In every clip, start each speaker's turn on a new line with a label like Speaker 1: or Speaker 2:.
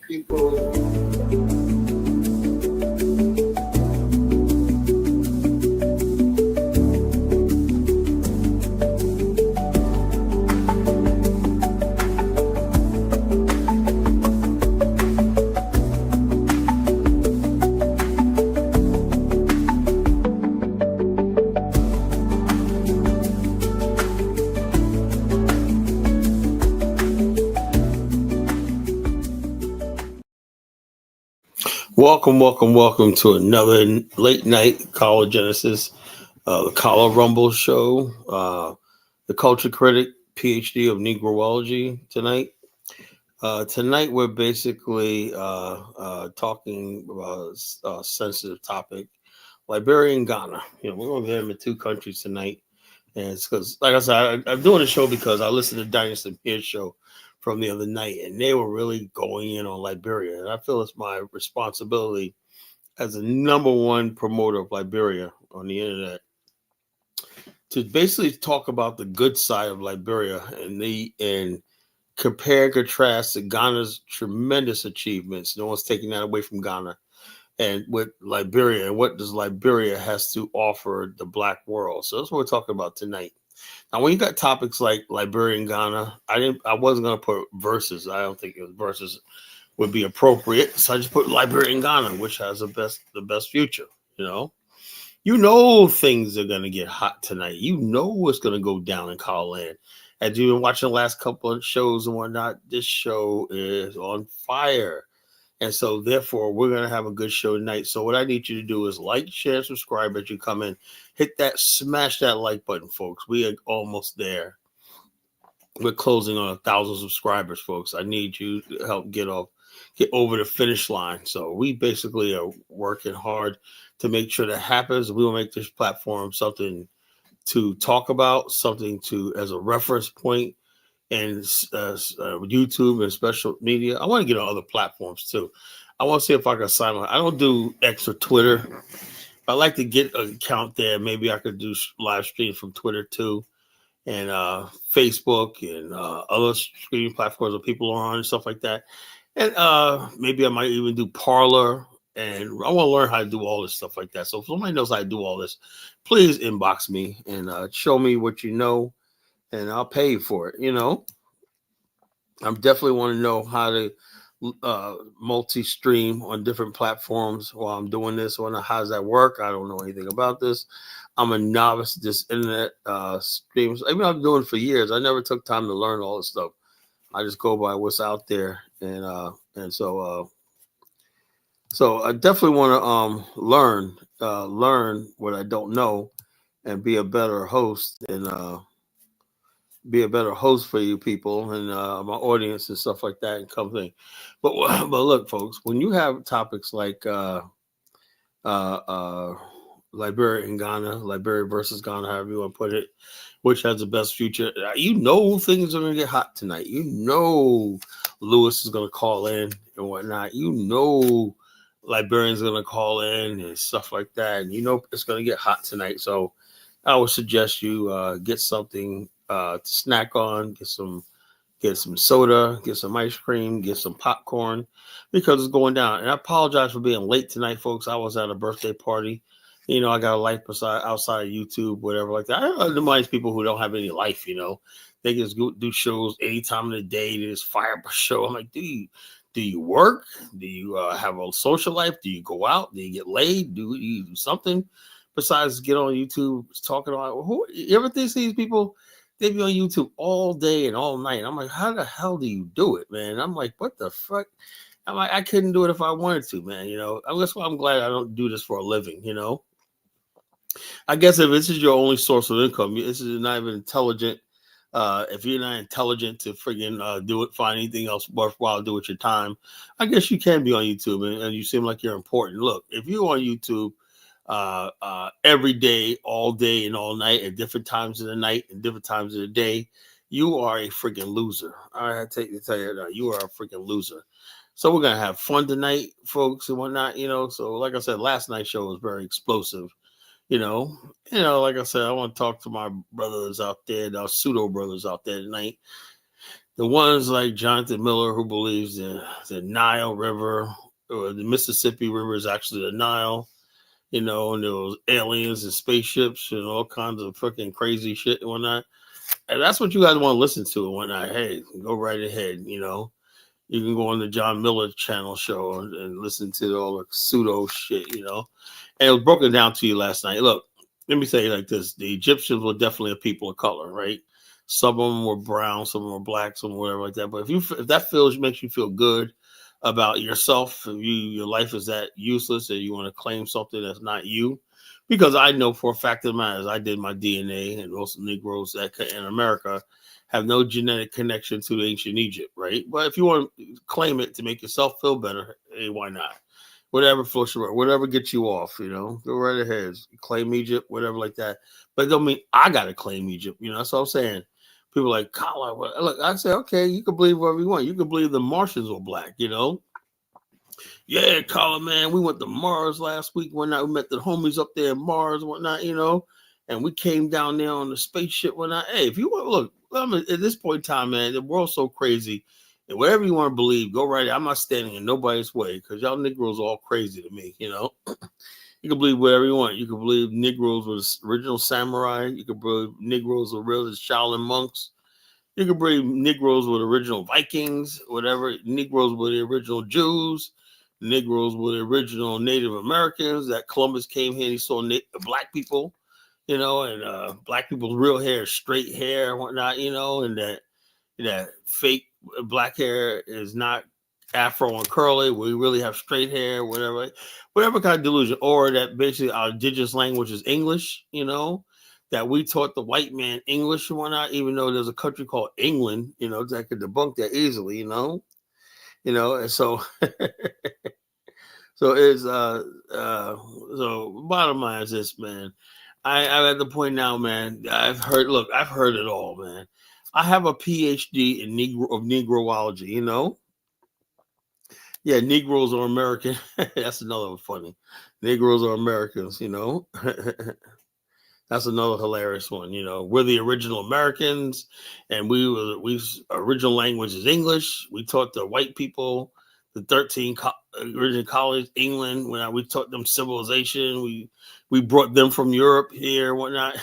Speaker 1: people. Welcome to another late night College Genesis, the Collar Rumble show. The culture critic, PhD of Negroology tonight. Tonight we're basically talking about a sensitive topic, Liberia and Ghana. We're going to get them in two countries tonight. And it's because, like I said, I'm doing the show because I listened to Dynasty Pierce show from the other night, and they were really going in on Liberia. And I feel it's my responsibility as the number one promoter of Liberia on the internet to basically talk about the good side of Liberia and compare and contrast to Ghana's tremendous achievements. No one's taking that away from Ghana. And with Liberia, and what does Liberia has to offer the Black world. So that's what we're talking about tonight. Now, when you got topics like Liberia and Ghana, I wasn't going to put verses. I don't think it was verses would be appropriate. So I just put Liberia and Ghana, which has the best future. Things are going to get hot tonight. What's going to go down in Cowland. As you've been watching the last couple of shows and whatnot, this show is on fire. And so, therefore, we're going to have a good show tonight. So what I need you to do is like, share, subscribe as you come in. Smash that like button, folks. We are almost there. We're closing on 1,000 subscribers, folks. I need you to help get over the finish line. So we basically are working hard to make sure that happens. We will make this platform something to talk about, something as a reference point. And YouTube and special media. I want to get on other platforms too. I want to see if I can sign on. I don't do X or Twitter. I like to get an account there. Maybe I could do live streams from Twitter too, and Facebook and other streaming platforms that people are on and stuff like that. And maybe I might even do Parler. And I want to learn how to do all this stuff like that. So if somebody knows how to do all this, please inbox me and show me what you know. And I'll pay you for it. I definitely want to know how to multi-stream on different platforms while I'm doing this. How does that work? I don't know anything about this. I'm a novice at this internet streams. I mean, I've been doing it for years. I never took time to learn all this stuff. I just go by what's out there, and so I definitely want to learn what I don't know, and be a better host and be a better host for you people and my audience and stuff like that and company. But look, folks, when you have topics like Liberia and Ghana, Liberia versus Ghana, however you want to put it, which has the best future, things are going to get hot tonight. Lewis is going to call in and whatnot. Liberians are going to call in and stuff like that. And it's going to get hot tonight. So I would suggest you get something to snack on, get some soda, get some ice cream, get some popcorn, because it's going down. And I apologize for being late tonight, folks. I was at a birthday party. I got a life outside of YouTube, whatever like that. I admire people who don't have any life. They just go do shows any time of the day. They just fire up a show. I'm like, do you work? Do you have a social life? Do you go out? Do you get laid? Do you do something besides get on YouTube talking about? You ever think these people? They be on YouTube all day and all night. I'm like, how the hell do you do it, man? I'm like, what the fuck? I'm like, I couldn't do it if I wanted to, man. That's why I'm glad I don't do this for a living. I guess if this is your only source of income, this is not even intelligent. If you're not intelligent to friggin' do it, find anything else worthwhile to do with your time, I guess you can be on YouTube and you seem like you're important. Look, if you're on YouTube every day, all day and all night, at different times of the night and different times of the day, you are a freaking loser. I tell you that you are a freaking loser. So we're gonna have fun tonight, folks, and whatnot. So like I said, last night's show was very explosive. Like I said, I want to talk to my brothers out there, our pseudo brothers out there tonight. The ones like Jonathan Miller who believes the Nile River or the Mississippi River is actually the Nile, and there was aliens and spaceships and all kinds of freaking crazy shit and whatnot. And that's what you guys want to listen to and whatnot. Hey, go right ahead. You can go on the John Miller channel show and listen to all the pseudo shit. And it was broken down to you last night. Look, let me say it like this. The Egyptians were definitely a people of color, right? Some of them were brown, some of them were black, some whatever like that. But if that makes you feel good about yourself, if your life is that useless and you want to claim something that's not you, because I know for a fact of the matter is I did my DNA, and most Negroes that in America have no genetic connection to ancient Egypt, right? But if you want to claim it to make yourself feel better, hey, why not? Whatever floats your boat, whatever gets you off, go right ahead. Claim Egypt, whatever like that. But it don't mean I got to claim Egypt. That's what I'm saying. People like, Colin, look, I say, okay, you can believe whatever you want. You can believe the Martians were black, Yeah, Colin, man, we went to Mars last week. We met the homies up there in Mars and whatnot, and we came down there on the spaceship whatnot. Hey, if you want to look, at this point in time, man, the world's so crazy. And whatever you want to believe, go right ahead. I'm not standing in nobody's way because y'all Negroes are all crazy to me, You can believe whatever you want. You can believe Negroes was original samurai. You can believe Negroes were real Shaolin monks. You can believe Negroes were the original Vikings, whatever. Negroes were the original Jews. Negroes were the original Native Americans. That Columbus came here and he saw black people, and black people's real hair, straight hair and whatnot, and that fake black hair is not afro and curly. We really have straight hair, whatever kind of delusion, or that basically our indigenous language is English, that we taught the white man English and whatnot, even though there's a country called England, that could debunk that easily, and so so it's so bottom line is this, man. I'm at the point now, man. I've heard it all, man. I have a PhD in Negroology, Yeah, Negroes are American. That's another one funny. Negroes are Americans, That's another hilarious one. We're the original Americans, and we original language is English. We taught the white people the 13 original colonies, England. When we taught them civilization, we brought them from Europe here, and whatnot.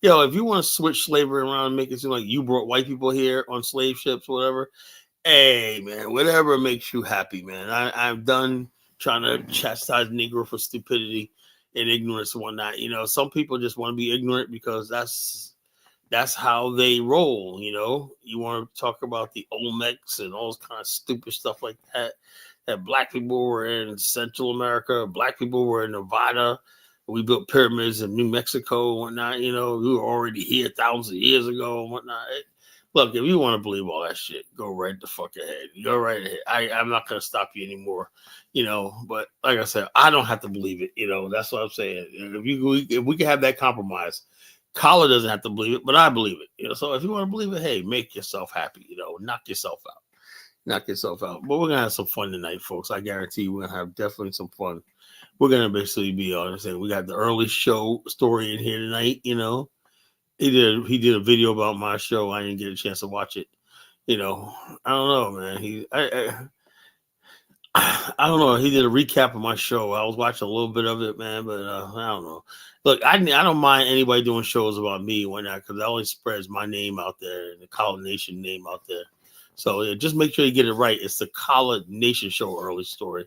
Speaker 1: If you want to switch slavery around and make it seem like you brought white people here on slave ships, whatever. Hey, man, whatever makes you happy, man. I'm done trying to chastise Negro for stupidity and ignorance and whatnot. Some people just want to be ignorant because that's how they roll. You want to talk about the Olmecs and all this kind of stupid stuff like that. That black people were in Central America, black people were in Nevada. We built pyramids in New Mexico and whatnot. We were already here thousands of years ago and whatnot. Look, if you want to believe all that shit, go right the fuck ahead. Go right ahead. I'm not going to stop you anymore, But like I said, I don't have to believe it. That's what I'm saying. If we can have that compromise, Collar doesn't have to believe it, but I believe it. So if you want to believe it, hey, make yourself happy. Knock yourself out. Knock yourself out. But we're gonna have some fun tonight, folks. I guarantee you, we're gonna have definitely some fun. We're gonna basically be honest, and we got the early show story in here tonight. He did a video about my show. I didn't get a chance to watch it. I don't know, man. I don't know. He did a recap of my show. I was watching a little bit of it, man, but I don't know. Look, I don't mind anybody doing shows about me and whatnot because that only spreads my name out there and the College Nation name out there. So just make sure you get it right. It's the College Nation show early story.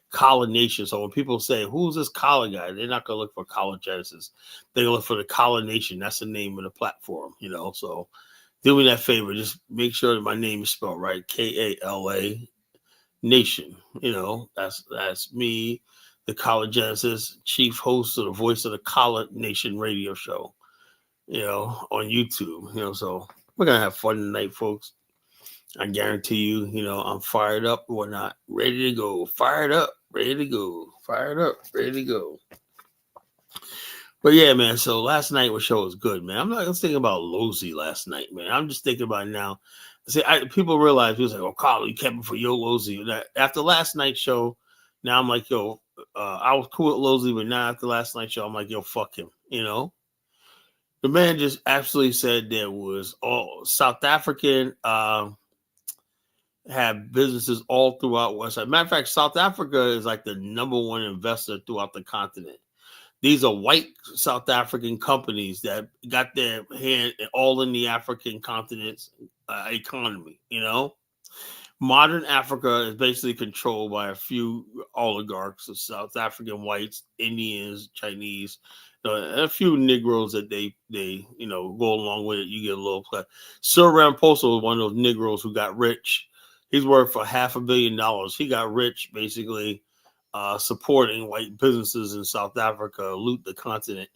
Speaker 1: College Nation. So when people say, who's this College guy? They're not going to look for College Genesis. They're going to look for the College Nation. That's the name of the platform, So do me that favor. Just make sure that my name is spelled right. Kala Nation. That's me, the College Genesis, chief host of the Voice of the College Nation radio show, on YouTube. So we're going to have fun tonight, folks. I guarantee you, I'm fired up and whatnot, ready to go, fired up, ready to go, fired up, ready to go. But yeah, man, so last night was show was good, man. I'm not just thinking about Lozy last night, man. I'm just thinking about it now. See, people realize, people say, oh, Carl, you kept it for Yo Lozy. After last night's show, now I'm like, yo, I was cool with Lozy, but now after last night's show, I'm like, yo, fuck him, The man just absolutely said there was all South African have businesses all throughout West Side. Matter of fact, South Africa is like the number one investor throughout the continent. These are white South African companies that got their hand all in the African continent's economy. Modern Africa is basically controlled by a few oligarchs of South African whites, Indians, Chinese, and a few Negroes that they go along with it. You get a little play. Sir Ramaphosa was one of those Negroes who got rich. He's worth for $500 million. He got rich basically supporting white businesses in South Africa, loot the continent,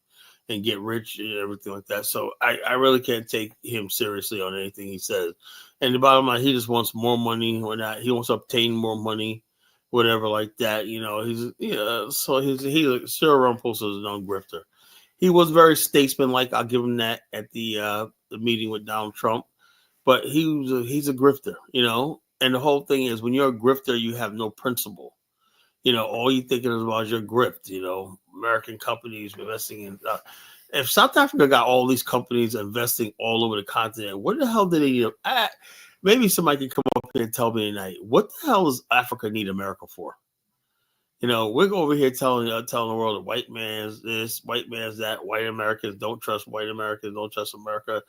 Speaker 1: and get rich and everything like that. So I really can't take him seriously on anything he says. And the bottom line, he just wants more money or not. He wants to obtain more money, whatever like that. So Cyril Ramaphosa is a known grifter. He was very statesman-like. I'll give him that at the meeting with Donald Trump. But he's a grifter, And the whole thing is, when you're a grifter, you have no principle. All you're thinking about is your grift. American companies investing in. If South Africa got all these companies investing all over the continent, what the hell did they need? Maybe somebody can come up here and tell me tonight, what the hell does Africa need America for? We're over here telling the world that white man's this, white man's that, white Americans don't trust white Americans, don't trust America.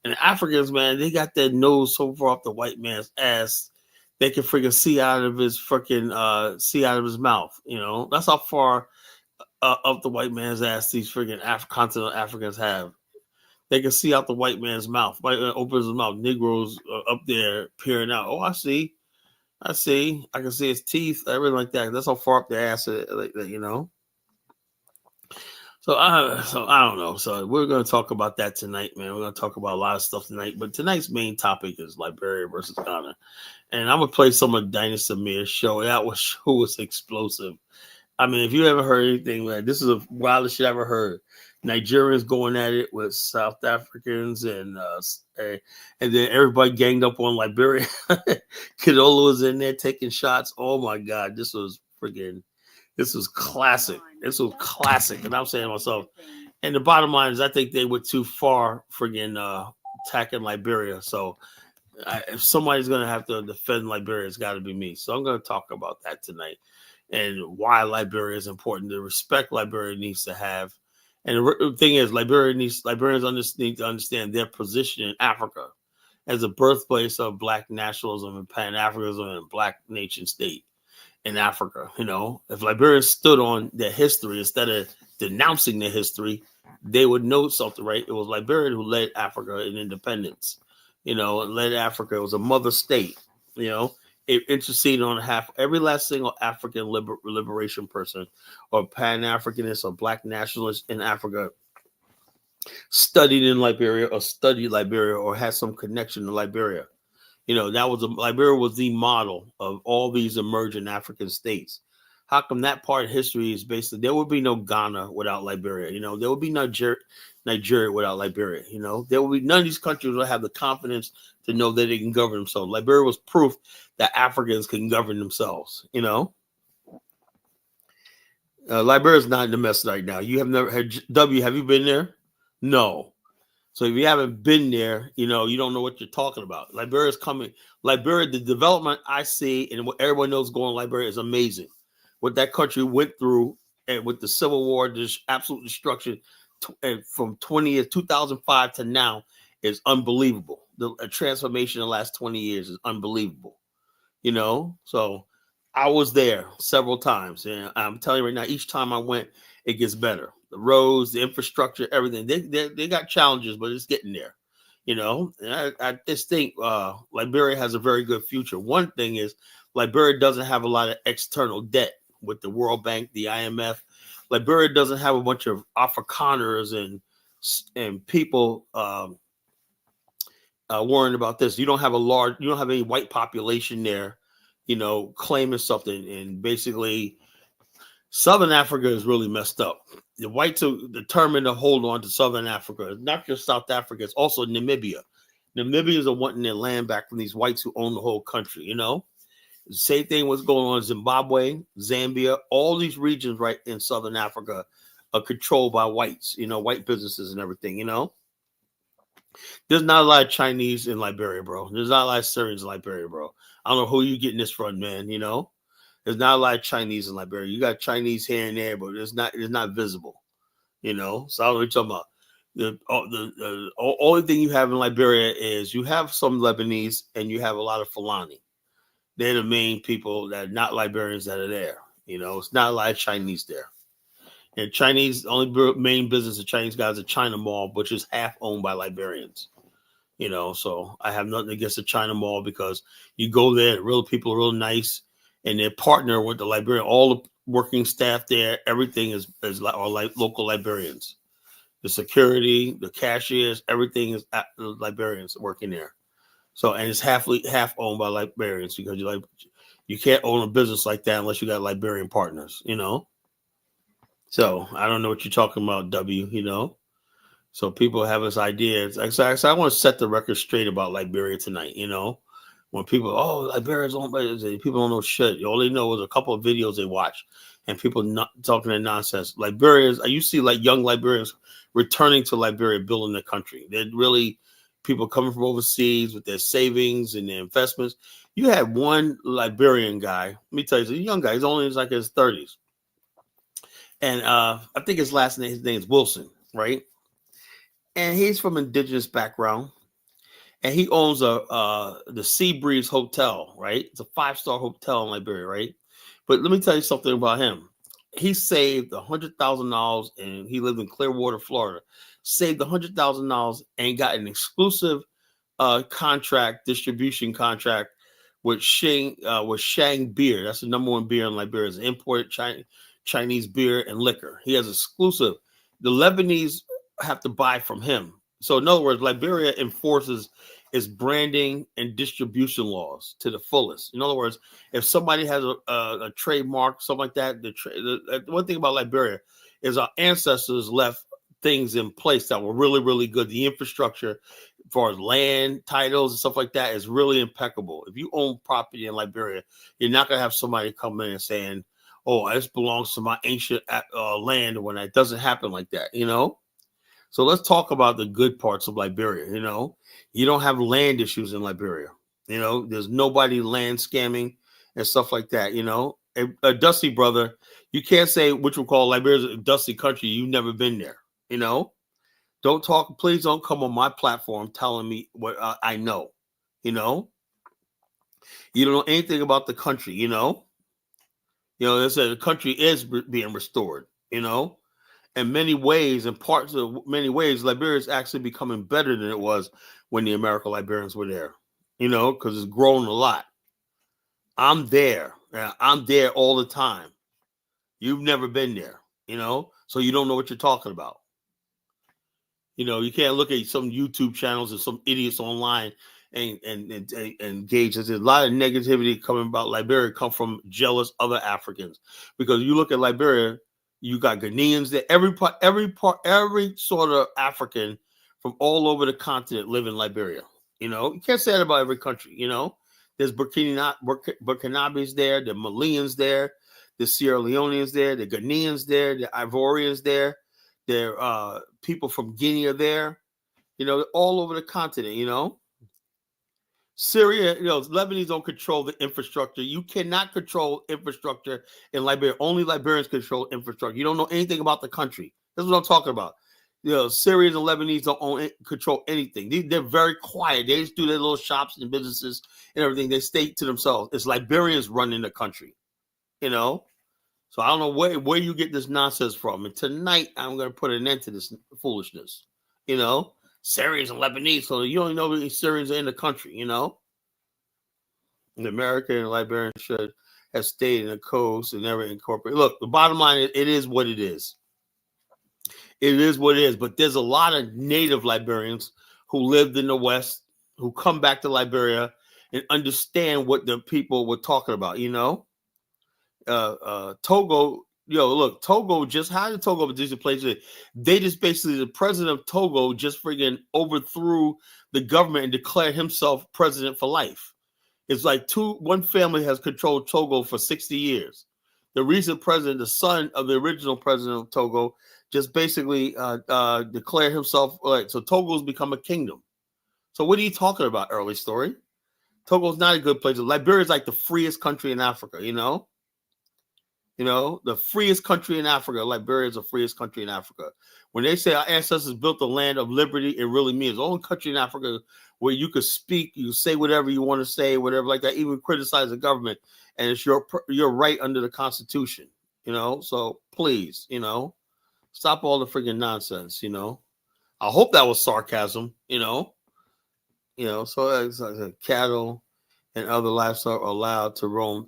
Speaker 1: And Africans, man, they got their nose so far up the white man's ass, they can freaking see out of his mouth. That's how far up the white man's ass these freaking continental Africans have. They can see out the white man's mouth. White man opens his mouth. Negroes up there peering out. Oh, I see. I can see his teeth, everything like that. That's how far up the ass, So I don't know. So we're going to talk about that tonight, man. We're going to talk about a lot of stuff tonight. But tonight's main topic is Liberia versus Ghana. And I'm going to play some of Dinah Samir's show. That show was explosive. I mean, if you ever heard anything, like this is the wildest shit I ever heard. Nigerians going at it with South Africans, and then everybody ganged up on Liberia. Kidola was in there taking shots. Oh my God, this was classic. This was classic. And I'm saying to myself, and the bottom line is I think they went too far attacking Liberia. So if somebody's going to have to defend Liberia, it's got to be me. So I'm going to talk about that tonight and why Liberia is important. The respect Liberia needs to have. And the thing is, Liberians need to understand their position in Africa as a birthplace of Black nationalism and Pan-Africanism and Black nation state in Africa. If Liberians stood on their history instead of denouncing their history, they would know something, right? It was Liberia who led Africa in independence. And led Africa. It was a mother state. It interceded on every last single African liberation person or Pan-Africanist or Black nationalist in Africa studied in Liberia or studied Liberia or had some connection to Liberia. Liberia was the model of all these emerging African states. How come that part of history is basically, there would be no Ghana without Liberia. There would be Nigeria without Liberia. There would be none of these countries would have the confidence to know that they can govern themselves. Liberia was proof that Africans can govern themselves. Liberia is not in the mess right now. You have never had have you been there? No. So if you haven't been there, you don't know what you're talking about. Liberia is coming. Liberia, the development I see and what everyone knows going on in Liberia is amazing. What that country went through and with the Civil War, this absolute destruction from 2005 to now is unbelievable. The transformation in the last 20 years is unbelievable. So I was there several times, and I'm telling you right now, each time I went, it gets better. The roads, the infrastructure, everything. They got challenges, but it's getting there. And I just think Liberia has a very good future. One thing is Liberia doesn't have a lot of external debt with the World Bank, the IMF. Liberia doesn't have a bunch of Afrikaners and people worrying about this. You don't have any white population there, claiming something. And basically, Southern Africa is really messed up. The whites are determined to hold on to Southern Africa. It's not just South Africa, it's also Namibia. Namibians are wanting their land back from these whites who own the whole country, The same thing was going on in Zimbabwe, Zambia, all these regions right in Southern Africa controlled by whites, white businesses and everything, There's not a lot of Chinese in Liberia, bro. There's not a lot of Syrians in Liberia, bro. I don't know who you getting this from, man, There's not a lot of Chinese in Liberia. You got Chinese here and there, but it's not visible, So I don't know what you're talking about. The only thing you have in Liberia is you have some Lebanese and you have a lot of Fulani. They're the main people that are not Liberians that are there. It's not a lot of Chinese there. And Chinese, only main business of Chinese guys is China Mall, which is half owned by Liberians. So I have nothing against the China Mall because you go there, real people are real nice, and they partner with the Liberian. All the working staff there, everything is local Liberians. The security, the cashiers, everything is Liberians working there. So, and it's half owned by Liberians because you can't own a business like that unless you got Liberian partners, So I don't know what you're talking about, W, So people have this idea. So I want to set the record straight about Liberia tonight, When people, Liberia's owned by, people don't know shit. All they know is a couple of videos they watch and people not talking that nonsense. You see like young Liberians returning to Liberia, building the country. They're really people coming from overseas with their savings and their investments. You had one Liberian guy, let me tell you, he's a young guy. He's only like in his 30s. And I think his name is Wilson, right? And he's from indigenous background. And he owns the Sea Breeze Hotel, right? It's a 5-star hotel in Liberia, right? But let me tell you something about him. He saved $100,000 and he lived in Clearwater, Florida. Saved $100,000 and got an exclusive distribution contract with Shang Beer. That's the number one beer in Liberia. It's imported Chinese beer and liquor. He has exclusive. The Lebanese have to buy from him. So in other words, Liberia enforces its branding and distribution laws to the fullest. In other words, if somebody has a trademark, something like that, the one thing about Liberia is our ancestors left things in place that were really, really good. The infrastructure as far as land, titles, and stuff like that is really impeccable. If you own property in Liberia, you're not going to have somebody come in and saying, oh, this belongs to my ancient land, when it doesn't happen like that, So let's talk about the good parts of Liberia. You don't have land issues in Liberia. There's nobody land scamming and stuff like that. A Dusty brother, you can't say which we call Liberia a dusty country. You've never been there. Please don't come on my platform telling me what I know. You don't know anything about the country. They said the country is being restored. In many ways, Liberia is actually becoming better than it was when the American Liberians were there, because it's grown a lot. I'm there. I'm there all the time. You've never been there, so you don't know what you're talking about. You can't look at some YouTube channels and some idiots online and engage. There's a lot of negativity coming about Liberia come from jealous other Africans, because you look at Liberia, you got Ghanaians there. Every sort of African from all over the continent live in Liberia. You can't say that about every country. There's Burkinabes there, the Malians there, the Sierra Leoneans there, the Ghanaians there, the Ivorians there, there people from Guinea are there. All over the continent. Syria, Lebanese don't control the infrastructure. You cannot control infrastructure in Liberia. Only Liberians control infrastructure. You don't know anything about the country. That's what I'm talking about. Syrians and Lebanese don't control anything. They're very quiet. They just do their little shops and businesses and everything. They stay to themselves. It's Liberians running the country, So I don't know where you get this nonsense from. And tonight, I'm going to put an end to this foolishness, Syrians and Lebanese, so you don't know any Syrians are in the country, The American and Liberian should have stayed in the coast and never incorporated. Look, the bottom line is it is what it is. It is what it is. But there's a lot of native Liberians who lived in the West, who come back to Liberia and understand what the people were talking about, Togo. Look, Togo how did Togo do the place? They just basically, the president of Togo just friggin' overthrew the government and declared himself president for life. It's like one family has controlled Togo for 60 years. The recent president, the son of the original president of Togo, just basically declare himself. So Togo's become a kingdom. So what are you talking about, early story? Togo's not a good place. Liberia is like the freest country in Africa, the freest country in Africa. Liberia is the freest country in Africa. When they say our ancestors built the land of liberty, it really means the only country in Africa where you could speak, you say whatever you want to say, whatever like that, even criticize the government, and it's your right under the Constitution. So please, stop all the freaking nonsense. I hope that was sarcasm. So it's like cattle and other livestock are allowed to roam.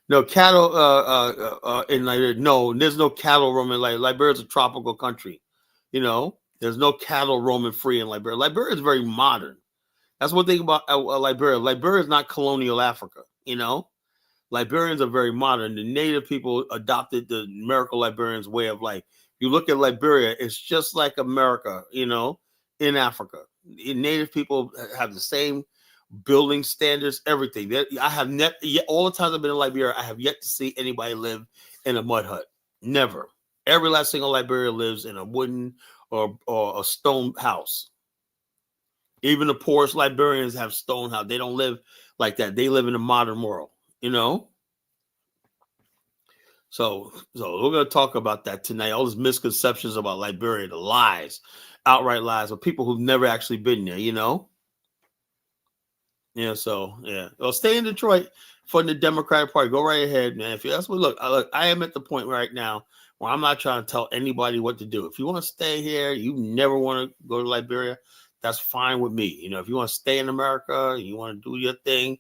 Speaker 1: No cattle in Liberia. No, there's no cattle roaming. Like Liberia is a tropical country. There's no cattle roaming free in Liberia. Liberia is very modern. That's one thing about Liberia. Liberia is not colonial Africa. Liberians are very modern. The native people adopted the American Liberians' way of life. You look at Liberia, it's just like America, in Africa. Native people have the same building standards, everything. I have never, all the times I've been in Liberia, I have yet to see anybody live in a mud hut. Never. Every last single Liberian lives in a wooden or a stone house. Even the poorest Liberians have stone house. They don't live like that. They live in a modern world, So we're going to talk about that tonight. All these misconceptions about Liberia, the lies, outright lies of people who've never actually been there, Yeah, so yeah. Well, stay in Detroit for the Democratic Party. Go right ahead, man. If that's what look, I am at the point right now where I'm not trying to tell anybody what to do. If you want to stay here, you never want to go to Liberia, that's fine with me. If you want to stay in America, you want to do your thing,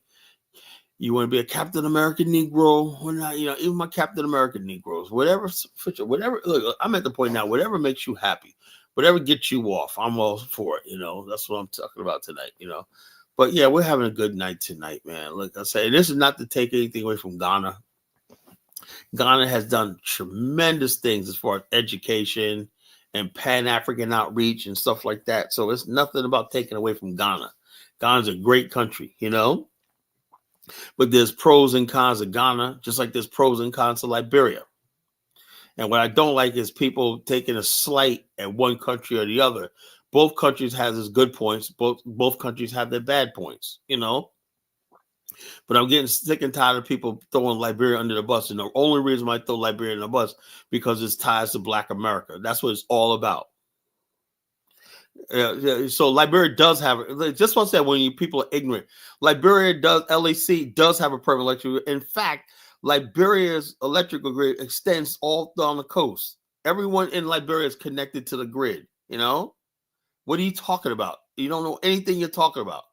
Speaker 1: you want to be a Captain American Negro, or not, even my Captain American Negroes, whatever. Look, I'm at the point now, whatever makes you happy, whatever gets you off, I'm all for it. That's what I'm talking about tonight, But yeah, we're having a good night tonight, man. Like I say, this is not to take anything away from Ghana. Ghana has done tremendous things as far as education and Pan-African outreach and stuff like that. So it's nothing about taking away from Ghana. Ghana's a great country, But there's pros and cons of Ghana, just like there's pros and cons of Liberia. And what I don't like is people taking a slight at one country or the other. Both countries have its good points. Both countries have their bad points, But I'm getting sick and tired of people throwing Liberia under the bus. And the only reason I throw Liberia under the bus because it's ties to Black America. That's what it's all about. So Liberia does have, just want to say, when people are ignorant, LAC does have a permanent electric grid. In fact, Liberia's electrical grid extends all down the coast. Everyone in Liberia is connected to the grid, What are you talking about? You don't know anything you're talking about.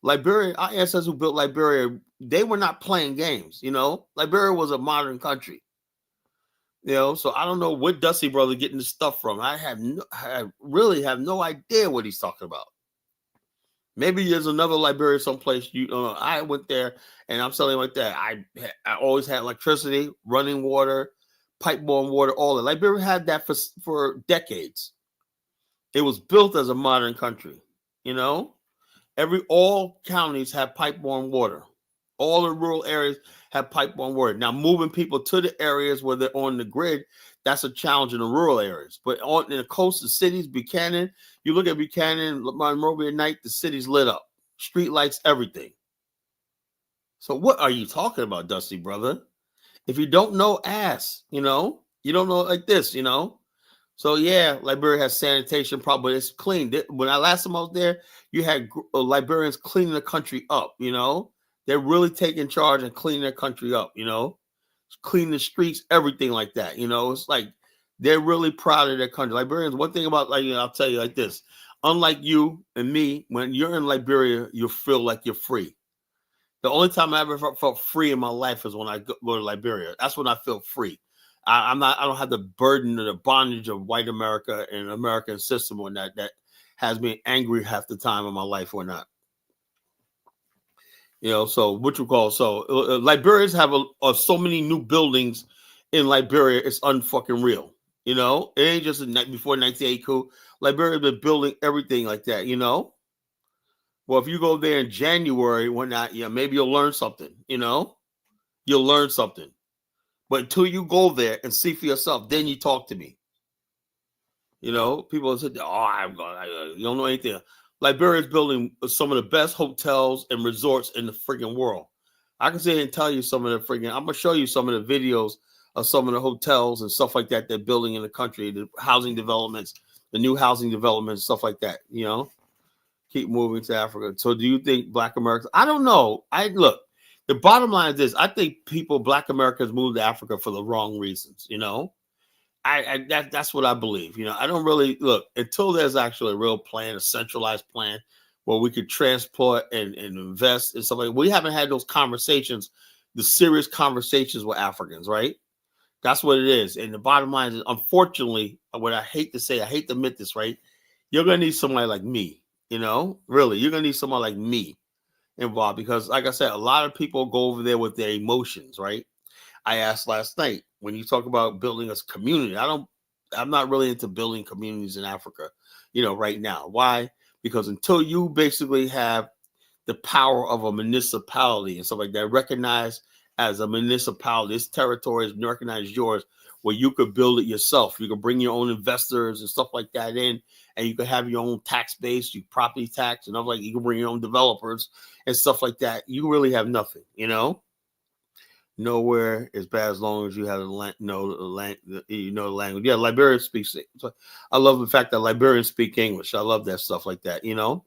Speaker 1: Liberia, our ancestors who built Liberia, they were not playing games, Liberia was a modern country. So I don't know what Dusty brother getting this stuff from. I really have no idea what he's talking about. Maybe there's another Liberia someplace. I went there, and I'm telling you like that. I always had electricity, running water, pipe-borne water, all that. Liberia had that for decades. It was built as a modern country. All counties have pipe-borne water. All the rural areas have pipe-borne water. Now, moving people to the areas where they're on the grid, that's a challenge in the rural areas. But in the coastal cities, Buchanan, you look at Buchanan, Monrovia at night, the city's lit up. Street lights, everything. So what are you talking about, Dusty brother? If you don't know, ask. You don't know like this, So yeah, Liberia has sanitation problem, but it's clean. When I last time I was there, you had Liberians cleaning the country up. They're really taking charge and cleaning their country up. Cleaning the streets, everything like that. It's like they're really proud of their country. Liberians. One thing about I'll tell you like this: unlike you and me, when you're in Liberia, you feel like you're free. The only time I ever felt free in my life is when I go to Liberia. That's when I feel free. I don't have the burden or the bondage of white America and American system on that has me angry half the time in my life or not. So what you call Liberians have so many new buildings in Liberia. It's unfucking real. It ain't just before 1982. Liberia's been building everything like that. Well, if you go there in January, maybe you'll learn something. You'll learn something. But until you go there and see for yourself, then you talk to me. You know, people said, "Oh, you don't know anything." Liberia is building some of the best hotels and resorts in the freaking world. I can sit here and tell you some of the freaking. I'm gonna show you some of the videos of some of the hotels and stuff like that they're building in the country, the housing developments, the new housing developments, stuff like that. You know, keep moving to Africa. So, do you think Black Americans? I don't know. I look. The bottom line is this: I think Black Americans, move to Africa for the wrong reasons. You know, that's what I believe. You know, I don't really look until there's actually a real plan, a centralized plan where we could transport and invest in something. We haven't had those conversations, the serious conversations with Africans, right? That's what it is. And the bottom line is, unfortunately, what I hate to say, I hate to admit this, right? You're gonna need somebody like me, you know, really, you're gonna need someone like me involved because, like I said, a lot of people go over there with their emotions, right? I asked last night when you talk about building a community. I'm not really into building communities in Africa, you know, right now. Why? Because until you basically have the power of a municipality and stuff like that, recognized as a municipality, this territory is recognized as yours, where you could build it yourself. You could bring your own investors and stuff like that in, and you could have your own tax base, your property tax, and stuff like. You can bring your own developers and stuff like that. You really have nothing, you know. Nowhere is bad as long as you have you know the language. Yeah, Liberia speaks it. So I love the fact that Liberians speak English. I love that stuff like that. You know,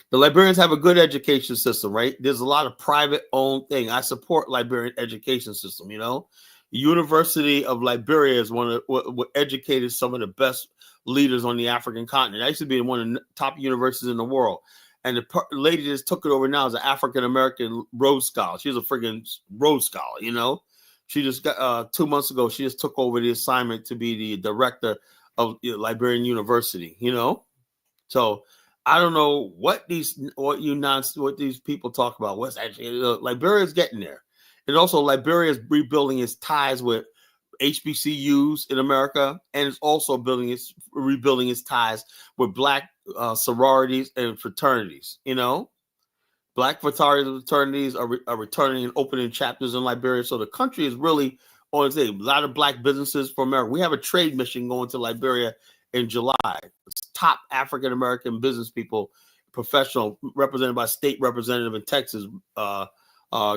Speaker 1: the Liberians have a good education system, right? There's a lot of private owned thing. I support Liberian education system. You know, University of Liberia is one of what educated some of the best leaders on the African continent. I used to be one of the top universities in the world. And the lady just took it over now as an African American Rhodes Scholar. She's a freaking Rhodes Scholar, you know. She just got 2 months ago. She just took over the assignment to be the director of Liberian University, you know. So I don't know what these people talk about. What's actually Liberia's getting there, and also Liberia is rebuilding its ties with HBCUs in America, and it's also rebuilding its ties with Black sororities and fraternities. You know, Black fraternities are returning and opening chapters in Liberia. So the country is really on its way. A lot of Black businesses for America. We have a trade mission going to Liberia in July. It's top African American business people, professional, represented by state representative in Texas,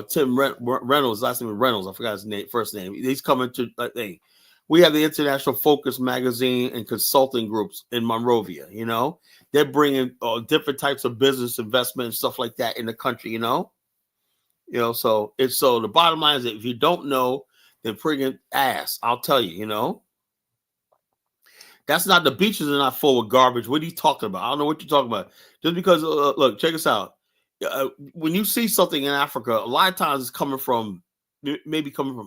Speaker 1: Tim Reynolds, last name is Reynolds. I forgot his first name. He's coming to. We have the International Focus magazine and consulting groups in Monrovia. You know, they're bringing different types of business investment and stuff like that in the country. You know, So the bottom line is that if you don't know, then friggin' ask. I'll tell you. You know. That's not, the beaches are not full of garbage. What are you talking about? I don't know what you're talking about. Just because, look, check us out. When you see something in Africa, a lot of times it's coming from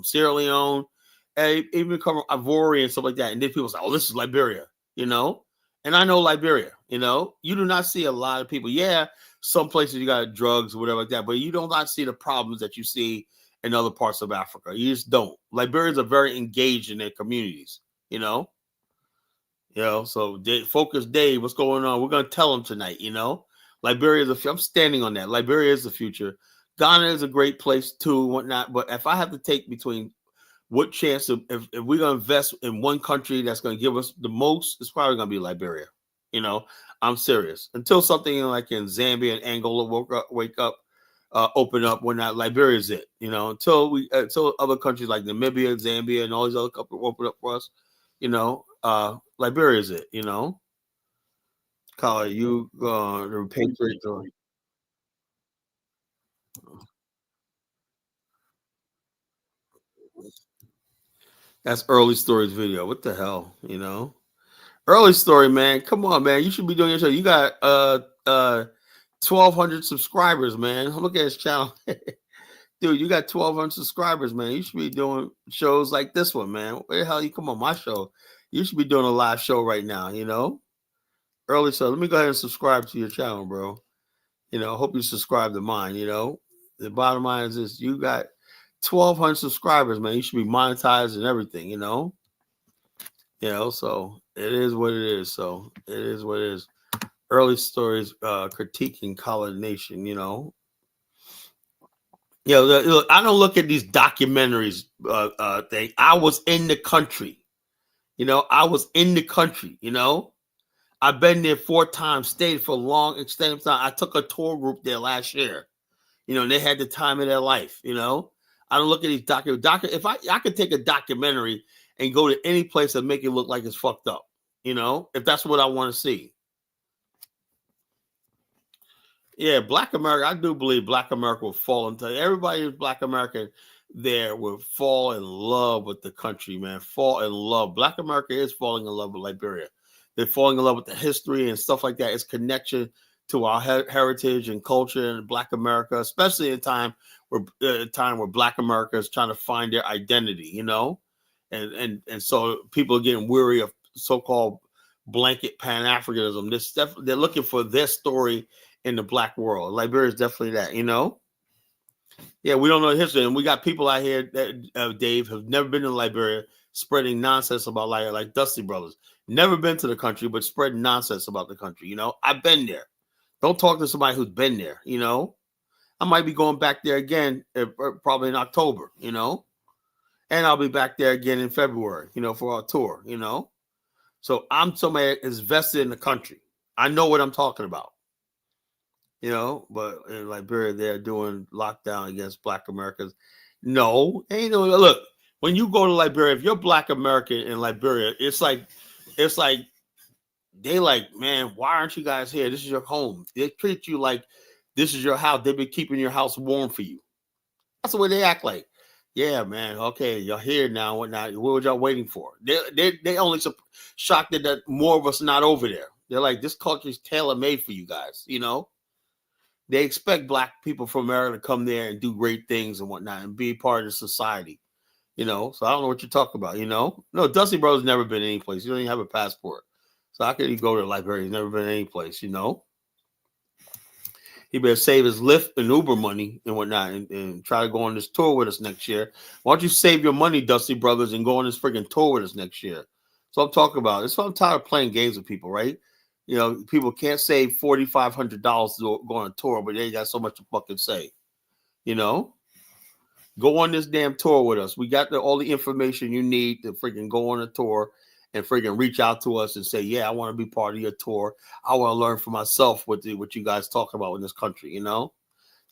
Speaker 1: Sierra Leone, even coming from Ivory and stuff like that. And then people say, "Oh, this is Liberia," you know. And I know Liberia. You know, you do not see a lot of people. Yeah, some places you got drugs or whatever like that, but you do not see the problems that you see in other parts of Africa. You just don't. Liberians are very engaged in their communities. You know. So Focus Dave, what's going on? We're gonna tell them tonight. You know, Liberia is I'm standing on that. Liberia is the future. Ghana is a great place too, whatnot. But if I have to take between what chance if we're gonna invest in one country that's gonna give us the most, it's probably gonna be Liberia. You know, I'm serious. Until something like in Zambia and Angola wake up, open up, when not Liberia is it. You know, until other countries like Namibia, Zambia, and all these other countries open up for us. You know, Liberia is it. You know, call you the Patriots or. That's early stories video. What the hell, you know? Early story, man. Come on, man. You should be doing your show. You got 1,200 subscribers, man. Look at his channel. Dude, you got 1,200 subscribers, man. You should be doing shows like this one, man. Where the hell you come on my show? You should be doing a live show right now, you know? Early show. Let me go ahead and subscribe to your channel, bro. You know, hope you subscribe to mine, you know? The bottom line is this: you got 1,200 subscribers, man. You should be monetized and everything, you know? So it is what it is. So it is what it is. Early stories critiquing College Nation, you know. Look, I don't look at these documentaries thing. I was in the country. I was in the country. I've been there 4 times, stayed for a long extended time. I took a tour group there last year. And they had the time of their life. I don't look at these if I could take a documentary and go to any place and make it look like it's fucked up, if that's what I want to see. Yeah, Black America, I do believe Black America will fall into everybody who's Black American there will fall in love with the country, man. Fall in love. Black America is falling in love with Liberia. They're falling in love with the history and stuff like that. It's connection to our heritage and culture in Black America, especially in a time where Black America is trying to find their identity, and so people are getting weary of so-called blanket Pan-Africanism. They're looking for their story in the Black world. Liberia is definitely that, Yeah, we don't know the history, and we got people out here that Dave have never been to Liberia, spreading nonsense about like Dusty Brothers. Never been to the country, but spreading nonsense about the country. I've been there. Don't talk to somebody who's been there. I might be going back there again, probably in October. And I'll be back there again in February. For our tour. So I'm somebody that is vested in the country. I know what I'm talking about. But in Liberia, they're doing lockdown against Black Americans. No, ain't no. Look, when you go to Liberia, if you're Black American in Liberia, it's like they like, man, why aren't you guys here? This is your home. They treat you like this is your house. They've been keeping your house warm for you. That's the way they act like. Yeah, man. Okay, you're here now. Whatnot? What were y'all waiting for? They only shocked that more of us are not over there. They're like, this culture is tailor made for you guys. They expect Black people from America to come there and do great things and whatnot and be part of the society, So I don't know what you're talking about, No, Dusty Brothers never been any place. You don't even have a passport. So how could he go to Liberia? He's never been any place, He better save his Lyft and Uber money and whatnot and try to go on this tour with us next year. Why don't you save your money, Dusty Brothers, and go on this freaking tour with us next year? So I'm talking about. That's why I'm tired of playing games with people, right? People can't save $4,500 to go on a tour, but they got so much to fucking say. Go on this damn tour with us. We got all the information you need to freaking go on a tour and freaking reach out to us and say, yeah, I want to be part of your tour. I want to learn for myself what you guys talk about in this country.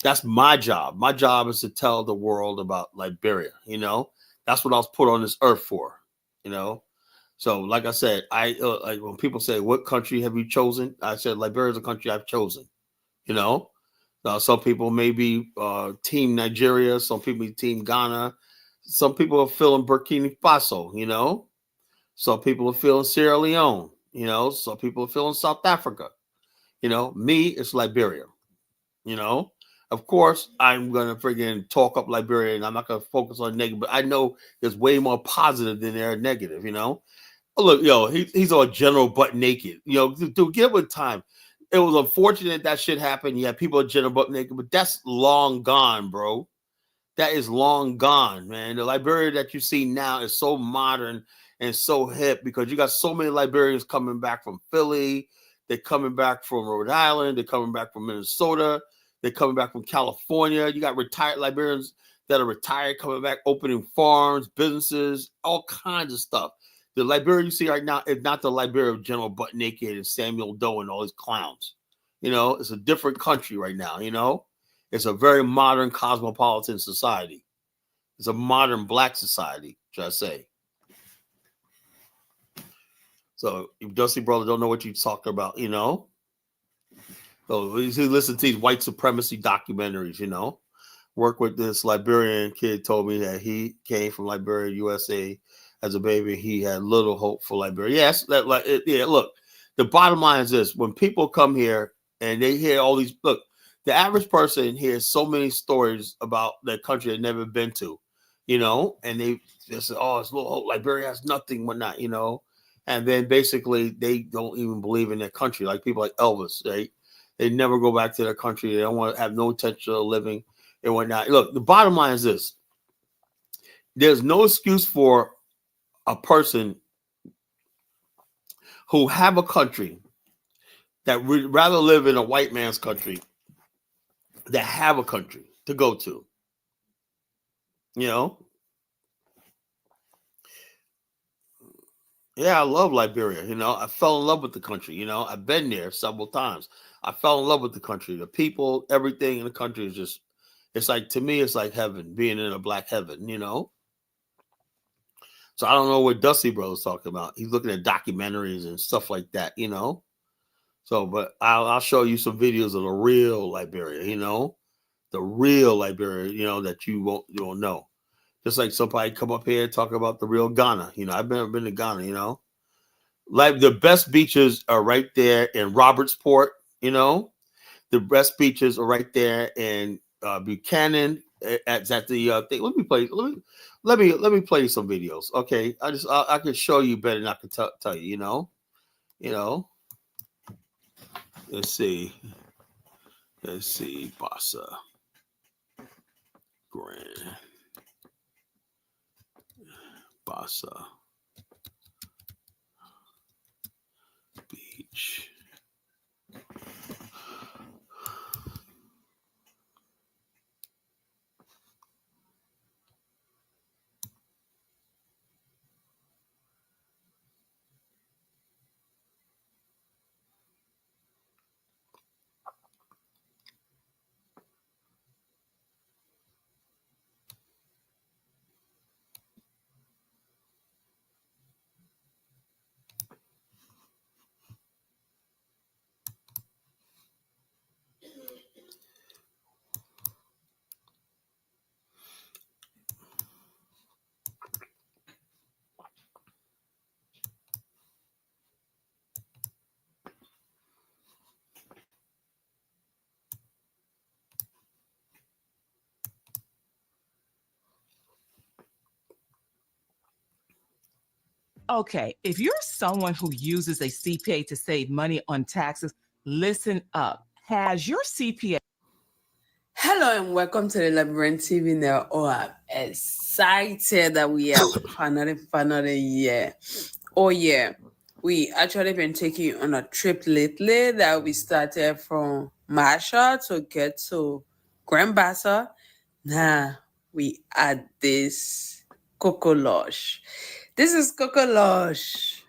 Speaker 1: That's my job. My job is to tell the world about Liberia. That's what I was put on this earth for. So, like I said, like when people say, "What country have you chosen?" I said, "Liberia is a country I've chosen." Some people may be Team Nigeria, some people be Team Ghana, some people are feeling Burkina Faso. Some people are feeling Sierra Leone. Some people are feeling South Africa. Me, it's Liberia. Of course, I'm gonna friggin' talk up Liberia, and I'm not gonna focus on negative. But I know there's way more positive than there are negative. Look, he's all general butt naked. Dude, get with time. It was unfortunate that shit happened. Yeah, people are general butt naked, but that's long gone, bro. That is long gone, man. The Liberia that you see now is so modern and so hip because you got so many Liberians coming back from Philly. They're coming back from Rhode Island. They're coming back from Minnesota. They're coming back from California. You got retired Liberians that are retired coming back, opening farms, businesses, all kinds of stuff. The Liberia you see right now is not the Liberia of General Butt Naked and Samuel Doe and all these clowns. It's a different country right now, It's a very modern cosmopolitan society. It's a modern Black society, should I say. So if Dusty Brother don't know what you're talking about, So he listens to these white supremacy documentaries, Work with this Liberian kid told me that he came from Liberia, USA as a baby. He had little hope for Liberia. Yes, look, the bottom line is this. When people come here and they hear all these, look, the average person hears so many stories about their country they've never been to, and they say, oh, it's little hope. Liberia has nothing, whatnot, and then basically they don't even believe in their country. Like people like Elvis, right? They never go back to their country. They don't want to have no intention of living and whatnot. Look, the bottom line is this. There's no excuse for a person who have a country that would rather live in a white man's country that have a country to go to. Yeah, I love Liberia. I fell in love with the country. I've been there several times. I fell in love with the country. The people, everything in the country is just, it's like, to me, it's like heaven, being in a black heaven. So I don't know what Dusty Bro's talking about. He's looking at documentaries and stuff like that. So, but I'll show you some videos of the real Liberia. The real Liberia, that you won't know. Just like somebody come up here and talk about the real Ghana. I've never been to Ghana. Like the best beaches are right there in Robertsport. The best beaches are right there in Buchanan. At the thing. Let me play. Let me play you some videos. Okay, I can show you better than I can tell you. You know. Let's see. Bassa Grand Bassa Beach.
Speaker 2: Okay, if you're someone who uses a CPA to save money on taxes, listen up. Has your CPA...
Speaker 3: Hello and welcome to the Liberia TV now. Oh, I'm excited that we are another year. Oh yeah, we actually been taking on a trip lately that we started from Marsha to get to Grand Bassa. Now we at this Coco Lodge. This is Coco Lodge.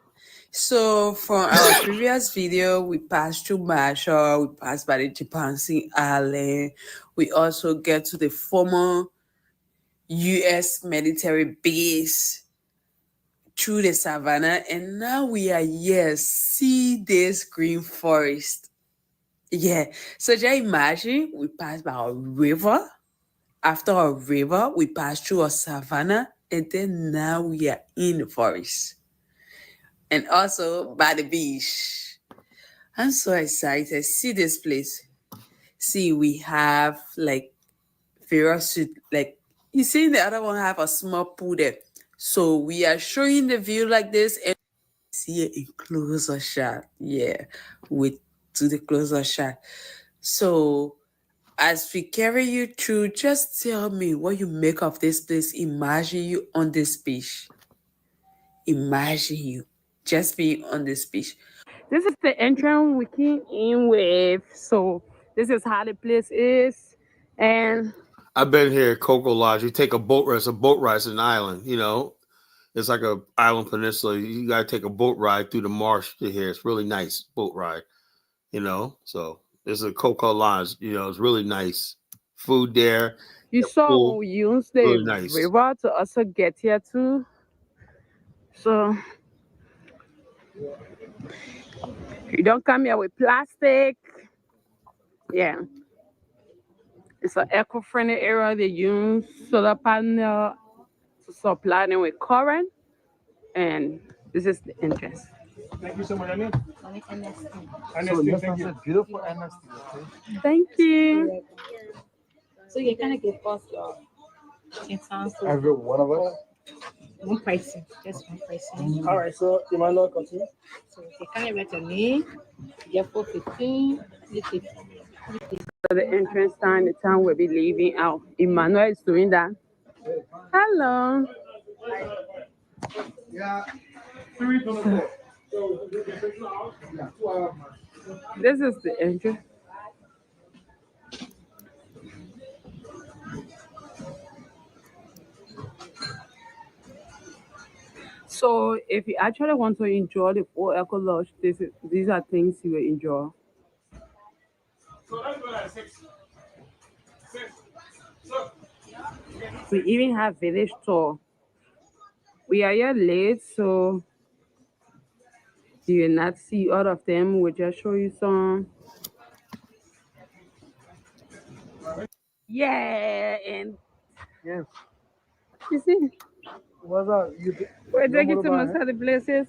Speaker 3: So from our previous video, we passed through Marshall, we passed by the Chimpanzee Island, we also get to the former US military base through the savannah, and now we are here, see this green forest. Yeah, so just imagine we passed by a river. After a river, we passed through a savannah, and then now we are in the forest. And also by the beach. I'm so excited. See this place. See, we have like various like you see the other one have a small pool there. So we are showing the view like this and see it in closer shot. Yeah, with to the closer shot. So as we carry you through, just tell me what you make of this place. Imagine you on this beach. Imagine you just being on this beach.
Speaker 4: This is the entrance we came in with. So this is how the place is. And
Speaker 1: I've been here at Coco Lodge. You take a boat ride. It's a boat ride. It's an island. It's like a island peninsula. You got to take a boat ride through the marsh to here. It's really nice boat ride. So there's a Coco Lodge. It's really nice. Food there.
Speaker 4: you saw
Speaker 1: Pool,
Speaker 4: when we used the
Speaker 1: really nice.
Speaker 4: river to also get here too. So you don't come here with plastic. Yeah. It's an eco-friendly area. They use solar panel to supply them with current. And this is the entrance.
Speaker 5: Thank you so much, Ernest.
Speaker 6: So thank you. Beautiful Ernest. Okay.
Speaker 4: Thank you.
Speaker 7: So you kind of give us your instance.
Speaker 6: Every one of us.
Speaker 7: One pricing, just one pricing.
Speaker 5: All right, so Emmanuel, continue.
Speaker 7: So you kind of write your name, you get 415, you take
Speaker 4: So the entrance time, the time we'll be leaving out. Emmanuel is doing that. Hello.
Speaker 6: Yeah. 3 to the 4.
Speaker 4: This is the entrance. So if you actually want to enjoy the full Eco Lodge, these are things you will enjoy.
Speaker 5: So let's go like six. Six. So,
Speaker 4: We even have village tour. We are here late, so you will not see all of them. We'll just show you some. Yeah, and
Speaker 6: Yes.
Speaker 4: you see,
Speaker 6: What's up?
Speaker 4: we're
Speaker 6: You
Speaker 4: taking
Speaker 6: want
Speaker 4: to
Speaker 6: to buy
Speaker 4: most
Speaker 6: it?
Speaker 4: of the places.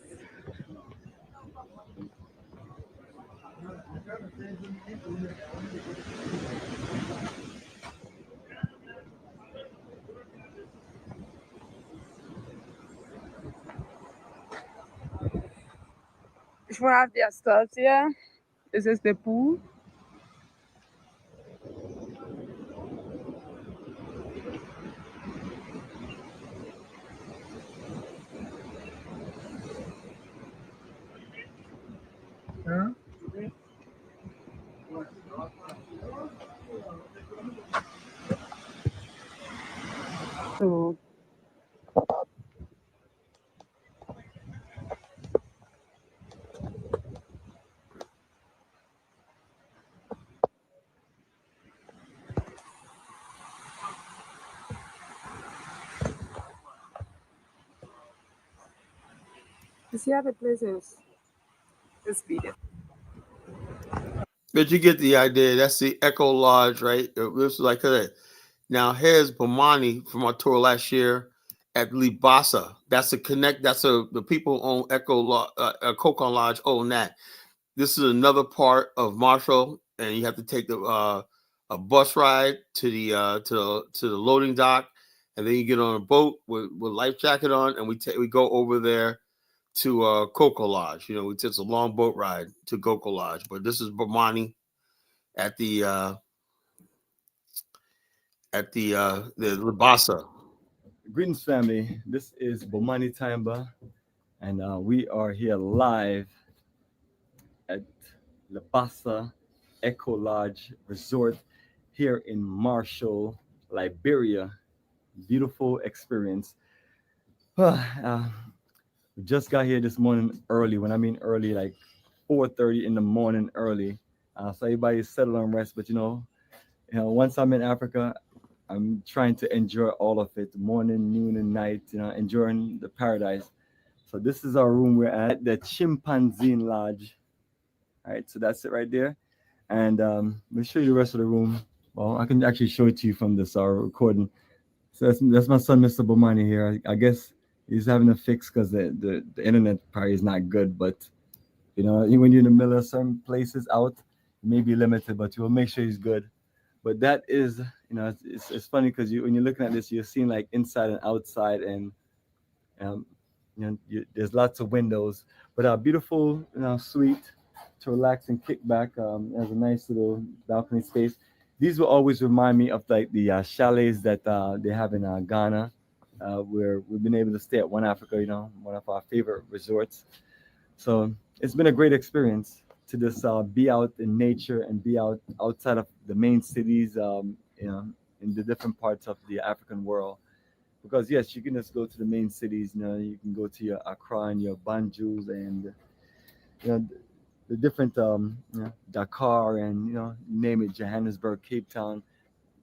Speaker 4: If we have their stuff here, this is the pool.
Speaker 6: Huh?
Speaker 4: So you see how the places. This video.
Speaker 1: But you get the idea. That's the Echo Lodge, right? This is like that. Now here's Bomani from our tour last year at Libasa. That's a connect. That's the people who own Cocon Lodge own that. This is another part of Marshall, and you have to take a bus ride to the loading dock, and then you get on a boat with life jacket on, and we go over there to Coco Lodge. You know, it's a long boat ride to Coco Lodge. But this is Bomani at the Libasa.
Speaker 8: Greetings, family. This is Bomani Tamba, and we are here live at Labasa Eco Lodge Resort here in Marshall, Liberia. Beautiful experience. We just got here this morning early. When I mean early, like 4:30 in the morning early. So everybody's settled and rest. But once I'm in Africa, I'm trying to enjoy all of it, morning, noon, and night. Enjoying the paradise. So this is our room. We're at the Chimpanzee Lodge. All right, so that's it right there. And let me show you the rest of the room. Well, I can actually show it to you from this recording. So that's my son, Mr. Bomani here. I guess he's having a fix because the internet probably is not good. But when you're in the middle of certain places out, it may be limited, but you'll make sure he's good. But that is, it's funny because when you're looking at this, you're seeing like inside and outside, and um, there's lots of windows. But a beautiful, suite to relax and kick back. Has a nice little balcony space. These will always remind me of like the chalets that they have in Ghana, where we've been able to stay at One Africa. One of our favorite resorts. So it's been a great experience to just be out in nature and be outside of the main cities, in the different parts of the African world. Because yes, you can just go to the main cities. You can go to your Accra and your Banjul and you know the different Dakar and name it, Johannesburg, Cape Town.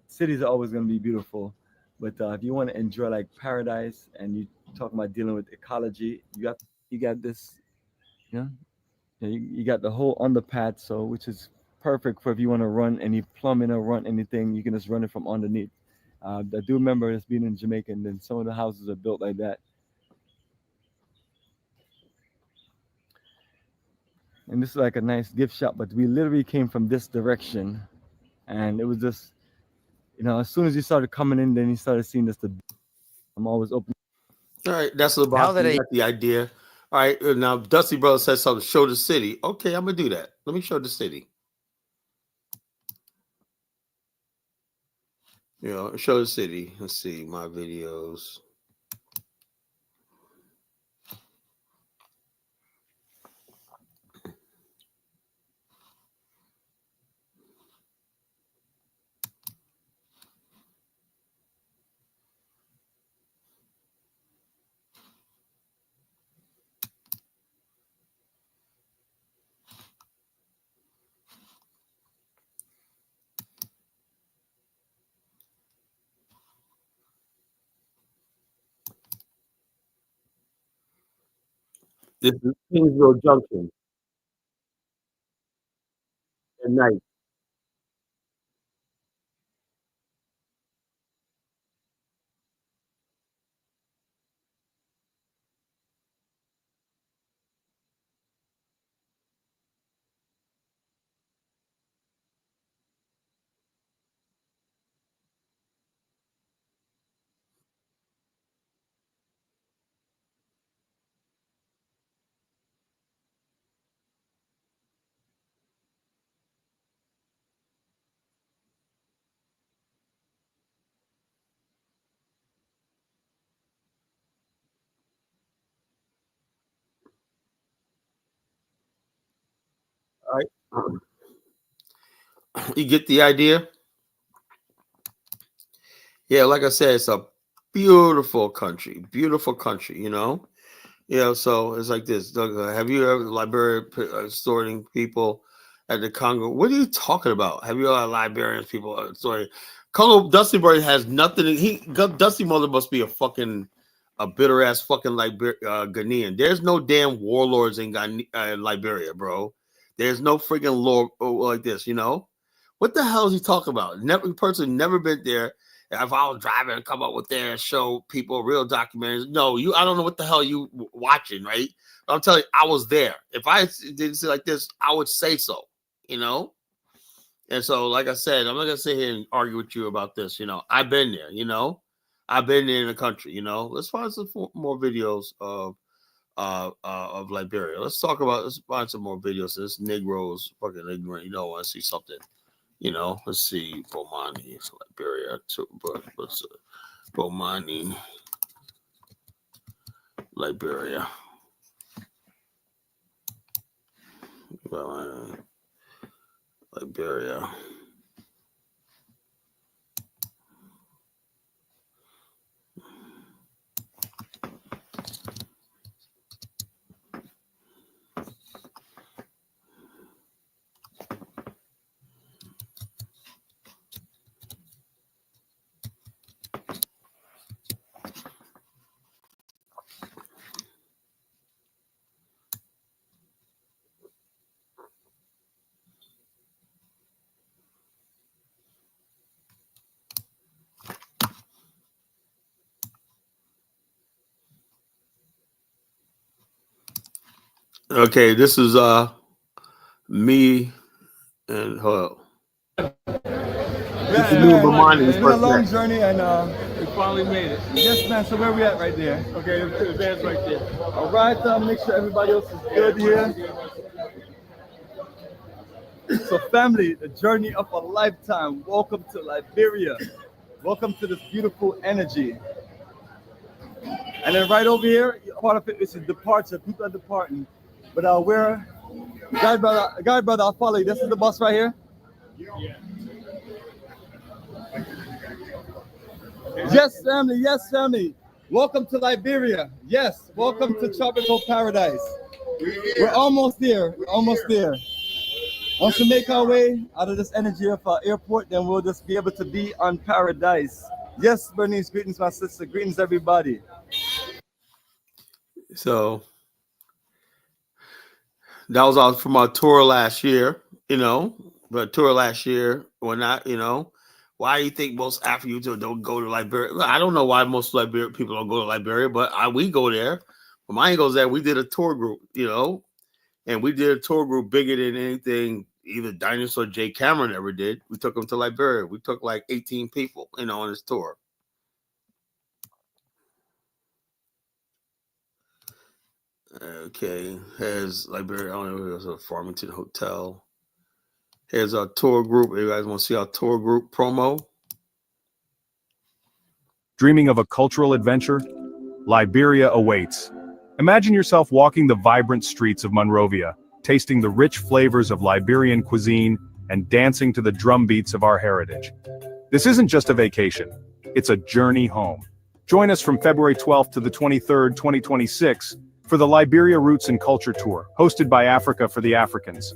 Speaker 8: Cities are always going to be beautiful, but if you want to enjoy like paradise and you talk about dealing with ecology, you got this, you know, you got the whole underpad, so which is perfect for if you want to run any plumbing or run anything, you can just run it from underneath. I do remember this being in Jamaica, and then some of the houses are built like that. And this is like a nice gift shop, but we literally came from this direction, and it was just, as soon as you started coming in, then you started seeing this. I'm always open.
Speaker 1: All right, that's the box. You got the idea. All right, now Dusty Brother says something. Show the city. Okay, I'm gonna do that. Let me show the city. Show the city. Let's see my videos. This is Kingsville Junction at night. All right. You get the idea? Yeah, like I said, it's a beautiful country, you know? Yeah, so it's like this. Doug, have you ever Liberia storing people at the Congo? What are you talking about? Have you ever Liberians people storing Congo? Dusty Bird has nothing. Dusty Mother must be a bitter ass fucking Ghanaian. There's no damn warlords in Liberia, bro. There's no freaking lord like this, you know? What the hell is he talking about? Never been there. If I was driving and come up with there and show people real documentaries, no, I don't know what the hell you watching, right? But I'm telling you, I was there. If I didn't see like this, I would say so, you know? And so, like I said, I'm not gonna sit here and argue with you about this, you know. I've been there, you know. I've been there in the country, you know. Let's find some more videos of Liberia. Let's find some more videos. This Negroes fucking ignorant. You don't want to see something. You know, let's see, Bomani, it's Liberia too, but what's Bomani, Liberia? Well, Liberia. Okay, this is me and her.
Speaker 8: Yes,
Speaker 1: Me and
Speaker 8: man.
Speaker 1: Bomani
Speaker 8: It's been a
Speaker 1: first
Speaker 8: long
Speaker 1: met.
Speaker 8: journey, and
Speaker 5: We finally made it.
Speaker 8: yes, man. So where we at right there?
Speaker 5: Okay, the van's right there.
Speaker 8: All right, make sure everybody else is good here. So, family, the journey of a lifetime. Welcome to Liberia. Welcome to this beautiful energy. And then right over here, part of it is a departure. People are departing. But we're guide brother, I'll follow you. This is the bus right here. Yes, family. Yes, family. Welcome to Liberia. Yes, welcome to tropical paradise. We're almost there. We're almost there. Once we make our way out of this energy of our airport, then we'll just be able to be on paradise. Yes, Bernice, greetings, my sister. Greetings, everybody.
Speaker 1: So that was all from our tour last year, you know. But tour last year, we're not, you know. Why do you think most Africans don't go to Liberia? I don't know why most Liberia people don't go to Liberia, but we go there. When mine goes there, we did a tour group, you know, and we did a tour group bigger than anything either Dinosaur or Jay Cameron ever did. We took them to Liberia. We took like 18 people, you know, on this tour. Okay, here's Liberia. I don't know, there's a Farmington Hotel. Here's our tour group. You guys want to see our tour group promo?
Speaker 9: Dreaming of a cultural adventure? Liberia awaits. Imagine yourself walking the vibrant streets of Monrovia, tasting the rich flavors of Liberian cuisine, and dancing to the drum beats of our heritage. This isn't just a vacation, it's a journey home. Join us from February 12th to the 23rd, 2026, for the Liberia Roots and Culture Tour, hosted by Africa for the Africans.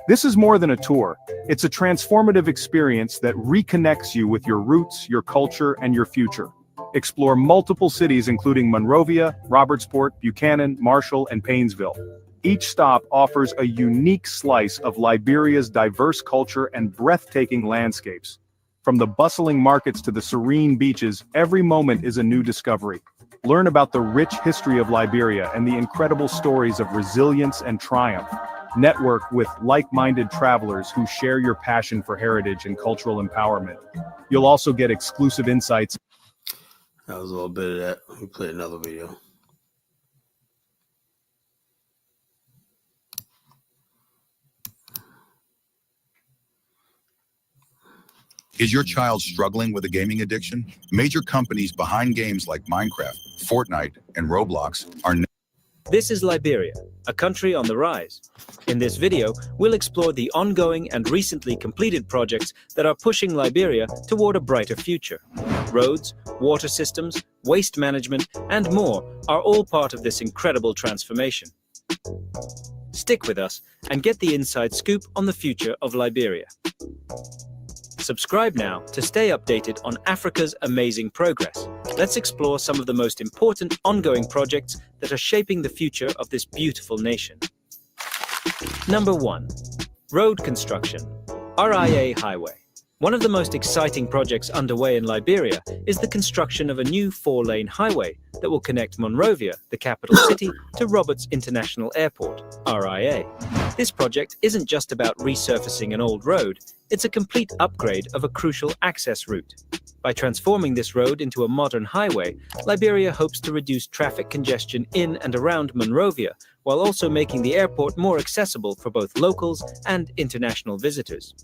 Speaker 9: This is more than a tour, it's a transformative experience that reconnects you with your roots, your culture, and your future. Explore multiple cities including Monrovia, Robertsport, Buchanan, Marshall, and Paynesville. Each stop offers a unique slice of Liberia's diverse culture and breathtaking landscapes. From the bustling markets to the serene beaches, every moment is a new discovery. Learn about the rich history of Liberia and the incredible stories of resilience and triumph. Network with like-minded travelers who share your passion for heritage and cultural empowerment. You'll also get exclusive insights.
Speaker 1: That was a little bit of that. Let me play another video.
Speaker 10: Is your child struggling with a gaming addiction? Major companies behind games like Minecraft, Fortnite, and Roblox are now.
Speaker 11: This is Liberia, a country on the rise. In this video, we'll explore the ongoing and recently completed projects that are pushing Liberia toward a brighter future. Roads, water systems, waste management, and more are all part of this incredible transformation. Stick with us and get the inside scoop on the future of Liberia. Subscribe now to stay updated on Africa's amazing progress. Let's explore some of the most important ongoing projects that are shaping the future of this beautiful nation. Number 1. Road construction. RIA Highway. One of the most exciting projects underway in Liberia is the construction of a new 4-lane highway that will connect Monrovia, the capital city, to Roberts International Airport, RIA. This project isn't just about resurfacing an old road, it's a complete upgrade of a crucial access route. By transforming this road into a modern highway, Liberia hopes to reduce traffic congestion in and around Monrovia, while also making the airport more accessible for both locals and international visitors.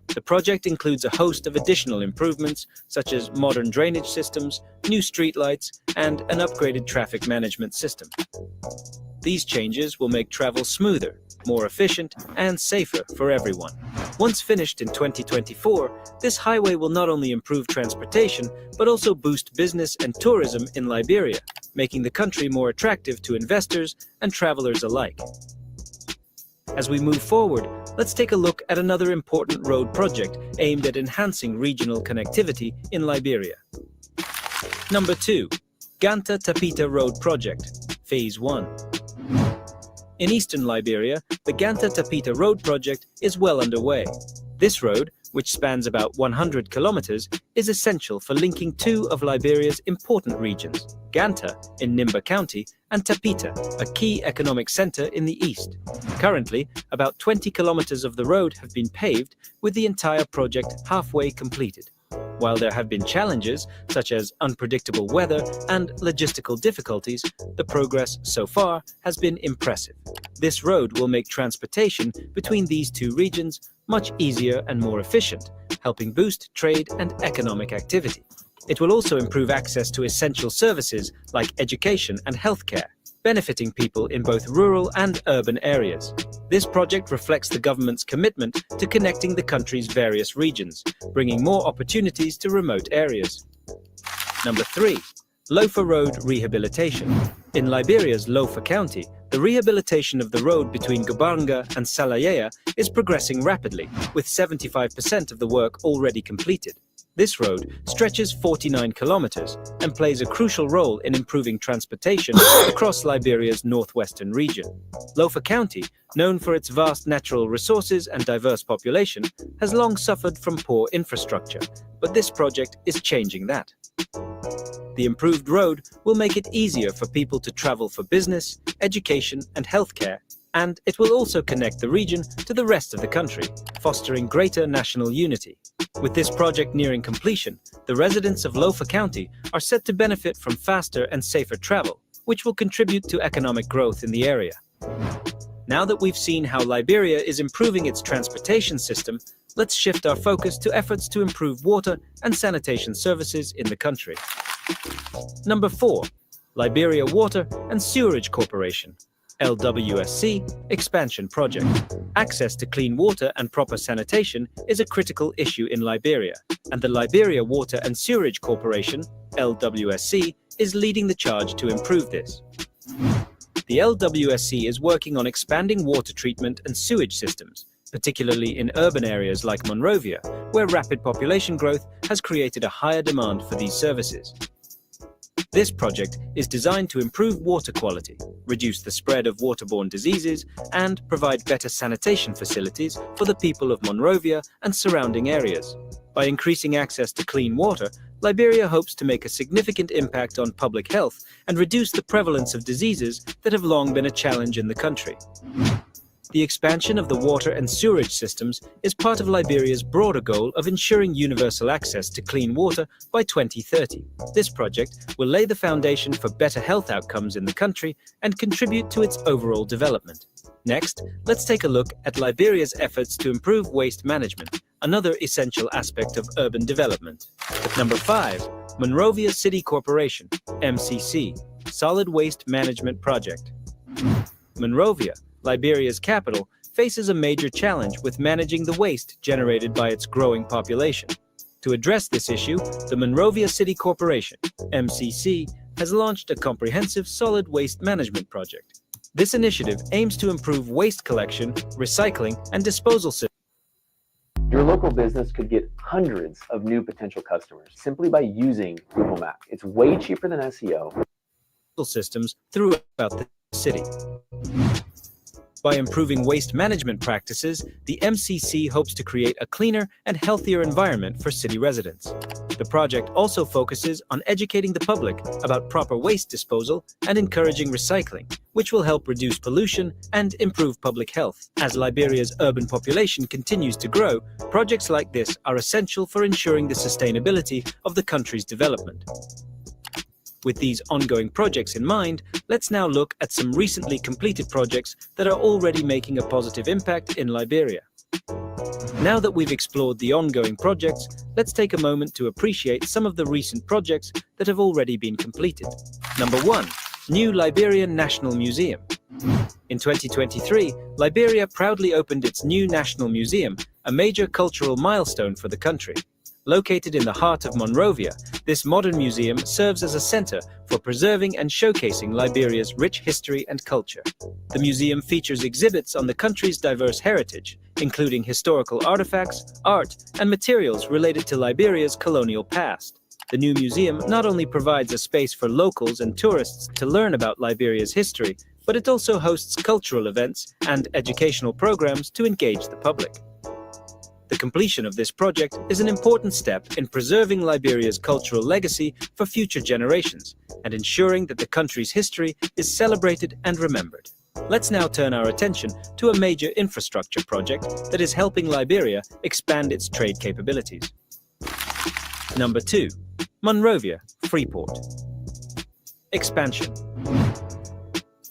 Speaker 11: The project includes a host of additional improvements, such as modern drainage systems, new streetlights, and an upgraded traffic management system. These changes will make travel smoother, more efficient, and safer for everyone. Once finished in 2024, this highway will not only improve transportation, but also boost business and tourism in Liberia, making the country more attractive to investors and travelers alike. As we move forward, let's take a look at another important road project aimed at enhancing regional connectivity in Liberia. Number 2. Ganta-Tapita Road Project, Phase 1. In eastern Liberia, the Ganta-Tapita Road Project is well underway. This road, which spans about 100 kilometers, is essential for linking two of Liberia's important regions, Ganta in Nimba County and Tapita, a key economic center in the east. Currently, about 20 kilometers of the road have been paved, with the entire project halfway completed. While there have been challenges, such as unpredictable weather and logistical difficulties, the progress so far has been impressive. This road will make transportation between these two regions much easier and more efficient, helping boost trade and economic activity. It will also improve access to essential services like education and healthcare, benefiting people in both rural and urban areas. This project reflects the government's commitment to connecting the country's various regions, bringing more opportunities to remote areas. Number 3. Lofa Road Rehabilitation. In Liberia's Lofa County, the rehabilitation of the road between Gubanga and Salayea is progressing rapidly, with 75% of the work already completed. This road stretches 49 kilometers and plays a crucial role in improving transportation across Liberia's northwestern region. Lofa County, known for its vast natural resources and diverse population, has long suffered from poor infrastructure, but this project is changing that. The improved road will make it easier for people to travel for business, education, and healthcare, and it will also connect the region to the rest of the country, fostering greater national unity. With this project nearing completion, the residents of Lofa County are set to benefit from faster and safer travel, which will contribute to economic growth in the area. Now that we've seen how Liberia is improving its transportation system, let's shift our focus to efforts to improve water and sanitation services in the country. Number 4. Liberia Water and Sewerage Corporation, LWSC, Expansion Project. Access to clean water and proper sanitation is a critical issue in Liberia, and the Liberia Water and Sewerage Corporation, LWSC, is leading the charge to improve this. The LWSC is working on expanding water treatment and sewage systems, particularly in urban areas like Monrovia, where rapid population growth has created a higher demand for these services. This project is designed to improve water quality, reduce the spread of waterborne diseases, and provide better sanitation facilities for the people of Monrovia and surrounding areas. By increasing access to clean water, Liberia hopes to make a significant impact on public health and reduce the prevalence of diseases that have long been a challenge in the country. The expansion of the water and sewerage systems is part of Liberia's broader goal of ensuring universal access to clean water by 2030. This project will lay the foundation for better health outcomes in the country and contribute to its overall development. Next, let's take a look at Liberia's efforts to improve waste management, another essential aspect of urban development. Number 5. Monrovia City Corporation, MCC, Solid Waste Management Project. Monrovia, Liberia's capital, faces a major challenge with managing the waste generated by its growing population. To address this issue, the Monrovia City Corporation, MCC, has launched a comprehensive solid waste management project. This initiative aims to improve waste collection, recycling, and disposal systems.
Speaker 12: Your local business could get hundreds of new potential customers simply by using Google Maps. It's way cheaper than SEO.
Speaker 11: Systems throughout the city. By improving waste management practices, the MCC hopes to create a cleaner and healthier environment for city residents. The project also focuses on educating the public about proper waste disposal and encouraging recycling, which will help reduce pollution and improve public health. As Liberia's urban population continues to grow, projects like this are essential for ensuring the sustainability of the country's development. With these ongoing projects in mind, let's now look at some recently completed projects that are already making a positive impact in Liberia. Now that we've explored the ongoing projects, let's take a moment to appreciate some of the recent projects that have already been completed. Number 1. New Liberian National Museum. In 2023, Liberia proudly opened its new National Museum, a major cultural milestone for the country. Located in the heart of Monrovia, this modern museum serves as a center for preserving and showcasing Liberia's rich history and culture. The museum features exhibits on the country's diverse heritage, including historical artifacts, art, and materials related to Liberia's colonial past. The new museum not only provides a space for locals and tourists to learn about Liberia's history, but it also hosts cultural events and educational programs to engage the public. The completion of this project is an important step in preserving Liberia's cultural legacy for future generations and ensuring that the country's history is celebrated and remembered. Let's now turn our attention to a major infrastructure project that is helping Liberia expand its trade capabilities. Number 2. Monrovia, Freeport. Expansion.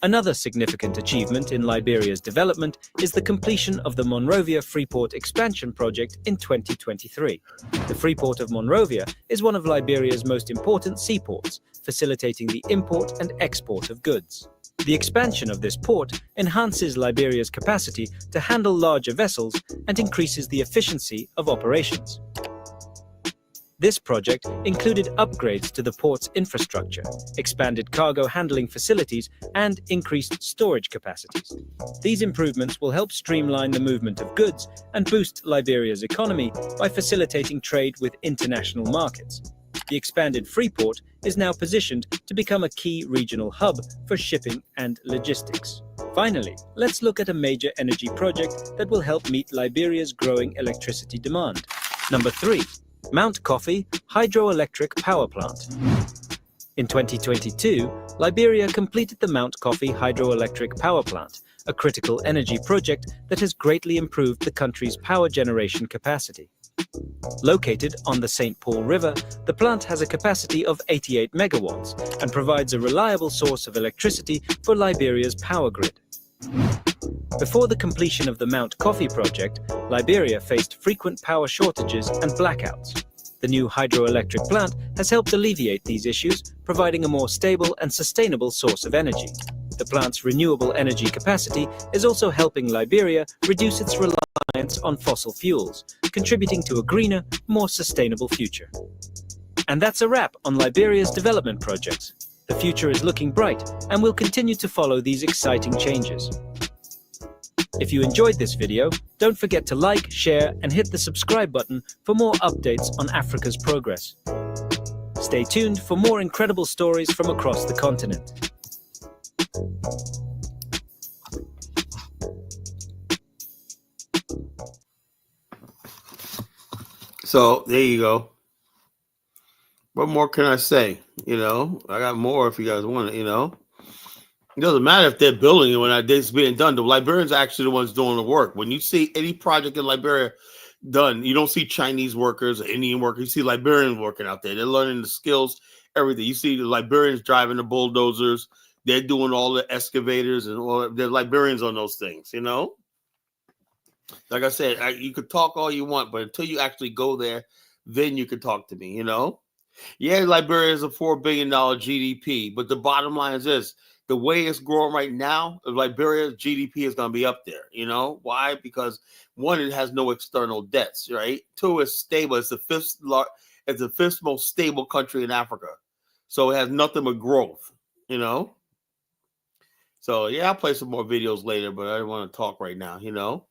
Speaker 11: Another significant achievement in Liberia's development is the completion of the Monrovia Freeport expansion project in 2023. The Freeport of Monrovia is one of Liberia's most important seaports, facilitating the import and export of goods. The expansion of this port enhances Liberia's capacity to handle larger vessels and increases the efficiency of operations. This project included upgrades to the port's infrastructure, expanded cargo handling facilities, and increased storage capacities. These improvements will help streamline the movement of goods and boost Liberia's economy by facilitating trade with international markets. The expanded Freeport is now positioned to become a key regional hub for shipping and logistics. Finally, let's look at a major energy project that will help meet Liberia's growing electricity demand. Number 3. Mount Coffee Hydroelectric Power Plant. In 2022, Liberia completed the Mount Coffee Hydroelectric Power Plant, a critical energy project that has greatly improved the country's power generation capacity. Located on the St. Paul River, the plant has a capacity of 88 megawatts and provides a reliable source of electricity for Liberia's power grid. Before the completion of the Mount Coffee project, Liberia faced frequent power shortages and blackouts. The new hydroelectric plant has helped alleviate these issues, providing a more stable and sustainable source of energy. The plant's renewable energy capacity is also helping Liberia reduce its reliance on fossil fuels, contributing to a greener, more sustainable future. And that's a wrap on Liberia's development projects. The future is looking bright, and we'll continue to follow these exciting changes. If you enjoyed this video, don't forget to like, share, and hit the subscribe button for more updates on Africa's progress. Stay tuned for more incredible stories from across the continent.
Speaker 1: So there you go. What more can I say? I got more if you guys want it, It doesn't matter if they're building it when it's being done. The Liberians are actually the ones doing the work. When you see any project in Liberia done, you don't see Chinese workers or Indian workers. You see Liberians working out there. They're learning the skills, everything. You see the Liberians driving the bulldozers. They're doing all the excavators and all. They're Liberians on those things, Like I said, you could talk all you want, but until you actually go there, then you could talk to me, Yeah, Liberia is a $4 billion GDP, but the bottom line is this. The way it's growing right now, Liberia's GDP is going to be up there. Why? Because one, it has no external debts, right? Two, it's stable. It's the fifth most stable country in Africa. So it has nothing but growth, So yeah, I'll play some more videos later, but I don't want to talk right now, So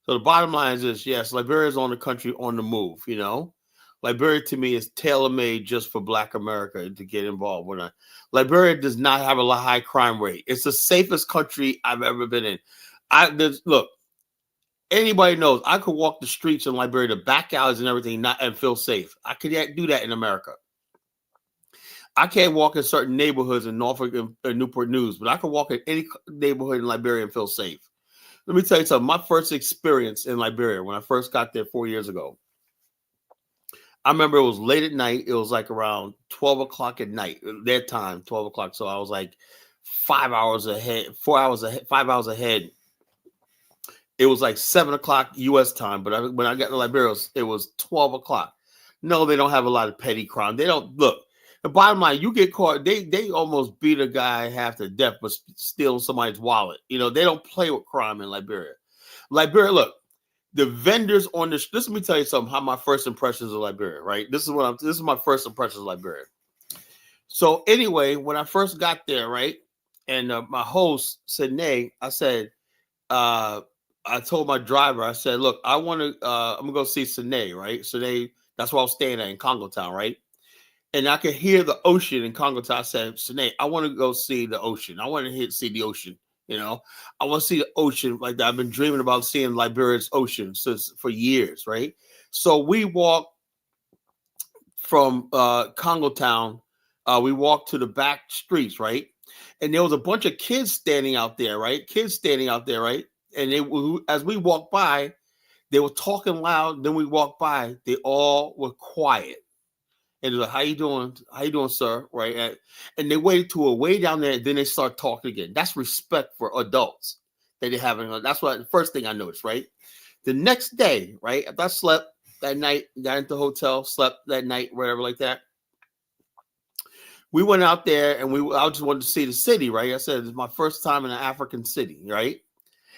Speaker 1: the bottom line is this, yes, Liberia is on the country on the move, Liberia to me is tailor-made just for Black America to get involved. Liberia does not have a high crime rate. It's the safest country I've ever been in. Look, anybody knows I could walk the streets in Liberia, the back alleys and everything, and feel safe. I could do that in America. I can't walk in certain neighborhoods in Norfolk and Newport News, but I can walk in any neighborhood in Liberia and feel safe. Let me tell you something. My first experience in Liberia, when I first got there 4 years ago, I remember it was late at night. It was like around 12 o'clock at night, their time, 12 o'clock. So I was like 5 hours ahead, 5 hours ahead. It was like 7 o'clock U.S. time. But when I got to Liberia, it was 12 o'clock. No, they don't have a lot of petty crime. They don't. Look, the bottom line, you get caught. They almost beat a guy half to death for stealing somebody's wallet. They don't play with crime in Liberia. Liberia, look. The vendors on this. Let me tell you something. How my first impressions of Liberia, right? This is my first impressions of Liberia. So anyway, when I first got there, right, and my host said, "Nay," I said, I told my driver, I said, "Look, I'm gonna go see Sine, right? Sine, that's where I was staying at in Congo Town, right? And I could hear the ocean in Congo Town. I said, Sine, I want to go see the ocean. I want to see the ocean." I want to see the ocean like that. I've been dreaming about seeing Liberia's ocean for years, right? So we walked from Congo Town. We walked to the back streets, right? And there was a bunch of kids standing out there, right? And as we walked by, they were talking loud. Then we walked by. They all were quiet. And they're like, how you doing? How you doing, sir? Right. And they waited to a way down there. And then they start talking again. That's respect for adults that they haven't. That's what the first thing I noticed, right? The next day, right, after I slept that night, got into the hotel, slept that night, whatever like that. We went out there and I just wanted to see the city, right? I said, it's my first time in an African city, right?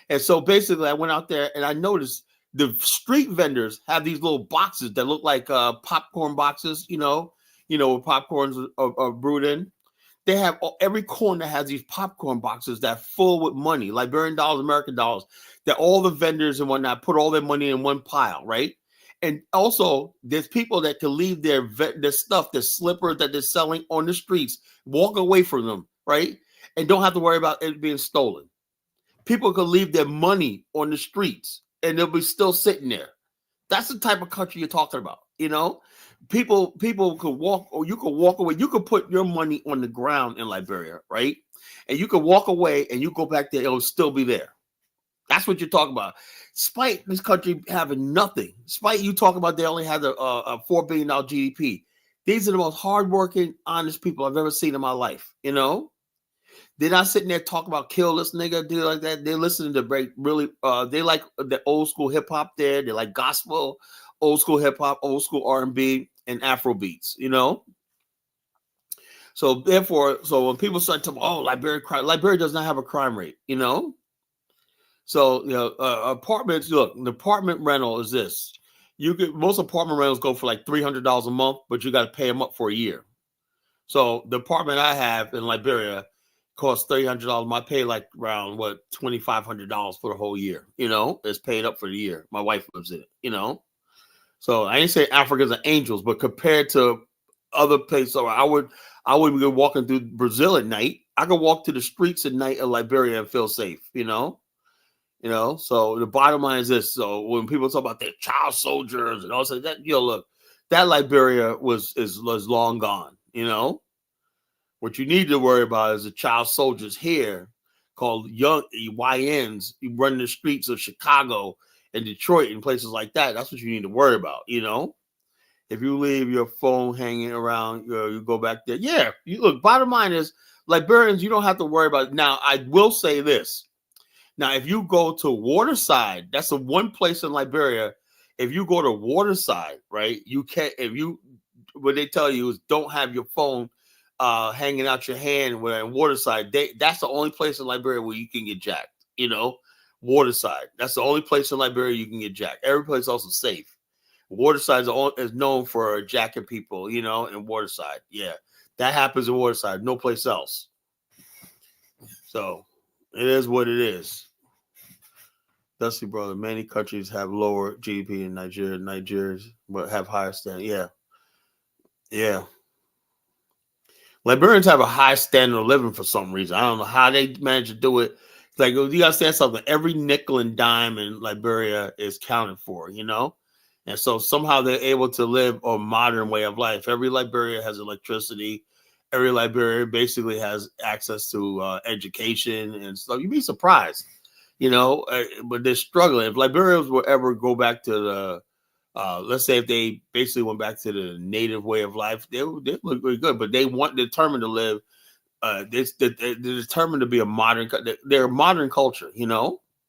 Speaker 1: And so basically I went out there and I noticed the street vendors have these little boxes that look like popcorn boxes, where popcorns are brewed in. They have every corner has these popcorn boxes that are full with money, Liberian dollars, American dollars, that all the vendors and whatnot put all their money in one pile, right? And also, there's people that can leave their stuff, their slippers that they're selling on the streets, walk away from them, right? And don't have to worry about it being stolen. People can leave their money on the streets and they'll be still sitting there. That's the type of country you're talking about, People could walk, or you could walk away. You could put your money on the ground in Liberia, right? And you could walk away and you go back there, it'll still be there. That's what you're talking about. Despite this country having nothing, despite you talking about they only had a $4 billion GDP, these are the most hardworking, honest people I've ever seen in my life, They're not sitting there talking about kill this nigga, do like that. They're listening to really. They like the old school hip hop. They like gospel, old school hip hop, old school R&B, and Afro beats. So therefore, when people start talking, Liberia does not have a crime rate. So apartments. Look, the apartment rental is this. Most apartment rentals go for like $300 a month, but you got to pay them up for a year. So the apartment I have in Liberia costs $300. My pay like around $2,500 for the whole year. It's paid up for the year. My wife lives in it. So I ain't say Africans are angels, but compared to other places, so I wouldn't go walking through Brazil at night. I could walk to the streets at night of Liberia and feel safe. So the bottom line is this. So when people talk about their child soldiers and all that, look, that Liberia was long gone. What you need to worry about is the child soldiers here called young YNs. You run the streets of Chicago and Detroit and places like that. That's what you need to worry about. If you leave your phone hanging around, you go back there. Yeah, you look. Bottom line is, Liberians, you don't have to worry about it. Now, I will say this. Now, if you go to Waterside, that's the one place in Liberia. If you go to Waterside, right, you can't. What they tell you is don't have your phone hanging out your hand when in Waterside. That's the only place in Liberia where you can get jacked. Waterside. That's the only place in Liberia you can get jacked. Every place else is safe. Waterside is known for jacking people, in Waterside. Yeah, that happens in Waterside. No place else. So it is what it is. Dusty brother, many countries have lower GDP than Nigeria. Nigerians but have higher standard. Yeah. Liberians have a high standard of living for some reason. I don't know how they manage to do it. It's like, you understand something. Every nickel and dime in Liberia is counted for, And so somehow they're able to live a modern way of life. Every Liberia has electricity. Every Liberia basically has access to education and stuff. You'd be surprised. But they're struggling. If Liberians will ever go back to the, let's say if they basically went back to the native way of life, they look really good. But they're determined to live. They're determined to be a modern. They're a modern culture. I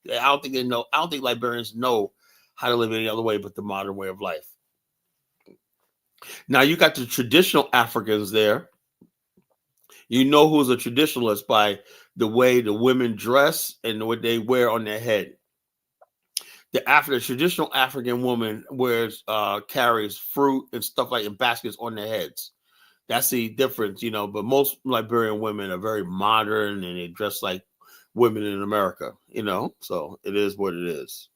Speaker 1: don't think they know. I don't think Liberians know how to live any other way but the modern way of life. Now you got the traditional Africans there. You know who's a traditionalist by the way the women dress and what they wear on their head. The traditional African woman carries fruit and stuff like in baskets on their heads. That's the difference, But most Liberian women are very modern and they dress like women in America, So it is what it is.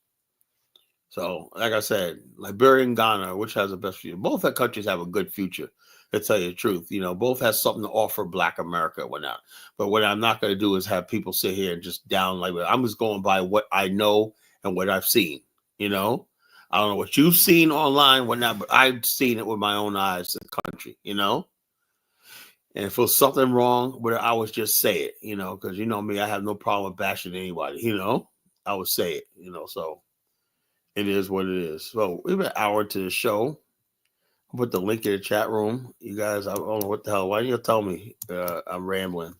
Speaker 1: So, like I said, Liberia and Ghana, which has the best future? Both countries have a good future, to tell you the truth. Both has something to offer Black America and whatnot. But what I'm not going to do is have people sit here and just down Liberia. I'm just going by what I know and what I've seen. I don't know what you've seen online, whatnot, but I've seen it with my own eyes in the country. And if there's something wrong with it, I would just say it. Because me, I have no problem with bashing anybody. I would say it. So. It is what it is. So we have an hour to the show. I'll put the link in the chat room. You guys, I don't know what the hell. Why didn't you tell me I'm rambling?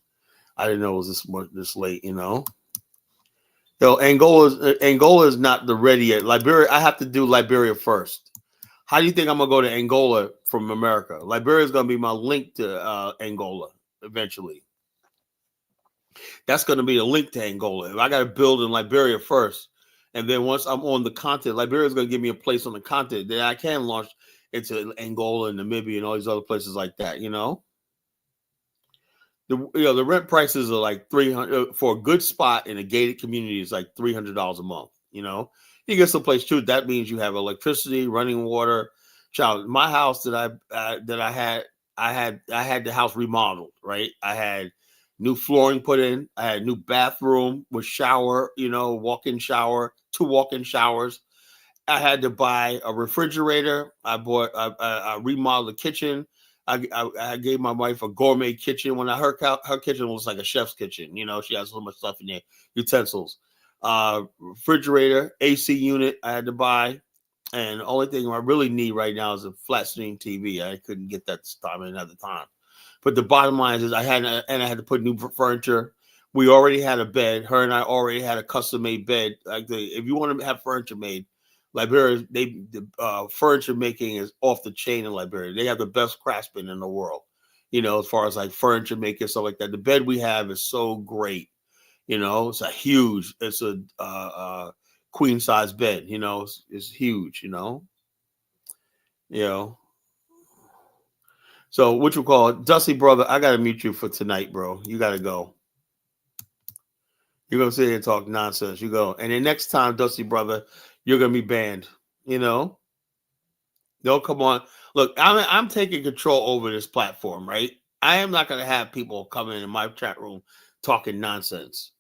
Speaker 1: I didn't know it was this late, Yo, Angola is not the ready yet. Liberia, I have to do Liberia first. How do you think I'm going to go to Angola from America? Liberia is going to be my link to Angola eventually. That's going to be the link to Angola. I got to build in Liberia first. And then once I'm on the continent, Liberia is going to give me a place on the continent that I can launch into Angola and Namibia and all these other places like that. The rent prices are like $300 for a good spot in a gated community is like $300 a month. You get someplace too. That means you have electricity, running water. Child, my house that I had the house remodeled. Right, I had new flooring put in. I had a new bathroom with shower, walk-in shower, 2 walk-in showers. I had to buy a refrigerator. I remodeled the kitchen. I gave my wife a gourmet kitchen. When her kitchen was like a chef's kitchen. She has so much stuff in there, utensils, refrigerator, AC unit. I had to buy, and the only thing I really need right now is a flat screen TV. I couldn't get that this time and another time. But the bottom line is I had to put new furniture. We already had a bed. Her and I already had a custom-made bed. If you want to have furniture made, Liberia, the furniture making is off the chain in Liberia. They have the best craftsmen in the world, as far as like furniture making, stuff like that. The bed we have is so great. It's a queen size bed, it's huge, So what you call it, Dusty brother, I gotta mute you for tonight, bro. You gotta go. You're gonna sit here and talk nonsense. You go, and then next time, Dusty brother, you're gonna be banned. You know, they'll come on. Look, I'm taking control over this platform, right? I am not gonna have people come in my chat room talking nonsense.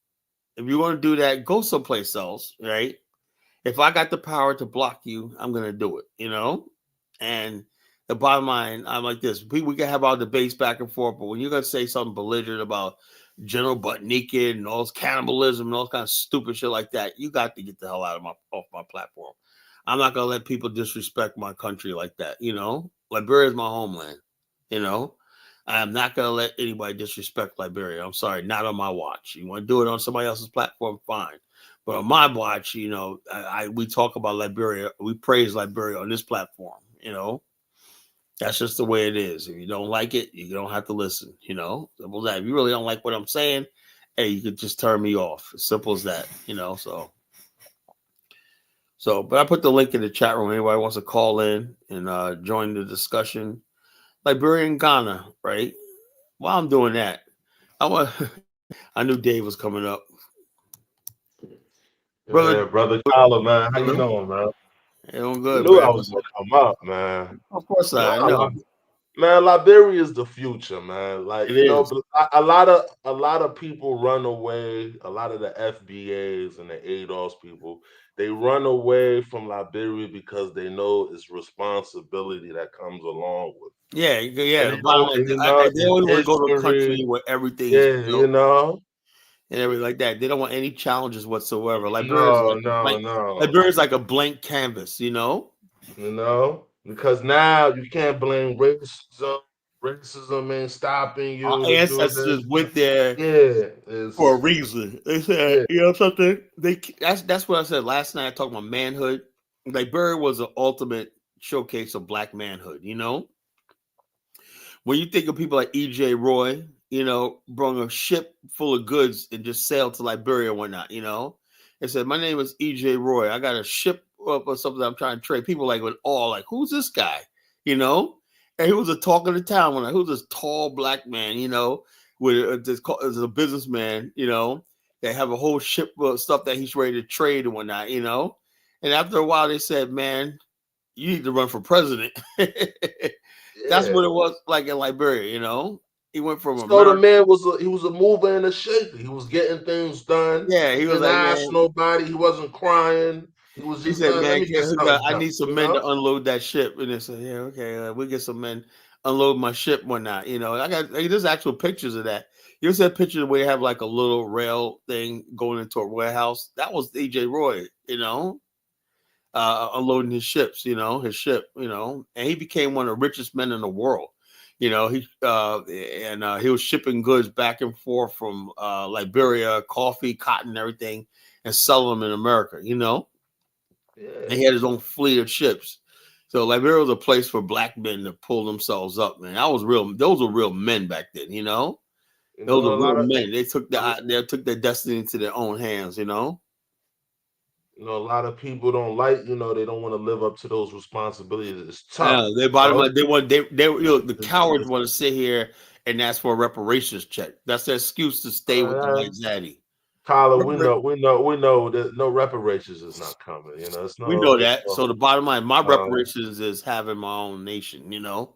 Speaker 1: If you want to do that, go someplace else, right? If I got the power to block you, I'm gonna do it. You know, and the bottom line, I'm like this: we can have our debates back and forth, but when you're gonna say something belligerent about general butt naked and all this cannibalism and all kind of stupid shit like that, you got to get the hell out of off my platform. I'm not gonna let people disrespect my country like that. You know, Liberia is my homeland. You know, I am not gonna let anybody disrespect Liberia. I'm sorry, not on my watch. You want to do it on somebody else's platform, fine. But on my watch, you know, we talk about Liberia, we praise Liberia on this platform. You know, that's just the way it is. If you don't like it, you don't have to listen. You know, simple as that. If you really don't like what I'm saying, hey, you could just turn me off. As simple as that. You know, so, but I put the link in the chat room. Anybody wants to call in and join the discussion. Liberia and Ghana, right? While I'm doing that, I knew Dave was coming up.
Speaker 13: Yeah, brother Tyler, man. How you doing, man?
Speaker 1: Doing
Speaker 13: You
Speaker 1: good,
Speaker 13: knew I
Speaker 1: man.
Speaker 13: was gonna come up, man.
Speaker 1: Of course I know.
Speaker 13: Man, Liberia is the future, man. Like,
Speaker 1: It
Speaker 13: you know,
Speaker 1: is.
Speaker 13: a lot of people run away. A lot of the FBAs and the ADOS people, they run away from Liberia because they know it's responsibility that comes along with it.
Speaker 1: Yeah.
Speaker 13: And
Speaker 1: The bottom line, they always want to go to a country
Speaker 13: history.
Speaker 1: where everything's
Speaker 13: Yeah,
Speaker 1: built
Speaker 13: you know.
Speaker 1: and everything like that. They don't want any challenges whatsoever.
Speaker 13: No.
Speaker 1: Liberia's like a blank canvas, you know?
Speaker 13: You know, because now you can't blame racism. Racism ain't stopping
Speaker 1: Our
Speaker 13: you to do this.
Speaker 1: ancestors went there
Speaker 13: Yeah,
Speaker 1: for a
Speaker 13: it's
Speaker 1: reason. They said,
Speaker 13: yeah,
Speaker 1: you know something? That's what I said last night. I talked about manhood. Liberia was an ultimate showcase of black manhood, you know? When you think of people like E.J. Roy, you know, brought a ship full of goods and just sailed to Liberia and whatnot, you know, and said, "My name is E.J. Roy. I got a ship up or something I'm trying to trade." People like with all like, "Who's this guy?" You know, and he was a talk of the town. When who's this tall black man? You know, with this as a businessman. You know, they have a whole ship of stuff that he's ready to trade and whatnot. You know, and after a while, they said, "Man, you need to run for president." That's
Speaker 13: yeah.
Speaker 1: what it was like in Liberia, you know. He went from
Speaker 13: So the
Speaker 1: America.
Speaker 13: man was a mover and a shaker. He was getting things done.
Speaker 1: Yeah,
Speaker 13: He
Speaker 1: he was
Speaker 13: didn't
Speaker 1: like,
Speaker 13: ask
Speaker 1: man.
Speaker 13: nobody. He wasn't crying. He was
Speaker 1: He
Speaker 13: just
Speaker 1: said,
Speaker 13: let
Speaker 1: man,
Speaker 13: me get something
Speaker 1: I
Speaker 13: done.
Speaker 1: need some
Speaker 13: You
Speaker 1: men
Speaker 13: know?
Speaker 1: to unload that ship. And they said, yeah, okay, we get some men unload my ship, whatnot. You know, there's actual pictures of that. You said pictures where you have like a little rail thing going into a warehouse. That was E.J. Roy, you know. Unloading his ships, you know, his ship, you know, and he became one of the richest men in the world. You know, he was shipping goods back and forth from Liberia, coffee, cotton, everything, and selling them in America. You know,
Speaker 13: Yeah.
Speaker 1: and he had his own fleet of ships. So Liberia was a place for black men to pull themselves up. Man, that was real. Those were real men back then. You know,
Speaker 13: You
Speaker 1: those
Speaker 13: know,
Speaker 1: were
Speaker 13: a lot
Speaker 1: real
Speaker 13: of
Speaker 1: men. They took their destiny into their own hands. You know.
Speaker 13: you know, a lot of people don't like, you know, they don't want to live up to those responsibilities. It's tough,
Speaker 1: Yeah, they
Speaker 13: you
Speaker 1: bottom
Speaker 13: know.
Speaker 1: line. You know, the cowards
Speaker 13: It's,
Speaker 1: want to sit here and ask for a reparations check. That's their excuse to stay with the white zaddy.
Speaker 13: Tyler, we know that no reparations is not coming. You know,
Speaker 1: We know that. So the bottom line, my reparations is having my own nation. You know,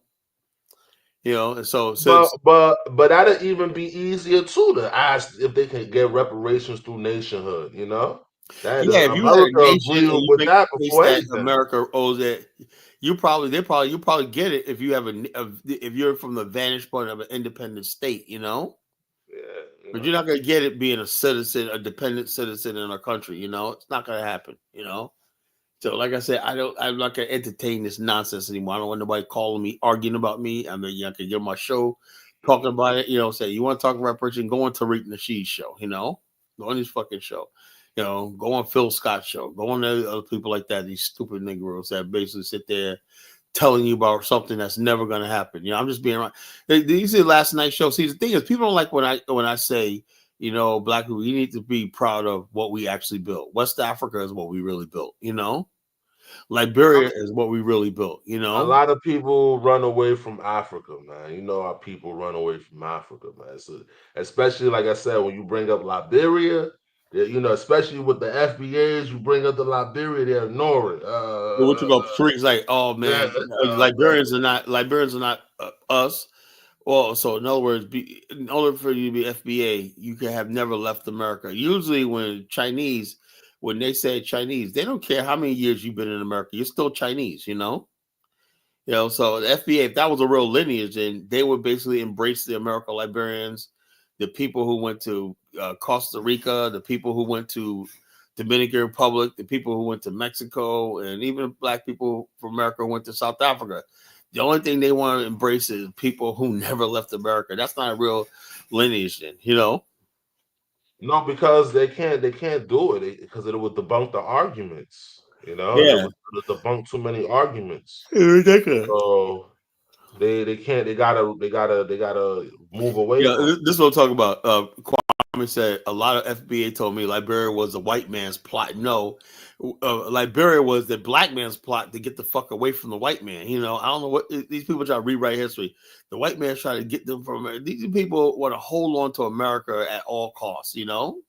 Speaker 1: and so since
Speaker 13: but that'd even be easier too to ask if they can get reparations through nationhood. You know, that
Speaker 1: yeah, if you had a
Speaker 13: America
Speaker 1: nation and
Speaker 13: agreed
Speaker 1: you
Speaker 13: with
Speaker 1: make
Speaker 13: that
Speaker 1: the case
Speaker 13: before
Speaker 1: that
Speaker 13: anything.
Speaker 1: America owes it, you probably get it if you have if you're from the vantage point of an independent state. You know.
Speaker 13: Yeah,
Speaker 1: But you're not gonna get it being a citizen, a dependent citizen in our country. You know, it's not gonna happen. You know, so like I said, I'm not gonna entertain this nonsense anymore. I don't want nobody calling me, arguing about me. I mean, I can get on my show, talking about it. You know, say you want to talk about person, go on Tariq Nasheed's show. You know, go on his fucking show. You know, go on Phil Scott's show. Go on other people like that. These stupid Negroes that basically sit there telling you about something that's never going to happen. You know, I'm just being right. You see last night's show. See, the thing is, people don't like when I say, you know, black people, you need to be proud of what we actually built. West Africa is what we really built. You know, Liberia is what we really built. You
Speaker 13: a
Speaker 1: know,
Speaker 13: lot of people run away from Africa, man. You know how people run away from Africa, man. So, especially like I said, when you bring up Liberia, You know, especially with the FBAs, you bring up the Liberia, they ignore it.
Speaker 1: What you go freaks like, oh man, Liberians are not us. Well, so in other words, in order for you to be FBA, you can have never left America. Usually, when they say Chinese, they don't care how many years you've been in America. You're still Chinese, you know. So the FBA, if that was a real lineage, then they would basically embrace the American Liberians, the people who went to Costa Rica, the people who went to Dominican Republic, the people who went to Mexico, and even black people from America who went to South Africa. The only thing they want to embrace is people who never left America. That's not a real lineage, then, you know.
Speaker 13: No, because they can't do it because it would debunk the arguments. You know,
Speaker 1: Yeah.
Speaker 13: it would debunk too many arguments.
Speaker 1: It's ridiculous.
Speaker 13: So they can't. They gotta move away from.
Speaker 1: This is what I'm talking about. Kwame said a lot of FBA told me Liberia was a white man's plot. No, Liberia was the black man's plot to get the fuck away from the white man. You know, I don't know what these people try to rewrite history. The white man trying to get them from America. These people want to hold on to America at all costs. You know,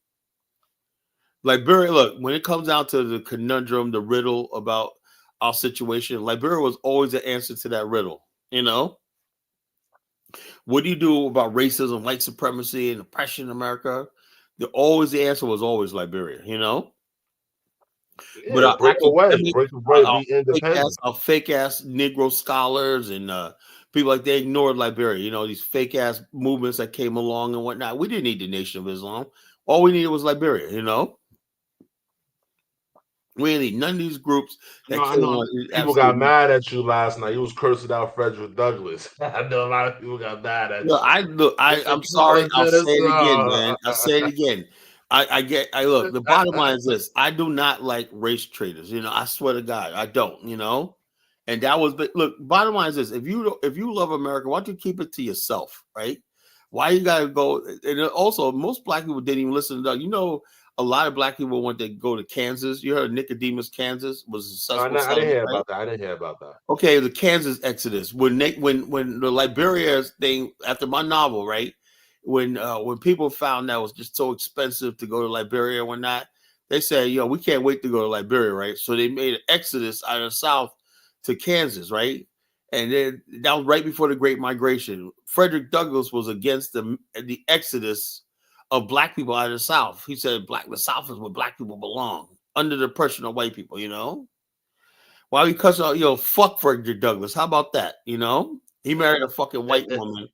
Speaker 1: Liberia. Look, when it comes down to the conundrum, the riddle about our situation, Liberia was always the answer to that riddle. You know. What do you do about racism, white supremacy, and oppression in America? The answer was always Liberia, you know.
Speaker 13: Yeah,
Speaker 1: but
Speaker 13: break away, be independent.
Speaker 1: Our fake ass Negro scholars and people like they ignored Liberia. You know, these fake ass movements that came along and whatnot. We didn't need the Nation of Islam. All we needed was Liberia. You know. We didn't need none of these groups.
Speaker 13: I know people got mad at you last night. You was cursing out Frederick Douglass. I know a lot of people got mad at you.
Speaker 1: I'm sorry. I'll say it again, man. I'll say it again. Look, the bottom line is this. I do not like race traitors. You know, I swear to God, I don't, you know. And that was, look, bottom line is this. If you love America, why don't you keep it to yourself, right? Why you got to go? And also, most black people didn't even listen to that. You know, a lot of black people want to go to Kansas. You heard Nicodemus, Kansas was a successful.
Speaker 13: I didn't hear about that. I didn't hear about that.
Speaker 1: Okay, the Kansas Exodus. When the Liberia thing after my novel, right? When people found that it was just so expensive to go to Liberia and whatnot, they said, we can't wait to go to Liberia, right? So they made an exodus out of the South to Kansas, right? And then that was right before the Great Migration. Frederick Douglass was against the exodus of black people out of the South. He said the South is where black people belong, under the oppression of white people, you know? Why we cuss out, fuck Frederick Douglass. How about that? You know? He married a fucking white woman,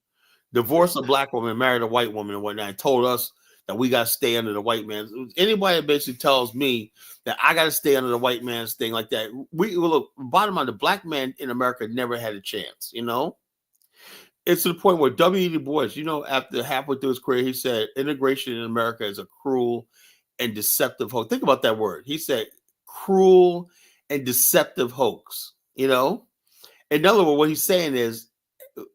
Speaker 1: divorced a black woman, married a white woman and whatnot, and told us that we got to stay under the white man. Anybody that basically tells me that I got to stay under the white man's thing like that, look, bottom line, the black man in America never had a chance, you know? It's to the point where W. Du Bois, after halfway through his career, he said integration in America is a cruel and deceptive hoax. Think about that word. He said cruel and deceptive hoax, you know? In other words, what he's saying is,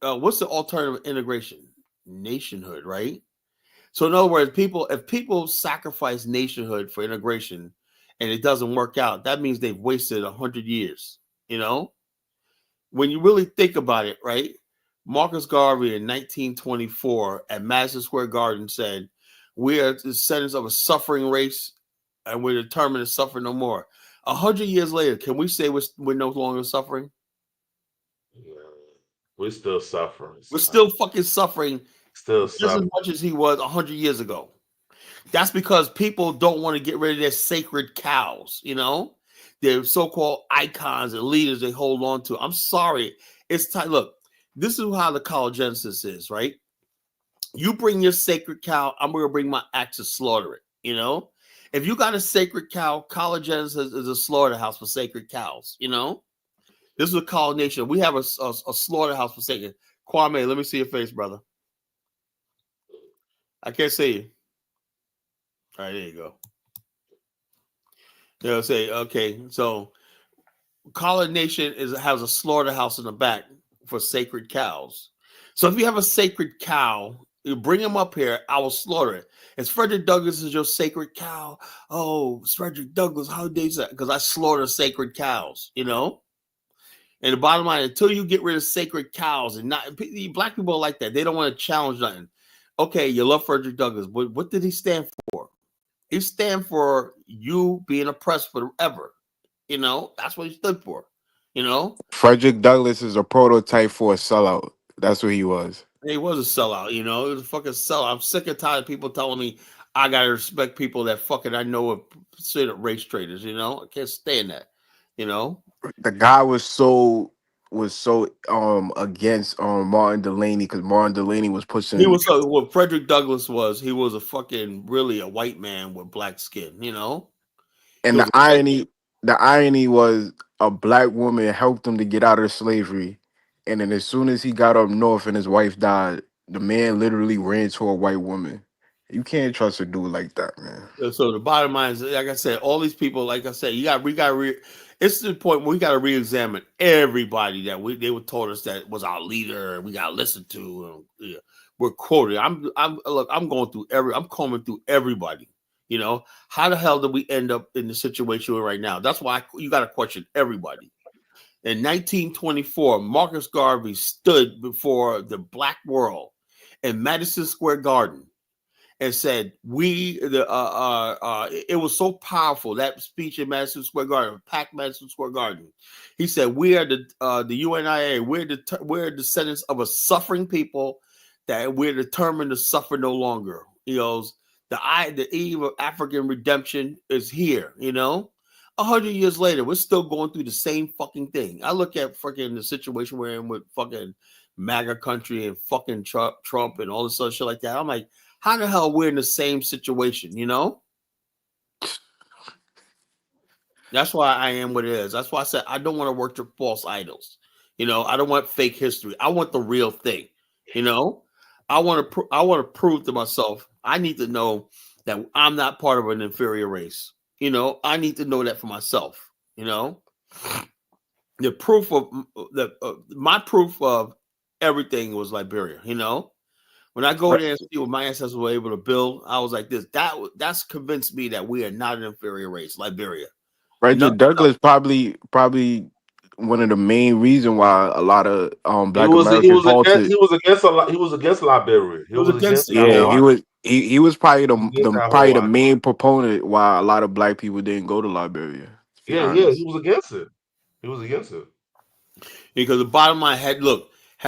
Speaker 1: what's the alternative integration? Nationhood, right? So in other words, if people sacrifice nationhood for integration and it doesn't work out, that means they've wasted 100 years, you know? When you really think about it, right? Marcus Garvey in 1924 at Madison Square Garden said, we are descendants of a suffering race and we're determined to suffer no more. 100 years later, can we say we're no longer suffering?
Speaker 13: Yeah, we're still suffering.
Speaker 1: We're still fucking suffering.
Speaker 13: Still
Speaker 1: just as much as he was 100 years ago. That's because people don't want to get rid of their sacred cows, you know? Their so-called icons and leaders they hold on to. I'm sorry. It's time. Look, this is how the collagenesis is, right? You bring your sacred cow, I'm going to bring my axe to slaughter it, you know? If you got a sacred cow, collagenesis is a slaughterhouse for sacred cows, you know? This is a cow nation. We have a slaughterhouse for sacred. Kwame, let me see your face, brother. I can't see you. All right, there you go. They'll say, okay, so Collar Nation has a slaughterhouse in the back for sacred cows. So if you have a sacred cow, you bring him up here, I will slaughter it. As Frederick Douglass is your sacred cow. Oh, Frederick Douglass, how dare you? Because I slaughter sacred cows, you know? And the bottom line, until you get rid of sacred cows, and not black people are like that. They don't want to challenge nothing. Okay, you love Frederick Douglass, but what did he stand for? He stand for you being oppressed forever. You know, that's what he stood for. You know,
Speaker 14: Frederick Douglass is a prototype for a sellout. That's what he was.
Speaker 1: he was a sellout. You know, he was a fucking sellout. I'm sick and tired of people telling me I gotta respect people that fucking I know are considered race traders. You know, I can't stand that. You know,
Speaker 14: The guy was so against Martin Delaney because Martin Delaney was
Speaker 1: he
Speaker 14: pushing.
Speaker 1: was what Frederick Douglass was. He was a fucking really a white man with black skin. You know, he
Speaker 14: And
Speaker 1: was
Speaker 14: the irony was a black woman helped him to get out of slavery, and then as soon as he got up north and his wife died, the man literally ran to a white woman. You can't trust a dude like that, man.
Speaker 1: So the bottom line is, like I said, all these people, like I said, it's to the point where we got to re-examine everybody that they were told us that was our leader, and we got to listen to. And, yeah, we're quoted. I'm going through I'm combing through everybody. You know, how the hell did we end up in the situation we're right now? That's why you got to question everybody. In 1924, Marcus Garvey stood before the black world in Madison Square Garden and said, it was so powerful, that speech in Madison Square Garden, packed Madison Square Garden. He said, we are the UNIA, we're descendants of a suffering people that we're determined to suffer no longer. He goes, the eve of African redemption is here, you know? 100 years later, we're still going through the same fucking thing. I look at fucking the situation we're in with fucking MAGA country and fucking Trump and all this other shit like that. I'm like, how the hell we're in the same situation, you know? That's why I am what it is. That's why I said I don't want to work to false idols. You know, I don't want fake history. I want the real thing. You know, I want to prove to myself. I need to know that I'm not part of an inferior race. You know, I need to know that for myself. You know, the proof of my proof of everything was Liberia. You know, when I go there and see what my ancestors were able to build, I was like this. That's convinced me that we are not an inferior race, Liberia.
Speaker 14: Frederick Douglass probably one of the main reason why a lot of
Speaker 13: He
Speaker 14: black
Speaker 13: was
Speaker 14: Americans halted.
Speaker 13: he was against Liberia. He
Speaker 1: It was
Speaker 13: was
Speaker 1: against
Speaker 13: against
Speaker 1: it.
Speaker 14: Yeah,
Speaker 1: Yeah.
Speaker 14: he was probably
Speaker 13: against that
Speaker 14: probably
Speaker 13: whole
Speaker 14: the
Speaker 13: idea.
Speaker 14: main proponent why a lot of black people didn't go to Liberia. To be
Speaker 13: Yeah, he
Speaker 14: honest,
Speaker 13: was against it. He was against it.
Speaker 1: Because the bottom line had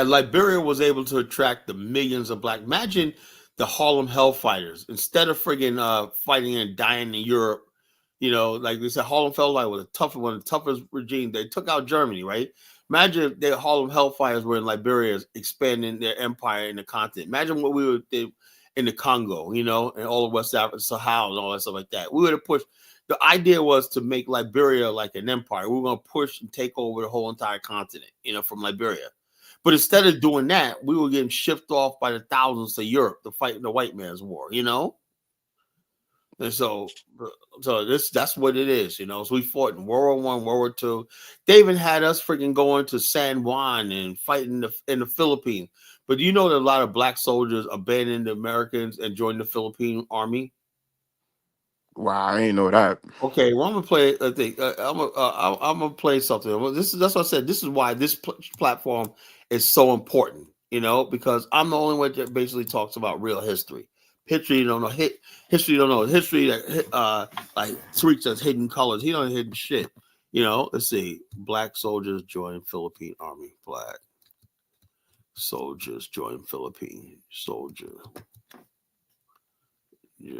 Speaker 1: Liberia was able to attract the millions of black. Imagine the Harlem Hellfighters instead of friggin' fighting and dying in Europe. You know, like they said, Harlem Hellfighters was one of the toughest regime. They took out Germany, right? Imagine if the Harlem Hellfighters were in Liberia, expanding their empire in the continent. Imagine what we would do in the Congo, you know, and all of West Africa, Sahel, and all that stuff like that. We would have pushed. The idea was to make Liberia like an empire. We were going to push and take over the whole entire continent, you know, from Liberia. But instead of doing that, we were getting shipped off by the thousands to Europe to fight the white man's war, you know? And so that's what it is, you know. So we fought in World War I, World War II. They even had us freaking going to San Juan and fighting in the Philippines. But do you know that a lot of black soldiers abandoned the Americans and joined the Philippine army?
Speaker 14: wow, I ain't know that.
Speaker 1: Okay, well, I'm gonna play a thing. I'm gonna play something. Well, that's what I said. This is why this platform is so important. You know, because I'm the only one that basically talks about real history. History, you don't know. History, you don't know. History that like Tariq says hidden colors. He don't hidden shit. You know. Let's see. Black soldiers join Philippine Army. Black soldiers join Philippine soldier. Yeah.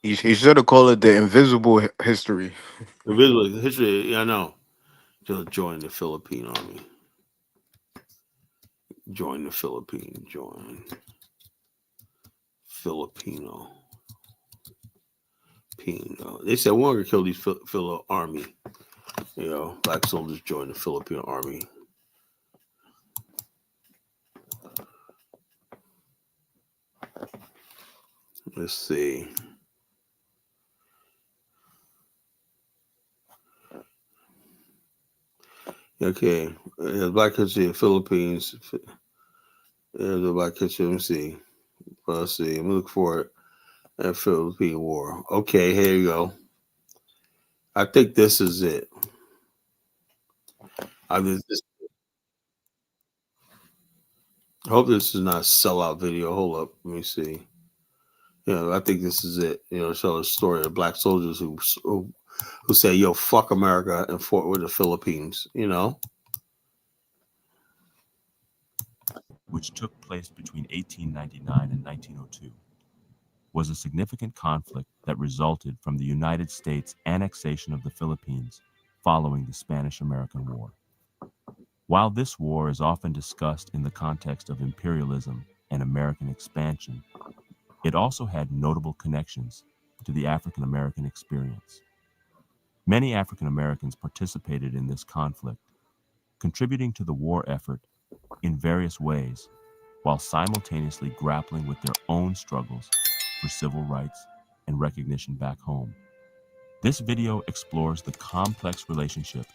Speaker 14: He should have called it the invisible history.
Speaker 1: Invisible history. Yeah, I know. Just join the Philippine Army. Join the Philippine. Join Filipino. Pino. They said we're gonna kill these Philo army. You know, black soldiers join the Filipino army. Let's see. Okay, black history of Philippines. The black history. Let me see. Let's see. I'm gonna look for it. Philippine War. Okay, here you go. I think this is it. I hope this is not a sellout video. Hold up. Let me see. I think this is it. Show a story of black soldiers who say, "Yo, fuck America," and fought with the Philippines.
Speaker 15: Which took place between 1899 and 1902, was a significant conflict that resulted from the United States annexation of the Philippines following the Spanish-American War. While this war is often discussed in the context of imperialism and American expansion, it also had notable connections to the African American experience. Many African Americans participated in this conflict, contributing to the war effort in various ways, while simultaneously grappling with their own struggles for civil rights and recognition back home. This video explores the complex relationship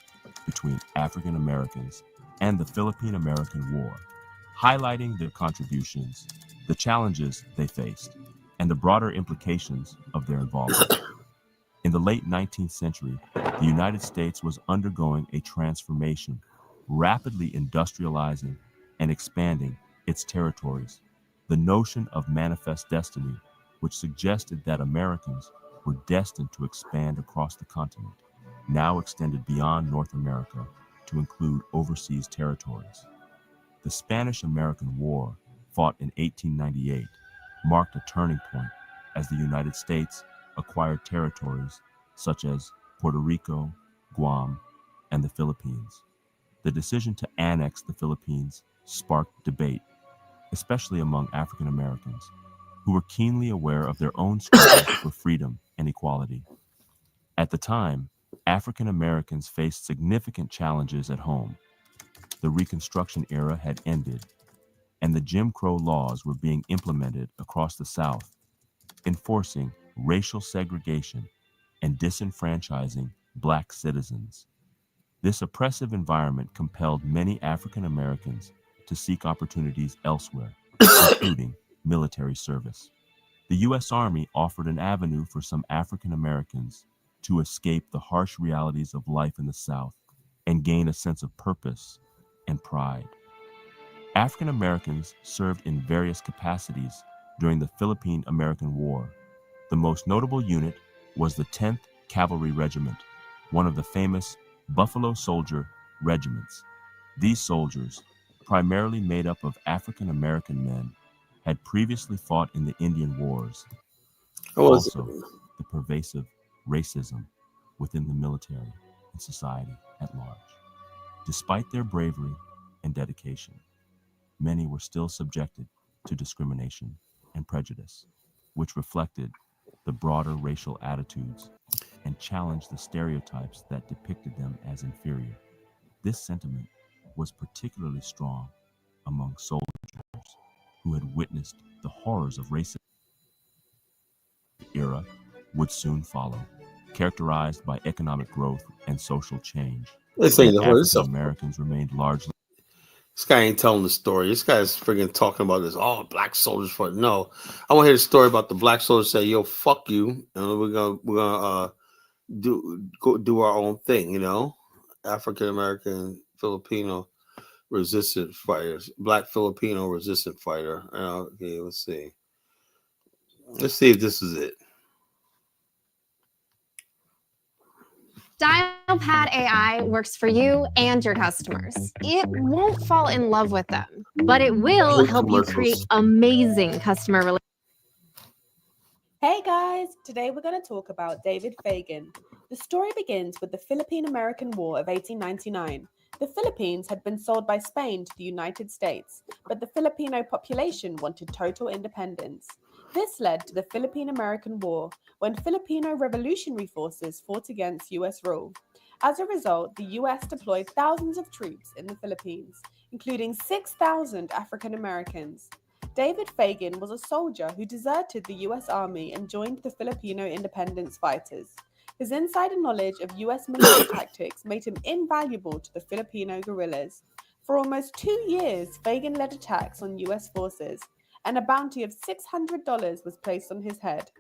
Speaker 15: between African Americans and the Philippine-American War, highlighting their contributions, the challenges they faced, and the broader implications of their involvement. In the late 19th century, the United States was undergoing a transformation, rapidly industrializing and expanding its territories. The notion of manifest destiny, which suggested that Americans were destined to expand across the continent, now extended beyond North America to include overseas territories. The Spanish-American War, fought in 1898, marked a turning point as the United States acquired territories such as Puerto Rico, Guam, and the Philippines. The decision to annex the Philippines sparked debate, especially among African Americans, who were keenly aware of their own struggles for freedom and equality. At the time, African Americans faced significant challenges at home. The Reconstruction era had ended, and the Jim Crow laws were being implemented across the South, enforcing racial segregation and disenfranchising Black citizens. This oppressive environment compelled many African Americans to seek opportunities elsewhere, including military service. The U.S. Army offered an avenue for some African Americans to escape the harsh realities of life in the South and gain a sense of purpose and pride. African Americans served in various capacities during the Philippine-American War. The most notable unit was the 10th Cavalry Regiment, one of the famous Buffalo Soldier regiments. These soldiers, primarily made up of African American men, had previously fought in the Indian Wars. Also, the pervasive racism within the military and society at large. Despite their bravery and dedication, many were still subjected to discrimination and prejudice, which reflected the broader racial attitudes and challenged the stereotypes that depicted them as inferior. This sentiment was particularly strong among soldiers who had witnessed the horrors of racism. The era would soon follow, characterized by economic growth and social change.
Speaker 1: This ain't the whole
Speaker 15: African Americans remained largely.
Speaker 1: This guy ain't telling the story. This guy's freaking talking about this. Oh, black soldiers for no. I want to hear the story about the black soldiers say, "Yo, fuck you," and we're gonna do our own thing. African American Filipino resistant fighters, black Filipino resistant fighter. Okay, let's see. Let's see if this is it.
Speaker 16: DialPad AI works for you and your customers. It won't fall in love with them, but it will help you create amazing customer relationships.
Speaker 17: Hey guys, today we're going to talk about David Fagan. The story begins with the Philippine-American War of 1899. The Philippines had been sold by Spain to the United States, but the Filipino population wanted total independence. This led to the Philippine-American War, when Filipino revolutionary forces fought against US rule. As a result, the US deployed thousands of troops in the Philippines, including 6,000 African Americans. David Fagan was a soldier who deserted the US Army and joined the Filipino independence fighters. His insider knowledge of US military tactics made him invaluable to the Filipino guerrillas. For almost 2 years, Fagan led attacks on US forces, and a bounty of $600 was placed on his head.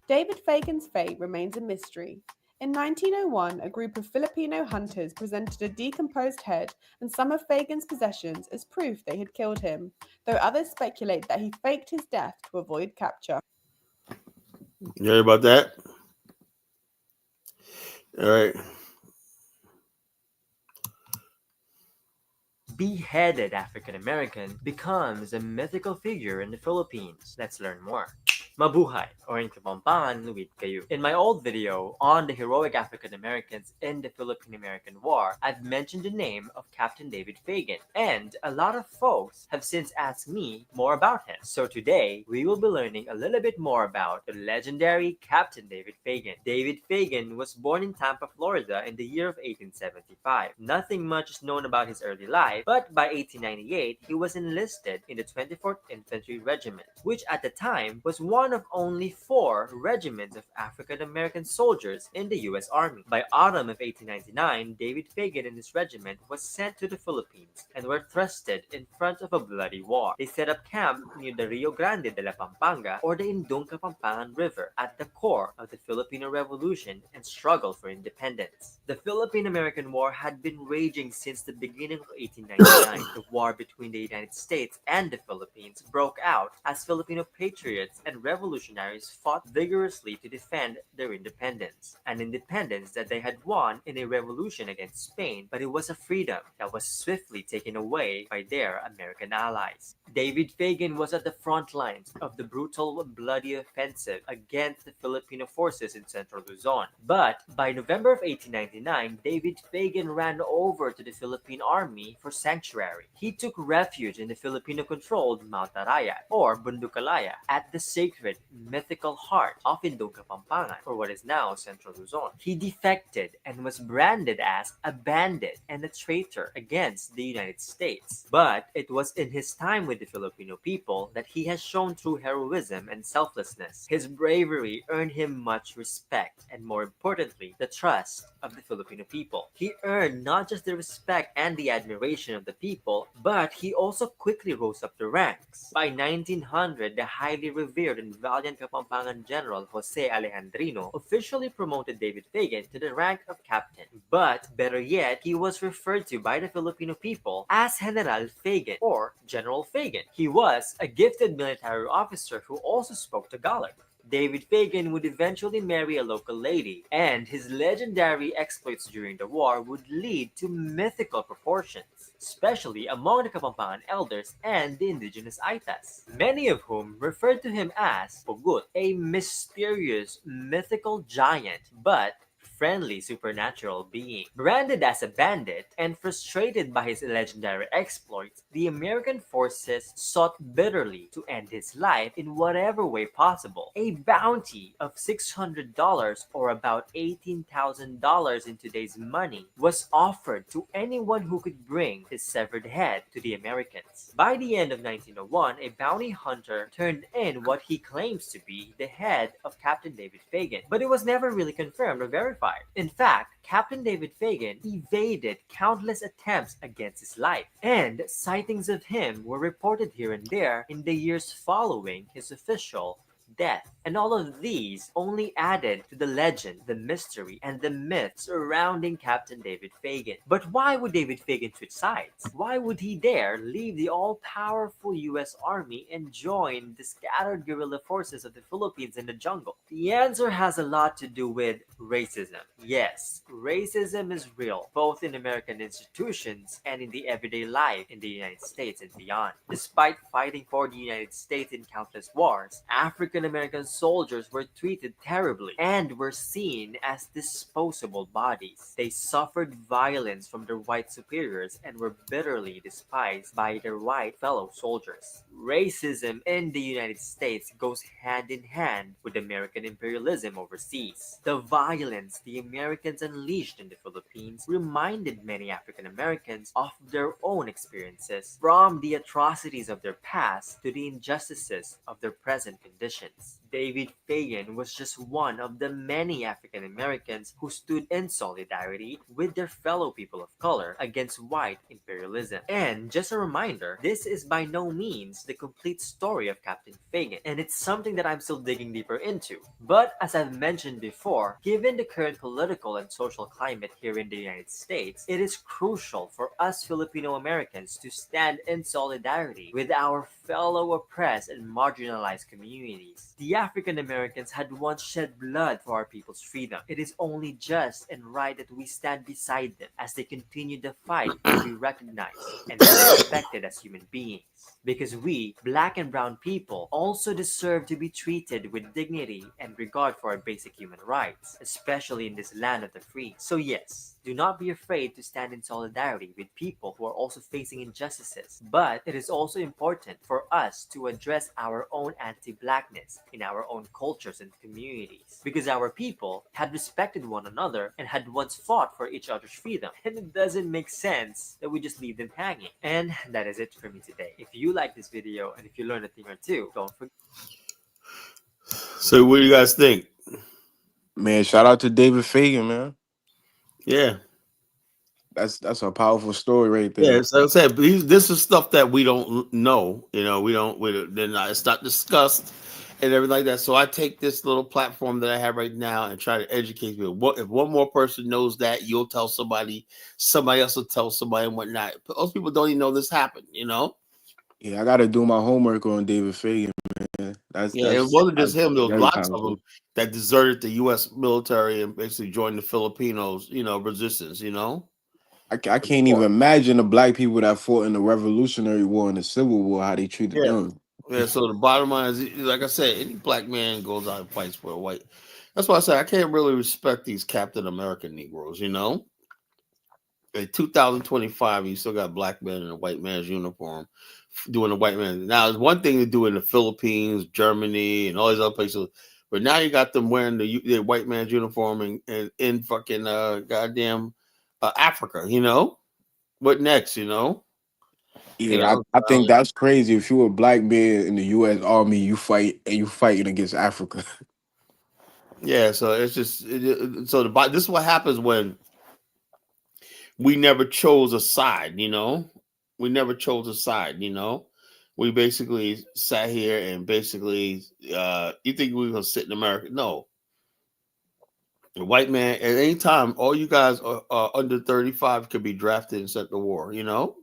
Speaker 17: David Fagan's fate remains a mystery. In 1901, a group of Filipino hunters presented a decomposed head and some of Fagan's possessions as proof they had killed him, though others speculate that he faked his death to avoid capture.
Speaker 1: You heard about that? All right.
Speaker 18: Beheaded African American becomes a mythical figure in the Philippines. Let's learn more. Mabuhay, or in Kapampangan, luwit kayo. In my old video on the heroic African Americans in the Philippine-American War, I've mentioned the name of Captain David Fagan, and a lot of folks have since asked me more about him. So today, we will be learning a little bit more about the legendary Captain David Fagan. David Fagan was born in Tampa, Florida in the year of 1875. Nothing much is known about his early life, but by 1898, he was enlisted in the 24th Infantry Regiment, which at the time was one of only 4 regiments of African American soldiers in the U.S. Army. By autumn of 1899, David Fagan and his regiment was sent to the Philippines and were thrusted in front of a bloody war. They set up camp near the Rio Grande de la Pampanga, or the Indong Kapampangan River, at the core of the Filipino Revolution and struggle for independence. The Philippine-American War had been raging since the beginning of 1899. The war between the United States and the Philippines broke out as Filipino patriots and revolutionaries fought vigorously to defend their independence, an independence that they had won in a revolution against Spain, but it was a freedom that was swiftly taken away by their American allies. David Fagan was at the front lines of the brutal, bloody offensive against the Filipino forces in central Luzon. But by November of 1899, David Fagan ran over to the Philippine Army for sanctuary. He took refuge in the Filipino-controlled Mount Arayat, or Bundukalaya, at the sacred, mythical heart of Indong Kapampangan, or what is now Central Luzon. He defected and was branded as a bandit and a traitor against the United States. But it was in his time with the Filipino people that he has shown true heroism and selflessness. His bravery earned him much respect and, more importantly, the trust of the Filipino people. He earned not just the respect and the admiration of the people, but he also quickly rose up the ranks. By 1900, the highly revered and valiant Kapampangan General Jose Alejandrino officially promoted David Fagan to the rank of captain. But better yet, he was referred to by the Filipino people as General Fagan, or General Fagan. He was a gifted military officer who also spoke Tagalog. David Fagan would eventually marry a local lady, and his legendary exploits during the war would lead to mythical proportions, especially among the Kapampangan elders and the indigenous Aitas, many of whom referred to him as Pugut, a mysterious mythical giant, but friendly supernatural being. Branded as a bandit and frustrated by his legendary exploits, the American forces sought bitterly to end his life in whatever way possible. A bounty of $600, or about $18,000 in today's money, was offered to anyone who could bring his severed head to the Americans. By the end of 1901, a bounty hunter turned in what he claims to be the head of Captain David Fagan, but it was never really confirmed or verified. In fact, Captain David Fagan evaded countless attempts against his life, and sightings of him were reported here and there in the years following his official death. And all of these only added to the legend, the mystery, and the myth surrounding Captain David Fagan. But why would David Fagan switch sides? Why would he dare leave the all-powerful US Army and join the scattered guerrilla forces of the Philippines in the jungle? The answer has a lot to do with racism. Yes, racism is real, both in American institutions and in the everyday life in the United States and beyond. Despite fighting for the United States in countless wars, African American soldiers were treated terribly and were seen as disposable bodies. They suffered violence from their white superiors and were bitterly despised by their white fellow soldiers. Racism in the United States goes hand in hand with American imperialism overseas. The violence the Americans unleashed in the Philippines reminded many African Americans of their own experiences, from the atrocities of their past to the injustices of their present conditions. David Fagan was just one of the many African Americans who stood in solidarity with their fellow people of color against white imperialism. And just a reminder, this is by no means the complete story of Captain Fagan, and it's something that I'm still digging deeper into. But as I've mentioned before, given the current political and social climate here in the United States, it is crucial for us Filipino Americans to stand in solidarity with our fellow oppressed and marginalized communities. The African Americans had once shed blood for our people's freedom. It is only just and right that we stand beside them as they continue the fight to be recognized and to be respected as human beings. Because we, black and brown people, also deserve to be treated with dignity and regard for our basic human rights, especially in this land of the free. So yes, do not be afraid to stand in solidarity with people who are also facing injustices. But it is also important for us to address our own anti-blackness in our own cultures and communities. Because our people had respected one another and had once fought for each other's freedom. And it doesn't make sense that we just leave them hanging. And that is it for me today. If you like this video and if you learned a thing or two, don't forget.
Speaker 1: So what do you guys think?
Speaker 14: Man, shout out to David Fagan, man.
Speaker 1: Yeah.
Speaker 14: That's a powerful story right there.
Speaker 1: Yeah, so I said this is stuff that we don't know. You know, it's not discussed and everything like that. So I take this little platform that I have right now and try to educate people. What if one more person knows that, you'll tell somebody else will tell somebody and whatnot. But most people don't even know this happened, you know?
Speaker 14: Yeah, I got to do my homework on David Fagan, man.
Speaker 1: It wasn't just him. There was
Speaker 14: very
Speaker 1: lots of
Speaker 14: powerful.
Speaker 1: them that deserted the U.S. military and basically joined the Filipinos, resistance, you know?
Speaker 14: I can't even imagine the black people that fought in the Revolutionary War and the Civil War, how they treated
Speaker 1: Yeah.
Speaker 14: them.
Speaker 1: Yeah, so the bottom line is, like I said, any black man goes out and fights for a white. That's why I say I can't really respect these Captain American Negroes, you know? In 2025, you still got black men in a white man's uniform doing the white man. Now, it's one thing to do in the Philippines, Germany, and all these other places, but now you got them wearing the white man's uniform and in fucking goddamn Africa, you know? What next, you know?
Speaker 14: Yeah, I think that's crazy. If you're a black man in the U.S. Army, you fighting against Africa.
Speaker 1: Yeah, so it's just this is what happens when we never chose a side, you know. We never chose a side, you know. We basically sat here and basically, you think we were gonna sit in America? No. The white man at any time, all you guys are under 35 could be drafted and sent to war. You know,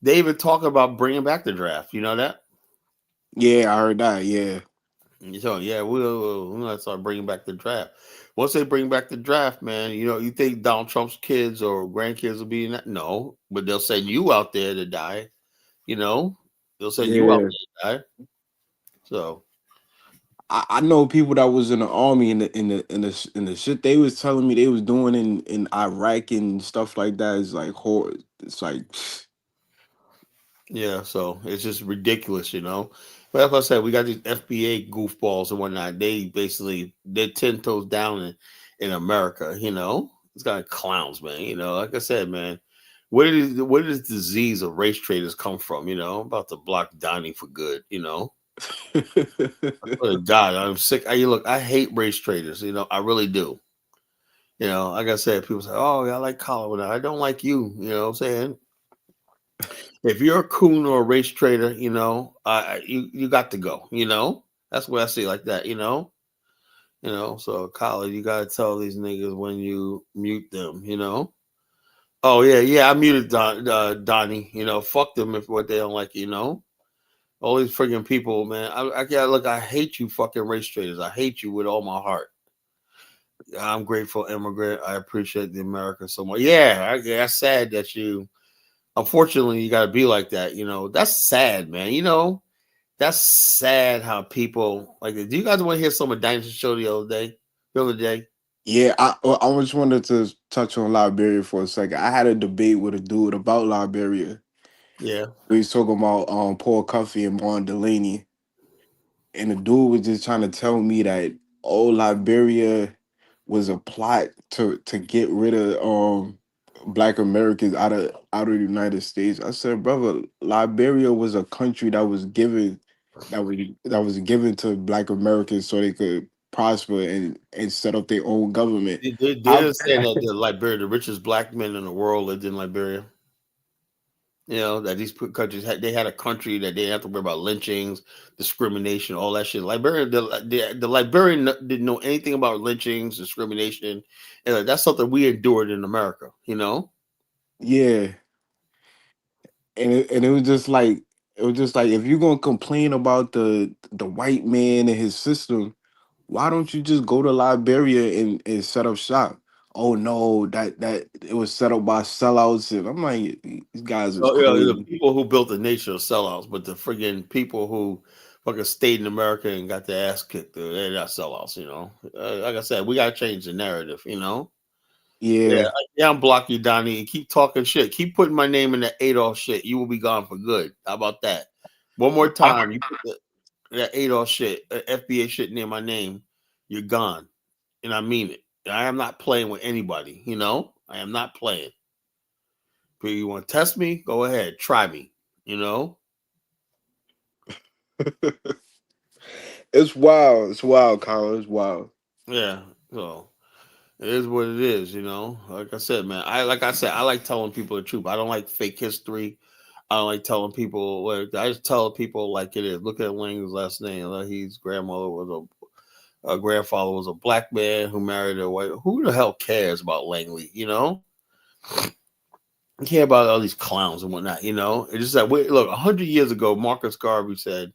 Speaker 1: they even talk about bringing back the draft. You know that?
Speaker 14: Yeah, I heard that. Yeah.
Speaker 1: So yeah, we're gonna start bringing back the draft. Once they bring back the draft, man, you think Donald Trump's kids or grandkids will be in that? No, but they'll send you out there to die. You know, they'll send you out
Speaker 14: Yeah.
Speaker 1: there to die. So
Speaker 14: I know people that was in the army in the shit they was telling me they was doing in Iraq and stuff like that is like horror. It's like
Speaker 1: yeah, so it's just ridiculous, you know. But like I said, we got these FBA goofballs and whatnot. They're 10 toes down in America, you know. It's got clowns, man. You know, like I said, man, where did this disease of race traders come from? You know, I'm about to block Donnie for good, you know. God, I'm sick. I hate race traders, you know, I really do. You know, like I said, people say, oh, I like Colin. I don't like you, you know what I'm saying? If you're a coon or a race trader, you know, you got to go. You know, that's what I see like that. You know. So Colin, you gotta tell these niggas when you mute them. You know. Oh yeah, I muted Donnie. You know, fuck them if what they don't like. You know, all these freaking people, man. Look. I hate you, fucking race traders. I hate you with all my heart. I'm grateful immigrant. I appreciate the America so much. Yeah, that's sad that you. Unfortunately, you got to be like that. You know, that's sad, man. You know, that's sad how people like that. Do you guys want to hear some of Dynasty show the other day?
Speaker 14: yeah. I just wanted to touch on Liberia for a second. I had a debate with a dude about Liberia.
Speaker 1: Yeah.
Speaker 14: We was talking about Paul Cuffey and Vaughn Delaney, and the dude was just trying to tell me that Liberia was a plot to get rid of black Americans out of the United States. I said, brother, Liberia was a country that was given to black Americans so they could prosper and set up their own government.
Speaker 1: They're saying that Liberia, the richest black men in the world, lived in Liberia. You know, that these countries had a country that they didn't have to worry about lynchings, discrimination, all that shit. Liberia, the Liberian didn't know anything about lynchings, discrimination, and that's something we endured in America. You know.
Speaker 14: Yeah. And it was just like It was just like, if you're gonna complain about the white man and his system, why don't you just go to Liberia and set up shop? Oh no, that it was set up by sellouts, and I'm like, these guys is
Speaker 1: Oh, yeah, the
Speaker 14: crazy.
Speaker 1: people who built the nation are sellouts, but the friggin' people who fucking stayed in America and got their ass kicked, they're not sellouts. Like I said, we gotta change the narrative.
Speaker 14: Yeah.
Speaker 1: Yeah, I'm block you, Donnie, and keep talking shit. Keep putting my name in the Adolf shit. You will be gone for good. How about that? One more time, you put that Adolf shit, FBA shit near my name, you're gone. And I mean it. I am not playing with anybody. I am not playing. If you want to test me, go ahead, try me. You know.
Speaker 14: It's wild. It's wild, Colin. It's wild.
Speaker 1: Yeah. So it is what it is. Like I said, man. I like telling people the truth. I don't like fake history. I don't like telling people. I just tell people like it is. Look at Lang's last name. His grandmother was a grandfather was a black man who married a white. Who the hell cares about Langley? You care about all these clowns and whatnot. It's just that look. 100 years ago, Marcus Garvey said,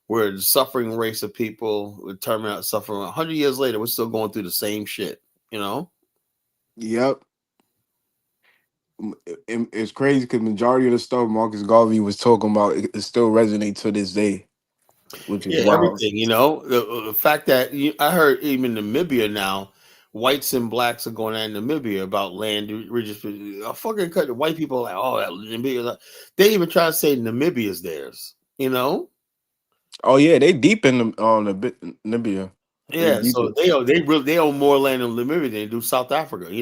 Speaker 1: "We're the suffering race of people. We turn out suffering." 100 years later, we're still going through the same shit.
Speaker 14: Yep. It's crazy because majority of the stuff Marcus Garvey was talking about, it still resonates to this day, which is
Speaker 1: Yeah,
Speaker 14: wild.
Speaker 1: everything. The fact that I heard even Namibia now, whites and blacks are going at Namibia about land redistribution. Fucking cut the white people are like, oh, that Namibia. They even try to say Namibia is theirs.
Speaker 14: Oh yeah, they deep in the Namibia. They
Speaker 1: Yeah,
Speaker 14: deep
Speaker 1: so
Speaker 14: in.
Speaker 1: they own more land in Namibia than they do South Africa.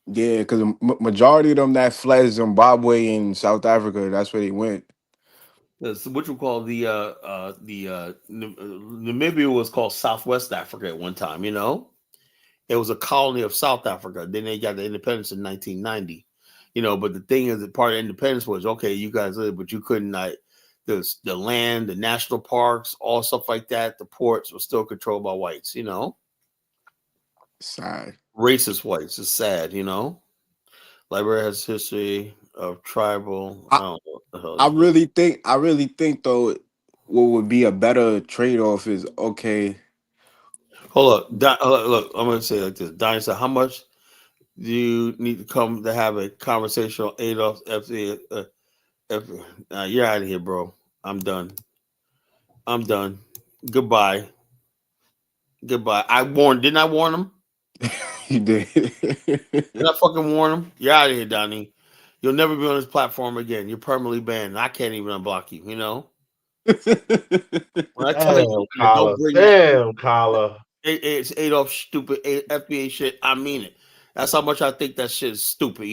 Speaker 14: Yeah, because majority of them that fled Zimbabwe and South Africa, that's where they went.
Speaker 1: That's what you call Namibia was called Southwest Africa at one time. It was a colony of South Africa. Then they got the independence in 1990. But the thing is, that part of independence was okay. You guys live, but you couldn't like the land, the national parks, all stuff like that. The ports were still controlled by whites.
Speaker 14: Sad.
Speaker 1: Racist whites. It's sad. Liberia has history of tribal. I
Speaker 14: I,
Speaker 1: don't know what the hell
Speaker 14: I
Speaker 1: is this.
Speaker 14: really think though, what would be a better trade off is okay.
Speaker 1: Hold up, look. I'm gonna say it like this. Donnie said, "How much do you need to come to have a conversation on Adolf FC? You're out of here, bro. I'm done. I'm done. Goodbye. Goodbye. Didn't I warn him?
Speaker 14: You did.
Speaker 1: Did I fucking warn him? You're out of here, Donnie. You'll never be on this platform again. You're permanently banned. I can't even unblock you. When I tell
Speaker 13: Damn,
Speaker 1: you,
Speaker 13: Kala.
Speaker 1: don't bring that.
Speaker 13: Damn, Kala.
Speaker 1: It's Adolf stupid FBA shit. I mean it. That's how much I think that shit is stupid.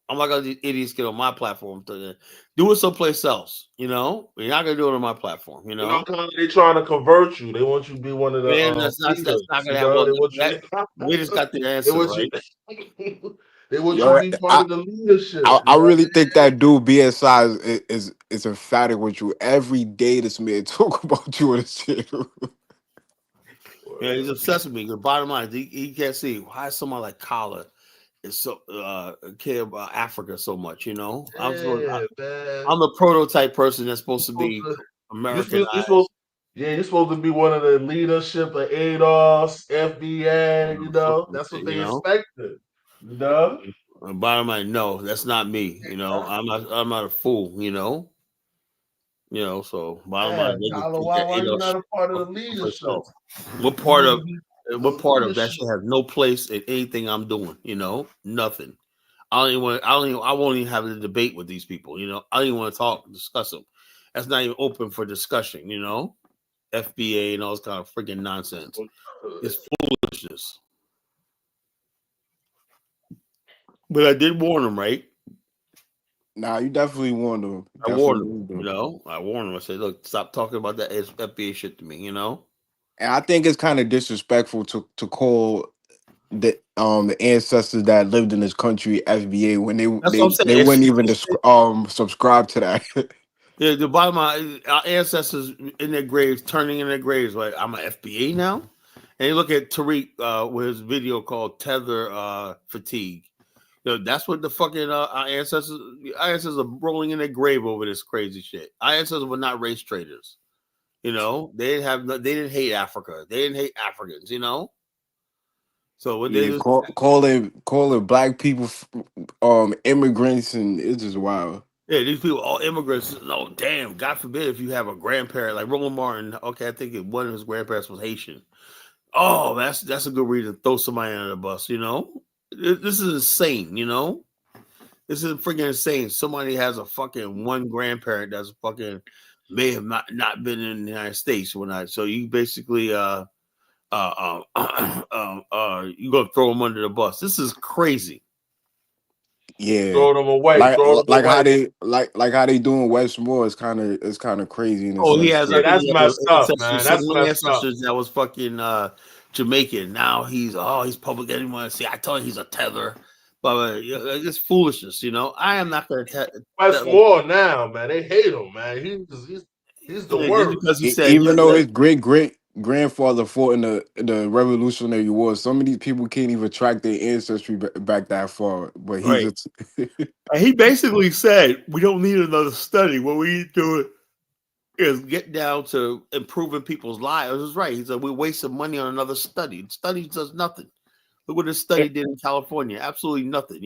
Speaker 1: I'm not gonna these idiots get on my platform. Do it someplace else. You're not gonna do it on my platform.
Speaker 13: Kala, they trying to convert you. They want you to be one of the
Speaker 1: Man, that's
Speaker 13: leaders.
Speaker 1: not gonna happen.
Speaker 13: They
Speaker 1: Well,
Speaker 13: want you.
Speaker 1: we just got the
Speaker 13: They
Speaker 1: answer
Speaker 13: want you.
Speaker 1: right.
Speaker 13: They want you to
Speaker 14: Yo,
Speaker 13: be part of the leadership.
Speaker 14: I really think that dude BSI is emphatic with you. Every day this man talk about you in his channel.
Speaker 1: Yeah, he's obsessed with me. The bottom line, he can't see why someone like Kala is so care about Africa so much.
Speaker 13: Yeah, man.
Speaker 1: I'm the prototype person that's supposed to
Speaker 13: You're
Speaker 1: be
Speaker 13: supposed
Speaker 1: Americanized.
Speaker 13: you're supposed to be one of the leadership of ADOS, FBA, that's what they expected.
Speaker 1: Bottom line, no, that's not me. I'm not a fool. So bottom
Speaker 13: Yeah,
Speaker 1: line, they
Speaker 13: Tyler,
Speaker 1: get that
Speaker 13: why you not a part of the
Speaker 1: someplace
Speaker 13: leadership?
Speaker 1: else. What
Speaker 13: You
Speaker 1: part
Speaker 13: need
Speaker 1: of
Speaker 13: to be
Speaker 1: what part of that shit has no place in anything I'm doing? Nothing. I won't even have a debate with these people. I don't even want to discuss them. That's not even open for discussion. FBA and all this kind of freaking nonsense. It's foolishness. But I did warn them, right?
Speaker 14: Nah, you definitely warned him.
Speaker 1: I warned them. I warned them. I said, "Look, stop talking about that FBA shit to me."
Speaker 14: And I think it's kind of disrespectful to call the ancestors that lived in this country FBA when
Speaker 1: That's what I'm saying.
Speaker 14: they wouldn't even subscribe to that.
Speaker 1: Yeah, the bottom line, our ancestors in their graves, turning in their graves, like I'm an FBA now. And you look at Tariq with his video called Tether Fatigue. That's what the fucking our ancestors are rolling in their grave over this crazy shit. Our ancestors were not race traders. They didn't hate Africa. They didn't hate Africans. So what they
Speaker 14: Yeah,
Speaker 1: just
Speaker 14: calling black people immigrants, and it's just wild.
Speaker 1: yeah, these people all immigrants. No, damn, God forbid if you have a grandparent like Roland Martin. Okay, I think one of his grandparents was Haitian. Oh, that's a good reason to throw somebody under the bus. This is insane. This is freaking insane. Somebody has a fucking one grandparent that's fucking may have not been in the United States when so you basically you gonna throw them under the bus. This is crazy.
Speaker 14: Yeah,
Speaker 13: Throw them away.
Speaker 14: like
Speaker 13: Throw them
Speaker 14: like how
Speaker 13: away.
Speaker 14: they how they doing Westmore is kind of crazy in a
Speaker 1: Oh, he
Speaker 14: sense
Speaker 1: has
Speaker 14: too.
Speaker 13: That's messed up, man.
Speaker 1: some
Speaker 13: That's
Speaker 1: one
Speaker 13: messed up.
Speaker 1: ancestors that was fucking Jamaican. Now he's public enemy. See, I told you he's a tether. But it's foolishness, I am not going to
Speaker 13: Westmore now, man. They hate him, man. He's the
Speaker 1: just
Speaker 13: worst.
Speaker 1: because he said
Speaker 14: Even though his great grandfather fought in the Revolutionary War, some of these people can't even track their ancestry back that far. But he's
Speaker 1: right. And he basically said we don't need another study. What we need to do is get down to improving people's lives. That's right. He said we're wasting money on another study. Study does nothing. Look what this study did in California. Absolutely nothing.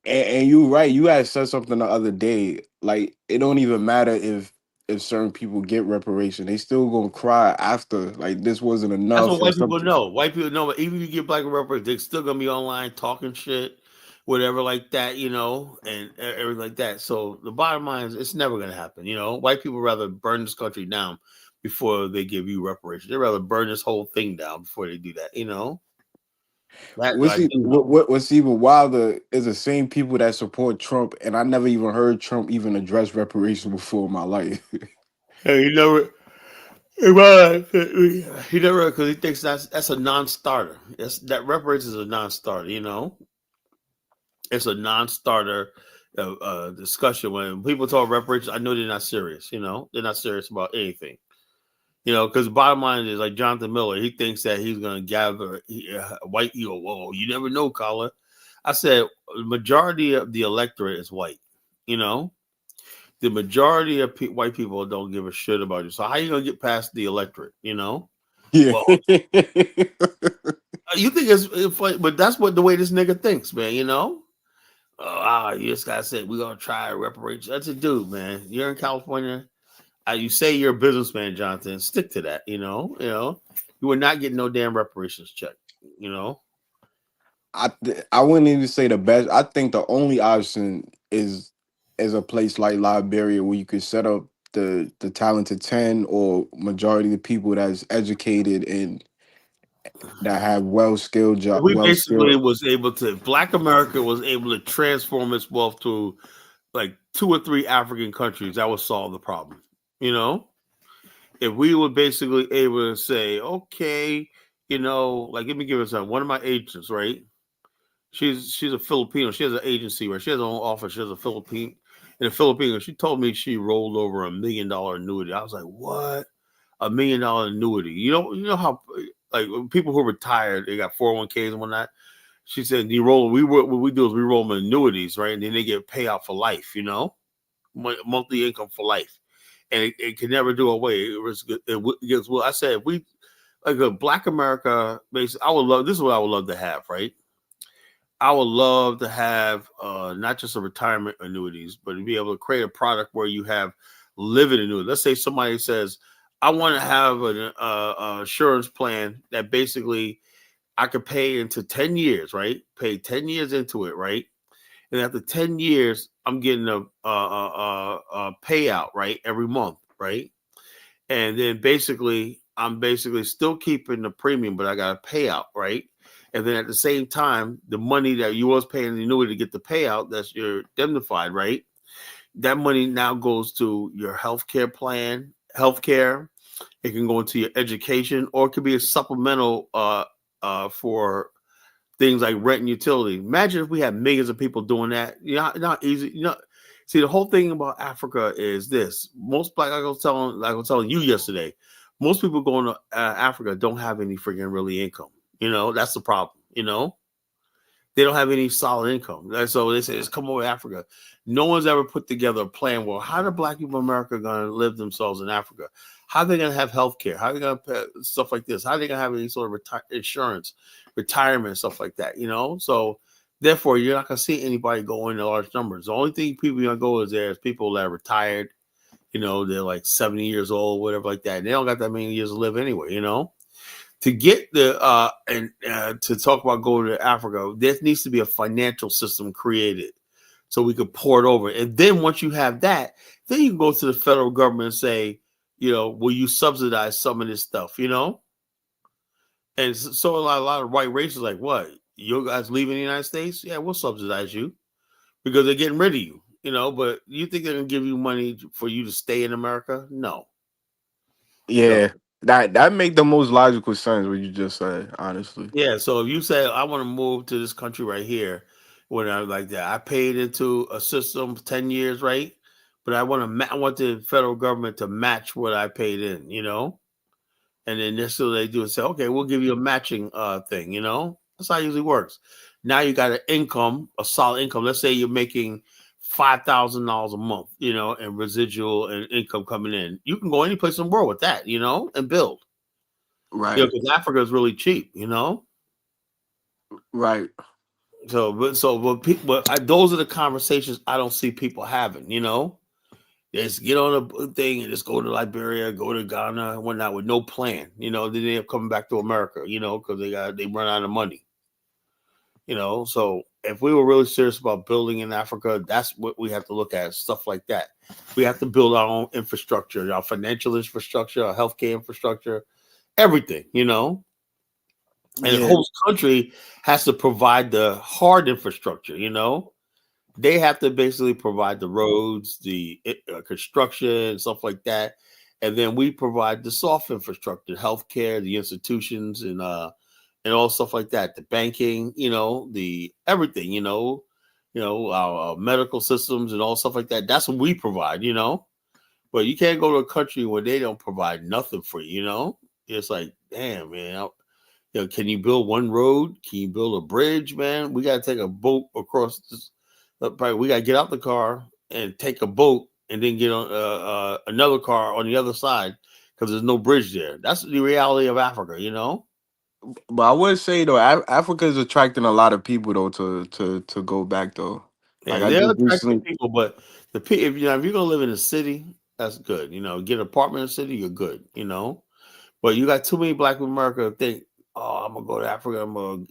Speaker 14: And you're right. You had said something the other day. Like it don't even matter if certain people get reparation, they still gonna cry after. Like this wasn't
Speaker 1: That's
Speaker 14: enough
Speaker 1: what
Speaker 14: or
Speaker 1: white people
Speaker 14: something.
Speaker 1: know. White people know. Even if you get black reparations, they're still gonna be online talking shit, whatever like that, and everything like that. So the bottom line is, it's never gonna happen. White people rather burn this country down before they give you reparations. They rather burn this whole thing down before they do that.
Speaker 14: What's even wilder is the same people that support Trump, and I never even heard Trump even address reparation before in my life.
Speaker 1: Hey, he never, because he thinks that's a non-starter. That reparations is a non-starter. It's a non-starter discussion. When people talk reparations, I know they're not serious. They're not serious about anything. Because the bottom line is like Jonathan Miller. He thinks that he's going to gather white. Whoa, you never know, Colin. I said the majority of the electorate is white. The majority of white people don't give a shit about you. So how you going to get past the electorate?
Speaker 14: Yeah.
Speaker 1: Well, you think it's funny, but that's what the way this nigga thinks, man. You just gotta say we're gonna try reparations. That's a dude, man. You're in California. You say you're a businessman, Jonathan. Stick to that. You would not get no damn reparations check.
Speaker 14: I wouldn't even say the best. I think the only option is a place like Liberia where you could set up the talented 10 or majority of the people that's educated and that have well-skilled job.
Speaker 1: We basically Black America was able to transform its wealth to like 2 or 3 African countries. That would solve the problem. If we were basically able to say, okay, like let me give you one of my agents, right? She's a Filipino. She has an agency where she has her own office. She has a Philippine in the Philippines. She told me she rolled over $1 million annuity. I was like, what? $1 million annuity? You know how like people who retired, they got 401ks and whatnot. She said, what we do is we roll them annuities, right? And then they get payout for life, monthly income for life. And it can never do away. I said, if we like a Black America, basically, this is what I would love to have, right? I would love to have not just a retirement annuities, but to be able to create a product where you have living annuities. Let's say somebody says, I want to have an insurance plan that basically I could pay into 10 years, right? Pay 10 years into it, right? And after 10 years, I'm getting a payout, right? Every month, right? And then I'm basically still keeping the premium, but I got a payout, right? And then at the same time, the money that you was paying the annuity to get the payout, that's your indemnified, right? That money now goes to your healthcare plan, healthcare. It can go into your education, or it could be a supplemental for things like rent and utility. Imagine if we had millions of people doing that. Not easy. See, the whole thing about Africa is this: most Black, like I was telling you yesterday, most people going to Africa don't have any freaking really income. That's the problem. They don't have any solid income. So they say, "Let's come over to Africa." No one's ever put together a plan. Well, how are Black people in America going to live themselves in Africa? How are they going to have health care? How are they going to pay stuff like this? How are they going to have any sort of insurance, retirement, stuff like that? So therefore, you're not going to see anybody go in large numbers. The only thing people are going to go is there is people that are retired. They're like 70 years old, whatever like that. And they don't got that many years to live anyway. To get to talk about going to Africa, there needs to be a financial system created so we could pour it over. And then once you have that, then you can go to the federal government and say, will you subsidize some of this stuff, And so a lot of white races like, what? You guys leaving the United States? Yeah, we'll subsidize you because they're getting rid of you, But you think they're going to give you money for you to stay in America? No.
Speaker 14: Yeah, that make the most logical sense what you just said, honestly.
Speaker 1: Yeah, so if you say I want to move to this country right here, when I like that, I paid into a system 10 years, right? But I want the federal government to match what I paid in, And then this so they do and say, okay, we'll give you a matching thing, That's how it usually works. Now you got an income, a solid income. Let's say you're making $5,000 a month, and residual and income coming in. You can go any place in the world with that, and build.
Speaker 14: Right.
Speaker 1: Because Africa is really cheap,
Speaker 14: Right.
Speaker 1: But those are the conversations I don't see people having, Just get on a thing and just go to Liberia, go to Ghana and whatnot with no plan, Then they end up coming back to America, because they run out of money. So if we were really serious about building in Africa, that's what we have to look at, stuff like that. We have to build our own infrastructure, our financial infrastructure, our healthcare infrastructure, everything, And the whole country has to provide the hard infrastructure, They have to basically provide the roads, the construction, stuff like that. And then we provide the soft infrastructure, healthcare, the institutions, and all stuff like that. The banking, the everything, our medical systems and all stuff like that. That's what we provide, But you can't go to a country where they don't provide nothing for you, It's like, damn, man. Can you build one road? Can you build a bridge, man? We got to take a boat across this. We got to get out the car and take a boat and then get on another car on the other side because there's no bridge there. That's the reality of Africa,
Speaker 14: But I would say though, Africa is attracting a lot of people though to go back though.
Speaker 1: Yeah,
Speaker 14: Like I
Speaker 1: they're
Speaker 14: just
Speaker 1: attracting
Speaker 14: recently,
Speaker 1: people, but if you're gonna live in a city, that's good. Get an apartment in a city, you're good. But you got too many Black people in America that think, oh, I'm gonna go to Africa, I'm gonna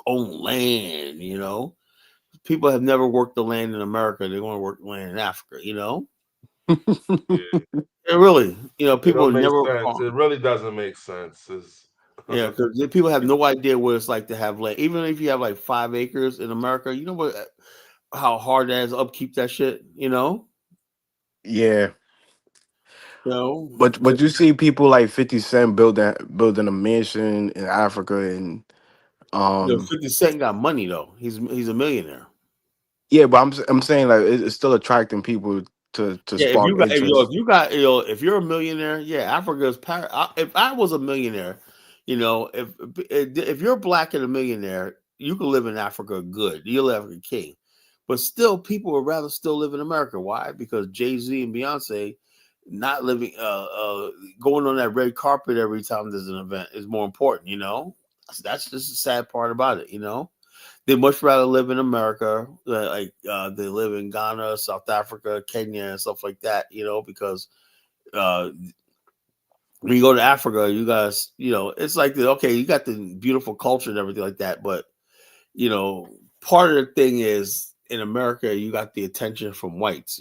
Speaker 1: own land. People have never worked the land in America. They want to work the land in Africa. Yeah, really. People
Speaker 13: it don't
Speaker 1: never.
Speaker 13: make sense. It really doesn't make sense.
Speaker 1: Yeah, because people have no idea what it's like to have land. Even if you have like 5 acres in America, you know what? How hard that is to upkeep that shit.
Speaker 14: yeah.
Speaker 1: But
Speaker 14: But you see people like 50 Cent building a mansion in Africa and
Speaker 1: 50 Cent got money though. He's a millionaire.
Speaker 14: yeah, but I'm saying like it's still attracting people to
Speaker 1: Yeah,
Speaker 14: spark interest.
Speaker 1: if you're a millionaire, yeah, Africa's if I was a millionaire, if you're Black and a millionaire, you can live in Africa good. You'll live like a king. But still, people would rather still live in America. Why? Because Jay-Z and Beyonce not living going on that red carpet every time there's an event is more important, That's just the sad part about it, They much rather live in America, they live in Ghana, South Africa, Kenya, and stuff like that, because when you go to Africa, you guys, it's like okay, you got the beautiful culture and everything like that, but part of the thing is in America, you got the attention from whites,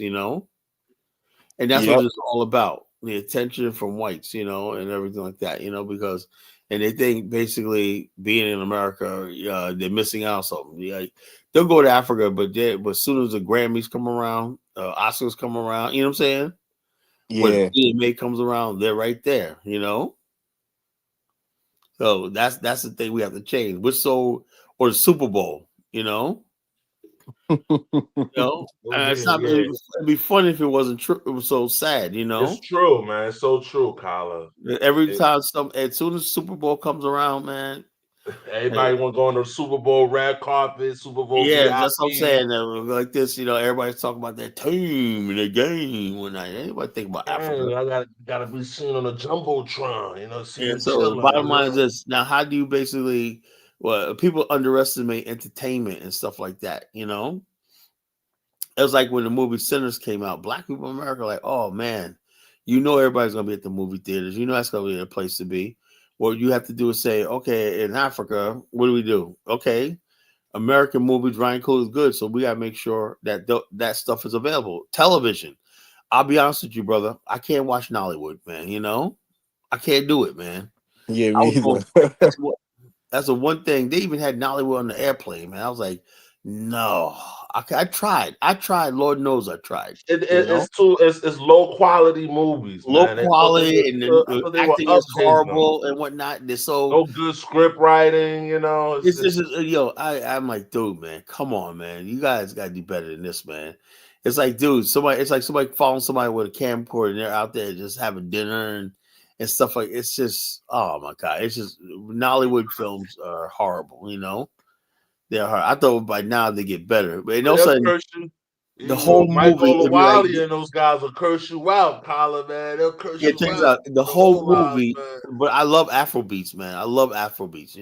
Speaker 1: and that's what
Speaker 14: Yep.
Speaker 1: it's all about, the attention from whites, and everything like that, because and they think basically being in America, they're missing out something. Yeah, they'll go to Africa, but as soon as the Grammys come around, Oscars come around, you know what I'm saying? When
Speaker 14: Yeah.
Speaker 1: EMA comes around, they're right there, So that's the thing we have to change. Or the Super Bowl, it's not. It'd be funny if it wasn't true. It was so sad,
Speaker 13: It's true, man. It's so true, Kala.
Speaker 1: Every time as soon as Super Bowl comes around, man,
Speaker 13: Everybody want to go on the Super Bowl red carpet, Super Bowl
Speaker 1: Yeah, that's what I'm
Speaker 13: VIP.
Speaker 1: saying. Like this, everybody's talking about their team and their game when anybody think about Africa.
Speaker 13: Dang, I gotta be seen on a jumbotron. See
Speaker 1: And
Speaker 13: me
Speaker 1: so the
Speaker 13: chilling.
Speaker 1: bottom line is this. Now, how do you basically people underestimate entertainment and stuff like that, It was like when the movie Sinners came out, black people in America like, oh man, everybody's gonna be at the movie theaters. That's gonna be a place to be. What you have to do is say, okay, in Africa, what do we do? Okay, American movies, Ryan Coogler is good, so we gotta make sure that that stuff is available. Television. I'll be honest with you, brother. I can't watch Nollywood, man. I can't do it, man.
Speaker 14: Yeah,
Speaker 1: I
Speaker 14: me
Speaker 1: was going.
Speaker 14: either.
Speaker 1: That's the one thing. They even had Nollywood on the airplane, man. I was like, no. I tried. Lord knows I tried.
Speaker 13: It's low quality movies,
Speaker 1: Low
Speaker 13: man.
Speaker 1: quality and
Speaker 13: I
Speaker 1: the
Speaker 13: thought they were
Speaker 1: acting is
Speaker 13: updating them.
Speaker 1: horrible and whatnot. They're so.
Speaker 13: No good script writing,
Speaker 1: It's just I'm like, dude, man, come on, man. You guys got to do better than this, man. It's like, dude, it's like somebody following somebody with a camcorder and they're out there just having dinner and stuff like. It's just, oh my god, it's just Nollywood films are horrible. They're hard. I thought by now they get better, but all of a sudden, the whole movie
Speaker 13: Michael
Speaker 1: it'd be like,
Speaker 13: Lawali and those guys will curse you out, Colin, man. They'll curse
Speaker 1: yeah,
Speaker 13: you
Speaker 1: check this
Speaker 13: out.
Speaker 1: out. The whole movie, but I love Afrobeats, man. I love Afrobeats.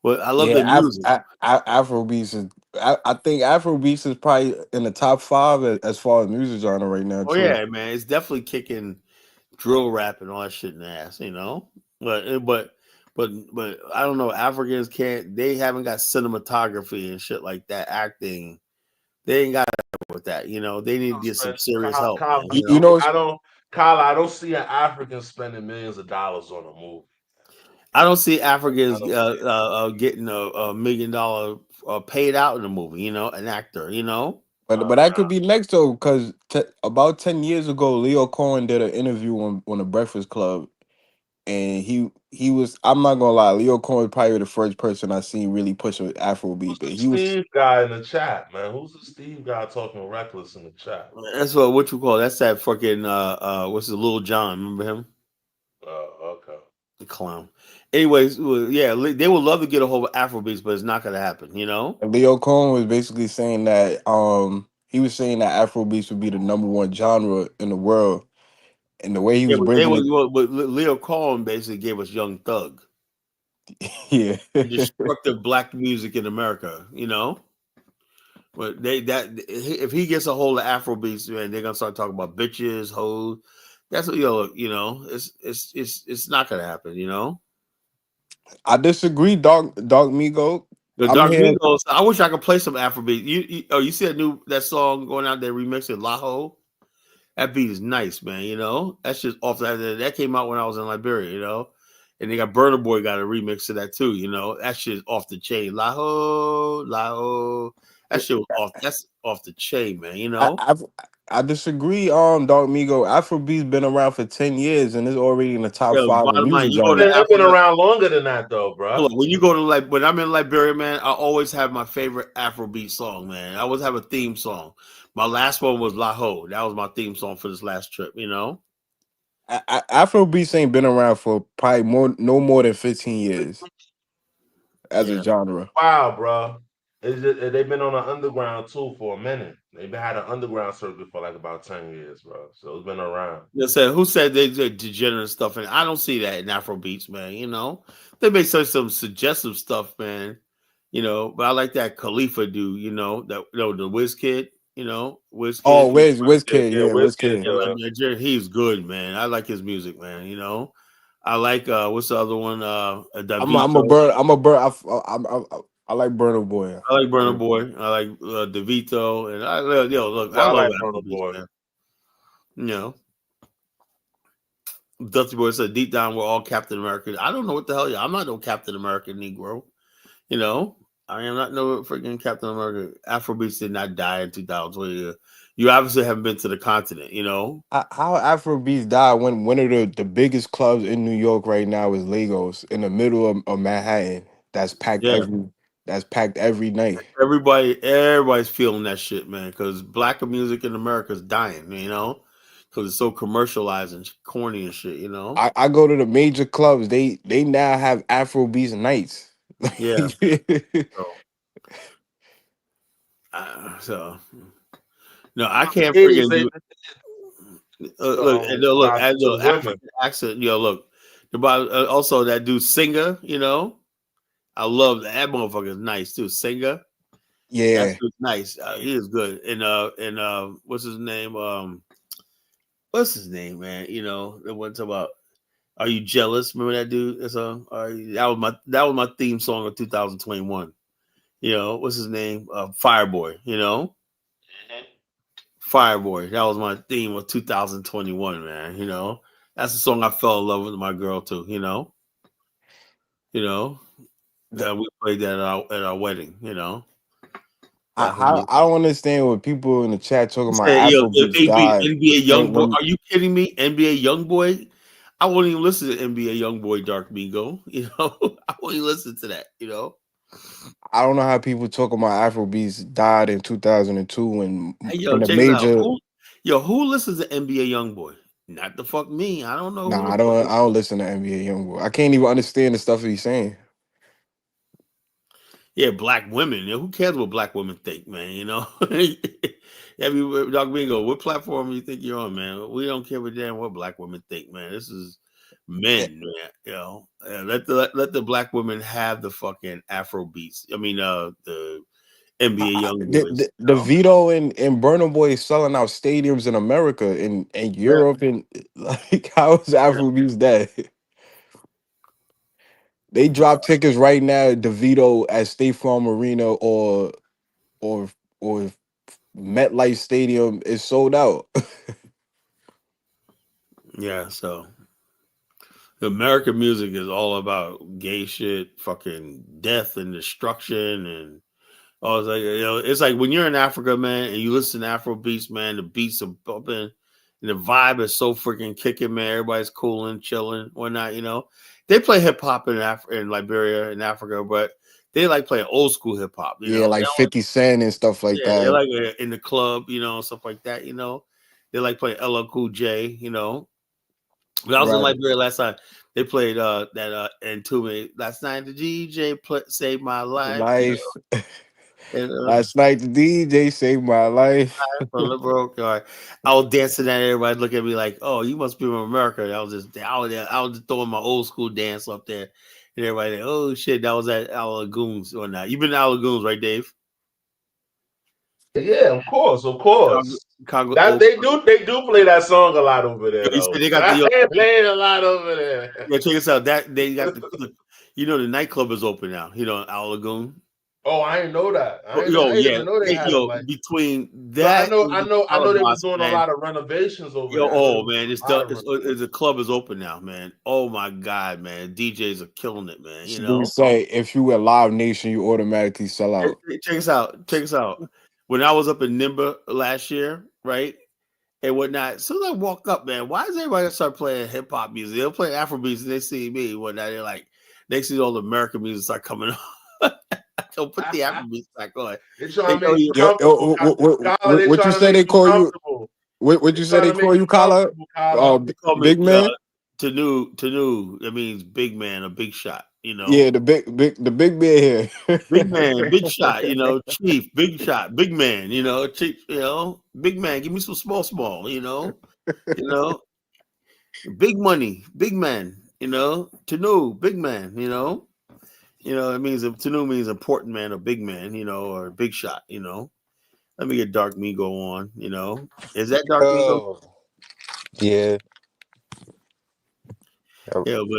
Speaker 1: But I love
Speaker 14: Yeah,
Speaker 1: their music.
Speaker 14: Afrobeats is. I think Afrobeats is probably in the top 5 as far as music genre right now
Speaker 1: Oh
Speaker 14: too.
Speaker 1: yeah, man, it's definitely kicking drill rap and all that shit in the ass, But I don't know. Africans can't. They haven't got cinematography and shit like that. Acting, they ain't got it with that. They need to get some serious help.
Speaker 13: Kyle,
Speaker 1: Man,
Speaker 13: I don't see an African spending millions of dollars on a movie.
Speaker 1: I don't see Africans getting a $1 million paid out in a movie. An actor.
Speaker 14: But that could be next though, because about 10 years ago, Leo Cohen did an interview on the Breakfast Club, and he was. I'm not gonna lie, Leo Cohen was probably the first person I seen really push an Afrobeat. But he was.
Speaker 13: Steve guy in the chat, man. Who's the Steve guy talking reckless in the chat?
Speaker 1: That's what you call. That's that fucking what's the Lil John? Remember him?
Speaker 13: Okay.
Speaker 1: The clown. Anyways, yeah, they would love to get a hold of Afrobeats, but it's not gonna happen.
Speaker 14: And Leo Cohen was basically saying that he was saying that Afrobeats would be the #1 genre in the world, and the way he
Speaker 1: Yeah,
Speaker 14: was
Speaker 1: but they
Speaker 14: breaking it.
Speaker 1: would. But Leo Cohen basically gave us Young Thug.
Speaker 14: Yeah.
Speaker 1: Destructive black music in America. But if he gets a hold of Afrobeats, man, they're gonna start talking about bitches, hoes. That's what it's not gonna happen.
Speaker 14: I disagree, Dog Migo.
Speaker 1: The
Speaker 14: I'm
Speaker 1: Dark
Speaker 14: hearing.
Speaker 1: Migos. I wish I could play some Afrobeat. You see that song going out there remixing Laho? That beat is nice, man. That's just off that came out when I was in Liberia. And they got Burna Boy got a remix to that too. That shit is off the chain. Laho. That shit was off. That's off the chain, man.
Speaker 14: I disagree. Dog Migo. Afrobeat's been around for 10 years and it's already in the top
Speaker 1: Yo,
Speaker 14: 5 in
Speaker 1: bottom line,
Speaker 14: music
Speaker 1: you go to
Speaker 14: genre.
Speaker 13: It's been
Speaker 1: Africa.
Speaker 13: around longer than that, though, bro.
Speaker 1: Hold on, when you go to when I'm in Liberia, man, I always have my favorite Afrobeat song, man. I always have a theme song. My last one was Laho. That was my theme song for this last trip.
Speaker 14: Afrobeats ain't been around for probably no more than 15 years as a
Speaker 1: Yeah.
Speaker 14: genre.
Speaker 13: Wow, bro. They've been on an underground too for a minute. They've had an underground circuit for like about 10 years, bro. So it's been around.
Speaker 1: Who said they did degenerate stuff? And I don't see that in Afrobeats, man. They make some suggestive stuff, man. But I like that Khalifa dude, the Wiz Kid, Wiz Kid.
Speaker 14: Oh, Wizkid, yeah,
Speaker 13: Wizkid.
Speaker 14: Wizkid.
Speaker 1: He's good, man. I like his music, man. I like what's the other one?
Speaker 14: I'm a bird. I like Burna Boy.
Speaker 1: I like Burna Boy. I like DeVito, and I love
Speaker 13: Burna
Speaker 1: Boy, man. Dusty Boy said, "Deep down, we're all Captain American." I don't know what the hell. I'm not no Captain American Negro. I am not no freaking Captain America. Afrobeats did not die in 2020. You obviously haven't been to the continent.
Speaker 14: How Afrobeats died when one of the biggest clubs in New York right now is Lagos in the middle of Manhattan. That's packed every night.
Speaker 1: Everybody's feeling that shit, man. Because black music in America is dying. because it's so commercialized and corny and shit. You know.
Speaker 14: I go to the major clubs. They now have Afrobeats nights.
Speaker 1: Yeah. So no, I can't freaking do. Look, and look,
Speaker 13: not
Speaker 1: and
Speaker 13: to the
Speaker 1: look,
Speaker 13: women.
Speaker 1: African accent. Look, about also that dude Singer. I love that motherfucker. Is nice too. Singer. That's
Speaker 14: Yeah.
Speaker 1: nice. He is good. And what's his name? What's his name, man? The one talk about "Are You Jealous?" Remember that dude? That song. That was my theme song of 2021. What's his name? Fireboy. Fireboy. That was my theme of 2021, man. That's the song I fell in love with my girl too. That we played that at our wedding.
Speaker 14: I don't understand what people in the chat talking about
Speaker 1: Say,
Speaker 14: Afrobeats died.
Speaker 1: NBA Young Boy.
Speaker 14: When
Speaker 1: Are you kidding me? NBA Young Boy. I won't even listen to NBA Young Boy Dark Mingo. I won't even listen to that.
Speaker 14: I don't know how people talking about Afrobeats died in 2002 when
Speaker 1: Hey,
Speaker 14: when the
Speaker 1: check this out.
Speaker 14: major.
Speaker 1: Who listens to NBA Young Boy? Not the fuck me. I don't know who
Speaker 14: Nah,
Speaker 1: the
Speaker 14: I
Speaker 1: fuck.
Speaker 14: don't listen to NBA YoungBoy. I can't even understand the stuff he's saying.
Speaker 1: Yeah, black women. Who cares what black women think, man? Dog Bingo, what platform do you think you're on, man? We don't give a damn what black women think, man. This is men, man. Let the black women have the fucking Afro beats. I mean, the NBA Young Boys.
Speaker 14: The Vito and Burna Boy is selling out stadiums in America and Europe and like how is Afrobeats dead? They drop tickets right now at DeVito at State Farm Arena or or MetLife Stadium is sold out.
Speaker 1: Yeah, so the American music is all about gay shit, fucking death and destruction, and it's like when you're in Africa, man, and you listen to Afro beats, man, the beats are bumping, and the vibe is so freaking kicking, man. Everybody's cooling, chilling, whatnot. They play hip hop in Liberia and Africa, but they like playing old school hip hop.
Speaker 14: Yeah, like 50 Cent and stuff like
Speaker 1: Yeah, they
Speaker 14: that.
Speaker 1: like in the club, stuff like that. They like playing LL Cool J. When I was in
Speaker 14: Right.
Speaker 1: Liberia last time, they played that and to me last night the DJ saved my life.
Speaker 14: Life.
Speaker 1: And,
Speaker 14: Last night the DJ saved my life.
Speaker 1: from the broke guy. I was dancing at everybody look at me like, oh, you must be from America. I was just throwing my old school dance up there. And everybody like, oh shit, that was at Al Lagoons or not. You've been to Al Lagoons, right, Dave?
Speaker 13: Yeah, of course.
Speaker 1: Chicago
Speaker 13: That they do play that song a lot over there,
Speaker 1: You
Speaker 13: though.
Speaker 1: said they got
Speaker 13: They play a lot over there.
Speaker 1: Yeah, check this out. That they got the the nightclub is open now. Al Lagoon.
Speaker 13: Oh, I didn't know that. I didn't
Speaker 1: Yeah.
Speaker 13: even know they had it.
Speaker 1: Between
Speaker 13: So I
Speaker 1: that,
Speaker 13: know they was doing
Speaker 1: man.
Speaker 13: a lot of renovations over there.
Speaker 1: Oh man, the club is open now, man. Oh my god, man, DJs are killing it, man.
Speaker 14: They say if you at Live Nation, you automatically sell out.
Speaker 1: Check us out. Check us out. When I was up in Nimba last year, right, and whatnot, as soon as I walk up, man, why does everybody start playing hip hop music? They'll play Afrobeats, and they see me, and whatnot. They're like, they see all the American music start coming on. So put the Afrobeats back on.
Speaker 13: They're trying to make you comfortable.
Speaker 14: What you say they call you? What you say they call you, Kala? Big man.
Speaker 1: Tanu. That means big man, a big shot.
Speaker 14: Yeah, the big man here.
Speaker 1: Big man, big shot. Chief, big shot, big man. Chief. Big man. Give me some small. Big money, big man. Tanu, big man. It means Tanu means important man, a big man. Or a big shot. Let me get Dark Migo on. Is that Dark Migo?
Speaker 19: Yeah.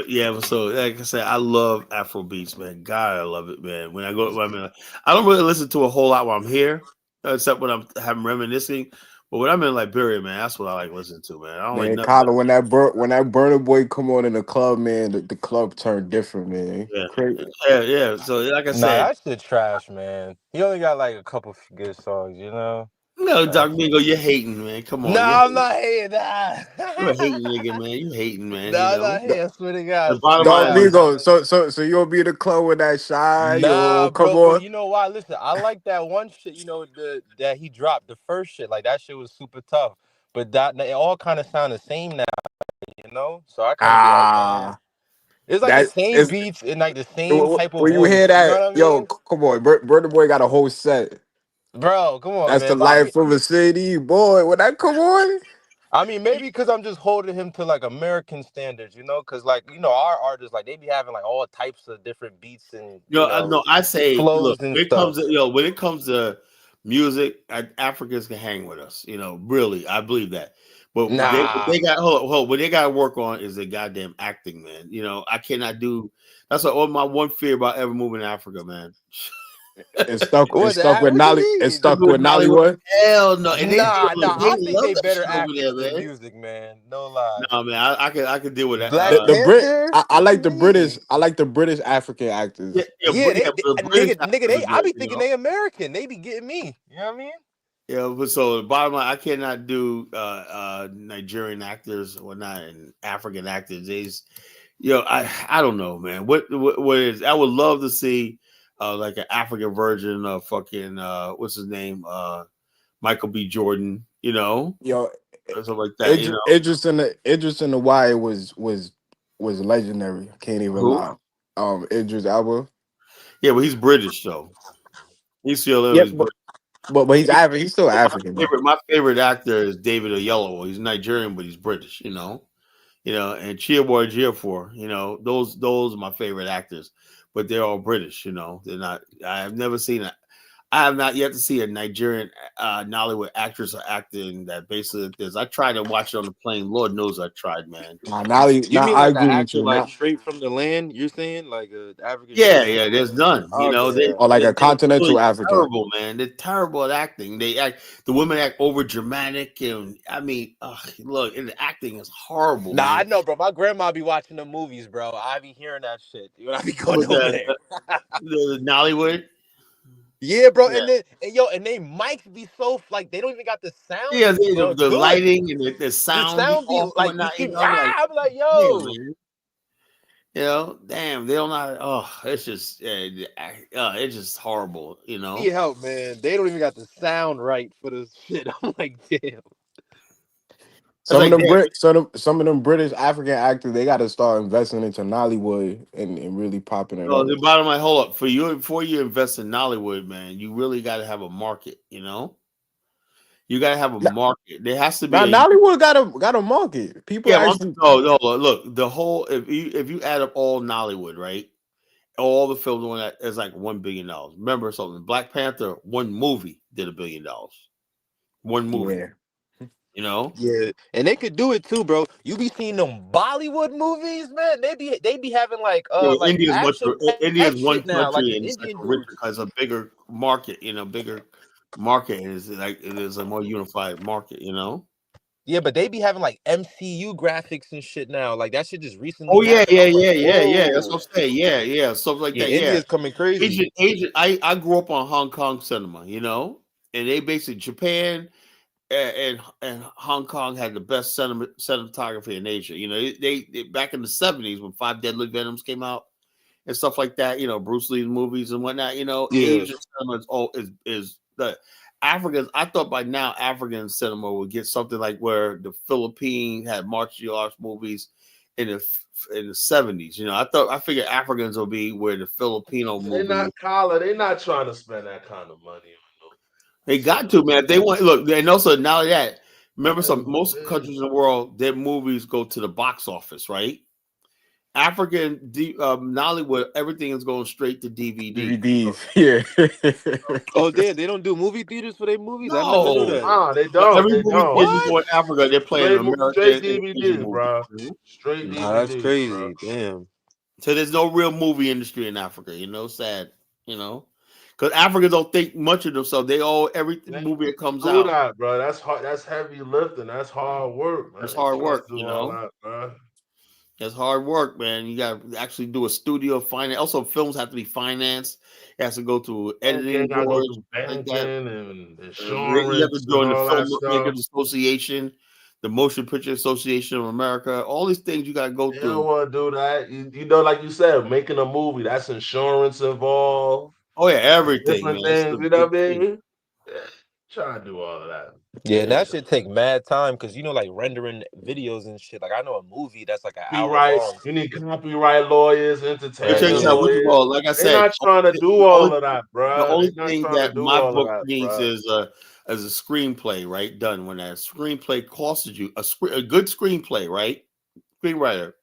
Speaker 1: Yeah, so like I said, I love Afro beats, man. God, I love it, man. When I don't really listen to a whole lot while I'm here, except when I'm having reminiscing. But when I'm in Liberia, man, that's what I like listening to, man. I don't like
Speaker 14: Man,
Speaker 1: nothing.
Speaker 14: Kala, when that Burna Boy come on in the club, man, the club turned different, man.
Speaker 1: Yeah,
Speaker 14: Crazy.
Speaker 1: yeah. So like I said,
Speaker 19: that shit trash, man. He only got like a couple good songs,
Speaker 1: No, Dark Migo, you're hating, man. Come on.
Speaker 19: I'm not hating that.
Speaker 1: You're a hating nigga, man. You hating, man.
Speaker 19: I'm not hating. I swear to God.
Speaker 1: The bottom
Speaker 14: Dark
Speaker 1: line is,
Speaker 14: Migo, so you'll be in the club with that shy,
Speaker 19: Nah,
Speaker 14: come
Speaker 19: bro,
Speaker 14: on.
Speaker 19: but you know why? Listen, I like that one shit, that he dropped, the first shit. Like, that shit was super tough. but that it all kind of sound the same now, you know. So I kind of be like, man,
Speaker 14: Ah,
Speaker 19: it's like the
Speaker 14: that
Speaker 19: same
Speaker 14: is
Speaker 19: beats and like the same type of
Speaker 14: when you hear
Speaker 19: voice. You know
Speaker 14: that,
Speaker 19: what I
Speaker 14: yo,
Speaker 19: mean,
Speaker 14: come on, Brother Boy got a whole set.
Speaker 19: bro? Come on,
Speaker 14: That's the
Speaker 19: man. But I mean,
Speaker 14: life of a city boy. When that come on,
Speaker 19: maybe because I'm just holding him to like American standards, you know, because like our artists like they be having like all types of different beats and
Speaker 1: No, I say, look,
Speaker 19: flows and stuff.
Speaker 1: when it comes to music, Africans can hang with us. Really, I believe that. But what
Speaker 19: Nah,
Speaker 1: they got, hold on, what they got to work on is the goddamn acting, man. I cannot do. That's my one fear about ever moving to Africa, man.
Speaker 14: it's stuck. It's
Speaker 19: what
Speaker 14: stuck with
Speaker 19: what you
Speaker 14: Nolly. It's
Speaker 19: mean?
Speaker 14: stuck with
Speaker 1: Nollywood,
Speaker 14: Nollywood.
Speaker 1: hell no, and they
Speaker 19: Nah,
Speaker 1: they
Speaker 19: I think
Speaker 1: love
Speaker 19: they
Speaker 1: that
Speaker 19: better
Speaker 1: shit over there,
Speaker 19: actors than
Speaker 1: man.
Speaker 19: music, man. No lie.
Speaker 1: No, man, I could deal with that.
Speaker 19: Black
Speaker 14: The Brit.
Speaker 19: Panther?
Speaker 14: I
Speaker 19: What
Speaker 14: like
Speaker 19: you
Speaker 14: the British.
Speaker 19: mean?
Speaker 14: I like the British African actors.
Speaker 19: Yeah,
Speaker 1: The British
Speaker 19: nigga,
Speaker 1: actors are
Speaker 19: I
Speaker 1: good,
Speaker 19: be thinking they American. They be getting me. You know what I mean?
Speaker 1: Yeah, but so the bottom line, I cannot do Nigerian actors or not, and African actors. I don't know, man. What is? I would love to see like an African version of fucking what's his name, Michael B. Jordan.
Speaker 14: Yo,
Speaker 1: Or something like that.
Speaker 14: Idris in the Wire was legendary. I can't even
Speaker 1: Who?
Speaker 14: lie. Idris Elba.
Speaker 1: Yeah, but he's British though. He's still
Speaker 14: Yep,
Speaker 1: is British.
Speaker 14: but he's African. He's still African though.
Speaker 1: My favorite actor is David Oyelowo. He's Nigerian, but he's British. And Chiaboy Ejiofor, those are my favorite actors, but they're all British. They're not. I have never seen a. I have not yet to see a Nigerian Nollywood actress or acting that basically this. I tried to watch it on the plane. Lord knows I tried, man.
Speaker 19: You mean
Speaker 14: I
Speaker 19: like an
Speaker 14: agree with
Speaker 19: actor
Speaker 14: you.
Speaker 19: like
Speaker 14: Not
Speaker 19: straight from the land? You're saying like a African straight
Speaker 1: Yeah,
Speaker 19: from
Speaker 1: yeah.
Speaker 19: the
Speaker 1: There's
Speaker 19: land?
Speaker 1: none.
Speaker 19: Okay.
Speaker 14: or like a
Speaker 1: They're
Speaker 14: continental
Speaker 1: really
Speaker 14: African.
Speaker 1: terrible, man. They're terrible at acting. They act. The women act over dramatic, and I mean, look, and the acting is horrible,
Speaker 19: Nah, I
Speaker 1: man.
Speaker 19: know, bro. My grandma be watching the movies, bro. I be hearing that shit when I be going
Speaker 1: With
Speaker 19: over there.
Speaker 1: the Nollywood.
Speaker 19: Yeah, bro.
Speaker 1: Yeah.
Speaker 19: And they mics be so like they don't even got the sound
Speaker 1: Yeah, the
Speaker 19: good.
Speaker 1: lighting and the
Speaker 19: The
Speaker 1: sound be
Speaker 19: sound be
Speaker 1: off and
Speaker 19: like you
Speaker 1: whatnot.
Speaker 19: see,
Speaker 1: I'm like,
Speaker 19: I'm like,
Speaker 1: damn,
Speaker 19: yo.
Speaker 1: man. Damn, they don't know. It's just, it's just horrible.
Speaker 19: Need help, man. They don't even got the sound right for this shit. I'm like, damn.
Speaker 1: It's like, damn.
Speaker 14: Some of them British African actors, they got to start investing into Nollywood and really popping it
Speaker 1: No,
Speaker 14: up.
Speaker 1: the bottom line, hold up. Before you invest in Nollywood, man, you really got to have a market. You got to have a market. There has to
Speaker 14: Now
Speaker 1: be
Speaker 14: Nollywood got a market. People
Speaker 1: yeah.
Speaker 14: actually.
Speaker 1: No, look, the whole if you add up all Nollywood, right? All the films on that is like $1 billion. Remember something? Black Panther, one movie did $1 billion. One movie.
Speaker 14: Yeah.
Speaker 19: Yeah, and they could do it too, bro. You be seeing them Bollywood movies, man. They be having like action
Speaker 1: India's
Speaker 19: packed
Speaker 1: one
Speaker 19: shit now, like
Speaker 1: country
Speaker 19: the
Speaker 1: and it's like
Speaker 19: Indian
Speaker 1: a richer
Speaker 19: dudes.
Speaker 1: has a bigger market, bigger market and it is a more unified market.
Speaker 19: Yeah, but they be having like MCU graphics and shit now. Like that shit just recently
Speaker 1: Oh yeah,
Speaker 19: happened. I'm like,
Speaker 1: yeah. That's
Speaker 19: whoa.
Speaker 1: what I'm saying. Yeah, stuff like
Speaker 19: Yeah,
Speaker 1: that. Yeah,
Speaker 19: India's coming crazy.
Speaker 1: Asian. I grew up on Hong Kong cinema, and they basically Japan and Hong Kong had the best cinematography in Asia. They back in the 70s when Five Deadly Venoms came out and stuff like that. Bruce Lee's movies and whatnot.
Speaker 19: Yeah.
Speaker 1: Asian cinema is the Africans. I thought by now African cinema would get something like where the Philippines had martial arts movies in the 70s. I figured Africans will be where the Filipino
Speaker 13: They're
Speaker 1: movie.
Speaker 13: not collar. They're not trying to spend that kind of money.
Speaker 1: They got to, man. If they want look, and also now that remember most countries in the world, their movies go to the box office, right? African Nollywood, everything is going straight to DVD.
Speaker 14: DVDs, yeah.
Speaker 19: Oh, they don't do movie theaters for their movies? I never knew
Speaker 1: No,
Speaker 19: that.
Speaker 13: Nah, they don't.
Speaker 1: every
Speaker 13: They
Speaker 1: movie
Speaker 13: don't.
Speaker 1: theater in Africa, they're playing
Speaker 13: Straight
Speaker 1: American and Asian
Speaker 13: DVD,
Speaker 1: movies.
Speaker 13: bro. Straight
Speaker 19: Nah, that's
Speaker 13: DVD,
Speaker 19: crazy.
Speaker 13: bro.
Speaker 19: Damn.
Speaker 1: So there's no real movie industry in Africa. Sad. Because Africans don't think much of themselves. They all every movie that comes
Speaker 13: Do
Speaker 1: out.
Speaker 13: that, bro. That's hard. That's heavy lifting. That's hard work, man.
Speaker 1: That's
Speaker 13: They
Speaker 1: hard
Speaker 13: trying
Speaker 1: work,
Speaker 13: to do all that, bro.
Speaker 1: That's hard work, man. You got to actually do a studio finance. Also, films have to be financed. It has to go through editing
Speaker 13: Banking, gotta go
Speaker 1: boards,
Speaker 13: through
Speaker 1: like
Speaker 13: banking
Speaker 1: that.
Speaker 13: and
Speaker 1: You have to
Speaker 13: insurance and
Speaker 1: join the
Speaker 13: all that stuff.
Speaker 1: Filmmakers Association, the Motion Picture Association of America. All these things you got to go
Speaker 13: They
Speaker 1: through.
Speaker 13: don't want to do that. Like you said, making a movie, that's insurance involved.
Speaker 1: Oh yeah, everything,
Speaker 13: Different
Speaker 1: man. It's a
Speaker 13: things, you know
Speaker 1: big
Speaker 13: what I
Speaker 1: thing.
Speaker 13: mean? Trying to do all of that.
Speaker 19: Yeah, and that shit take mad time because like rendering videos and shit. Like I know a movie that's like an hour
Speaker 13: Copyright.
Speaker 19: long.
Speaker 13: You need copyright lawyers,
Speaker 19: Right,
Speaker 1: Check
Speaker 13: entertainment
Speaker 1: this out. First of
Speaker 13: lawyers.
Speaker 1: all, like I
Speaker 13: They're
Speaker 1: said,
Speaker 13: not trying to do
Speaker 1: the
Speaker 13: all
Speaker 1: only,
Speaker 13: of that,
Speaker 1: the
Speaker 13: bro.
Speaker 1: only
Speaker 13: They're not
Speaker 1: thing
Speaker 13: trying to
Speaker 1: that
Speaker 13: do
Speaker 1: my
Speaker 13: all of
Speaker 1: book
Speaker 13: that,
Speaker 1: needs
Speaker 13: bro.
Speaker 1: is as a screenplay, right? Done. When that screenplay costs you a good screenplay, right? Screenwriter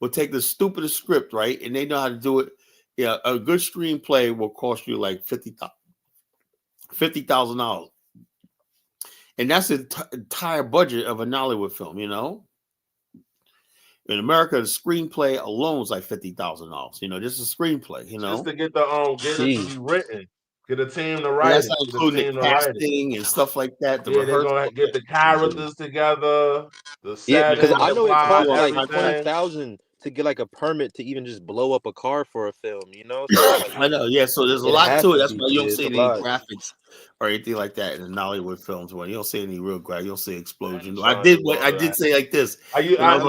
Speaker 1: will take the stupidest script, right? And they know how to do it. Yeah, a good screenplay will cost you like $50,000, and that's the entire budget of a Nollywood film. In America, the screenplay alone is like $50,000. Just a screenplay.
Speaker 13: Just to get get it to be written, get a team to
Speaker 1: And
Speaker 13: write
Speaker 1: that's
Speaker 13: it,
Speaker 1: not
Speaker 13: get a
Speaker 1: including
Speaker 13: team
Speaker 1: the
Speaker 13: to write it.
Speaker 1: casting and stuff like that. The
Speaker 13: Yeah, they're
Speaker 1: rehearsal.
Speaker 13: gonna get the characters together, the
Speaker 19: Yeah, because
Speaker 13: setting,
Speaker 19: I
Speaker 13: the
Speaker 19: know it
Speaker 13: plot,
Speaker 19: costs like
Speaker 13: everything.
Speaker 19: 20,000 to get like a permit to even just blow up a car for a film. So it's like
Speaker 1: I know, yeah. So there's a
Speaker 19: it
Speaker 1: lot
Speaker 19: has
Speaker 1: to it.
Speaker 19: to
Speaker 1: That's
Speaker 19: be.
Speaker 1: why you
Speaker 19: Yeah,
Speaker 1: don't
Speaker 19: it's
Speaker 1: see
Speaker 19: a
Speaker 1: any
Speaker 19: lot.
Speaker 1: graphics or anything like that in the Nollywood films. When you don't see any real graphics, you don't see explosions.
Speaker 13: Trying to do all
Speaker 1: I
Speaker 13: of
Speaker 1: did
Speaker 13: that.
Speaker 1: say like this.
Speaker 13: I
Speaker 1: When I was on,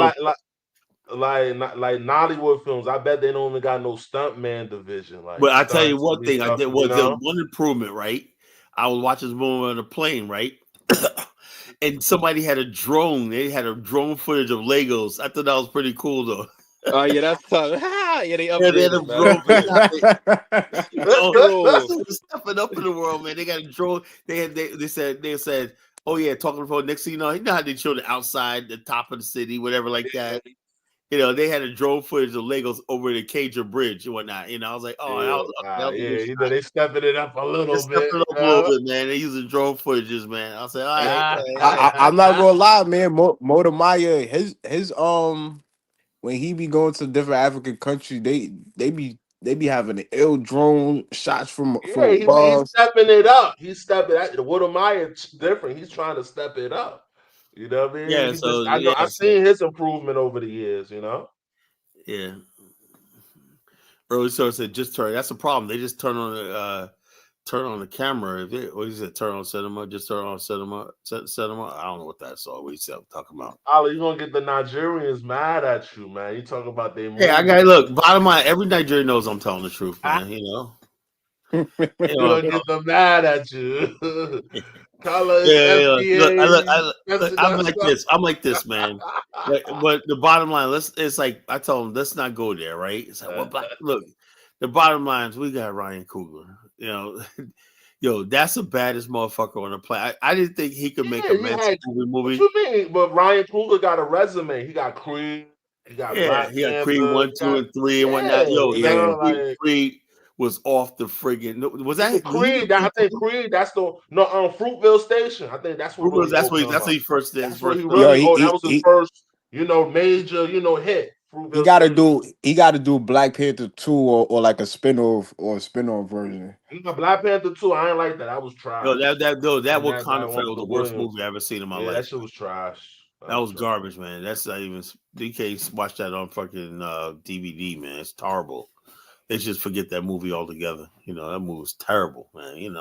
Speaker 13: like Nollywood films. I bet they don't even got no stuntman division. Like
Speaker 1: but I tell you
Speaker 13: stunts to
Speaker 1: one
Speaker 13: be
Speaker 1: thing, I
Speaker 13: stuff,
Speaker 1: did one improvement. Right, I was watching this movie on a plane. Right. And somebody had a drone. They had a drone footage of Legos. I thought that was pretty cool, though.
Speaker 19: Oh yeah, that's tough. Yeah, they
Speaker 1: Yeah, they had a
Speaker 19: upgraded, man.
Speaker 1: drone.
Speaker 19: Bro.
Speaker 1: That's stepping up in the world, man. They got a drone. They said, oh yeah, talking about next thing you know how they show the outside, the top of the city, whatever like that. They had a drone footage of Legos over the Cager Bridge and whatnot. I was like, oh, that was a good shot.
Speaker 13: they stepping it up a
Speaker 1: They're
Speaker 13: little bit.
Speaker 1: stepping up a little bit, man. They're using drone footages, man. I said, all right.
Speaker 14: I'm not gonna lie, man. Motor Maya, his when he be going to different African countries, they be having the ill drone shots from
Speaker 13: Yeah, he's
Speaker 14: above.
Speaker 13: stepping it up. He's stepping that. Woodamaya different. He's trying to step it up. You know what I mean?
Speaker 1: Yeah, so
Speaker 13: I know.
Speaker 1: yeah,
Speaker 13: I've seen his improvement over the years.
Speaker 1: yeah. Early source said just turn. That's the problem. They just turn on the camera. What he said, turn on cinema. Just turn on cinema. Cinema. I don't know what that's all. What he said, talking about.
Speaker 13: Ali, you gonna get the Nigerians mad at you, man. You talk about their
Speaker 1: Hey, I got look. Bottom line, every Nigerian knows I'm telling the truth, man.
Speaker 13: You gonna get them mad at you. Colors,
Speaker 1: Yeah.
Speaker 13: FBA,
Speaker 1: I'm like this, man. But the bottom line, it's like I told him, let's not go there, right? It's like, look, the bottom line is we got Ryan Coogler. Yo, that's the baddest motherfucker on the planet. I didn't think he could make a Manson movie.
Speaker 13: What you mean? But Ryan Coogler got a resume. He got Creed. He got Black
Speaker 1: He got
Speaker 13: Panther.
Speaker 1: Creed 1, 2, and 3 and whatnot. Creed was off the friggin'. Was that
Speaker 13: Creed? I think Creed. That's the Fruitville Station. I think that's what really
Speaker 1: that's what he first did.
Speaker 13: That's what he really. That was his first. Major. Hit.
Speaker 14: He gotta do Black Panther 2 or like a spin-off version.
Speaker 13: Black Panther 2, I ain't like that. That was trash.
Speaker 1: That Wakanda film was the worst movie I ever seen in my life.
Speaker 13: That shit was trash.
Speaker 1: That was garbage, man. That's not even. You can't watch that on fucking DVD, man. It's terrible. They just forget that movie altogether. That movie was terrible, man.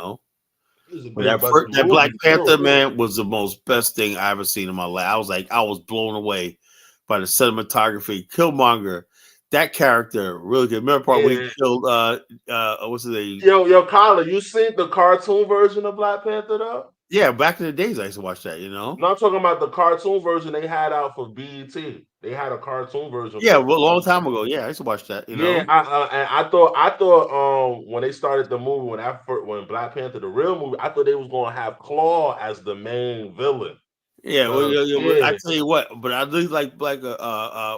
Speaker 1: But that Black Panther, man, was the most best thing I ever seen in my life. I was blown away by the cinematography. Killmonger, that character, really good. Remember part when he killed what's his name?
Speaker 13: Yo, Colin, you seen the cartoon version of Black Panther though?
Speaker 1: Yeah, back in the days I used to watch that,
Speaker 13: No, I'm talking about the cartoon version they had out for BET. They had a cartoon version.
Speaker 1: Yeah, well, a long time ago. Yeah, I used to watch that.
Speaker 13: Yeah, I thought when they started the movie, when Black Panther, the real movie, I thought they was gonna have Claw as the main villain.
Speaker 1: Yeah, I tell you what, but I really like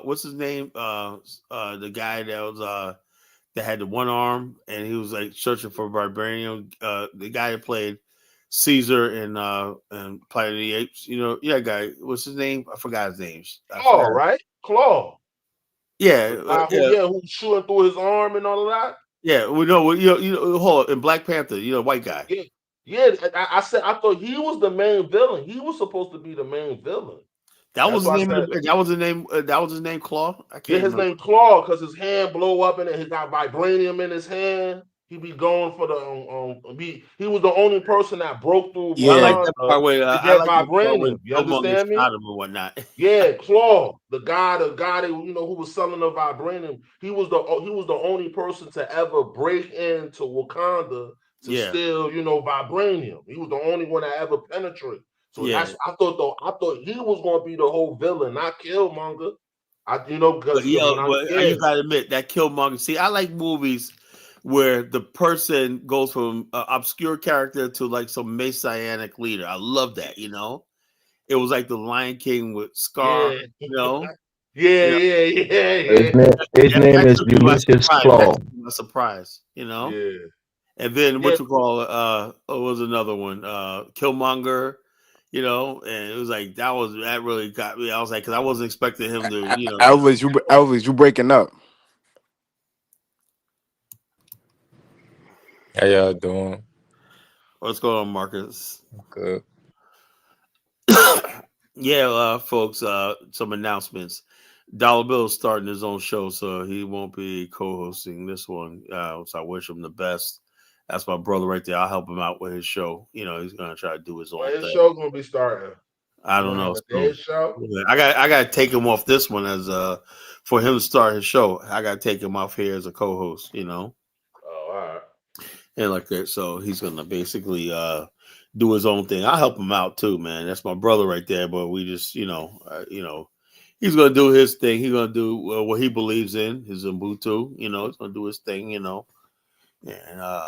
Speaker 1: what's his name? The guy that was that had the one arm and he was like searching for vibranium. The guy that played Caesar and Planet of the Apes. Guy. What's his name? I forgot his name.
Speaker 13: Claw, right? Claw.
Speaker 1: Yeah,
Speaker 13: who's shooting through his arm and all of that.
Speaker 1: Yeah, we know. Hold on. In Black Panther, white guy.
Speaker 13: Yeah. I said I thought he was the main villain. He was supposed to be the main villain.
Speaker 1: That was his name. That was his name. That was his name. Claw. I can't.
Speaker 13: His name Claw because his hand blow up and he got vibranium in his hand. He be going for the he was the only person that broke through.
Speaker 1: Yeah, I like that part where I like
Speaker 13: vibranium. You understand me?
Speaker 1: Him and whatnot.
Speaker 13: Yeah, Claw, the guy that who was selling the vibranium. He was the only person to ever break into Wakanda to steal, vibranium. He was the only one that ever penetrated. So I thought he was gonna be the whole villain, not Killmonger. Because
Speaker 1: you gotta admit that Killmonger. See, I like movies where the person goes from obscure character to like some messianic leader. I love that. It was like the Lion King with Scar.
Speaker 13: Yeah.
Speaker 6: His name is Ulysses Claw.
Speaker 1: A surprise.
Speaker 13: Yeah.
Speaker 1: And then what you call was another one, Killmonger. And it was like that really got me. I was like, because I wasn't expecting him to,
Speaker 14: Elvis, you breaking up?
Speaker 20: How y'all doing?
Speaker 1: What's going on, Marcus?
Speaker 20: Good.
Speaker 1: Yeah, folks. Some announcements. Dollar Bill's starting his own show, so he won't be co-hosting this one. So I wish him the best. That's my brother right there. I'll help him out with his show. He's gonna try to do his own thing.
Speaker 13: His show gonna be starting.
Speaker 1: I don't know.
Speaker 13: His show.
Speaker 1: I got to take him off this one as for him to start his show. I got to take him off here as a co-host.
Speaker 13: Oh, all right.
Speaker 1: And like that, so he's gonna basically do his own thing. I'll help him out too, man. That's my brother right there. But we just, he's gonna do his thing. He's gonna do what he believes in. His Ubuntu. He's gonna do his thing. And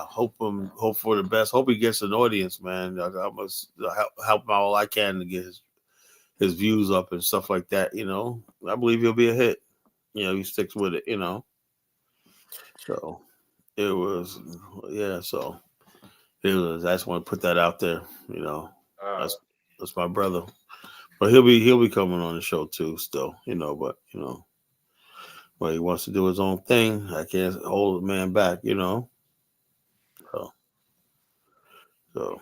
Speaker 1: hope for the best. Hope he gets an audience, man. I must help him out all I can to get his views up and stuff like that. I believe he'll be a hit. He sticks with it. So it was, So it was. I just want to put that out there. That's my brother, but he'll be coming on the show too. Still, but he wants to do his own thing. I can't hold the man back. So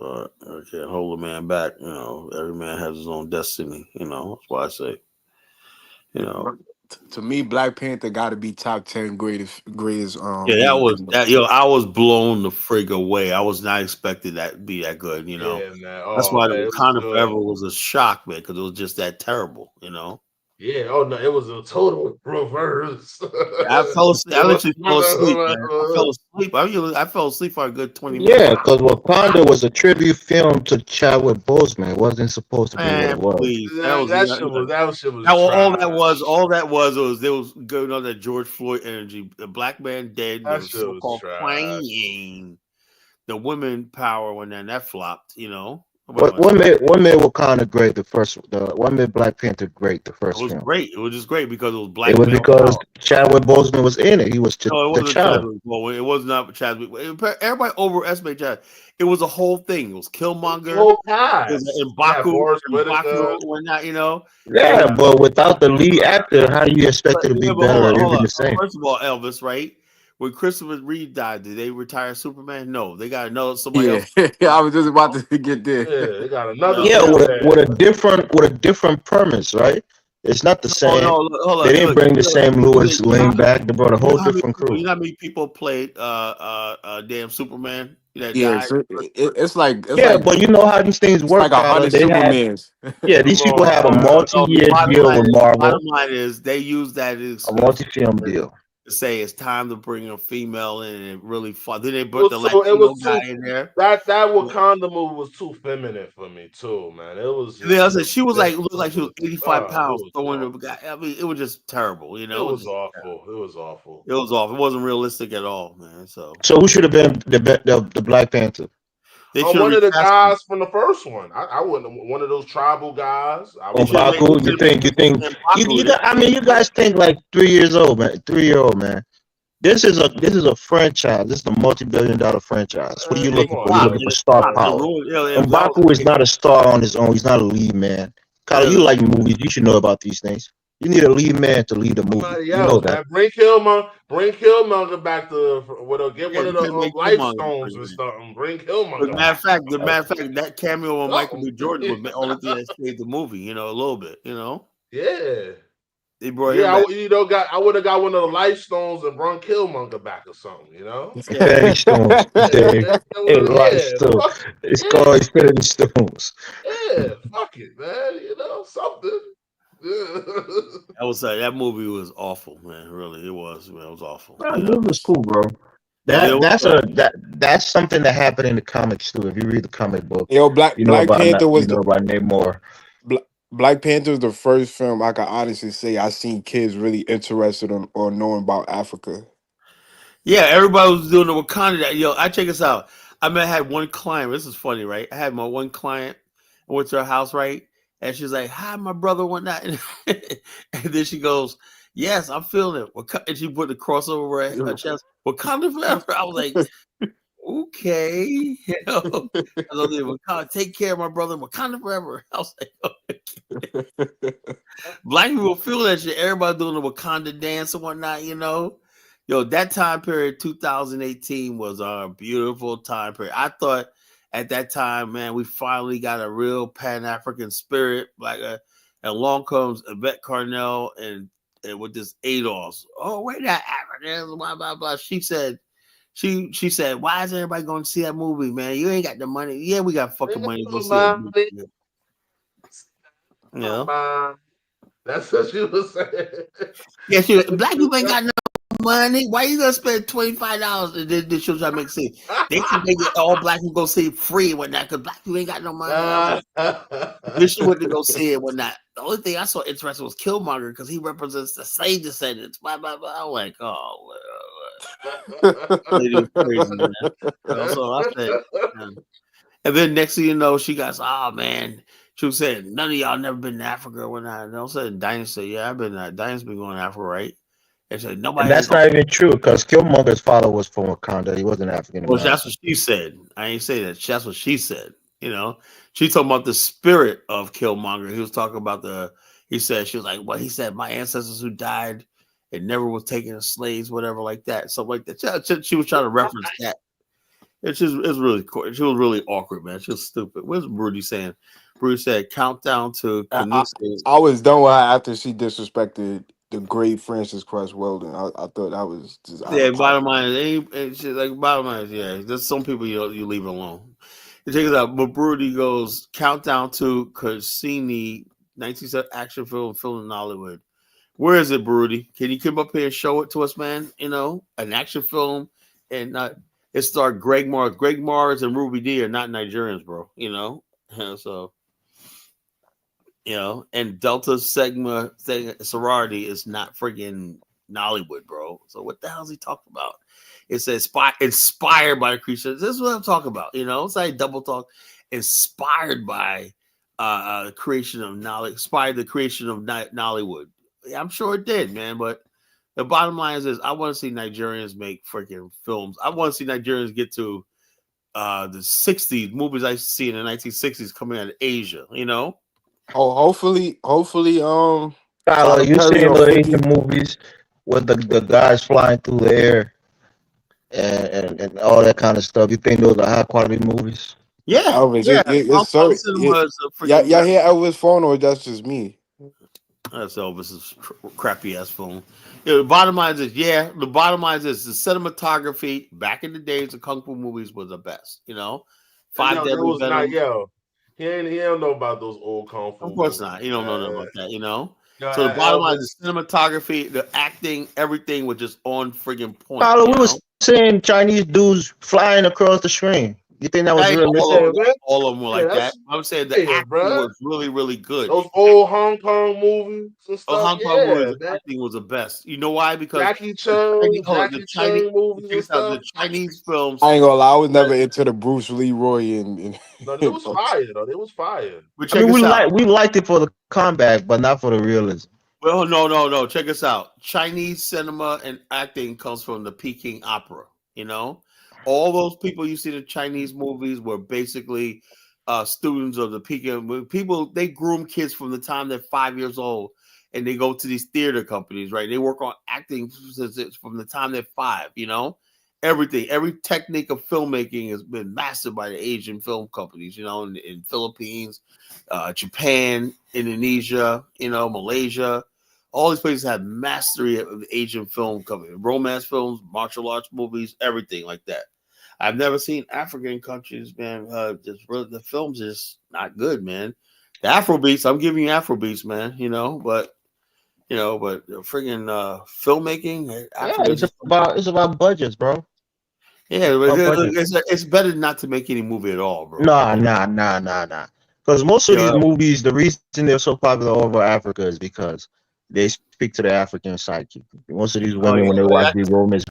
Speaker 1: I can't hold a man back. Every man has his own destiny. That's why I say,
Speaker 14: To me, Black Panther got to be top 10 greatest.
Speaker 1: Yeah, that was that. I was blown the frig away. I was not expecting that to be that good.
Speaker 13: Yeah, man.
Speaker 1: That's why the
Speaker 13: man,
Speaker 1: Wakanda Forever was a shock, man, because it was just that terrible.
Speaker 13: Yeah. Oh no, it was a total reverse.
Speaker 1: I fell asleep. I literally fell asleep. Man. I fell asleep for a good 20 minutes.
Speaker 6: Yeah, because Wakanda was a tribute film to Chadwick Boseman. It wasn't supposed to be what it was.
Speaker 1: Please.
Speaker 13: That shit was
Speaker 1: All that was there was going on that George Floyd energy. The black man dead.
Speaker 13: That
Speaker 1: The
Speaker 13: shit was
Speaker 1: so-called
Speaker 13: trash.
Speaker 1: clanging. The women power when that flopped.
Speaker 6: What made Wakanda great? What made Black Panther great? The first
Speaker 1: It was
Speaker 6: film.
Speaker 1: great. It was just great because it was black.
Speaker 6: It was
Speaker 1: male
Speaker 6: because
Speaker 1: power.
Speaker 6: Chadwick Boseman was in it. He was
Speaker 1: No, it wasn't
Speaker 6: T'Challa.
Speaker 1: Chadwick. Well, it was not Chadwick. Everybody overestimated Chadwick. It was a whole thing. It was Killmonger.
Speaker 13: Whole
Speaker 1: It
Speaker 13: cast.
Speaker 1: was
Speaker 13: Yeah, Boris
Speaker 1: M'Baku,
Speaker 13: Whitaker.
Speaker 1: whatnot.
Speaker 6: Yeah, but without the lead actor, how do you expect it to be
Speaker 1: But
Speaker 6: better or
Speaker 1: hold
Speaker 6: even
Speaker 1: on.
Speaker 6: the same?
Speaker 1: First of all, Elvis, right? When Christopher Reeve died, did they retire Superman? No, they got another somebody else.
Speaker 14: I was just about to get there.
Speaker 13: Yeah, they got another.
Speaker 6: Yeah, with a different premise, right? It's not the same.
Speaker 1: Hold on.
Speaker 6: They didn't bring the same Louis Lane back. They brought a whole different crew.
Speaker 1: You know how many people played damn Superman that
Speaker 14: Yeah,
Speaker 1: died?
Speaker 14: so it's like
Speaker 6: But you know how these things work.
Speaker 14: like 100
Speaker 6: They had,
Speaker 14: Supermans.
Speaker 6: these people had a multi-year deal with Marvel,
Speaker 1: Bottom line is they use that as
Speaker 6: a multi-film deal.
Speaker 1: to say it's time to bring a female in and it really fought. Then they put the
Speaker 13: So it
Speaker 1: Latino
Speaker 13: was
Speaker 1: guy
Speaker 13: too,
Speaker 1: in there.
Speaker 13: that Wakanda movie was too feminine for me too, man. It was.
Speaker 1: And then I said she was looked like she was 85
Speaker 13: it
Speaker 1: pounds
Speaker 13: was
Speaker 1: throwing
Speaker 13: awful.
Speaker 1: the guy. I mean, it was just terrible.
Speaker 13: It was awful. It was awful.
Speaker 1: It was awful. It wasn't realistic at all, man. So
Speaker 6: who should have been the Black Panther?
Speaker 1: they
Speaker 13: One of the guys from the first one. I wouldn't. One of those tribal guys.
Speaker 6: M'Baku, you think? You guys think like 3 years old, man. 3-year-old man. This is a franchise. This is a multi-billion-dollar franchise. What are you looking for? You're looking for star power. M'Baku is not a star on his own. He's not a lead man. Kyle, you like movies. You should know about these things. You need a lead man to lead a movie.
Speaker 13: Somebody
Speaker 6: You
Speaker 13: else,
Speaker 6: know
Speaker 13: man.
Speaker 6: that.
Speaker 13: Bring Killmonger back to get one of the life stones or something. Bring Killmonger.
Speaker 1: Matter of fact, that cameo on Michael B. Jordan was the only thing that saved the movie. A little bit.
Speaker 13: Yeah.
Speaker 1: They brought
Speaker 13: Yeah,
Speaker 1: him back.
Speaker 13: I would have got one of the life stones and brought Killmonger back or something,
Speaker 6: Infinity Stones. Life Stones. It's called Infinity Stones.
Speaker 13: Yeah, fuck it, man. Something.
Speaker 1: That movie was awful, man. Really, it was. Man, it was awful.
Speaker 6: It was cool, bro. That's that's something that happened in the comics too. If you read the comic book,
Speaker 14: Yo, Black
Speaker 6: you know
Speaker 14: Black
Speaker 6: about
Speaker 14: Panther was the
Speaker 6: about Namor.
Speaker 14: Black Panther was the first film I can honestly say I seen kids really interested in or knowing about Africa.
Speaker 1: Yeah, everybody was doing the Wakanda. Yo, I check this out. I had one client. This is funny, right? I had my one client. I went to her house, right? And she's like, "Hi, my brother, whatnot." And then she goes, "Yes, I'm feeling it." And she put the cross over her chest. Wakanda forever. I was like, "Okay, you know." I was like, "Wakanda, take care of my brother. Wakanda forever." I was like, okay. Black people feel that shit. Everybody doing the Wakanda dance and whatnot, you know. Yo, that time period, 2018, was a beautiful time period. I thought at that time, man, we finally got a real Pan-African spirit. And along comes Yvette Carnell and with this Adolf. Oh, wait, that Africans, blah, blah, blah. She said, why is everybody going to see that movie, man? You ain't got the money. Yeah, we got fucking money to go see it. You know?
Speaker 13: That's what she was saying.
Speaker 1: Yeah, black people ain't got no money. Why you gonna spend $25? And then she'll try to make sense. They think they get all black people go see it free and whatnot because black people ain't got no money. Then she went to go see it and whatnot. The only thing I saw interesting was Killmonger because he represents the same descendants. Blah blah blah. I'm like, oh, they crazy, man. So I said, man. And then next thing you know, she goes, "Oh man." She was saying, "None of y'all never been to Africa or whatnot." And all of a sudden, Diane said, "Yeah, I've been. Diane's been going to Africa, right?" And said, "Nobody."
Speaker 6: And that's not even true because Killmonger's father was from Wakanda. He wasn't African American.
Speaker 1: Well, that's what she said. I ain't say that. That's what she said. You know, she talking about the spirit of Killmonger. He was talking about he said, she was like, well, he said, my ancestors who died and never was taken as slaves, whatever, like that. So like that. She was trying to reference that. It's really cool. She was really awkward, man. She was stupid. What's Rudy saying? Rudy said, countdown to
Speaker 14: I was done with her after she disrespected the great Francis Cress Weldon. I thought that was just
Speaker 1: bottom line is, bottom line is, yeah, there's some people you leave alone. Check it out. But Brody goes, countdown to Cassini, 1970 action film in Hollywood. Where is it, Brody? Can you come up here and show it to us, man? You know, an action film, and it starred Greg Mars. Greg Mars and Ruby D are not Nigerians, bro. You know, so. You know, and Delta Sigma sorority is not freaking Nollywood, bro. So what the hell is he talking about? It's inspired by the creatures. This is what I'm talking about. You know, it's like double talk. Inspired by the creation of Nollywood. Inspired the creation of Nollywood. Yeah, I'm sure it did, man. But the bottom line is I want to see Nigerians make freaking films. I want to see Nigerians get to the 60s movies I see in the 1960s coming out of Asia. You know.
Speaker 14: Oh, hopefully,
Speaker 6: Tyler,
Speaker 14: Tyler
Speaker 6: you
Speaker 14: Perry
Speaker 6: seen
Speaker 14: or
Speaker 6: the
Speaker 14: 50.
Speaker 6: Asian movies with the guys flying through the air and all that kind of stuff? You think those are high quality movies?
Speaker 1: Yeah,
Speaker 14: Elvis,
Speaker 1: yeah.
Speaker 14: it's so y'all hear Elvis' phone or that's just me?
Speaker 1: That's Elvis's crappy ass phone. Yeah, the bottom line is, the bottom line is the cinematography back in the days of kung fu movies was the best. You know, Five Deadly Venom.
Speaker 13: He don't know about those old kung fu.
Speaker 1: Of course not. He don't know nothing about that. You know.
Speaker 13: No,
Speaker 1: So the bottom line
Speaker 13: Elvis-
Speaker 1: is the cinematography, the acting, everything was just on friggin' point.
Speaker 6: Tyler, we was seeing Chinese dudes flying across the screen. You think that was realistic?
Speaker 1: All of them were like that. I'm saying the acting was really, really good.
Speaker 13: Those old Hong Kong movies and stuff.
Speaker 1: Hong Kong movies, acting was the best. You know why? Because
Speaker 13: Jackie Chan movies and stuff.
Speaker 1: The Chinese films.
Speaker 14: I ain't gonna lie, I was never into the Bruce Leroy and
Speaker 13: No, they was fire though. They was fire.
Speaker 1: But
Speaker 6: I mean, we liked it for the comeback, but not for the realism.
Speaker 1: Well, no. Check us out. Chinese cinema and acting comes from the Peking opera. You know, all those people you see in the Chinese movies were basically students of the Peking. People, they groom kids from the time they're 5 years old, and they go to these theater companies, right? They work on acting from the time they're 5. You know, everything, every technique of filmmaking has been mastered by the Asian film companies. You know, in Philippines, Japan, Indonesia, you know, Malaysia. All these places have mastery of the Asian film company, romance films, martial arts movies, everything like that. I've never seen African countries, man. Just really, the films is not good, man. The Afrobeats, I'm giving you Afrobeats, man. You know, but friggin' filmmaking.
Speaker 6: Yeah, it's about budgets, bro.
Speaker 1: Yeah, but
Speaker 6: on budget.
Speaker 1: it's better not to make any movie at all, bro.
Speaker 6: Nah. Because most of these movies, the reason they're so popular over Africa is because they speak to the African psyche. Most of these women, when they watch these romance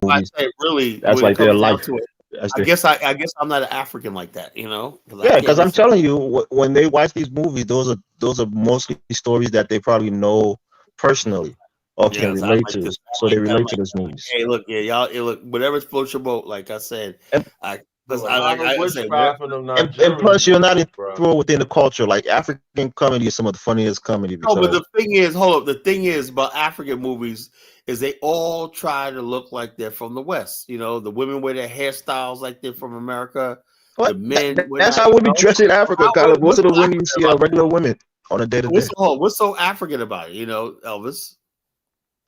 Speaker 1: I
Speaker 6: movies,
Speaker 1: say really,
Speaker 6: that's
Speaker 1: when it
Speaker 6: like their
Speaker 1: comes down
Speaker 6: life.
Speaker 1: to it,
Speaker 6: That's
Speaker 1: I guess I'm not an African like that, you know, because I
Speaker 6: yeah.
Speaker 1: can't
Speaker 6: Because I'm
Speaker 1: listen.
Speaker 6: telling you, when they watch these movies, those are mostly stories that they probably know personally or can
Speaker 1: Yes, I
Speaker 6: relate
Speaker 1: like
Speaker 6: to.
Speaker 1: this.
Speaker 6: So
Speaker 1: I
Speaker 6: they
Speaker 1: like that.
Speaker 6: relate to those movies.
Speaker 1: Hey, look, yeah, y'all. Hey, look, whatever floats your boat. Like I said, I
Speaker 13: Do
Speaker 1: because
Speaker 13: a lot of
Speaker 1: I say whatever.
Speaker 13: witchcraft in them
Speaker 6: And
Speaker 13: Nigerian
Speaker 6: plus, you're not
Speaker 13: movies, bro.
Speaker 6: thrown within the culture. Like African comedy is some of the funniest comedy
Speaker 1: No, but
Speaker 6: because
Speaker 1: the thing is, hold up. The thing is about African movies is they all try to look like they're from the West. You know, the women wear their hairstyles like they're from America. The men wear
Speaker 6: that's
Speaker 1: that.
Speaker 6: how
Speaker 1: You
Speaker 6: women
Speaker 1: know,
Speaker 6: dress in Africa. Colin. Most
Speaker 1: what's
Speaker 6: of the
Speaker 1: so
Speaker 6: women you
Speaker 1: African
Speaker 6: see
Speaker 1: about
Speaker 6: are regular women on a day to day.
Speaker 1: what's so African about it? You know, Elvis.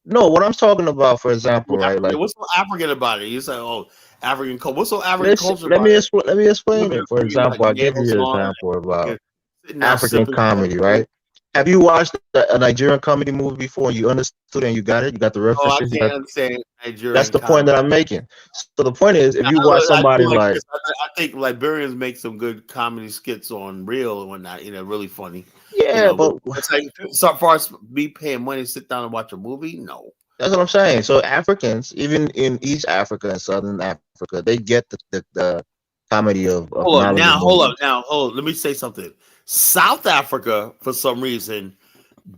Speaker 6: No, what I'm talking about, for example, right?
Speaker 1: Yeah,
Speaker 6: Like,
Speaker 1: what's so African about it? You say, oh, African culture. What's so African culture
Speaker 6: let
Speaker 1: about
Speaker 6: me
Speaker 1: it?
Speaker 6: let me explain
Speaker 1: Women
Speaker 6: it. For
Speaker 1: bringing like
Speaker 6: example, I'll give
Speaker 1: nails
Speaker 6: you an
Speaker 1: on,
Speaker 6: example
Speaker 1: and
Speaker 6: about
Speaker 1: sitting down
Speaker 6: African
Speaker 1: sipping
Speaker 6: comedy,
Speaker 1: champagne.
Speaker 6: right? Have you watched a Nigerian comedy movie before and you understood and you got it? You got the
Speaker 1: Oh, I
Speaker 6: references.
Speaker 1: can't understand
Speaker 6: That's
Speaker 1: Nigerian
Speaker 6: the point
Speaker 1: comedy.
Speaker 6: that I'm making. So the point is, if you watch
Speaker 1: I do
Speaker 6: somebody
Speaker 1: like
Speaker 6: like,
Speaker 1: this. I think Liberians make some good comedy skits on Real and whatnot. You know, really funny. You
Speaker 6: yeah,
Speaker 1: know, but
Speaker 6: but
Speaker 1: it's like so far as me paying money to sit down and watch a movie, no.
Speaker 6: that's what I'm saying. So Africans, even in East Africa and Southern Africa, they get the comedy of Nollywood
Speaker 1: Hold up,
Speaker 6: movies.
Speaker 1: now, hold up. Let me say something. South Africa, for some reason,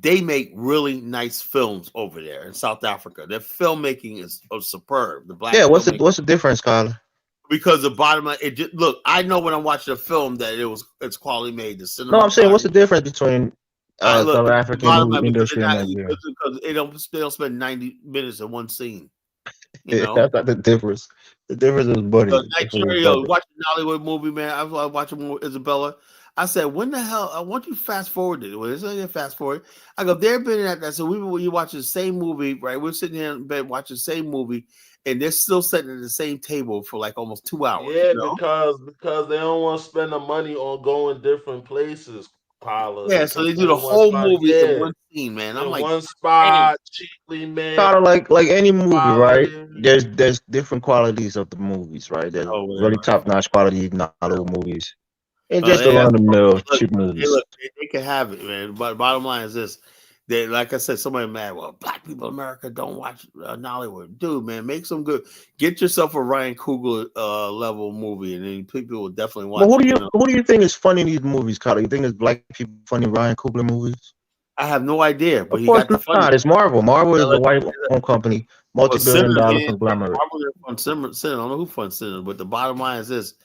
Speaker 1: they make really nice films over there in South Africa. Their filmmaking is superb. The
Speaker 6: Yeah,
Speaker 1: black filmmaking.
Speaker 6: what's the difference, Carla?
Speaker 1: Because the bottom line, look, I know when I'm watching a film that it's quality made. The
Speaker 6: No, I'm saying what's
Speaker 1: cinematography.
Speaker 6: the difference between
Speaker 1: I look
Speaker 6: South
Speaker 1: the
Speaker 6: African
Speaker 1: bottom
Speaker 6: movie
Speaker 1: line
Speaker 6: industry and Nigeria?
Speaker 1: because they don't spend 90 minutes in one scene. You
Speaker 6: Yeah,
Speaker 1: know,
Speaker 6: that's not the difference. The difference is budget. The difference is
Speaker 1: Nigeria,
Speaker 6: budget.
Speaker 1: watching an Hollywood movie, man. I was watching Isabella. I said, when the hell? I want you fast forward it. Well, it's not fast forward. I go, they've been at that. So you watch the same movie, right? We're sitting here in bed watching the same movie, and they're still sitting at the same table for like almost 2 hours.
Speaker 13: Yeah,
Speaker 1: You know?
Speaker 13: because they don't want to spend the money on going different places, Paula.
Speaker 1: Yeah,
Speaker 13: They
Speaker 1: so
Speaker 13: can
Speaker 1: they
Speaker 13: stay
Speaker 1: do the
Speaker 13: in one
Speaker 1: whole
Speaker 13: spot.
Speaker 1: movie in
Speaker 13: Yeah,
Speaker 1: one scene, man. I'm
Speaker 13: in
Speaker 1: like,
Speaker 13: one
Speaker 1: dang.
Speaker 13: spot, cheaply made
Speaker 6: Kind of like any movie, right?
Speaker 13: quality.
Speaker 6: There's different qualities of the movies, right? There's
Speaker 1: Oh,
Speaker 6: really
Speaker 1: whatever.
Speaker 6: top notch quality Nollywood movies, and
Speaker 1: Well,
Speaker 6: just the
Speaker 1: hey,
Speaker 6: run of the mill
Speaker 1: look,
Speaker 6: cheap
Speaker 1: hey,
Speaker 6: movies.
Speaker 1: look, they can have it, man. But bottom line is this: they, like I said, somebody mad. Well, black people in America don't watch Nollywood, dude. Man, make some good. Get yourself a Ryan Coogler level movie, and then people will definitely
Speaker 6: But
Speaker 1: watch it. You know,
Speaker 6: who do you think is funny in these movies, Carter? You think it's black people funny in Ryan Coogler movies?
Speaker 1: I have no idea, but
Speaker 6: Of
Speaker 1: he
Speaker 6: course
Speaker 1: got the funny.
Speaker 6: not. It's Marvel. Marvel is a white owned company,
Speaker 1: Well,
Speaker 6: multi-billion
Speaker 1: Sinners,
Speaker 6: dollar
Speaker 1: he didn't
Speaker 6: conglomerate.
Speaker 1: fun Sinners. I don't know who fun Sinners, but the bottom line is this: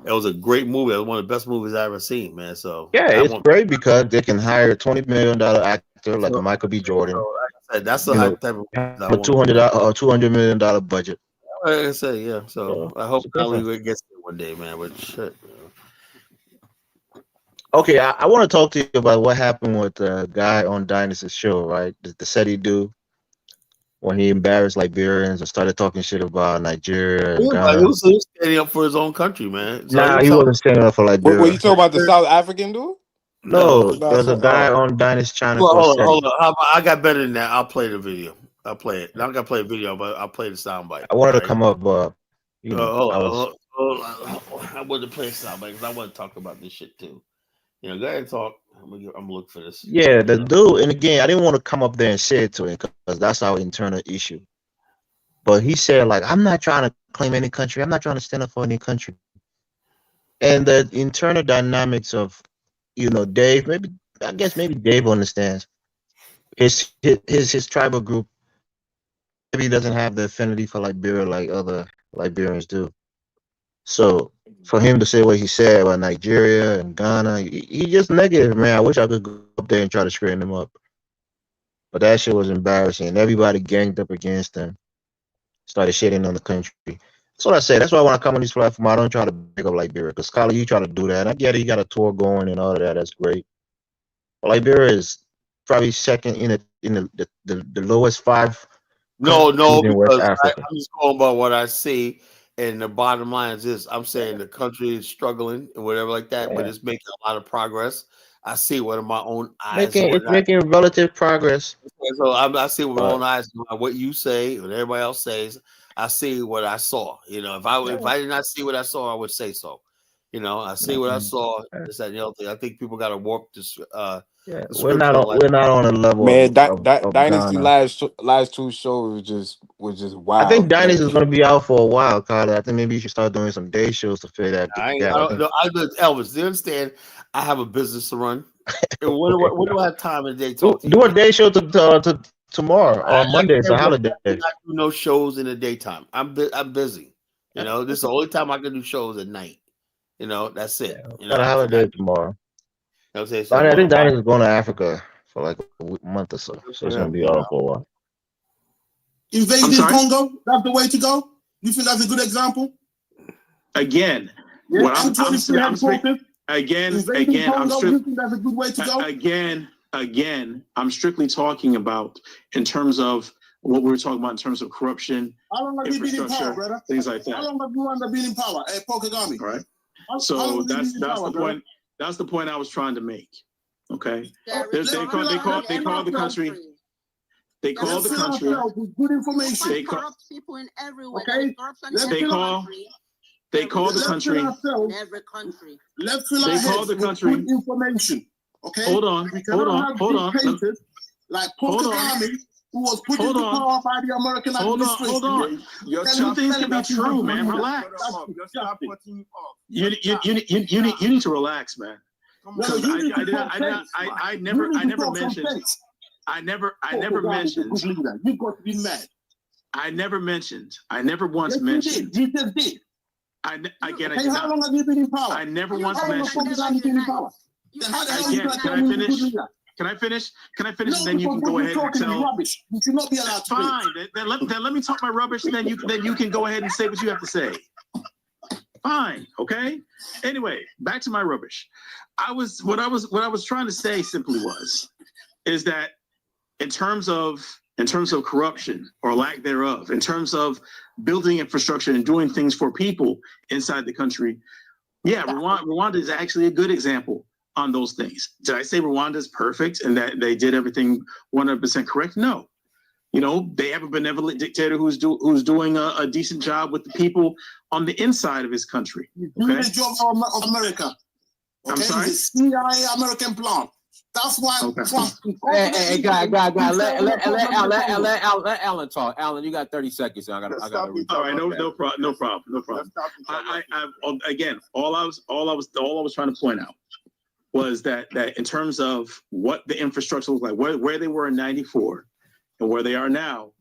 Speaker 1: it was a great movie. It was one of the best movies I ever seen, man. So
Speaker 6: Yeah,
Speaker 1: I
Speaker 6: it's
Speaker 1: want.
Speaker 6: great because they can hire a $20 million actor like a
Speaker 1: So,
Speaker 6: Michael B. Jordan.
Speaker 1: like I said, that's the
Speaker 6: You know,
Speaker 1: type of movies
Speaker 6: have
Speaker 1: I
Speaker 6: a
Speaker 1: want.
Speaker 6: $200 million budget.
Speaker 1: Like I said, yeah. So
Speaker 6: Yeah,
Speaker 1: I hope
Speaker 6: it's a difference.
Speaker 1: Hollywood gets there one day, man. But shit,
Speaker 6: Okay, I want to talk to you about what happened with the guy on Dynasty's show, right? The SETI dude when he embarrassed Liberians and started talking shit about Nigeria and
Speaker 1: he
Speaker 6: Ghana.
Speaker 1: was standing up for his own country, man. So he
Speaker 6: Nah,
Speaker 1: was
Speaker 6: he
Speaker 1: telling.
Speaker 6: wasn't standing up for
Speaker 19: What you
Speaker 6: Liberia.
Speaker 19: talking about? The South African dude?
Speaker 1: No,
Speaker 6: No, there's a guy on Dynasty's channel called
Speaker 1: hold on,
Speaker 6: SETI.
Speaker 1: hold on. I got better than that. I'll play the video. I'll play it. Now I'm gonna play a video, but I'll play the soundbite.
Speaker 6: I wanted to
Speaker 1: Right.
Speaker 6: come up, but
Speaker 1: Hold
Speaker 6: I was.
Speaker 1: on, I wanted to play a soundbite because I want to talk about this shit too. You know, go ahead and talk. I'm gonna look for this.
Speaker 6: Yeah, the dude, and again, I didn't want to come up there and say it to him because that's our internal issue. But he said, like, I'm not trying to claim any country. I'm not trying to stand up for any country. And the internal dynamics of, Dave, maybe Dave understands. His tribal group maybe doesn't have the affinity for Liberia like other Liberians do. So for him to say what he said about Nigeria and Ghana, he just negative, man. I wish I could go up there and try to straighten him up. But that shit was embarrassing. Everybody ganged up against him, started shitting on the country. That's what I say. That's why when I come on these platforms, I don't try to pick up Liberia. Because Carla, you try to do that. And I get it, you got a tour going and all of that. That's great. But Liberia is probably second in the lowest five
Speaker 1: No,
Speaker 6: countries in West
Speaker 1: because
Speaker 6: Africa.
Speaker 1: I'm just going by what I see. And the bottom line is this: I'm saying the country is struggling and whatever like that, but
Speaker 6: Yeah.
Speaker 1: it's making a lot of progress. I see what in my own eyes.
Speaker 6: It's making relative progress.
Speaker 1: So I see with my own eyes what you say, what everybody else says. I see what I saw. If I did not see what I saw, I would say so. I see what I saw. This, that, and the other thing. I think people got to warp this.
Speaker 6: We're not on a level.
Speaker 14: Man,
Speaker 6: of
Speaker 14: Dynasty
Speaker 6: Ghana.
Speaker 14: last two shows was just wild.
Speaker 6: I think Dynasty is going to be out for a while, Carter. I think maybe you should start doing some day shows to fill that gap.
Speaker 1: Elvis, do you understand? I have a business to run. When do I have time in the day?
Speaker 6: Do a day show to tomorrow or Monday. It's a holiday.
Speaker 1: I do no shows in the daytime. I'm busy. This is the only time I can do shows at night. That's it.
Speaker 6: Got a holiday tomorrow.
Speaker 1: I think
Speaker 6: Dynasty is going to Africa for like a month or so. So it's going to be out for a while.
Speaker 20: Invading Congo, that's the way to go? You think that's a good example?
Speaker 21: Again, what I'm speaking, I'm strictly talking about in terms of what we were talking about in terms of corruption,
Speaker 20: how long have you been in power, brother?
Speaker 21: Things like that.
Speaker 20: How long have you been in power? Paul Kagame.
Speaker 21: All right. So that's the point. That's the point I was trying to make. Okay. They call the country. They call the country.
Speaker 20: Good information.
Speaker 21: They call
Speaker 20: people in
Speaker 21: everywhere. Okay. They call the country.
Speaker 20: Every country. Let's fill our heads with good information. Okay.
Speaker 21: Hold on.
Speaker 20: Like Paul Kagame, who was put into power by the American administration.
Speaker 21: Hold on. Two things can be true, man. Relax. You need to relax, man. I never mentioned.
Speaker 20: You got to be mad.
Speaker 21: I never once mentioned.
Speaker 20: You just did.
Speaker 21: How
Speaker 20: long have you been in power?
Speaker 21: I never once mentioned. Can I finish? No, and then you can go ahead and tell.
Speaker 20: Rubbish. You should not be allowed to.
Speaker 21: Fine. Then let me talk my rubbish, and then you can go ahead and say what you have to say. Fine. Okay. Anyway, back to my rubbish. What I was trying to say simply is that in terms of corruption or lack thereof, in terms of building infrastructure and doing things for people inside the country, yeah, Rwanda is actually a good example on those things. Did I say Rwanda is perfect and that they did everything 100% correct? No. They have a benevolent dictator who's doing a decent job with the people on the inside of his country.
Speaker 20: Doing the job of America. Okay?
Speaker 21: I'm sorry?
Speaker 20: It's a CIA American plan. That's why Trump.
Speaker 19: Hey, guy, let Alan talk. Alan, you got 30 seconds. I got.
Speaker 21: All right, no problem. Again, all I was trying to point out was that in terms of what the infrastructure looked like, where they were in '94 and where they are now,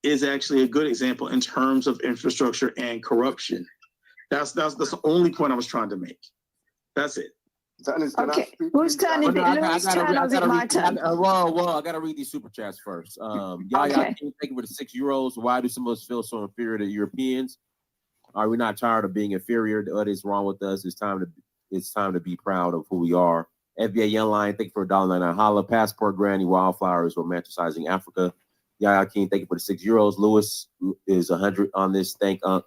Speaker 21: is actually a good example in terms of infrastructure and corruption. That's the only point I was trying to make. That's it.
Speaker 22: Okay, who's turn? Is it Louis' turn or is it my turn?
Speaker 19: Well, I gotta read these super chats first. Yaya, thank you for the €6. Why do some of us feel so inferior to Europeans? Are we not tired of being inferior? What is wrong with us? It's time to be proud of who we are. FBA Young Line, thank you for $1.99. Holla, Passport Granny, Wildflowers, Romanticizing Africa. Yaya King, thank you for the €6. Lewis is 100 on this. Thanks, Unc.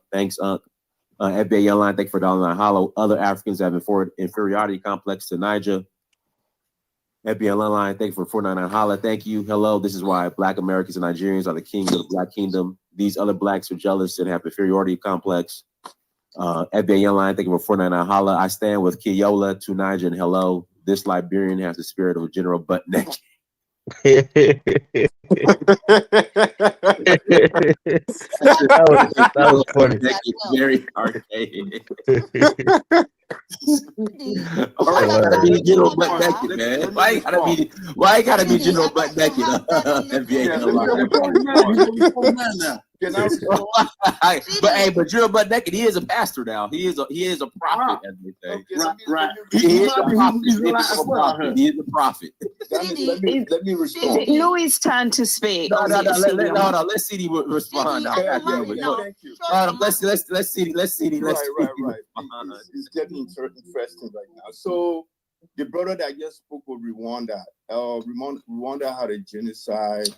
Speaker 19: FBA Young Line, thank you for $1.99. Hollow. Other Africans have inferiority complex to Niger. FBA Young Line, thank you for $4.99. Holla, thank you. Hello, this is why Black Americans and Nigerians are the kings of the Black Kingdom. These other Blacks are jealous and have inferiority complex. FBA Young Line, thank you for $4.99. Holla, I stand with Kiyola to Niger and hello. This Liberian has the spirit of a general butt naked.
Speaker 6: that was funny.
Speaker 19: Very archaic. All right, gotta be general butt naked, man. Why gotta be general butt naked? But general butt naked, he is a pastor now. He is a prophet, as they say.
Speaker 20: Right.
Speaker 19: He is a prophet.
Speaker 20: Let me respond.
Speaker 22: Is it Louis' turn to speak?
Speaker 19: No. Let's see him respond. Let's see.
Speaker 23: Right. It's getting interesting right now. So the brother that just spoke of Rwanda, Rwanda had a genocide,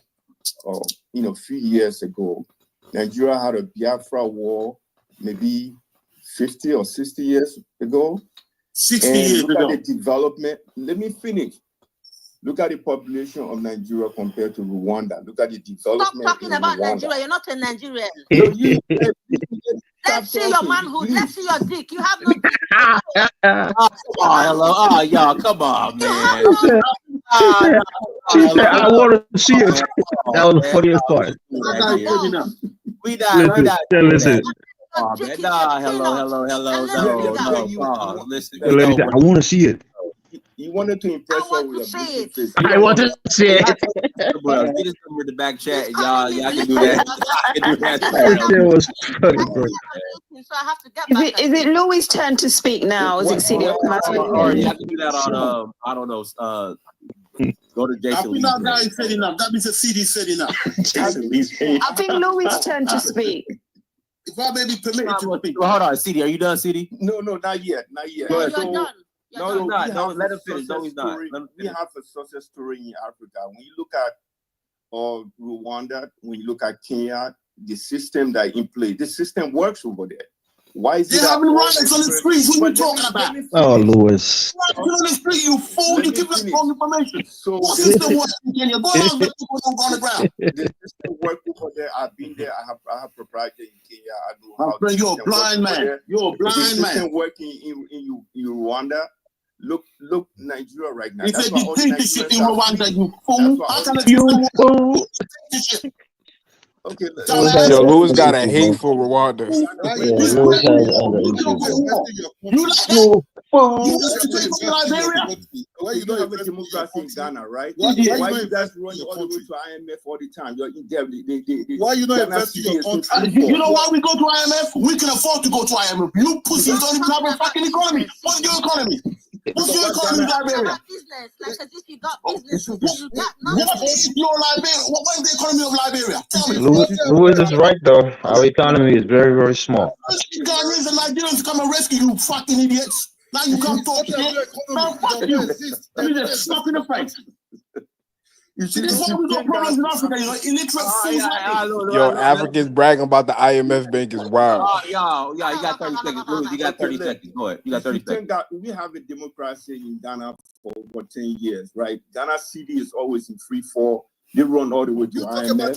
Speaker 23: a few years ago. Nigeria had a Biafra war, maybe 50 or 60 years ago. 60 years look ago. At the development. Let me finish. Look at the population of Nigeria compared to Rwanda. Look at the development.
Speaker 2: Stop talking about
Speaker 23: Rwanda.
Speaker 2: Nigeria. You're not a Nigerian.
Speaker 23: No,
Speaker 2: Let's see your manhood. Let's see your dick. You have no dick.
Speaker 19: Oh, hello. Oh, y'all, come on, man.
Speaker 6: She said, I want to see it. That was the funniest part.
Speaker 19: We not.
Speaker 6: Listen.
Speaker 19: Oh, man. Nah, hello. No, listen.
Speaker 6: I want to see it.
Speaker 23: You wanted to impress her with your beautiful face.
Speaker 6: I want to see it.
Speaker 19: Get his number in the back chat. Y'all can do that.
Speaker 6: That was funny, bro.
Speaker 2: So I have to get
Speaker 22: Is it Louis' turn to speak now? Is it Celia?
Speaker 19: Or you have to do that on I don't know. Go to Jason.
Speaker 20: I think that guy said enough. That means a CD said enough.
Speaker 22: I think Louis' turn to speak.
Speaker 20: If I may be permitted to speak.
Speaker 19: Well, hold on, CD. Are you done, CD?
Speaker 23: No, not yet.
Speaker 19: Go ahead.
Speaker 23: So,
Speaker 2: done.
Speaker 23: no,
Speaker 19: he's not. Don't let him finish. No, he's not.
Speaker 23: We have a success story in Africa. When you look at Rwanda, when you look at Kenya, the system that in play, the system works over there. Why is
Speaker 20: they having riots on the streets? What are you talking about?
Speaker 6: Oh, Louis.
Speaker 20: On the street, you fool! You give us wrong information. So what system works in Kenya? Go around, but people don't go on the ground.
Speaker 23: The system work over there. I've been there. I have proprietary in Kenya. I know how.
Speaker 20: You're a blind man. You're a blind man.
Speaker 23: The system working in Rwanda. Look, Nigeria right now.
Speaker 20: If they dictatorship in Rwanda, you fool! How can
Speaker 14: you fool?
Speaker 23: Okay,
Speaker 14: yo, Louis got a hate for Rwanda.
Speaker 23: Well, you don't have a democracy in Ghana, right? Why you guys run all the way to IMF all the time? You're in there.
Speaker 20: Why you don't invest in your country? You know why we go to IMF? We can afford to go to IMF. You pussies don't even have a fucking economy. What's your economy? What's your economy in Liberia?
Speaker 2: Business, like as if you got business.
Speaker 20: What is your Liberia? What is the economy of Liberia? Tell me.
Speaker 6: Louis is right though. Our economy is very, very small.
Speaker 20: Ghanaians and Nigerians come and rescue you, fucking idiots. Now you come talk shit. Man, fuck you. Let me just slap in the face. You see, this is why we got problems in Africa. You know, illiterate fools.
Speaker 14: Yo, Africans bragging about the IMF bank is wild.
Speaker 19: Yo, you got 30 seconds. Louis, you got 30 seconds. Go ahead. You got 30 seconds.
Speaker 23: We have a democracy in Ghana for over 10 years, right? Ghana CD is always in free fall. They run all the way to IMF.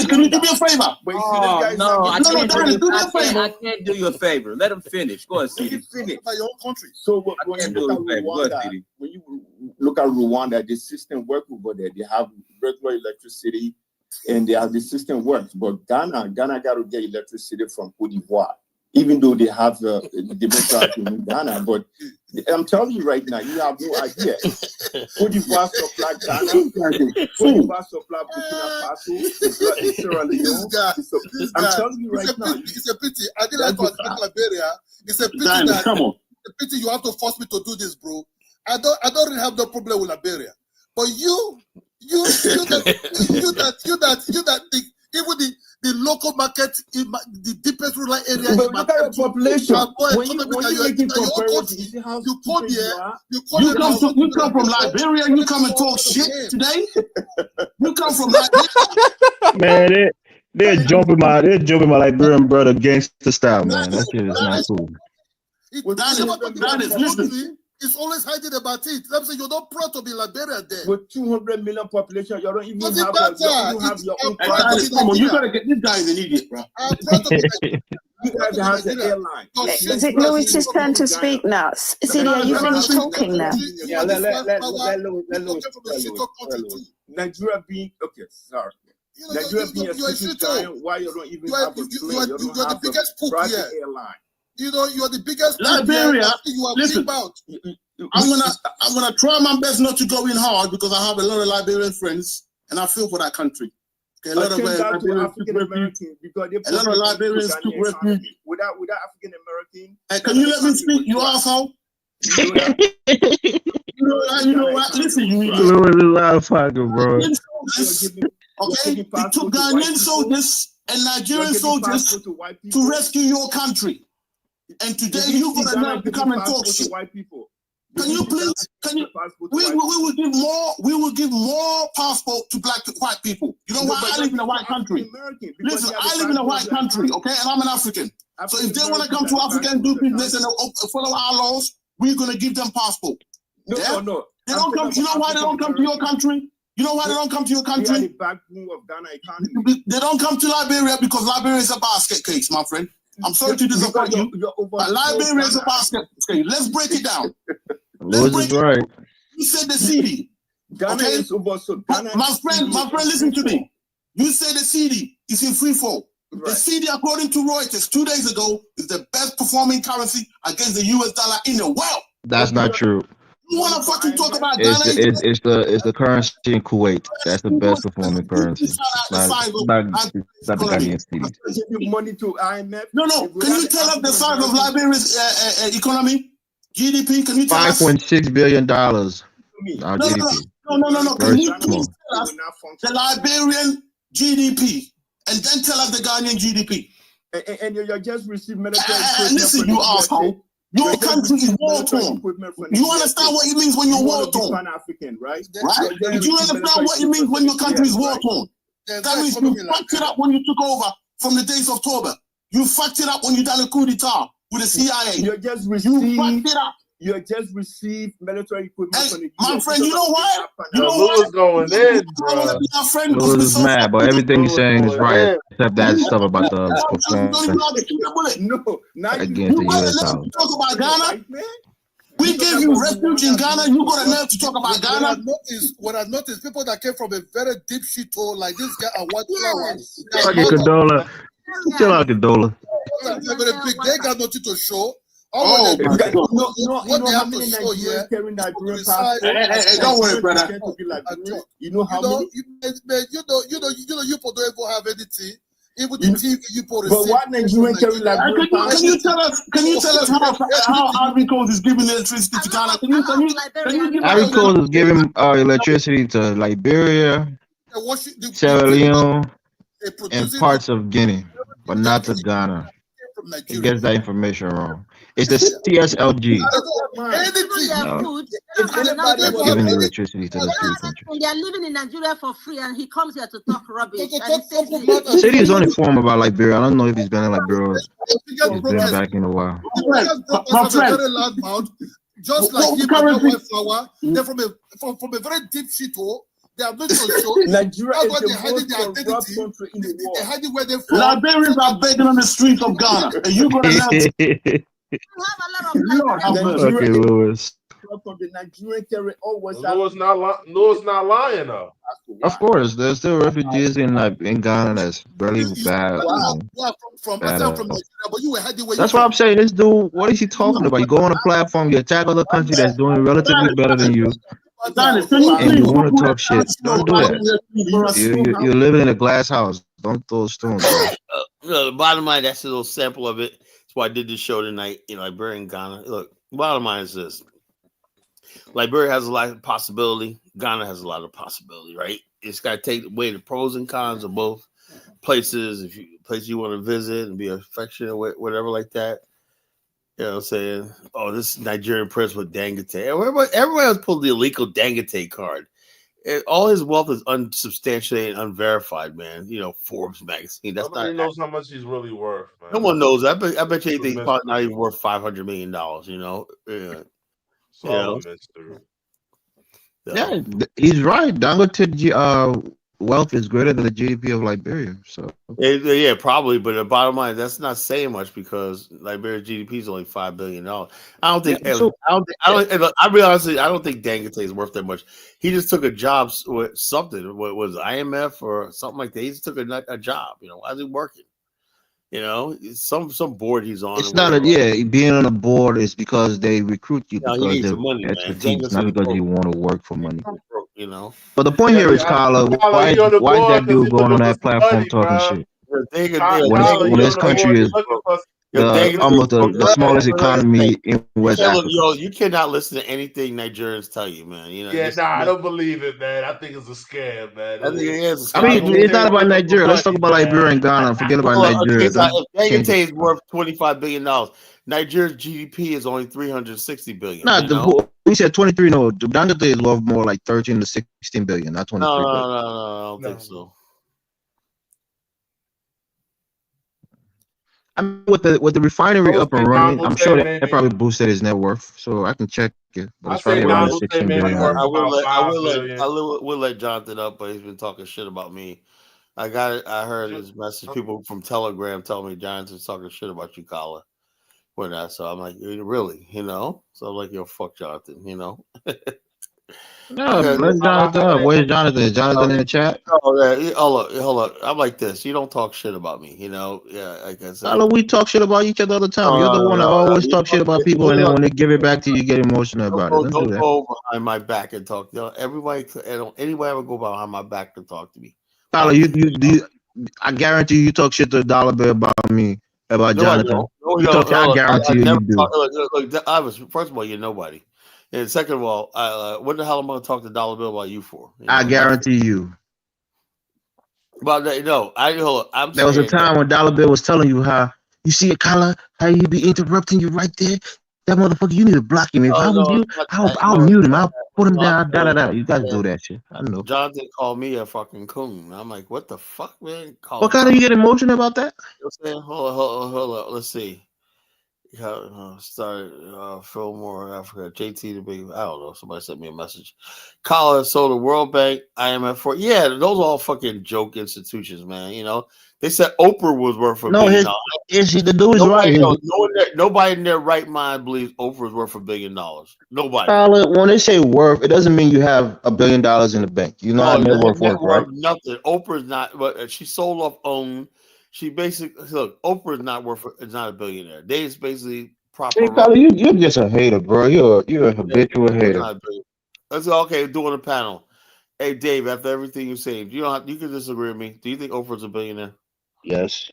Speaker 20: Can you do me a favor?
Speaker 19: I can't do you a favor. Let him finish. Go ahead, CD.
Speaker 23: Finish. Your own country. So when you look at Rwanda, the system works over there. They have regular electricity, and they have the system works. But Ghana got to get electricity from Cote d'Ivoire, even though they have the democracy in Ghana. But I'm telling you right now, you have no idea. Cote d'Ivoire supply Ghana, Cote d'Ivoire supply Burkina Faso, Sierra Leone. I'm telling you right now.
Speaker 20: It's a pity. I didn't like to speak Liberia. It's a pity that it's a pity you have to force me to do this, bro. I don't really have no problem with Liberia. But you that think even the local market in the deepest rural area.
Speaker 23: But look at your population.
Speaker 20: You come from Liberia and you come and talk shit today. You come from Liberia.
Speaker 6: Man, they're jumping my Liberian brother gangster style, man. That shit is not cool.
Speaker 20: That is listen. It's always hiding about it. I'm saying you're not proud to be Liberia there.
Speaker 23: With 200 million population, you don't even have your own
Speaker 20: private. Come on, you gotta get this guy is an idiot, bro.
Speaker 23: You guys have the airline.
Speaker 22: Is it Louis' turn to speak now? Celia, are you finished talking now?
Speaker 23: Yeah, let Louis. Nigeria being sorry. Nigeria being a city giant, why you don't even have a plane? You don't have a private airline.
Speaker 20: You know, you're the biggest Liberia. Listen, I'm gonna try my best not to go in hard because I have a lot of Liberian friends and I feel for that country. Okay, a lot of Liberians took refuge.
Speaker 23: Without African American.
Speaker 20: Can you let me speak, you asshole? You know what? Listen, you
Speaker 6: bro.
Speaker 20: Okay, you took Ghanaian soldiers and Nigerian soldiers to rescue your country. And today you're gonna now come and talk shit.
Speaker 23: White people.
Speaker 20: Can you please? We will give more passport to white people. You know why? I live in a white country. Listen, I live in a white country, okay, and I'm an African. So if they want to come to Africa and do business and follow our laws, we're going to give them passport.
Speaker 23: No.
Speaker 20: They don't come. You know why they don't come to your country? You know why they don't come to your country?
Speaker 23: The backbone of Ghana economy.
Speaker 20: They don't come to Liberia because Liberia is a basket case, my friend. I'm sorry to disappoint you, but Liberia is a basket case. Let's break it down.
Speaker 6: Lewis is right.
Speaker 20: You said the CD.
Speaker 23: Ghana
Speaker 20: Okay?
Speaker 23: is over, so Ghana
Speaker 20: my friend, listen to me. You say the CD is in free fall. Right. The CD, according to Reuters, 2 days ago, is the best performing currency against the US dollar in the world.
Speaker 6: That's not true.
Speaker 20: You want to fucking talk about
Speaker 6: It's
Speaker 20: Ghana?
Speaker 6: it's the currency in Kuwait. That's the best performing currency. It's not the Ghanaian city.
Speaker 23: Give money to IMF.
Speaker 20: No. Can you tell us the size of Liberia's economy? GDP? Can you tell us?
Speaker 6: $5.6 billion. Our GDP.
Speaker 20: No. Can you tell us
Speaker 23: the
Speaker 20: Liberian GDP and then tell us the Ghanaian GDP?
Speaker 23: And you just received military.
Speaker 20: Listen, you asshole. Your country is war torn. You understand what it means when you're war torn?
Speaker 23: Pan-African, right?
Speaker 20: Right? Do you understand what it means when your country is war torn? That means you fucked it up when you took over from the days of Toba. You fucked it up when you done a coup d'etat with the CIA.
Speaker 23: You just received military equipment from the
Speaker 20: my friend, you know what? You know
Speaker 13: Lewis going in, bro.
Speaker 6: Lewis is mad, but everything he's saying is right, except that stuff about the performance against the US dollar.
Speaker 20: Talk about Ghana. We gave you refuge in Ghana. You got a nerve to talk about Ghana?
Speaker 3: What I noticed, people that came from a very deep shit hole like this guy and what flowers.
Speaker 6: Condola. Chill out, Condola.
Speaker 3: They got nothing to show.
Speaker 20: Oh,
Speaker 23: what they have to show here.
Speaker 20: Don't worry, brother.
Speaker 23: You know how many?
Speaker 3: You people don't even have anything. Even the TV, you put.
Speaker 23: But what Nigerian carry like?
Speaker 20: Can you tell us how Ivory Coast is giving electricity to Ghana? Can you
Speaker 6: Ivory Coast is giving electricity to Liberia, Sierra Leone, and parts of Guinea, but not to Ghana. It gets that information wrong. It's the CSLG. Giving electricity to the country.
Speaker 2: They are living in Nigeria for free, and he comes here to talk rubbish.
Speaker 6: City is only informed about Liberia. I don't know if he's been in Liberia. He's been back in a while.
Speaker 20: My friend.
Speaker 3: Just like him and white flower, they're from a very deep shit hole. They are not so sure.
Speaker 23: Nigeria is
Speaker 3: the most corrupt country in the world. They're hiding where they're from.
Speaker 20: Liberians are begging on the streets of Ghana, and you gonna learn.
Speaker 6: Okay, Lewis.
Speaker 23: From the Nigerian carry always.
Speaker 13: Lewis not lying though.
Speaker 6: Of course, there's still refugees in Ghana that's barely bad. That's what I'm saying. This dude, what is he talking about? You go on a platform, you attack other country that's doing relatively better than you. And you want to talk shit. Don't do that. You're living in a glass house. Don't throw stones.
Speaker 1: The bottom line, that's a little sample of it. That's why I did this show tonight in Liberia and Ghana. Look, bottom line is this. Liberia has a lot of possibility. Ghana has a lot of possibility, right? It's got to take away the pros and cons of both places. If you place you want to visit and be affectionate or whatever like that. You know what I'm saying? Oh, this Nigerian prince with Dangote. Everybody else pulled the illegal Dangote card. All his wealth is unsubstantiated and unverified, man. You know, Forbes magazine. That's
Speaker 13: Nobody knows how much he's really worth, man.
Speaker 1: No one knows. I bet you he's probably not even worth $500 million, you know? Yeah.
Speaker 13: It's all a mystery.
Speaker 6: Yeah, he's right. Dangote wealth is greater than the GDP of Liberia. So
Speaker 1: yeah, probably. But the bottom line, that's not saying much because Liberia's GDP is only $5 billion. I don't think. I realize I don't think Dangote is worth that much. He just took a job with something. What was it, IMF or something like that? He just took a job. You know, why is he working? You know, some board he's on.
Speaker 6: It's not being on a board is because they recruit you because they're
Speaker 1: money,
Speaker 6: expertise, not because you want to work for money.
Speaker 1: You know.
Speaker 6: But the point here is, Carla, why is that dude going on that platform talking shit? When this country is almost the smallest economy in West Africa.
Speaker 1: Yo, you cannot listen to anything Nigerians tell you, man. You know,
Speaker 13: I don't believe it, man. I think it's a scam, man.
Speaker 1: I think it is.
Speaker 6: I mean, it's not about Nigeria. Let's talk about Liberia and Ghana. Forget about Nigeria.
Speaker 1: Dangote is worth $25 billion. Nigeria's GDP is only $360 billion.
Speaker 6: We said 23. No, Dangote is worth more like 13 to 16 billion, not 23 billion.
Speaker 1: No, I don't think so.
Speaker 6: I'm with the refinery
Speaker 13: I would
Speaker 6: up and
Speaker 13: say Don
Speaker 6: running. I'm sure
Speaker 13: Hussein
Speaker 6: that probably boosted his net worth, so I can check it. But
Speaker 13: I
Speaker 6: it's
Speaker 13: say
Speaker 6: probably
Speaker 13: Don
Speaker 6: around
Speaker 13: Hussein
Speaker 6: 16
Speaker 13: maybe
Speaker 6: billion.
Speaker 13: worth
Speaker 1: I will
Speaker 13: about
Speaker 1: let I
Speaker 13: 5
Speaker 1: will let
Speaker 13: billion.
Speaker 1: I will let Jonathan up, but he's been talking shit about me. I got it. I heard his message. People from Telegram tell me Jonathan's talking shit about you, Colin. When that, so I'm like, really, So I'm like, yo, fuck Jonathan,
Speaker 6: No,
Speaker 1: Okay.
Speaker 6: let Jonathan up. Where's Jonathan? Is Jonathan in the chat?
Speaker 1: Oh, yeah. Hold up. I'm like this. You don't talk shit about me, Yeah, like I said.
Speaker 6: We talk shit about each other all the time. You're the one that always talk shit about people, and then when they give it back to you, you get emotional about it. Don't do that.
Speaker 1: Go behind my back and talk. Everybody, anybody ever go behind my back to talk to me.
Speaker 6: Tyler, I guarantee you talk shit to $1 bill about me, about Jonathan. I guarantee you do.
Speaker 1: Look, first of all, you're nobody. And second of all, what the hell am I going to talk to $1 bill about you for?
Speaker 6: I guarantee you.
Speaker 1: But no, I'm
Speaker 6: there was a time when $1 bill was telling you how you see it, Kyla, how he be interrupting you right there. That motherfucker, you need to block him. If I was you, I'll mute him. I'll put him down. You guys do that shit. I know.
Speaker 1: Jonathan called me a fucking coon. I'm like, what the fuck, man?
Speaker 6: What kind of you get emotional about that?
Speaker 1: Hold on. Let's see. Started Fillmore, Africa. JT the big. I don't know. Somebody sent me a message. College, so the World Bank, IMF for those are all fucking joke institutions, man. They said Oprah was worth $1 billion.
Speaker 6: The dude is right.
Speaker 1: Nobody in their right mind believes Oprah is worth $1 billion. Nobody.
Speaker 6: When they say worth, it doesn't mean you have $1 billion in the bank. You know how net worth works, right?
Speaker 1: Nothing. Oprah's not. But she sold off own. She basically Oprah is not a billionaire. They is basically proper.
Speaker 6: Hey, Tyler, you're just a hater, bro. You're a habitual hater.
Speaker 1: Let's go. Okay, doing a panel. Hey, Dave. After everything you say, you can disagree with me. Do you think Oprah's a billionaire?
Speaker 6: Yes.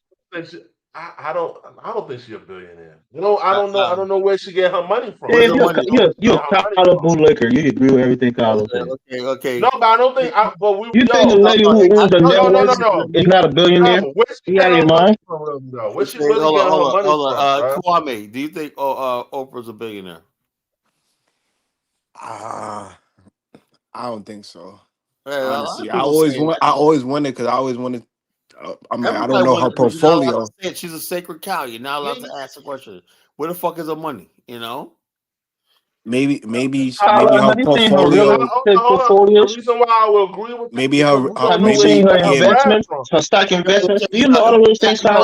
Speaker 13: I don't think she's a billionaire. I don't know. I don't know where she get her money from.
Speaker 6: Yeah, you're Kyla bootlicker. You agree with everything Kyla said.
Speaker 1: Okay.
Speaker 13: No, but I don't think.
Speaker 6: You think the lady who owns the network is not a billionaire? You out of your mind?
Speaker 13: Where she really getting her money from?
Speaker 1: Kwame, do you think Oprah's a billionaire?
Speaker 14: I don't think so.
Speaker 1: Hey,
Speaker 14: honestly, I always wanted because I always wanted. I don't know her portfolio.
Speaker 1: She's a sacred cow. You're not allowed to ask a question. Where the fuck is her money?
Speaker 14: Maybe her portfolio.
Speaker 13: The reason why I will agree with
Speaker 14: maybe
Speaker 13: her
Speaker 6: investments, her stock investments. Do you know all of those things?
Speaker 1: That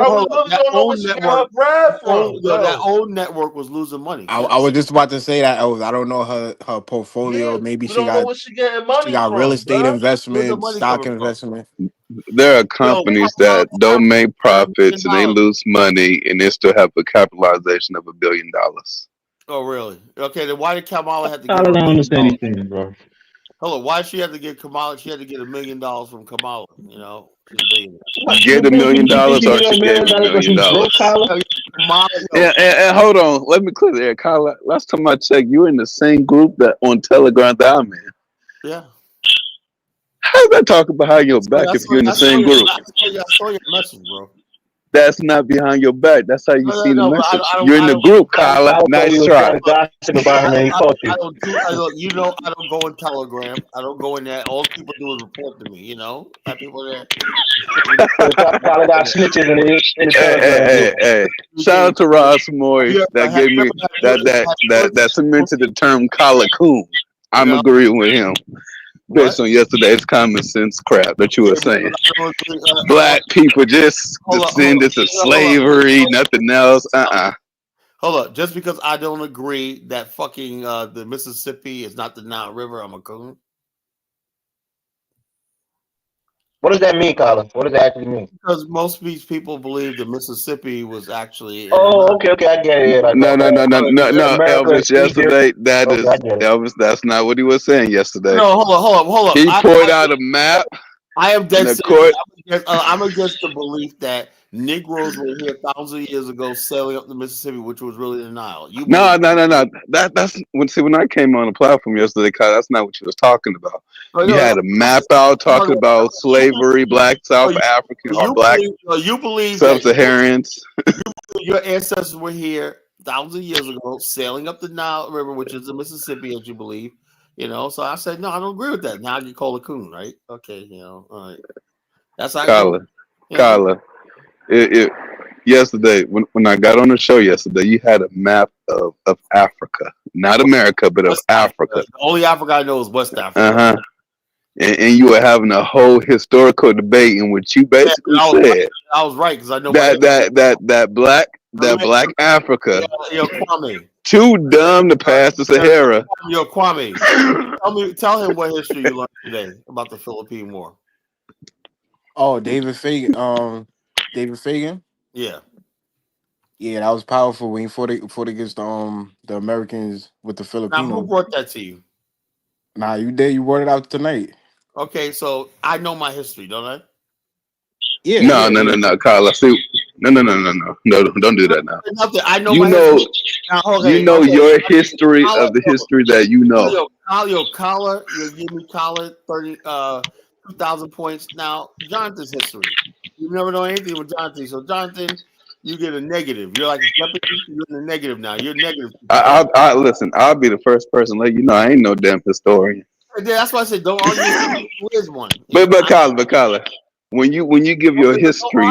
Speaker 1: old network was losing money.
Speaker 14: I was just about to say that. I don't know her portfolio. Maybe she got real estate investment, stock investment.
Speaker 4: There are companies that don't make profits and they lose money and they still have a capitalization of $1 billion.
Speaker 1: Oh, really? Okay, then why did Kamala have to
Speaker 6: I don't understand anything, bro.
Speaker 1: Hello, why she had to get Kamala? She had to get $1 million from Kamala.
Speaker 4: Get $1 million or she gave $1 million. And hold on, let me clear there, Kyle. Last time I checked, you were in the same group that on Telegram that I'm in.
Speaker 1: Yeah.
Speaker 4: How did I talk behind your back if you're in the same group?
Speaker 1: I saw your message, bro.
Speaker 4: That's not behind your back. That's how you see the message. You're in the group, Kyla. Nice try.
Speaker 1: I don't go in Telegram. I don't go in there. All people do is report to me. Have people there.
Speaker 4: Hey. Shout out to Ross Moore that gave me that cemented the term Kyla Coon. I'm agreeing with him. Based on yesterday's common sense crap that you were saying. Black people just descend into slavery, nothing else.
Speaker 1: Hold up. Just because I don't agree that fucking the Mississippi is not the Nile River, I'm a coon.
Speaker 6: What does that mean, Colin? What does that actually mean?
Speaker 1: Because most of these people believe the Mississippi was actually.
Speaker 6: Okay, I get it. Like,
Speaker 4: no, Elvis. Yesterday, Elvis. That's not what he was saying yesterday.
Speaker 1: No, hold up.
Speaker 4: He poured out a map.
Speaker 1: I am dead serious. I'm against the belief that Negroes were here thousands of years ago sailing up the Mississippi, which was really the Nile.
Speaker 4: No. That's when I came on the platform yesterday, Kyle, that's not what you was talking about. You had a map out talking about slavery, black South African or black Sub-Saharans.
Speaker 1: Your ancestors were here thousands of years ago sailing up the Nile River, which is the Mississippi, as you believe. So I said, no, I don't agree with that. Now I get called a coon, right? Okay, all right. That's how
Speaker 4: Kyla. yesterday when I got on the show yesterday, you had a map of Africa, not America, but of
Speaker 1: West
Speaker 4: Africa.
Speaker 1: The only Africa I know is West Africa.
Speaker 4: Uh-huh. And you were having a whole historical debate in which you basically said
Speaker 1: I was right because I know
Speaker 4: that black Africa
Speaker 1: Kwame.
Speaker 4: too dumb to pass the Sahara.
Speaker 1: Kwame, tell him what history you learned today about the Philippine War.
Speaker 14: Oh, David Fagan. David Fagan.
Speaker 1: Yeah.
Speaker 14: Yeah, that was powerful when he fought against the Americans with the Filipinos.
Speaker 1: Now, who brought that to you?
Speaker 14: Nah, you did. You brought it out tonight.
Speaker 1: Okay, so I know my history, don't I?
Speaker 14: Yeah.
Speaker 4: No, Carla. No, don't do that now.
Speaker 1: Nothing. I know
Speaker 4: You
Speaker 1: my
Speaker 4: know,
Speaker 1: history. Now,
Speaker 4: your history of the history that you know.
Speaker 1: Collar, you give me Collar 2,000 points. Now, Jonathan's history. You never know anything with Jonathan. So, Jonathan, you get a negative. You're like Jeopardy. You're in the negative now. You're negative.
Speaker 4: I listen. I'll be the first person to let you know I ain't no damn historian.
Speaker 1: That's why I said don't argue. Who is one?
Speaker 4: But Carla, when you give your history,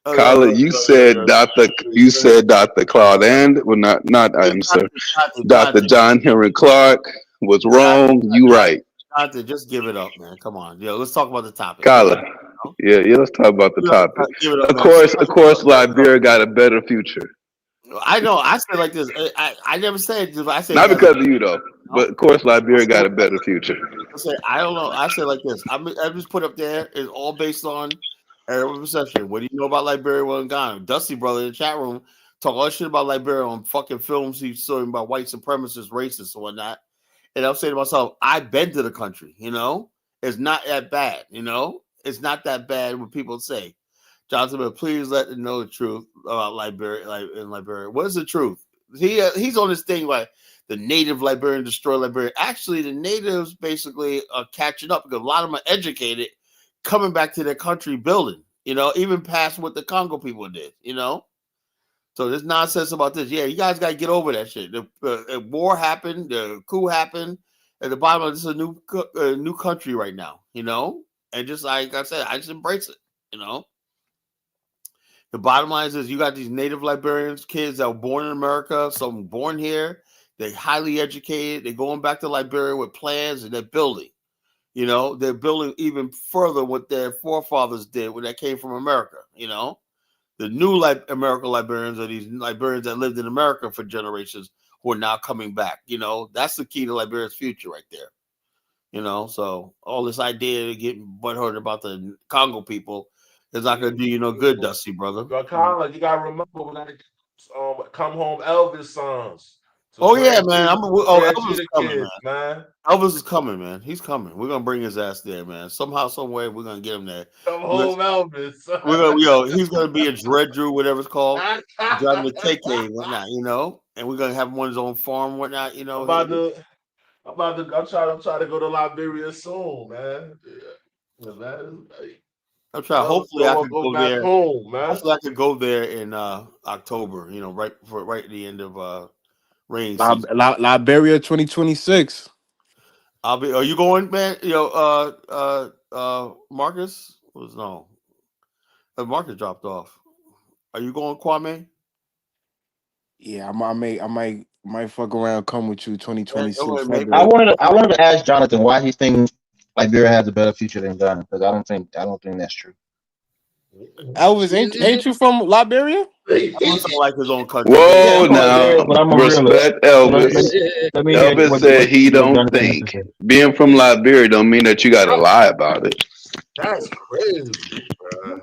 Speaker 4: Carla, you said Dr. Claude and Dr. John Henry Clark was wrong. You right.
Speaker 1: Jonathan, just give it up, man. Come on. Yeah, let's talk about the topic.
Speaker 4: Carla. Yeah, let's talk about the topic. Of course, Liberia got a better future.
Speaker 1: I know. I said like this. I never said. I said
Speaker 4: not because of you though, but of course, Liberia got a better future.
Speaker 1: I don't know. I said like this. I just put up there. It's all based on Arab perception. What do you know about Liberia and Ghana? Dusty brother in the chat room talk all that shit about Liberia on fucking films he's showing about white supremacists, racists, and whatnot. And I'll say to myself, I've been to the country. It's not that bad. It's not that bad what people say. Johnson, but please let them know the truth about Liberia, in Liberia. What is the truth? He's on this thing like the native Liberian destroy Liberia. Actually, the natives basically are catching up because a lot of them are educated, coming back to their country building. Even past what the Congo people did. So this nonsense about this. Yeah, you guys got to get over that shit. The war happened, the coup happened. At the bottom of this is a new country right now. And just like I said, I just embrace it. The bottom line is you got these native Liberians, kids that were born in America, some born here. They're highly educated. They're going back to Liberia with plans and they're building. They're building even further what their forefathers did when they came from America. The new American Liberians are these Liberians that lived in America for generations who are now coming back. That's the key to Liberia's future right there. So all this idea of getting butthurt about the Congo people is not going to do you no good, Dusty, brother.
Speaker 13: Colin, you got to remember we got to come home Elvis songs.
Speaker 1: Oh, yeah, man. Elvis is coming, man. Elvis is coming, man. He's coming. We're going to bring his ass there, man. Somehow, some way, we're going to get him there.
Speaker 13: Come home Elvis.
Speaker 1: He's going to be a Dread Drew, whatever it's called, driving the KK and whatnot, and we're going to have him on his own farm and whatnot,
Speaker 13: I'm trying to go to Liberia soon, man.
Speaker 1: I'm trying. Hopefully, I can go there.
Speaker 13: Home, man.
Speaker 1: Hopefully, I can go there in October. Right at the end of rain season.
Speaker 14: Liberia 2026.
Speaker 1: Are you going, man? Marcus was no. Marcus dropped off. Are you going, Kwame?
Speaker 14: Yeah, I might fuck around, come with you 2026.
Speaker 6: I wanted to ask Jonathan why he thinks Liberia has a better future than Ghana, because I don't think that's true.
Speaker 14: Elvis, ain't you from Liberia?
Speaker 1: Like his own country.
Speaker 4: Whoa, now respect Elvis. Elvis said he don't think being from Liberia don't mean that you got to lie about it.
Speaker 13: That's crazy, bro.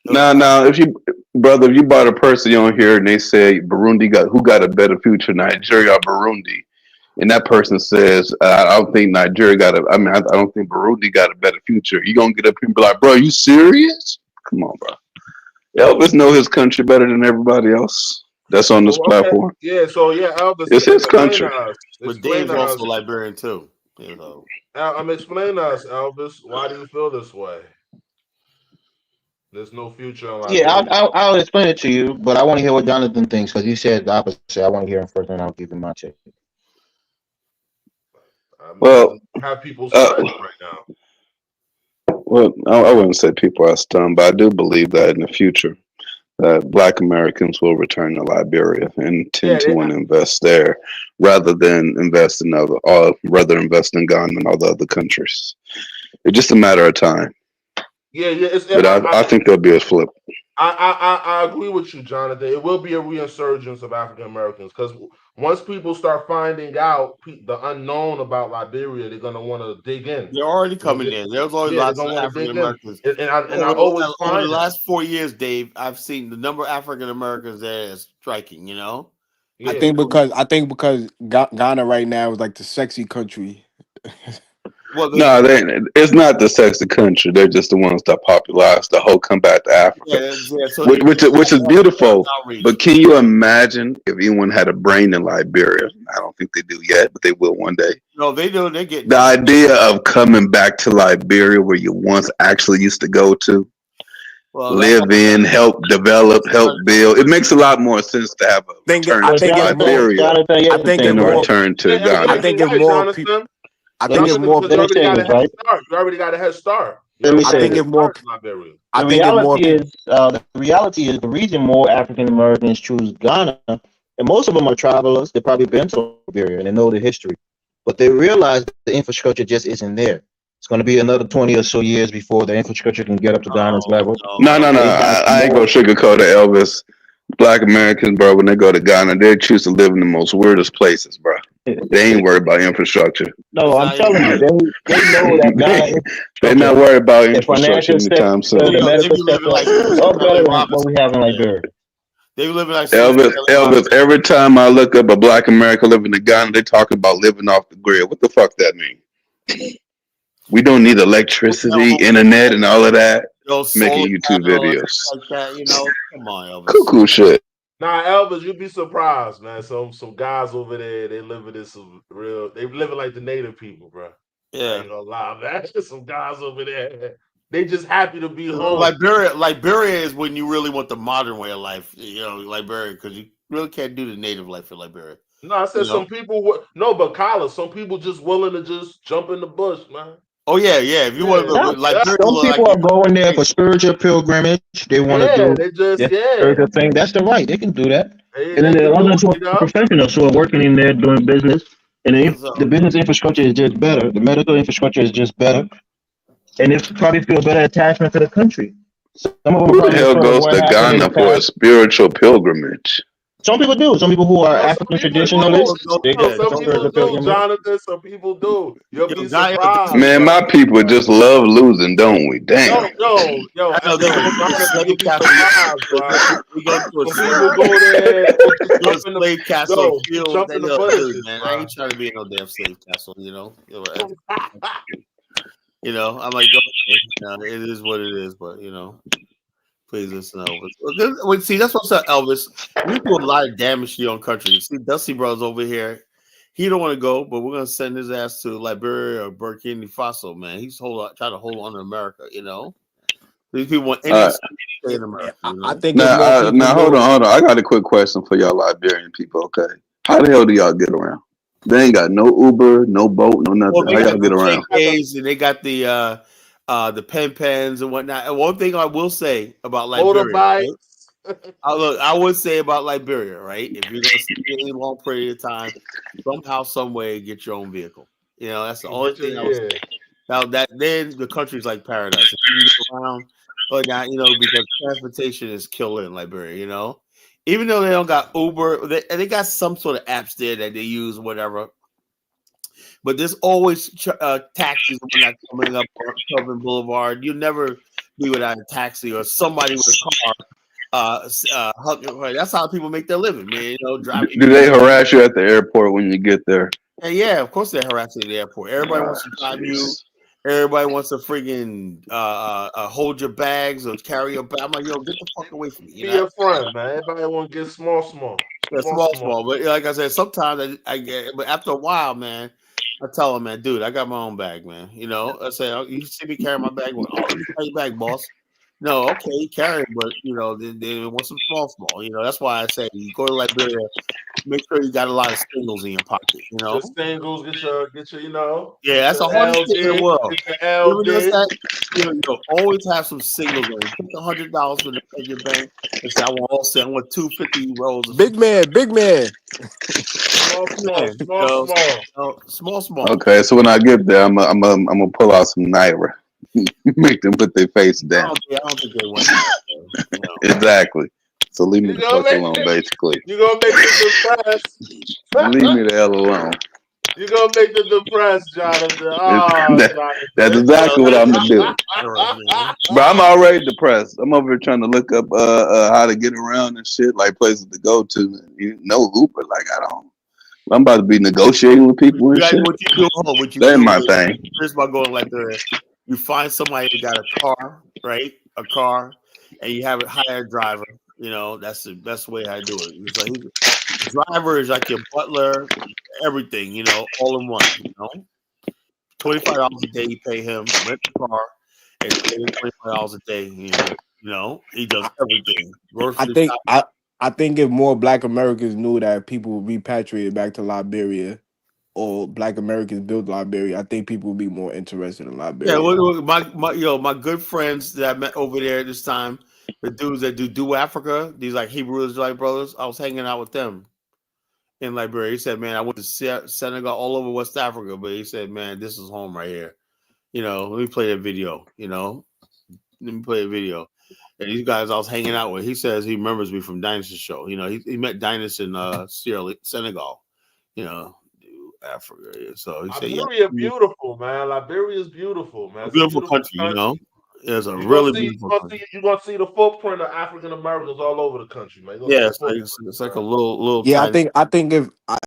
Speaker 4: Now, if you brought a person on here and they say Burundi who got a better future, Nigeria or Burundi, and that person says I don't think Nigeria I don't think Burundi got a better future. You gonna get up here and be like, bro, you serious? Come on, bro. Elvis know his country better than everybody else that's on this platform.
Speaker 13: Yeah, so Elvis,
Speaker 4: it's his country.
Speaker 1: But Dave's also Liberian too.
Speaker 13: I'm explaining to us, Elvis. Why do you feel this way? There's no future in Liberia.
Speaker 6: Yeah, I'll explain it to you, but I want to hear what Jonathan thinks because he said the opposite. I want to hear him first, and I'll give him my take.
Speaker 13: Well, have people right now.
Speaker 4: Well, I wouldn't say people are stunned, but I do believe that in the future that Black Americans will return to Liberia and tend to want to invest there rather than invest in Ghana and all the other countries. It's just a matter of time.
Speaker 13: Yeah.
Speaker 4: But I think there'll be a flip.
Speaker 13: I agree with you, Jonathan. It will be a resurgence of African Americans because once people start finding out the unknown about Liberia, they're gonna want to dig in.
Speaker 1: They're already coming in. There's always lots of African Americans.
Speaker 13: And I always
Speaker 1: over
Speaker 13: find
Speaker 1: the last 4 years, Dave, I've seen the number of African Americans there is striking. You know,
Speaker 14: I think because Ghana right now is like the sexy country.
Speaker 1: Well,
Speaker 4: No, it's not the sexy country. They're just the ones that popularized the whole comeback to Africa, which is beautiful. But can you imagine if anyone had a brain in Liberia? I don't think they do yet, but they will one day.
Speaker 1: No, they do. They get
Speaker 4: The idea of coming back to Liberia, where you once actually used to go to, live in, help develop, help build. It makes a lot more sense to have a return to Liberia than a return to Ghana.
Speaker 14: I think if more people. I think if more
Speaker 13: you already got a head start.
Speaker 6: Let me
Speaker 14: I
Speaker 6: say
Speaker 14: think
Speaker 6: this.
Speaker 14: if more.
Speaker 6: The reality is the reason more African Americans choose Ghana, and most of them are travelers. They've probably been to Liberia and they know the history, but they realize the infrastructure just isn't there. It's going to be another 20 or so years before the infrastructure can get up to Ghana's level.
Speaker 4: No. I ain't gonna sugarcoat it, Elvis. Black Americans, bro, when they go to Ghana, they choose to live in the most weirdest places, bro. They ain't worried about infrastructure.
Speaker 6: No, I'm telling you, they know that Ghana.
Speaker 4: They're not worried about
Speaker 6: The
Speaker 4: infrastructure
Speaker 6: financial
Speaker 4: anytime
Speaker 6: sector,
Speaker 4: soon.
Speaker 6: the medical sector, all better than what we have in Liberia.
Speaker 1: They live like
Speaker 4: Elvis, every time I look up a Black American living in Ghana, they talk about living off the grid. What the fuck that mean? We don't need electricity, internet, and all of that. Making YouTube videos.
Speaker 1: Like that, you know, come on, Elvis.
Speaker 4: Cuckoo shit.
Speaker 13: Nah, Elvis, you'd be surprised, man. Some guys over there, they living in some real. They living like the native people, bro.
Speaker 1: Yeah,
Speaker 13: I ain't gonna lie, man. Some guys over there, they just happy to be home.
Speaker 1: Liberia is when you really want the modern way of life. You know, Liberia, because you really can't do the native life in Liberia.
Speaker 13: No, I said some people. No, but Kyla, some people just willing to just jump in the bush, man.
Speaker 1: Oh yeah. If you want to Liberia,
Speaker 6: some people are going there for spiritual pilgrimage. They want to do spiritual thing. That's the right. They can do that. And then there are others who are professionals who are working in there doing business. And if the business infrastructure is just better, the medical infrastructure is just better, and they probably feel better attachment to the country. Some of them
Speaker 4: Who the hell goes to Ghana for a spiritual pilgrimage?
Speaker 6: Some people do. Some people who are African traditionalists, they go
Speaker 13: some people do, Jonathan. Some people do. You'll be surprised.
Speaker 4: Man, my people just love losing, don't we? Damn.
Speaker 13: Yo. You'll be surprised, bro. Some people go there, jump in the
Speaker 1: slave castle.
Speaker 13: Jump in the bushes,
Speaker 1: man. I ain't trying to be in no damn slave castle, you know. You know, I'm like, it is what it is, but you know. Please listen, Elvis. See, that's what I'm saying, Elvis. We do a lot of damage to your own country. See, Dusty Brothers over here. He don't want to go, but we're gonna send his ass to Liberia or Burkina Faso, man. He's trying to hold on to America, you know. These people want any stay in America. You know?
Speaker 14: I think
Speaker 4: now hold on. I got a quick question for y'all Liberian people. Okay, how the hell do y'all get around? They ain't got no Uber, no boat, no nothing.
Speaker 1: Well,
Speaker 4: how y'all get around?
Speaker 1: And they got the pens and whatnot. And one thing I will say about Liberia, right? I would say about Liberia, right? If you're gonna stay any long period of time, somehow, some way, get your own vehicle. You know, that's the only thing I would say. Now then the country's like paradise. If you get around, but now you know because transportation is killer in Liberia. You know, even though they don't got Uber, they got some sort of apps there that they use, whatever. But there's always taxis when they're coming up on Kelvin Boulevard. You'll never be without a taxi or somebody with a car. That's how people make their living, man. You know, driving.
Speaker 4: Do they harass you at the airport when you get there?
Speaker 1: And yeah, of course they harass you at the airport. Everybody wants to drive you. Everybody wants to freaking hold your bags or carry your bag. I'm like, yo, get the fuck away from me.
Speaker 13: Be a friend, man. Everybody want to get small.
Speaker 1: Yeah, small. But like I said, sometimes I get. But after a while, man. I tell him, man, dude, I got my own bag, man. You know, I say, you see me carry my bag? Well, carry your bag, boss. No, okay, carry it, but you know, they want some small. You know, that's why I say you go to Liberia, make sure you got a lot of singles in your pocket. You know,
Speaker 13: the singles, get your, you know.
Speaker 1: yeah, that's the
Speaker 13: your
Speaker 1: hardest thing in the
Speaker 13: LD,
Speaker 1: world.
Speaker 13: get your
Speaker 1: Even though it's
Speaker 13: LD.
Speaker 1: that, you know, always have some singles on. Take $100 from the your bank and say, I want 250 rolls. Of
Speaker 14: Big man.
Speaker 1: Small.
Speaker 4: Okay, so when I get there, I'm gonna pull out some naira, make them put their face down.
Speaker 1: I don't think they want that.
Speaker 4: Exactly. So leave me the fuck alone, basically.
Speaker 13: You gonna make them depressed.
Speaker 4: Leave me the hell alone.
Speaker 13: You gonna make them depressed, Jonathan. Oh,
Speaker 4: That's exactly what I'm gonna do. But I'm already depressed. I'm over here trying to look up how to get around and shit, like places to go to. No Uber, like I don't. I'm about to be negotiating with people and shit.
Speaker 1: What you do,
Speaker 4: That ain't my thing.
Speaker 1: Here's about going like there. You find somebody who got a car, right? A car, and you have it hire a driver. You know, that's the best way I do it. It's like driver is like your butler, everything. You know, all in one. You know, $25 a day you pay him, rent the car, and pay him $25 a day. You know, he does everything.
Speaker 14: I think if more Black Americans knew that people repatriated back to Liberia, or Black Americans built Liberia, I think people would be more interested in Liberia.
Speaker 1: Yeah, my good friends that I met over there this time, the dudes that do Africa, these like Hebrew Israelite brothers, I was hanging out with them in Liberia. He said, man, I went to Senegal, all over West Africa, but he said, man, this is home right here. You know, let me play a video, And these guys I was hanging out with, he says he remembers me from Dynasty Show. You know, he met Dynasty in Senegal, you know, Africa. So he said,
Speaker 13: Liberia beautiful, man. Liberia is beautiful, man. It's
Speaker 1: beautiful country, you know. It's a
Speaker 13: You're
Speaker 1: really
Speaker 13: gonna
Speaker 1: beautiful country.
Speaker 13: You're gonna see the footprint of African Americans all over the country, man.
Speaker 1: Yeah, it's like a little.
Speaker 14: Yeah,
Speaker 1: tiny...
Speaker 14: I think if a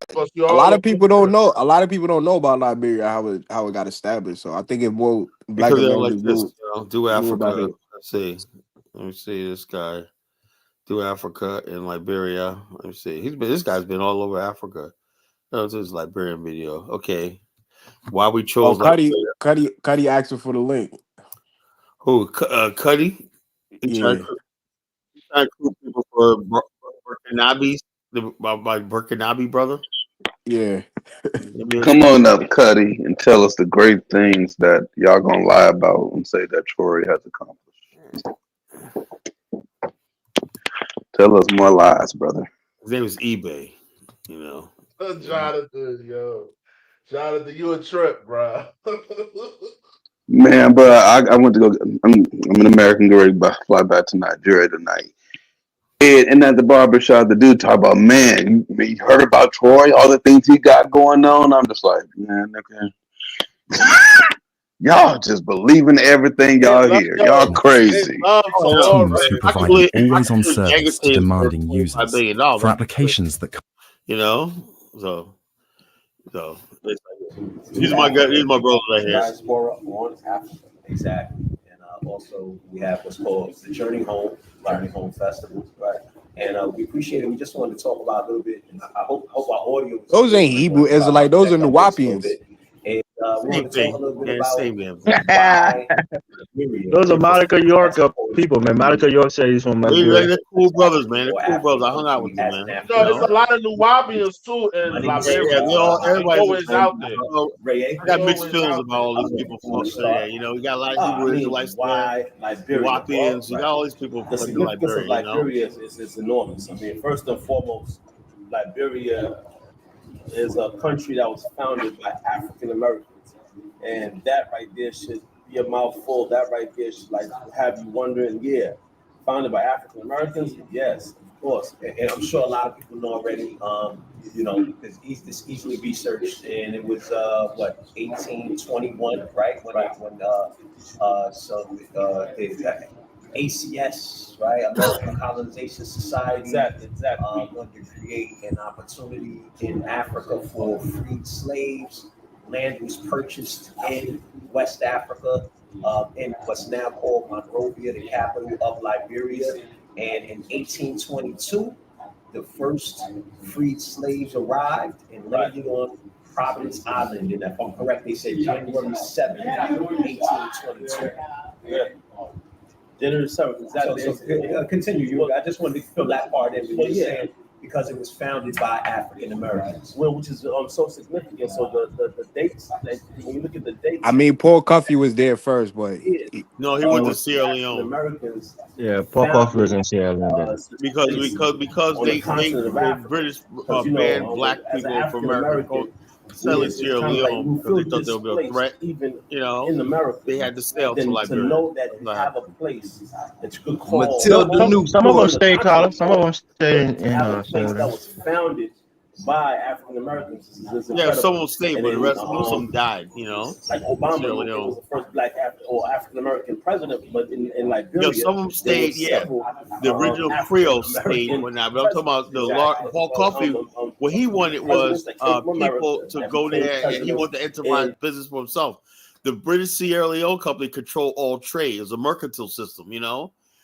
Speaker 14: lot of people don't know about Liberia how it got established. So I think if more Black Americans
Speaker 1: do Africa. Let's see. Let me see this guy. Do Africa and Liberia. Let me see. This guy's been all over Africa. Oh, this is Liberian video. Okay. Why we chose
Speaker 14: Cuddy asked for the link.
Speaker 1: Who? Cuddy?
Speaker 14: Yeah.
Speaker 1: Trying to recruit people for Burkinabe's, my Burkinabe brother.
Speaker 14: Yeah.
Speaker 4: Come on up, Cuddy, and tell us the great things that y'all gonna lie about and say that Troy has accomplished. Tell us more lies, brother.
Speaker 1: His name is eBay, you know.
Speaker 13: Jonathan, you a trip, bro.
Speaker 4: Man, bro, I went to go. I'm an American, ready to fly back to Nigeria tonight. And at the barbershop, the dude talk about, man, you heard about Troy, all the things he got going on. I'm just like, man, okay. Y'all just believe in everything y'all hear. Y'all crazy.
Speaker 5: Teams who provide always-on service to demanding users for applications that,
Speaker 1: you know, so he's my guy. He's my brother right here.
Speaker 7: Diaspora on Africa, exactly. And also we have what's called the Journey Home, Learning Home Festival, right? And we appreciate it. We just wanted to talk about a little bit. And I hope our audio.
Speaker 14: Those ain't Hebrew Israelite. Those are Nuwapians.
Speaker 7: And we want to talk a little bit about
Speaker 6: those are Monica York people, man. Monica York said he's from Liberia.
Speaker 1: They're cool brothers, man. They're cool brothers. I hung out with them, man.
Speaker 13: No, there's a lot of Nuwabians too in Liberia.
Speaker 1: Everybody's
Speaker 13: out there.
Speaker 1: I got mixed feelings about all these people from there. You know, we got a lot of Hebrew Israelites there. Nuwapians. You got all these people from Liberia.
Speaker 7: You know, Liberia is enormous. I mean, first and foremost, Liberia is a country that was founded by African Americans, and that right there should be a mouthful. That right there should like have you wondering, yeah, founded by African Americans, yes, of course. And I'm sure a lot of people know already. You know, it's easily researched, and it was 1821, right? When ACS, right? American Colonization Society. Exactly. Wanted to create an opportunity in Africa for freed slaves. Land was purchased in West Africa, in what's now called Monrovia, the capital of Liberia. And in 1822, the first freed slaves arrived and landed on Providence Island. And if I'm correct, they said January 7th, 1822. Yeah. January 7th, exactly. So continue. I just wanted to fill that part in. Saying because it was founded by African Americans. Well, which is so significant. So the dates, when you look at the dates,
Speaker 14: I mean, Paul Cuffey was there first, but
Speaker 1: no, he went to Sierra Leone.
Speaker 7: Americans,
Speaker 6: yeah, Paul Coffey was in Sierra Leone.
Speaker 1: Because the British banned black people from America selling Sierra Leone because they thought they would be a threat.
Speaker 7: Even
Speaker 1: in America, they had to sell to Liberia.
Speaker 7: To know that you have a place that you could call.
Speaker 6: Some of them stayed, Carla. Some of them stayed in
Speaker 7: a place that was founded by African Americans.
Speaker 1: Yeah, some will stay, but the rest most of them died.
Speaker 7: Like Obama was the first black African American president, but in Liberia,
Speaker 1: some of them stayed. Yeah, the original Creoles stayed, but not. But I'm talking about the Paul Coffey. What he wanted was people to go there, and he wanted to enterprise business for himself. The British Sierra Leone company controlled all trade. It was a mercantile system,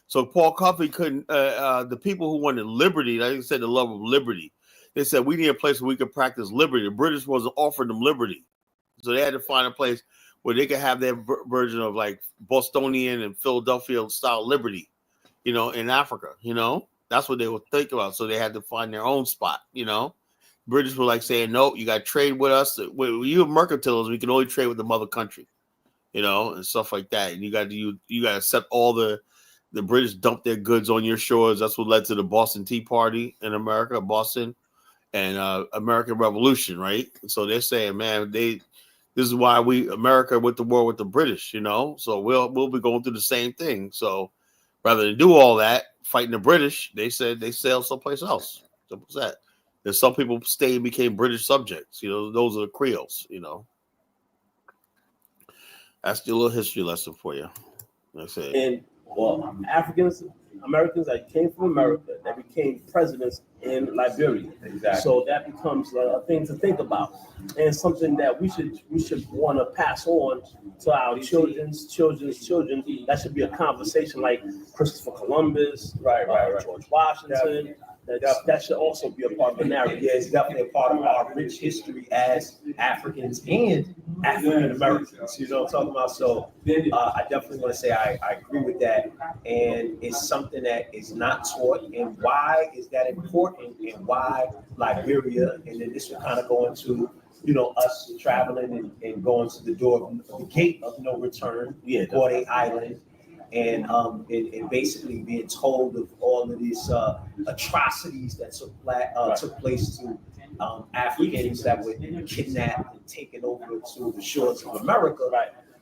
Speaker 1: So Paul Coffey couldn't. The people who wanted liberty, like I said, the love of liberty. They said, we need a place where we could practice liberty. The British wasn't offering them liberty. So they had to find a place where they could have their version of like Bostonian and Philadelphia style liberty, in Africa, That's what they would think about. So they had to find their own spot, British were like saying, no, you got to trade with us. You mercantilism, we can only trade with the mother country, and stuff like that. And you got to accept all the British dumped their goods on your shores. That's what led to the Boston Tea Party in America, Boston. And American Revolution, right? So they're saying, man, this is why America went to war with the British, So we'll be going through the same thing. So rather than do all that, fighting the British, they said they sailed someplace else. Simple as that. There's some people stayed and became British subjects. Those are the Creoles. That's the little history lesson for you. I say.
Speaker 7: And Americans that came from America that became presidents in Liberia. Exactly. So that becomes a thing to think about, and something that we should want to pass on to our children's children. That should be a conversation like Christopher Columbus, George Washington. That should also be a part of the narrative.
Speaker 8: Yeah, it's definitely a part of our rich history as Africans and African Americans. You know what I'm talking about? So I definitely want to say I agree with that. And it's something that is not taught. And why is that important? And why Liberia? And then this will kind of go into us traveling and going to the the gate of no return, Gorday Island. And basically being told of all of these atrocities that took place to Africans that were kidnapped and taken over to the shores of America.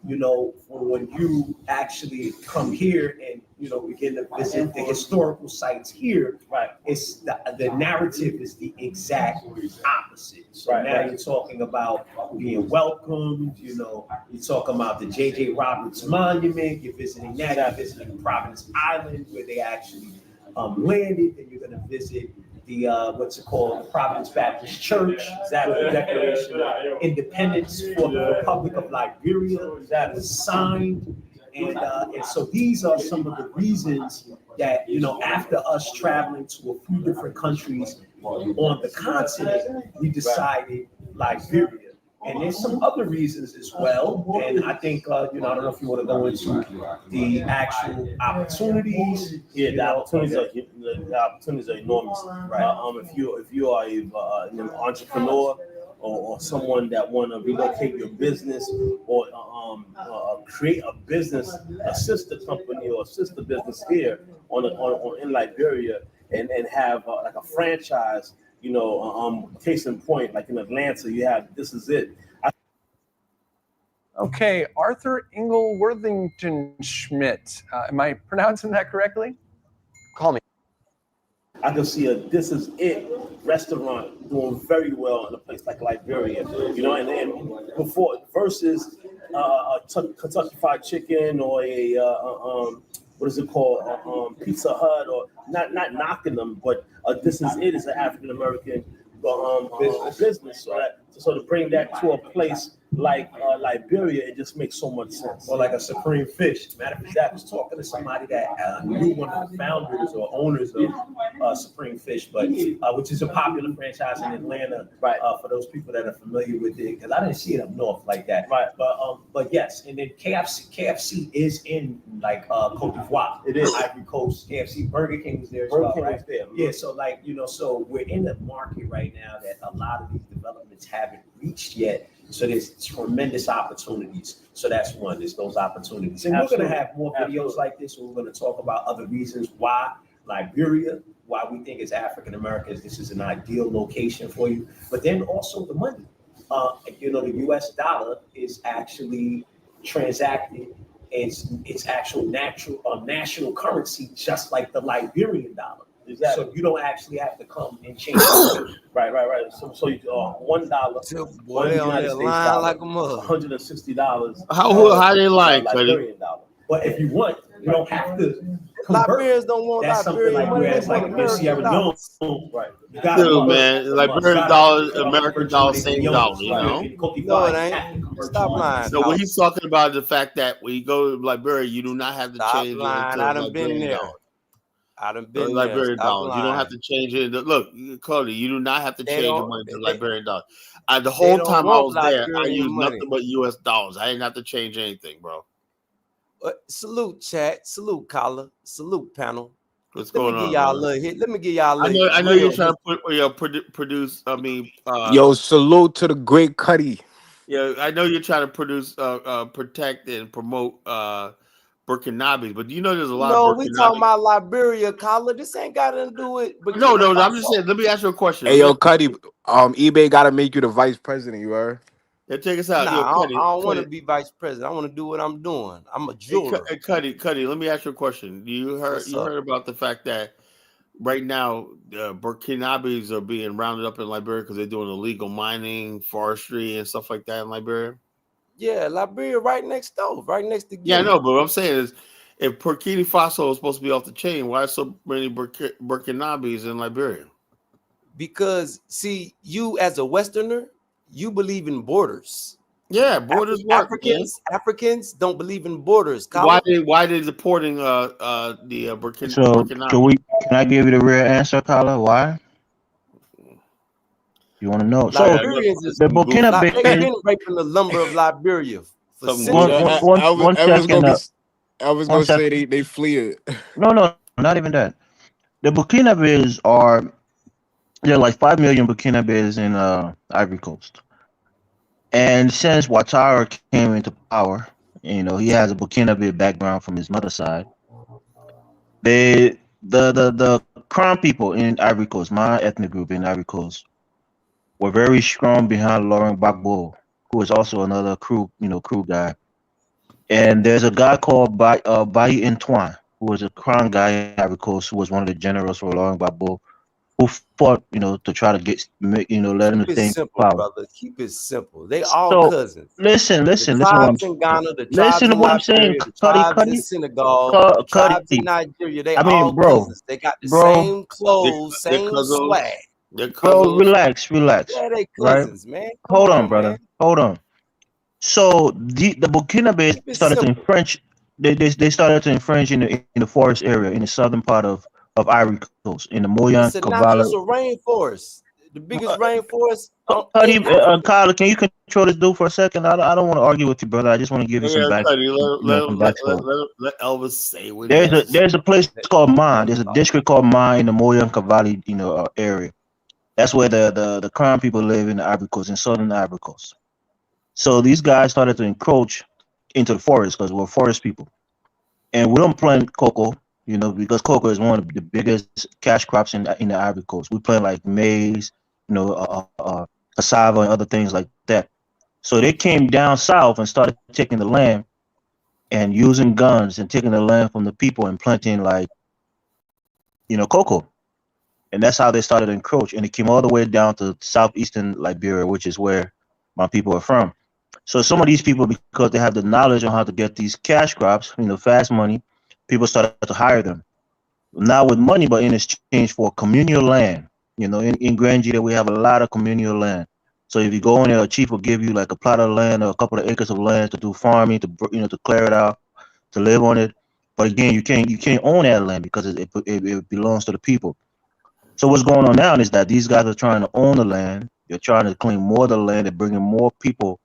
Speaker 8: When you actually come here and begin to visit the historical sites here, it's the narrative is the exact opposite. So now you're talking about being welcomed. You're talking about the J.J. Roberts Monument. You're visiting that. You're visiting Providence Island where they actually landed. Then you're going to visit the what's it called, the Providence Baptist Church, the Declaration of Independence for the Republic of Liberia that was signed, and so these are some of the reasons that after us traveling to a few different countries on the continent, we decided Liberia. And there's some other reasons as well. And I think, I don't know if you want to go into the actual opportunities.
Speaker 7: Yeah, the opportunities are enormous. If you are an entrepreneur or someone that want to relocate your business or create a business, a sister company or a sister business here in Liberia and have like a franchise. Case in point, like in Atlanta, you have This Is It.
Speaker 9: Okay, Arthur Engel Worthington Schmidt. Am I pronouncing that correctly?
Speaker 7: Call me. I can see a This Is It restaurant doing very well in a place like Liberia, and before versus Kentucky Fried Chicken or a what is it called, Pizza Hut, or not knocking them, but This Is It is an African American business. So to bring that to a place like Liberia, it just makes so much sense.
Speaker 8: Or like a Supreme Fish. Matter of fact, I was talking to somebody that knew one of the founders or owners of Supreme Fish, but which is a popular franchise in Atlanta, right? For those people that are familiar with it, because I didn't see it up north like that, right? But yes, and then KFC is in like Cote d'Ivoire. It is Ivory Coast. KFC, Burger King was there as well, right? There. Yeah, so like so we're in the market right now that a lot of these developments haven't reached yet. So there's tremendous opportunities. So that's one. There's those opportunities, and we're going to have more videos like this. Where we're going to talk about other reasons why Liberia, why we think as African Americans this is an ideal location for you. But then also the money. The U.S. dollar is actually transacted. It's actual national currency, just like the Liberian dollar. Exactly. So you don't actually have to come and change it. Right. So you $1,
Speaker 10: boy, they on that line like a mother.
Speaker 8: $160.
Speaker 1: How they like,
Speaker 8: Liberian dollar. But if you want, you don't have to.
Speaker 10: Liberians don't want
Speaker 8: That's
Speaker 10: Liberian
Speaker 8: something
Speaker 10: money.
Speaker 8: whereas like in Sierra Leone, right?
Speaker 1: Dude, man, Liberian dollar, American dollar, same dollar, you know?
Speaker 10: No, it ain't. Stop lying.
Speaker 1: So what he's talking about is the fact that when you go to Liberia, you do not have to change it into
Speaker 10: I done been there.
Speaker 1: dollar.
Speaker 10: I done been
Speaker 1: Liberian
Speaker 10: there.
Speaker 1: dollars. You don't have to change it. Look, Cody, you do not have to change your money to Liberian dollars. The whole time I was there, I used nothing but US dollars. I didn't have to change anything, bro.
Speaker 10: Salute, chat. Salute, caller. Salute, panel.
Speaker 1: What's going on?
Speaker 10: Let me give y'all a little hit.
Speaker 1: I know you're trying to produce.
Speaker 14: Yo, salute to the great Cuddy.
Speaker 1: Yeah, I know you're trying to produce, protect, and promote Burkinabes, but do you know there's a lot of
Speaker 10: we talking about Liberia, caller. This ain't got nothing to do with.
Speaker 1: No, I'm just saying. Let me ask you a question.
Speaker 14: Hey, yo, Cuddy, eBay got to make you the vice president. You heard?
Speaker 1: Yeah, check us out.
Speaker 10: Nah,
Speaker 1: Cuddy,
Speaker 10: I don't want to be vice president. I want to do what I'm doing. I'm a jeweler.
Speaker 1: Hey, Cuddy, let me ask you a question. You heard about the fact that right now Burkinabes are being rounded up in Liberia because they're doing illegal mining, forestry, and stuff like that in Liberia?
Speaker 10: Yeah, Liberia right next door, right next to.
Speaker 1: Yeah, I know, but what I'm saying is, if Burkina Faso is supposed to be off the chain, why are so many Burkinabes in Liberia?
Speaker 10: Because see, you as a Westerner, you believe in borders.
Speaker 1: Yeah, borders work.
Speaker 10: Africans don't believe in borders.
Speaker 1: Why they deporting the Burkina?
Speaker 6: So can I give you the real answer, Carla? Why? You want to know? So the Burkina
Speaker 10: they've been raping the lumber of Liberia for
Speaker 6: one second.
Speaker 14: I was gonna say they flee it.
Speaker 6: No, not even that. The Burkinabes there are like 5 million Burkinabes in Ivory Coast. And since Ouattara came into power, he has a Burkinabe background from his mother's side. The Crown people in Ivory Coast, my ethnic group in Ivory Coast, were very strong behind Laurent Gbagbo, who is also another crew guy. And there's a guy called Bayi Antoine, who was a Crown guy in Ivory Coast, who was one of the generals for Laurent Gbagbo, who fought, to try to let him think power.
Speaker 10: Brother. Keep it simple. They all cousins.
Speaker 6: Listen.
Speaker 10: The tribes in Ghana, the tribes in Liberia, the tribes in Senegal, the tribes in Nigeria. They all cousins. They got the same clothes, same swag.
Speaker 6: Bro, relax.
Speaker 10: Yeah, they cousins, man.
Speaker 6: Hold on, brother. Hold on. So the Burkinabes started to infringe. They started to infringe in the forest area in the southern part of Ivory Coast, in the Moyan Kavala.
Speaker 10: It's a rainforest, the biggest rainforest.
Speaker 6: Kyle, can you control this dude for a second? I don't want to argue with you, brother. I just want to give you some backstory.
Speaker 1: Let Elvis say what
Speaker 6: there's a place called Mine. There's a district called Mine in the Moyan Kavala, area. That's where the Crown people live in the Ivory Coast, in southern Ivory Coast. So these guys started to encroach into the forest because we're forest people, and we don't plant cocoa, because cocoa is one of the biggest cash crops in the Ivory Coast. We plant like maize, cassava and other things like that. So they came down south and started taking the land and using guns and taking the land from the people and planting cocoa. And that's how they started to encroach. And it came all the way down to southeastern Liberia, which is where my people are from. So some of these people, because they have the knowledge on how to get these cash crops, fast money, people started to hire them. Not with money, but in exchange for communal land. In Grand Gita, we have a lot of communal land. So if you go in there, a chief will give you like a plot of land or a couple of acres of land to do farming, to clear it out, to live on it. But again, you can't own that land because it belongs to the people. So what's going on now is that these guys are trying to own the land. They're trying to claim more of the land. They're bringing more people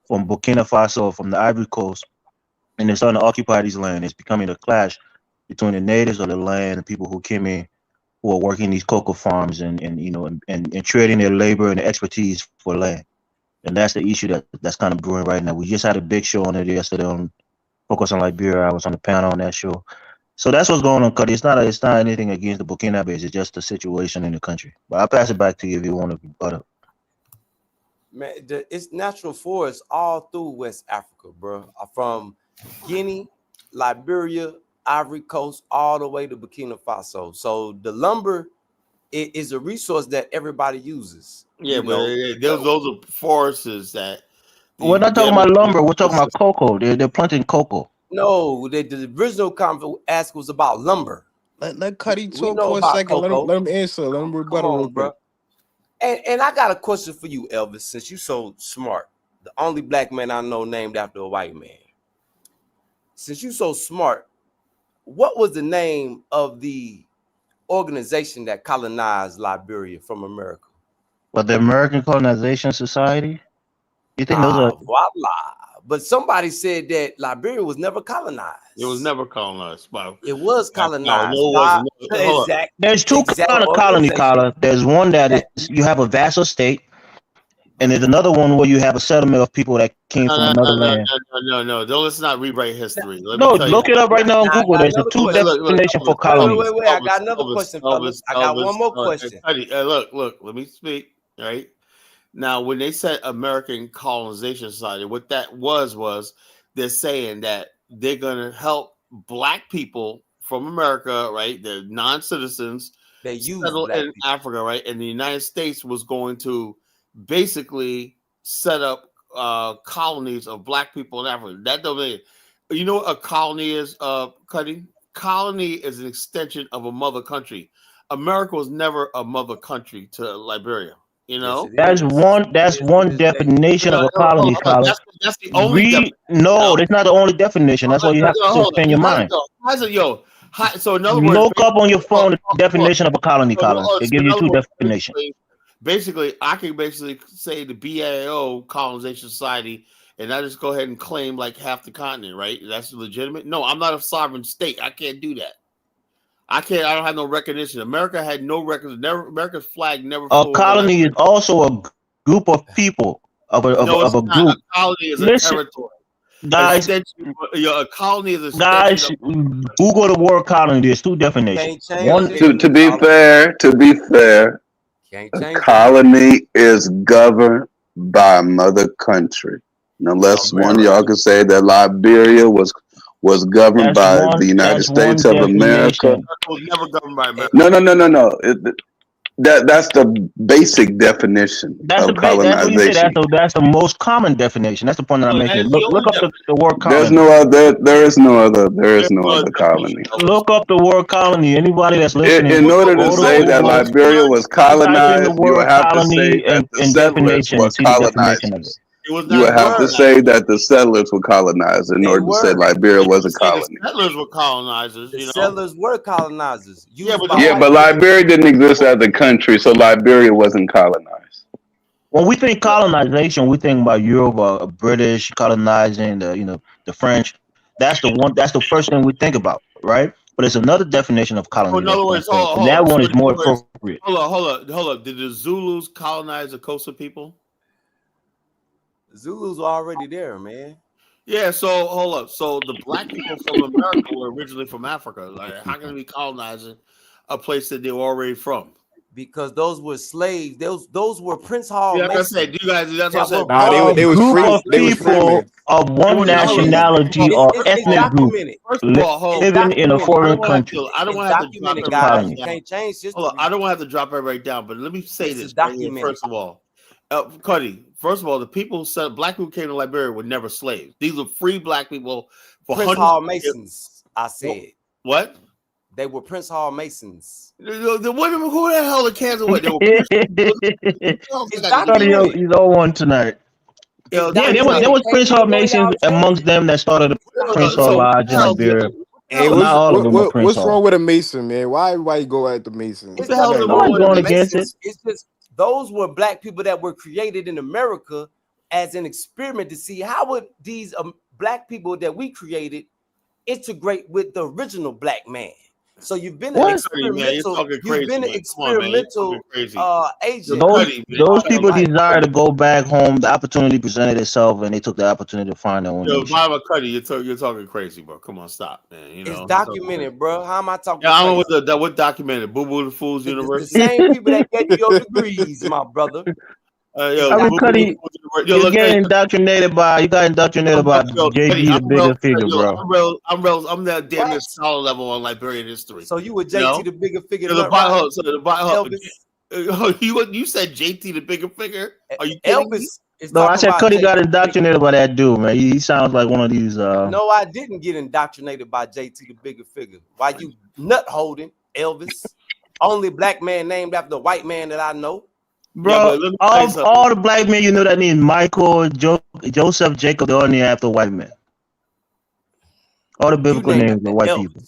Speaker 6: from Burkina Faso, from the Ivory Coast, and they're starting to occupy these land. It's becoming a clash between the natives of the land and people who came in, who are working these cocoa farms and trading their labor and their expertise for land. And that's the issue that's kind of brewing right now. We just had a big show on it yesterday on Focus on Liberia. I was on the panel on that show. So that's what's going on, Cuddy. It's not anything against the Burkinabes. It's just the situation in the country. But I'll pass it back to you if you want to butt up.
Speaker 10: Man, it's natural forests all through West Africa, bro. From Guinea, Liberia, Ivory Coast, all the way to Burkina Faso. So the lumber is a resource that everybody uses.
Speaker 1: Yeah, but those are forests that.
Speaker 6: We're not talking about lumber. We're talking about cocoa. They're planting cocoa.
Speaker 10: No, the original convo ask was about lumber.
Speaker 14: Let Cuddy talk for a second. Let him answer. Let him rebuttal real quick.
Speaker 10: And I got a question for you, Elvis, since you're so smart. The only black man I know named after a white man. Since you're so smart, what was the name of the organization that colonized Liberia from America?
Speaker 6: But the American Colonization Society? You think those are...
Speaker 10: Voila. But somebody said that Liberia was never colonized.
Speaker 1: It was never colonized.
Speaker 10: It was colonized.
Speaker 6: There's two kind of colony, Collar. There's one that is you have a vassal state, and there's another one where you have a settlement of people that came from another land.
Speaker 1: No. Let's not rewrite history.
Speaker 6: No, look it up right now on Google. There's a two definition for colony.
Speaker 10: Wait. I got another question, fellas. I got one more question.
Speaker 1: Look. Let me speak. Right. Now, when they said American Colonization Society, what that was they're saying that they're going to help black people from America, right? The non-citizens
Speaker 10: they
Speaker 1: settle in Africa, right? And the United States was going to basically set up colonies of black people in Africa. That don't mean, you know what a colony is, Cuddy? Colony is an extension of a mother country. America was never a mother country to Liberia. You know,
Speaker 6: that's one definition of a colony.
Speaker 1: That's the only definition.
Speaker 6: No, that's not the only definition. That's why you have to spend your mind.
Speaker 1: So in other words,
Speaker 6: look up on your phone the definition of a colony. It gives you two definitions.
Speaker 1: Basically, I can say the BAO Colonization Society, and I just go ahead and claim like half the continent, right? That's legitimate. No, I'm not a sovereign state. I can't do that. I don't have no recognition. America had no records. America's flag never.
Speaker 6: A colony is also a group of people of a group.
Speaker 1: A colony is a territory.
Speaker 6: Guys,
Speaker 1: a colony is a
Speaker 6: guys. Google the word colony. There's two definitions.
Speaker 4: To be fair, a colony is governed by a mother country. Unless one of y'all can say that Liberia was governed by the United States of America.
Speaker 1: It was never governed by America.
Speaker 4: No. That's the basic definition of colonization.
Speaker 6: That's the most common definition. That's the point that I'm making. Look up the word colony.
Speaker 4: There is no other colony.
Speaker 6: Look up the word colony. Anybody that's listening.
Speaker 4: In order to say that Liberia was colonized, you would have to say that the settlers were colonized. You would have to say that the settlers were colonized in order to say Liberia was a colony.
Speaker 1: The settlers were colonizers.
Speaker 10: Settlers were colonizers.
Speaker 4: But Liberia didn't exist as a country, so Liberia wasn't colonized.
Speaker 6: When we think colonization, we think about Europe, British colonizing, the French. That's the first thing we think about, right? But it's another definition of colonization.
Speaker 1: In other words,
Speaker 6: that one is more appropriate.
Speaker 1: Hold up. Did the Zulus colonize the Xhosa people?
Speaker 10: Zulus were already there, man.
Speaker 1: Yeah, so hold up. So the black people from America were originally from Africa. Like, how can we colonizing a place that they were already from?
Speaker 10: Because those were slaves. Those were Prince Hall.
Speaker 1: Yeah, like I said, you guys. That's what I said.
Speaker 14: Nah, they was free.
Speaker 6: They was people of one nationality or ethnic group living in a foreign country.
Speaker 1: I don't want to have to drop everybody down. Hold on, I don't want to have to drop everybody down. But let me say this first of all. Cuddy, first of all, the people who said black people came to Liberia were never slaves. These are free black people for
Speaker 10: Prince Hall Masons. I said
Speaker 1: what?
Speaker 10: They were Prince Hall Masons.
Speaker 1: Who the hell the Kansas were?
Speaker 6: He's all one tonight. There was Prince Hall Masons amongst them that started the Prince Hall Lodge in Liberia.
Speaker 14: Hey,
Speaker 6: Not all of them are Prince
Speaker 14: what's
Speaker 6: Hall.
Speaker 14: wrong with a Mason, man? Why everybody go at the Masons?
Speaker 10: It's
Speaker 14: Ain't nothing
Speaker 10: nothing
Speaker 14: wrong
Speaker 10: wrong
Speaker 14: with
Speaker 10: with
Speaker 14: the
Speaker 10: the
Speaker 14: Masons.
Speaker 10: Masons. It's just those were black people that were created in America as an experiment to see how would these black people that we created integrate with the original black man. So you've been an experimental. You've been an experimental agent.
Speaker 6: Those people desire to go back home. The opportunity presented itself, and they took the opportunity to find their own
Speaker 1: Yo,
Speaker 6: nation.
Speaker 1: Baba Cuddy, you're talking crazy, bro. Come on, stop, man. You know,
Speaker 10: It's documented, bro. How am I talking?
Speaker 1: Yeah, I don't
Speaker 10: crazy?
Speaker 1: know what documented. Boo Boo the Fools
Speaker 10: The
Speaker 1: University.
Speaker 10: same people that gave you your degrees, my brother.
Speaker 1: Yo,
Speaker 6: I mean,
Speaker 1: Boo Boo
Speaker 6: Cuddy,
Speaker 1: the Fools University.
Speaker 6: you
Speaker 1: Look,
Speaker 6: got indoctrinated by
Speaker 1: Cuddy,
Speaker 6: JG, the bigger figure, bro.
Speaker 1: I'm that damn near scholar level on Liberian history.
Speaker 10: So you were JT
Speaker 1: You know?
Speaker 10: the bigger figure.
Speaker 1: So the
Speaker 10: Nut
Speaker 1: you said JT the bigger figure? Are you kidding me?
Speaker 6: No, I said Cuddy got indoctrinated by that dude, man. He sounds like one of these.
Speaker 10: No, I didn't get indoctrinated by JT the bigger figure. Why you nut holding Elvis? Only black man named after the white man that I know.
Speaker 6: Bro, all the black men you know that named Michael, Joseph, Jacob, they're all named after white men. All the biblical names are white people.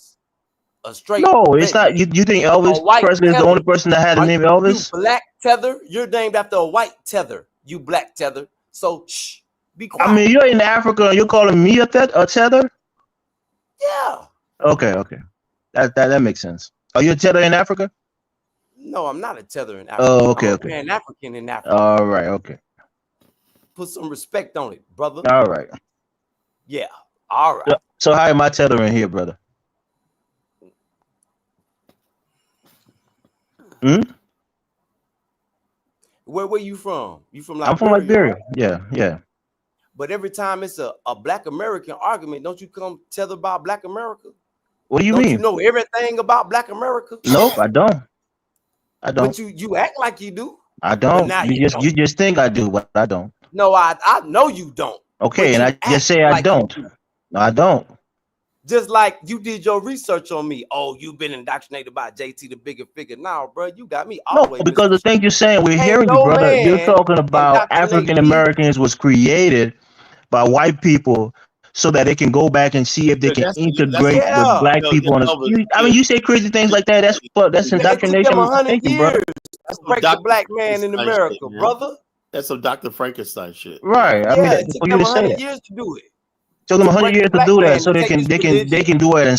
Speaker 10: A straight
Speaker 6: No, it's not. You think Elvis Presley is the only person that had the name Elvis?
Speaker 10: You black tether, you're named after a white tether. You black tether. So shh, be quiet.
Speaker 6: I mean, you're in Africa and you're calling me a tether?
Speaker 10: Yeah.
Speaker 6: Okay. That makes sense. Are you a tether in Africa?
Speaker 10: No, I'm not a tether in Africa.
Speaker 6: Oh, okay,
Speaker 10: I'm
Speaker 6: okay.
Speaker 10: Pan African in Africa.
Speaker 6: All right, okay.
Speaker 10: Put some respect on it, brother.
Speaker 6: All right.
Speaker 10: Yeah. All right.
Speaker 6: So how am I tethering here, brother?
Speaker 10: Where you from? You from Liberia?
Speaker 6: I'm from Liberia.
Speaker 10: Right?
Speaker 6: Yeah.
Speaker 10: But every time it's a black American argument, don't you come tether about black America?
Speaker 6: What do you
Speaker 10: Don't
Speaker 6: mean?
Speaker 10: you know everything about black America?
Speaker 6: Nope, I don't.
Speaker 10: But you act like you do.
Speaker 6: I don't. You just think I do, but I don't.
Speaker 10: No, I know you don't.
Speaker 6: Okay, and I just say I don't. No, I don't.
Speaker 10: Just like you did your research on me. Oh, you've been indoctrinated by JT the bigger figure. Now, bro, you got me all the way.
Speaker 6: Because the thing you're saying, we're hearing you, brother. You're talking about African Americans was created by white people so that they can go back and see if they can integrate with black people. I mean, you say crazy things like that. That's indoctrination.
Speaker 10: Thank you, brother. That's break the black man in America, brother.
Speaker 1: That's some Dr. Frankenstein shit.
Speaker 6: Right. I mean,
Speaker 10: it took them 100 years to do it.
Speaker 6: Took them 100 years to do that, so they can do an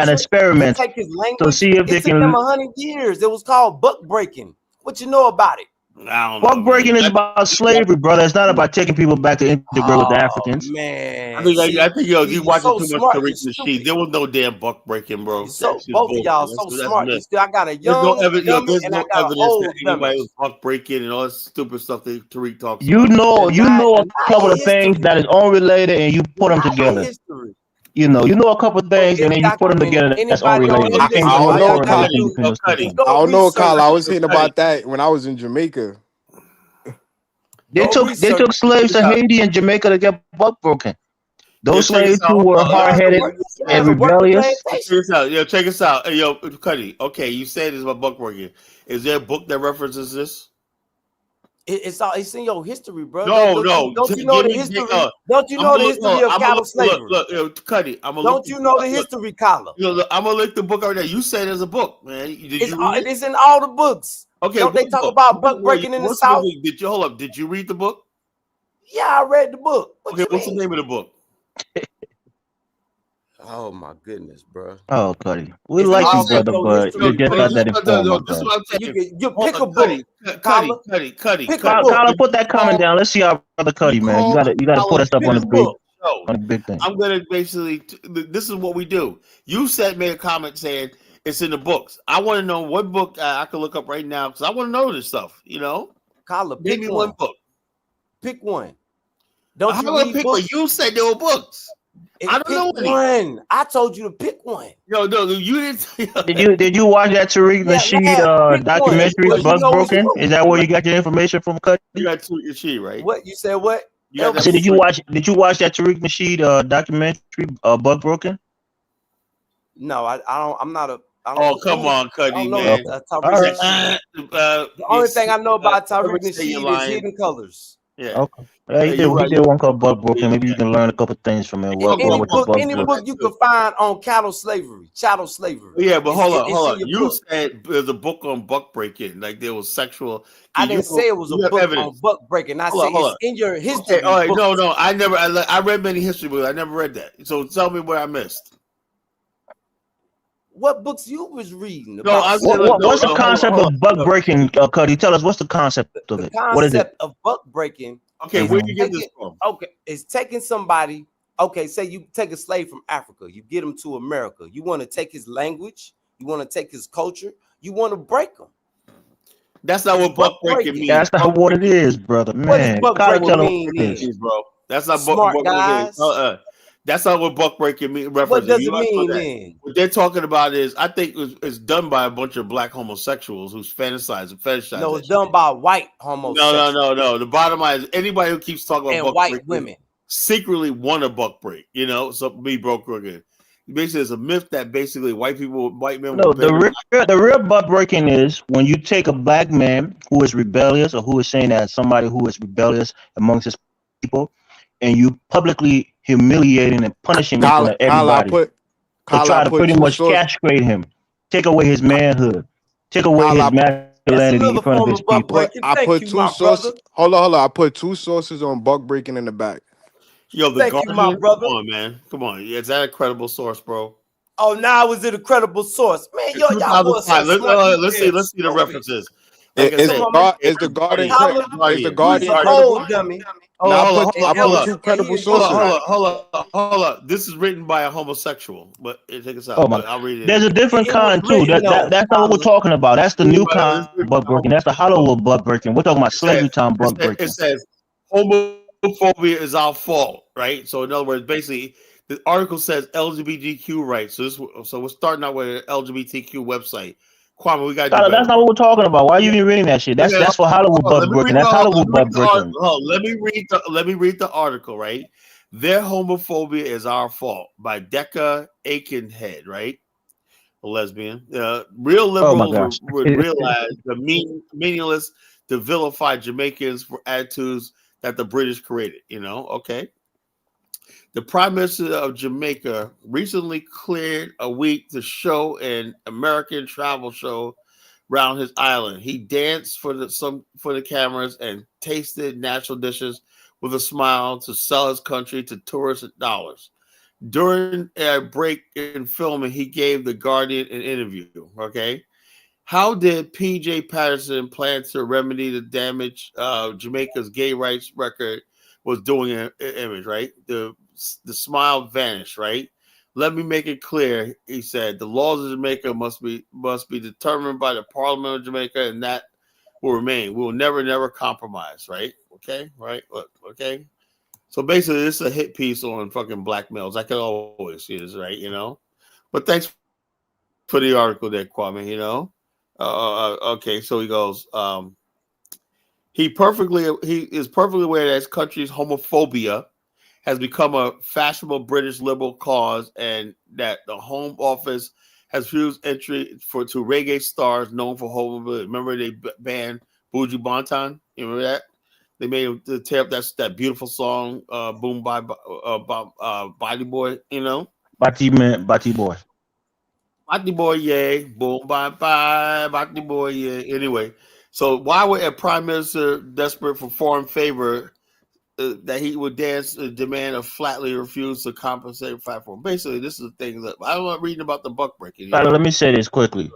Speaker 6: experiment to see if they can.
Speaker 10: It took them 100 years. It was called buck breaking. What you know about it?
Speaker 6: Buck breaking is about slavery, brother. It's not about taking people back to integrate with the Africans.
Speaker 10: Man,
Speaker 1: I think you watching too much Tariq Nasheed. There was no damn buck breaking, bro.
Speaker 10: Both of y'all so smart. I got a young dummy and I got an old
Speaker 1: that anybody was buck breaking and all this stupid stuff that Tariq talks
Speaker 6: You
Speaker 1: about.
Speaker 6: know a couple of things that is unrelated, and you put them together. You know a couple of things, and then you put them together. That's unrelated.
Speaker 14: I don't know, Kyle. I was hearing about that when I was in Jamaica.
Speaker 6: They took slaves to Haiti and Jamaica to get buck broken. Those slaves who were hard-headed and rebellious.
Speaker 1: Check this out. Yo, check us out. Hey, yo, Cuddy. Okay, you said this about buck breaking. Is there a book that references this?
Speaker 10: It's in your history, bro.
Speaker 1: No.
Speaker 10: Don't you know the history? Don't you know the history of cattle slavery?
Speaker 1: Look, Cuddy.
Speaker 10: Don't you know the history, Collar?
Speaker 1: I'm gonna look the book right now. You said there's a book, man.
Speaker 10: It's in all the books.
Speaker 1: Okay,
Speaker 10: don't they talk about buck breaking in the South?
Speaker 1: Did you read the book?
Speaker 10: Yeah, I read the book.
Speaker 1: Okay, what's the name of the book?
Speaker 10: Oh my goodness, bro.
Speaker 6: Oh, Cuddy. We like you, brother, but you just not that informed.
Speaker 10: You pick a book.
Speaker 1: Cuddy.
Speaker 6: Collar, put that comment down. Let's see our brother Cuddy, man. You gotta put us up on the big thing.
Speaker 1: I'm gonna basically. This is what we do. You made a comment saying it's in the books. I want to know what book I can look up right now because I want to know this stuff. You know,
Speaker 10: Collar,
Speaker 1: give me one book.
Speaker 10: Pick one.
Speaker 1: Don't you read pick one? You said there were books. I don't know
Speaker 10: one. I told you to pick one.
Speaker 1: No, you didn't.
Speaker 6: Did you watch that Tariq Nasheed documentary, Buck Broken? Is that where you got your information from, Cuddy?
Speaker 1: You got Tariq Nasheed, right?
Speaker 10: What you said? What?
Speaker 6: I said, did you watch that Tariq Nasheed documentary, Buck Broken?
Speaker 10: No, I don't. I'm not a.
Speaker 1: Oh, come on, Cuddy, man.
Speaker 10: The only thing I know about Tariq Nasheed is Hidden Colors.
Speaker 1: Yeah.
Speaker 6: Okay. Yeah, he
Speaker 1: You're right.
Speaker 6: did one called Buck Brooklyn. Maybe you can learn a couple things from it. What
Speaker 10: Any
Speaker 6: with the Buck
Speaker 10: book
Speaker 6: Brooklyn?
Speaker 10: you can find on chattel slavery.
Speaker 1: Yeah, but hold
Speaker 10: It's
Speaker 1: on.
Speaker 10: in your
Speaker 1: You
Speaker 10: book.
Speaker 1: said there's a book on buck breaking, like there was sexual.
Speaker 10: I didn't say it was a book on buck breaking. I say
Speaker 1: Hold
Speaker 10: it's
Speaker 1: on.
Speaker 10: in your history.
Speaker 1: Okay, all right,
Speaker 10: book.
Speaker 1: no. I read many history books. I never read that. So tell me what I missed.
Speaker 10: What books you was reading?
Speaker 1: No,
Speaker 10: About
Speaker 6: what's the concept of buck breaking, Cuddy? Tell us what's the concept of it. What is it?
Speaker 10: Concept of buck breaking.
Speaker 1: Okay, where you get this from?
Speaker 10: Okay, it's taking somebody. Okay, say you take a slave from Africa, you get him to America. You want to take his language, you want to take his culture, you want to break him.
Speaker 1: That's not what buck breaking means.
Speaker 6: That's not what it is, brother. Man,
Speaker 10: What does buck
Speaker 6: Cuddy,
Speaker 10: breaking
Speaker 6: tell him
Speaker 10: mean?
Speaker 6: what it is.
Speaker 1: Bro. That's not
Speaker 10: Smart
Speaker 1: buck
Speaker 10: guys.
Speaker 1: breaking. That's not what buck breaking means.
Speaker 10: What does it mean then?
Speaker 1: What they're talking about is, I think it's done by a bunch of black homosexuals who's fantasize and fetishize.
Speaker 10: No, it's done by white homosexuals.
Speaker 1: No. The bottom line is anybody who keeps talking about
Speaker 10: And
Speaker 1: buck
Speaker 10: white
Speaker 1: breaking
Speaker 10: women
Speaker 1: secretly want a buck break. You know, so me broke again. Basically, it's a myth that basically white men.
Speaker 6: No, the real buck breaking is when you take a black man who is rebellious or who is saying that somebody who is rebellious amongst his people, and you publicly humiliating and punishing him in front of everybody to try to pretty much castrate him, take away his manhood, take away his masculinity in front of his people.
Speaker 14: I put two sources. Hold on. I put two sources on buck breaking in the back.
Speaker 1: Yo, the
Speaker 10: Thank
Speaker 1: Guardian.
Speaker 10: you, my brother.
Speaker 1: Come on, man. Come on. Is that a credible source, bro?
Speaker 10: Oh, now is it a credible source? Man, y'all was so smart.
Speaker 1: Let's see the references.
Speaker 14: Like is the Guardian
Speaker 10: credible? Dummy.
Speaker 1: Hold
Speaker 10: Hold
Speaker 1: on. This is written by a homosexual, but take us out.
Speaker 6: Oh my!
Speaker 1: I'll read it.
Speaker 6: There's a different kind too. That's not what we're talking about. That's the new kind of buck breaking. That's the Hollywood buck breaking. We're talking about slavery time buck breaking.
Speaker 1: It says homophobia is our fault, right? So in other words, basically, the article says LGBTQ rights. So we're starting out with an LGBTQ website. Kwame, we got.
Speaker 6: That's not what we're talking about. Why are you even reading that shit? That's for Hollywood buck breaking. That's Hollywood buck breaking.
Speaker 1: Let me read the article, right? Their homophobia is our fault by Decca Aikenhead, right? A lesbian. Real liberals would realize the meaningless to vilify Jamaicans for attitudes that the British created. You know, okay. The Prime Minister of Jamaica recently cleared a week to show an American travel show around his island. He danced for the cameras and tasted natural dishes with a smile to sell his country to tourists at dollars. During a break in filming, he gave The Guardian an interview. Okay. How did PJ Patterson plan to remedy the damage Jamaica's gay rights record was doing in image, right? The smile vanished, right? Let me make it clear, he said, the laws of Jamaica must be determined by the Parliament of Jamaica, and that will remain. We will never compromise, right? Okay, right? Look, okay. So basically, this is a hit piece on fucking black males. I can always see this, right? You know. But thanks for the article there, Kwame. You know. Okay, so he goes. He is perfectly aware that his country's homophobia has become a fashionable British liberal cause, and that the Home Office has refused entry to reggae stars known for homophobia. Remember they banned Buju Banton? You remember that? They made him to tear up that beautiful song, "Boom by Body Boy." You know,
Speaker 6: Bati Boy.
Speaker 1: Bati Boy, yeah. Boom by Bati Boy, yeah. Anyway, so why would a prime minister desperate for foreign favor? That he would dance demand or flatly refuse to compensate for. Basically, this is the thing that I'm not reading about the buck breaking.
Speaker 6: Let me say this quickly.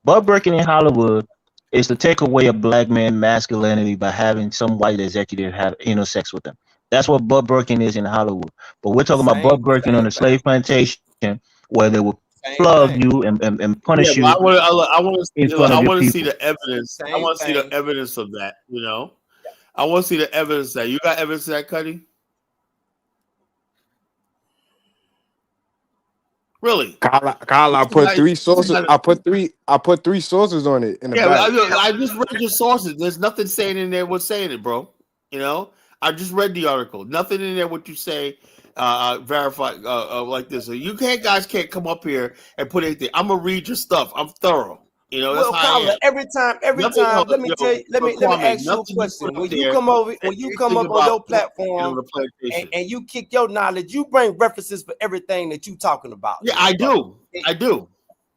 Speaker 6: Buck breaking in Hollywood is to take away a black man masculinity by having some white executive have anal sex with them. That's what buck breaking is in Hollywood. But we're talking about buck breaking on the slave plantation where they will plug you and punish you.
Speaker 1: I want to see the evidence.
Speaker 10: Same
Speaker 1: I want to see the
Speaker 10: thing.
Speaker 1: evidence of that. You know. I want to see the evidence that you got evidence of that, Cuddy. Really?
Speaker 14: Kyle, I put three sources. I put three sources on it in the back.
Speaker 1: I just read your sources. There's nothing saying in there what's saying it, bro. You know, I just read the article. Nothing in there what you say verified like this. So you guys can't come up here and put anything. I'm gonna read your stuff. I'm thorough. You know, that's
Speaker 10: Well,
Speaker 1: how I
Speaker 10: Carla,
Speaker 1: am.
Speaker 10: every time, let me tell you, let me ask you a question. When you come over, when you come up on your platform and you kick your knowledge, you bring references for everything that you talking about.
Speaker 1: Yeah, I do. I do.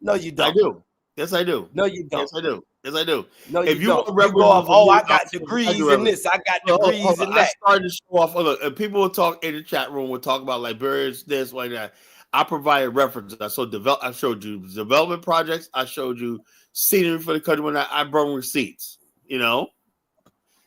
Speaker 10: No, you don't.
Speaker 1: I do. Yes, I do.
Speaker 10: No, you don't.
Speaker 1: Yes, I do. Yes, I do.
Speaker 10: No,
Speaker 1: If
Speaker 10: you
Speaker 1: you
Speaker 10: don't.
Speaker 1: want
Speaker 10: You go off,
Speaker 1: references,
Speaker 10: oh, I got degrees in this, I got degrees in
Speaker 1: I
Speaker 10: that.
Speaker 1: started to show off. Look, people will talk in the chat room. Will talk about Liberians, this, like that. I provided references. I showed you development projects. I showed you scenery for the country when I brought receipts. You know,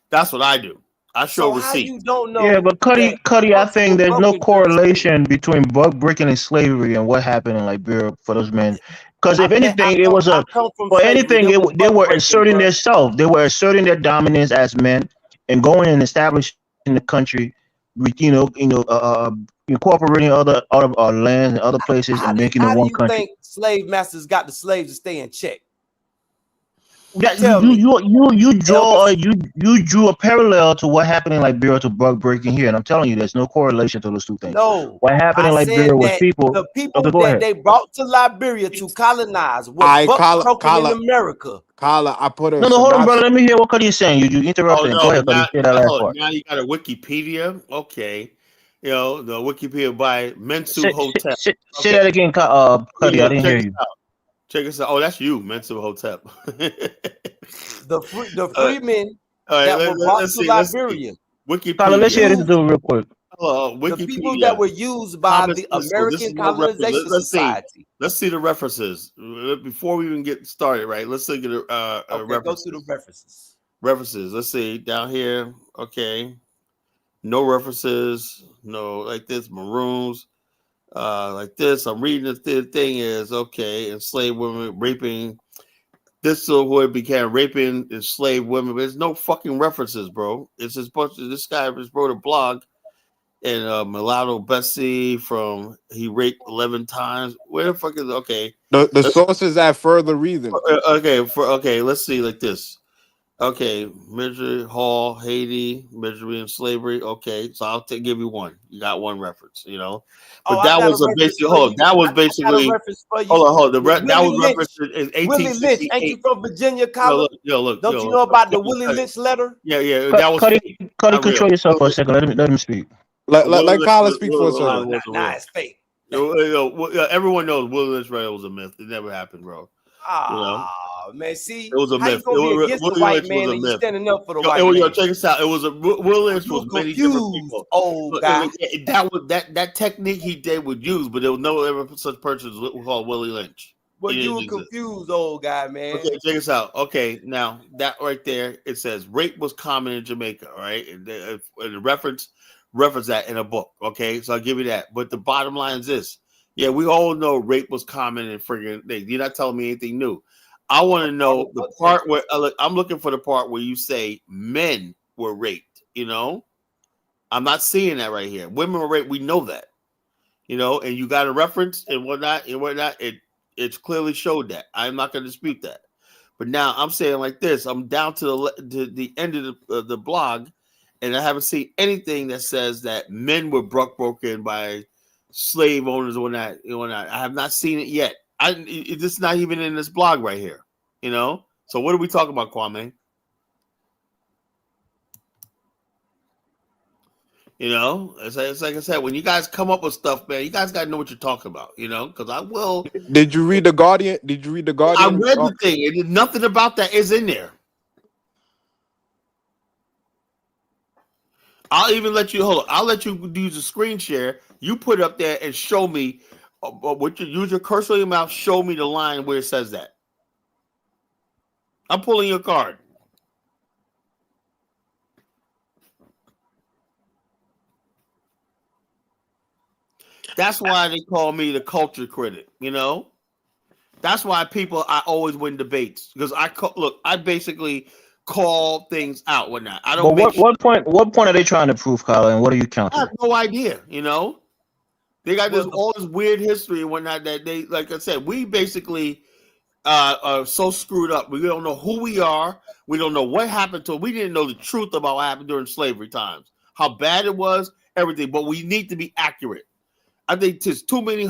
Speaker 1: that's what I do. I show
Speaker 10: So how
Speaker 1: receipts.
Speaker 10: you don't know?
Speaker 6: Yeah, but Cuddy, I think there's no correlation between bug breaking and slavery and what happened in Liberia for those men. Because if anything, it was a for anything, they were asserting themselves. They were asserting their dominance as men and going and establishing the country, with incorporating other lands and other places and making it
Speaker 10: How do
Speaker 6: one
Speaker 10: you
Speaker 6: country.
Speaker 10: think slave masters got the slaves to stay in check?
Speaker 6: That you drew a parallel to what happened in Liberia to bug breaking here, and I'm telling you, there's no correlation to those two things.
Speaker 10: No,
Speaker 6: what happened in
Speaker 10: I said
Speaker 6: Liberia was
Speaker 10: that
Speaker 6: people.
Speaker 10: the people
Speaker 6: Okay, go
Speaker 10: that
Speaker 6: ahead.
Speaker 10: they brought to Liberia to colonize were
Speaker 14: I
Speaker 10: buck broken in America.
Speaker 14: Carla, I put a
Speaker 6: No, hold on, brother. Let me hear what Cuddy is saying. You interrupted him. Go ahead, Cuddy. Say that last part.
Speaker 1: Now you got a Wikipedia. Okay. You know, the Wikipedia by Mensu Hotep.
Speaker 6: Say that again, Cuddy. I didn't hear you.
Speaker 1: Check us out. Oh, that's you, Mensu Hotep.
Speaker 10: The freemen that were brought to Liberia.
Speaker 1: Wikipedia.
Speaker 6: Carla, let's share this real quick.
Speaker 1: Wikipedia.
Speaker 10: The people that were used by the American Colonization Society.
Speaker 1: Let's see the references before we even get started. Right? Let's look at the references.
Speaker 10: Go through the references.
Speaker 1: References. Let's see down here. Okay, no references. No, like this maroons. Like this. I'm reading the thing is okay. Enslaved women raping. This is where it began raping enslaved women. But there's no fucking references, bro. It's just bunch of this guy just wrote a blog. And Mulatto Bessie from he raped 11 times. Where the fuck is okay?
Speaker 14: The sources at further reading.
Speaker 1: Okay, let's see like this. Okay, Misery Hall, Haiti, Misery and Slavery. Okay, so I'll give you one. You got one reference, you know. But that was basically that was basically hold on. That was referenced in 1868.
Speaker 10: Willie Lynch, ain't you from Virginia, Carla?
Speaker 1: Look.
Speaker 10: Don't you know about the Willie Lynch letter?
Speaker 1: Yeah. That was
Speaker 6: Cuddy, control yourself for a second. Let him speak.
Speaker 14: Let Carla speak for a second.
Speaker 10: Nah, it's fake.
Speaker 1: Everyone knows Willie Lynch was a myth. It never happened, bro.
Speaker 10: Man, see,
Speaker 1: it was a myth.
Speaker 10: How you gonna be against the white man and you standing up for the white man?
Speaker 1: Check this out. It was Willie Lynch was many different people.
Speaker 10: Oh God,
Speaker 1: that was that technique he did would use, but there was no ever such person called Willie Lynch.
Speaker 10: Well, you were confused, old guy, man.
Speaker 1: Okay, check this out. Okay, now that right there, it says rape was common in Jamaica, all right? And the reference that in a book. Okay, so I'll give you that. But the bottom line is this: yeah, we all know rape was common in friggin' things. You're not telling me anything new. I want to know the part where I'm looking for the part where you say men were raped. You know, I'm not seeing that right here. Women were raped. We know that. You know, and you got a reference and whatnot. It's clearly showed that. I'm not going to dispute that. But now I'm saying like this: I'm down to the end of the blog, and I haven't seen anything that says that men were broken by slave owners or whatnot. I have not seen it yet. It's not even in this blog right here. You know. So what are we talking about, Kwame? You know, it's like I said, when you guys come up with stuff, man, you guys got to know what you're talking about, you know, because I will.
Speaker 14: Did you read The Guardian? I read
Speaker 1: the thing. Nothing about that is in there. I'll even let you, hold on. I'll let you use a screen share. You put it up there and show me, use your cursor in your mouth, show me the line where it says that. I'm pulling your card. That's why they call me the culture critic, you know? That's why I always win debates. Because I basically call things out when I don't.
Speaker 6: But what point are they trying to prove, Kyle, and what are you counting?
Speaker 1: I have no idea, you know? They got all this weird history and whatnot that they, like I said, we basically are so screwed up. We don't know who we are. We don't know what happened to us. We didn't know the truth about what happened during slavery times. How bad it was, everything. But we need to be accurate. I think there's too many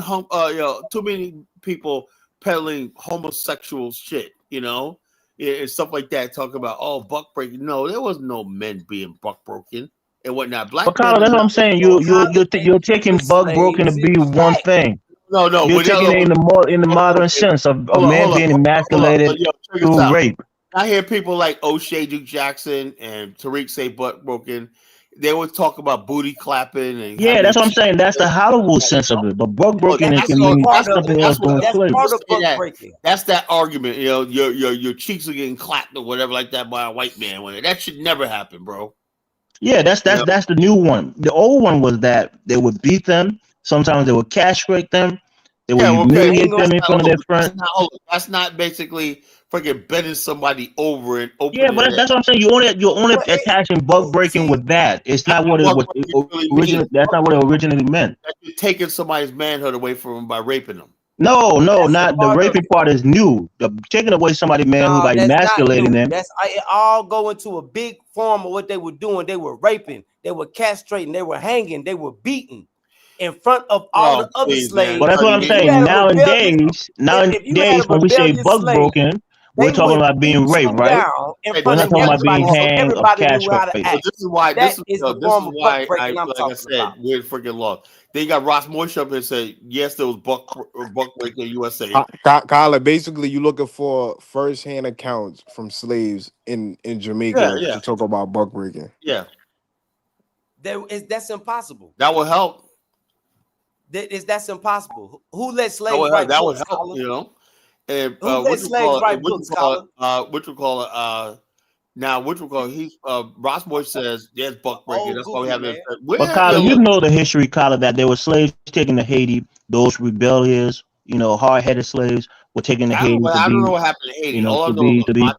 Speaker 1: people peddling homosexual shit. you know, and stuff like that. Talk about buck breaking. No, there was no men being buck broken and whatnot. Black
Speaker 6: But Carla, that's what I'm saying. You're taking buck broken to be one thing.
Speaker 1: No,
Speaker 6: You're taking it in the modern sense of a man being emasculated through rape.
Speaker 1: I hear people like O'Shea Duke Jackson and Tariq say butt broken. They would talk about booty clapping and
Speaker 6: that's what I'm saying. That's the Hollywood sense of it. But buck broken can mean something else going slavery.
Speaker 1: That's that argument. You know, your cheeks are getting clapped or whatever like that by a white man. That should never happen, bro.
Speaker 6: Yeah, that's the new one. The old one was that they would beat them. Sometimes they would castrate them. They would humiliate them in front of their friends.
Speaker 1: That's not basically freaking bending somebody over and opening.
Speaker 6: Yeah, but that's what I'm saying. You're only attaching buck breaking with that. It's not what it originally. That's not what it originally meant.
Speaker 1: You're taking somebody's manhood away from them by raping them.
Speaker 6: No, not the raping part is new. Taking away somebody's manhood by emasculating them.
Speaker 10: It all go into a big form of what they were doing. They were raping. They were castrating. They were hanging. They were beating in front of all the other slaves.
Speaker 6: But that's what I'm saying. Nowadays, when we say buck broken, we're talking about being raped, right? We're not talking about being hanged or castrated.
Speaker 1: This is why like I said, we're freaking lost. They got Ross Moishe up here and say, yes, there was buck breaking USA.
Speaker 14: Kyla, basically, you're looking for first-hand accounts from slaves in Jamaica to talk about buck breaking.
Speaker 1: Yeah.
Speaker 10: That's impossible.
Speaker 1: That would help.
Speaker 10: That's impossible. Who let slaves write
Speaker 1: that
Speaker 10: books?
Speaker 1: Would help, you know. And Ross Moishe says there's buck breaking. That's why we have it.
Speaker 6: But Kyla, you know the history, Kyla, that there were slaves taken to Haiti. Those rebellious, hard-headed slaves were taken to Haiti.
Speaker 1: I don't know what happened in Haiti. All I know is
Speaker 6: to be
Speaker 1: over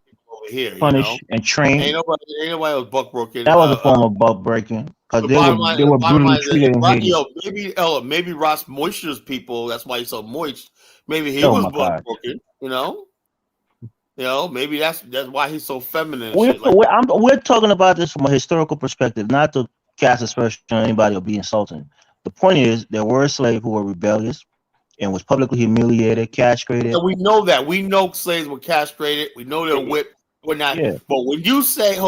Speaker 1: here,
Speaker 6: punished and trained.
Speaker 1: Ain't nobody was buck breaking.
Speaker 6: That was a form of buck breaking because they were brutally treated in Haiti.
Speaker 1: Maybe Ross Moishe's people. That's why he's so moist. Maybe he was buck broken. Maybe that's why he's so feminine.
Speaker 6: We're talking about this from a historical perspective, not to cast aspersion on anybody or be insulting. The point is, there were slaves who were rebellious and was publicly humiliated, castrated.
Speaker 1: And we know that. We know slaves were castrated. We know they're whipped. We're not. Yeah. But when you say,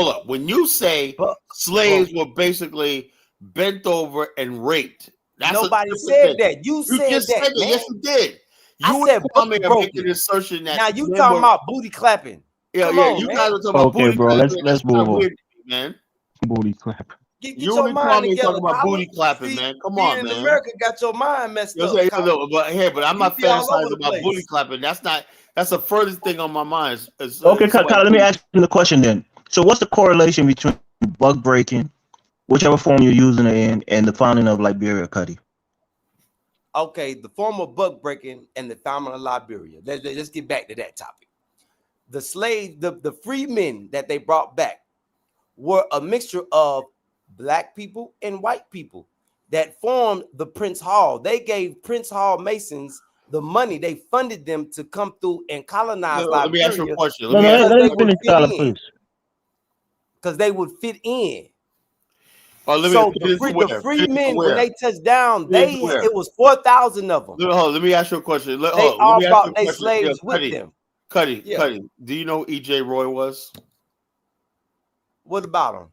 Speaker 1: slaves were basically bent over and raped,
Speaker 10: nobody said that. You said
Speaker 1: just
Speaker 10: that.
Speaker 1: Said that. Yes, you did. You
Speaker 10: said
Speaker 1: making an assertion that
Speaker 10: now you talking about booty clapping.
Speaker 1: Yeah, you guys are talking about booty
Speaker 6: bro,
Speaker 1: clapping.
Speaker 6: Let's move on.
Speaker 1: Man.
Speaker 6: Booty clapping.
Speaker 10: Get your mind together.
Speaker 1: Talking about booty clapping, man. Come on, man.
Speaker 10: America got your mind messed up.
Speaker 1: But I'm not fantasizing about booty clapping. That's the furthest thing on my mind.
Speaker 6: Okay, Kyle, let me ask you the question then. So what's the correlation between buck breaking, whichever form you're using it in, and the founding of Liberia, Cuddy?
Speaker 10: Okay, the form of buck breaking and the founding of Liberia. Let's get back to that topic. The slave, the free men that they brought back were a mixture of black people and white people that formed the Prince Hall. They gave Prince Hall Masons the money. They funded them to come through and colonize Liberia.
Speaker 1: Let me ask you a question.
Speaker 6: Let me finish, Tyler, please.
Speaker 10: Because they would fit in.
Speaker 1: The
Speaker 10: free men, when they touched down, it was 4,000 of them.
Speaker 1: Let me ask you a question.
Speaker 10: They all brought their slaves with them.
Speaker 1: Cuddy, do you know who E.J. Roy was?
Speaker 10: What about him?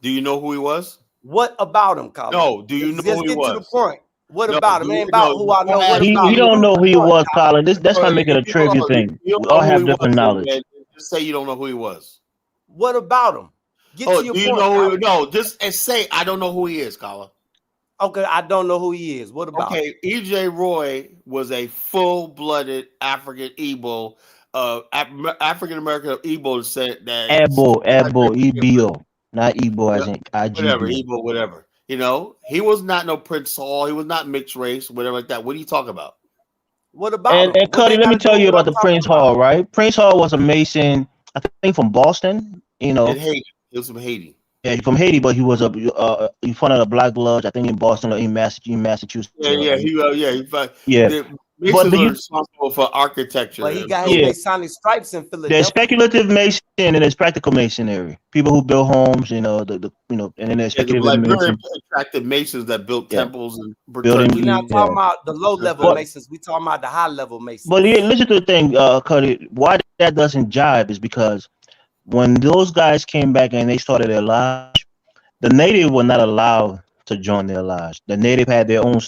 Speaker 1: Do you know who he was?
Speaker 10: What about him, Colin?
Speaker 1: No, do you know who he was?
Speaker 10: Let's get to the point. What about him? Ain't about who I know. What
Speaker 6: he
Speaker 10: about
Speaker 6: don't know who he was, Colin. That's not making a trivia thing. We all have different knowledge.
Speaker 1: Just say you don't know who he was.
Speaker 10: What about him? Get to your
Speaker 1: do you
Speaker 10: point,
Speaker 1: know who? No, just say I don't know who he is, Colin.
Speaker 10: Okay, I don't know who he is. What about him?
Speaker 1: E.J. Roy was a full-blooded African Igbo, African American Igbo said that
Speaker 6: Igbo, not Igbo as in
Speaker 1: Igbo, whatever. He was not no Prince Hall. He was not mixed race, whatever like that. What are you talking about?
Speaker 10: What about
Speaker 6: and Cuddy, let me tell you about the Prince Hall, right? Prince Hall was a Mason, I think from Boston.
Speaker 1: In Haiti. He was from Haiti.
Speaker 6: Yeah, he's from Haiti, but he was he funded a black lodge, I think in Boston or in Massachusetts.
Speaker 1: Masons are responsible for architecture.
Speaker 10: But he got his Masonic stripes in Philadelphia.
Speaker 6: There's speculative Mason and there's practical Masonry. People who build homes, and then there's speculative Masons.
Speaker 1: Attractive Masons that built temples and
Speaker 10: buildings. We're not talking about the low level Masons. We're talking about the high level Masons.
Speaker 6: But listen to the thing, Cuddy. Why that doesn't jive is because when those guys came back and they started their lodge, the native were not allowed to join their lodge. The native had their own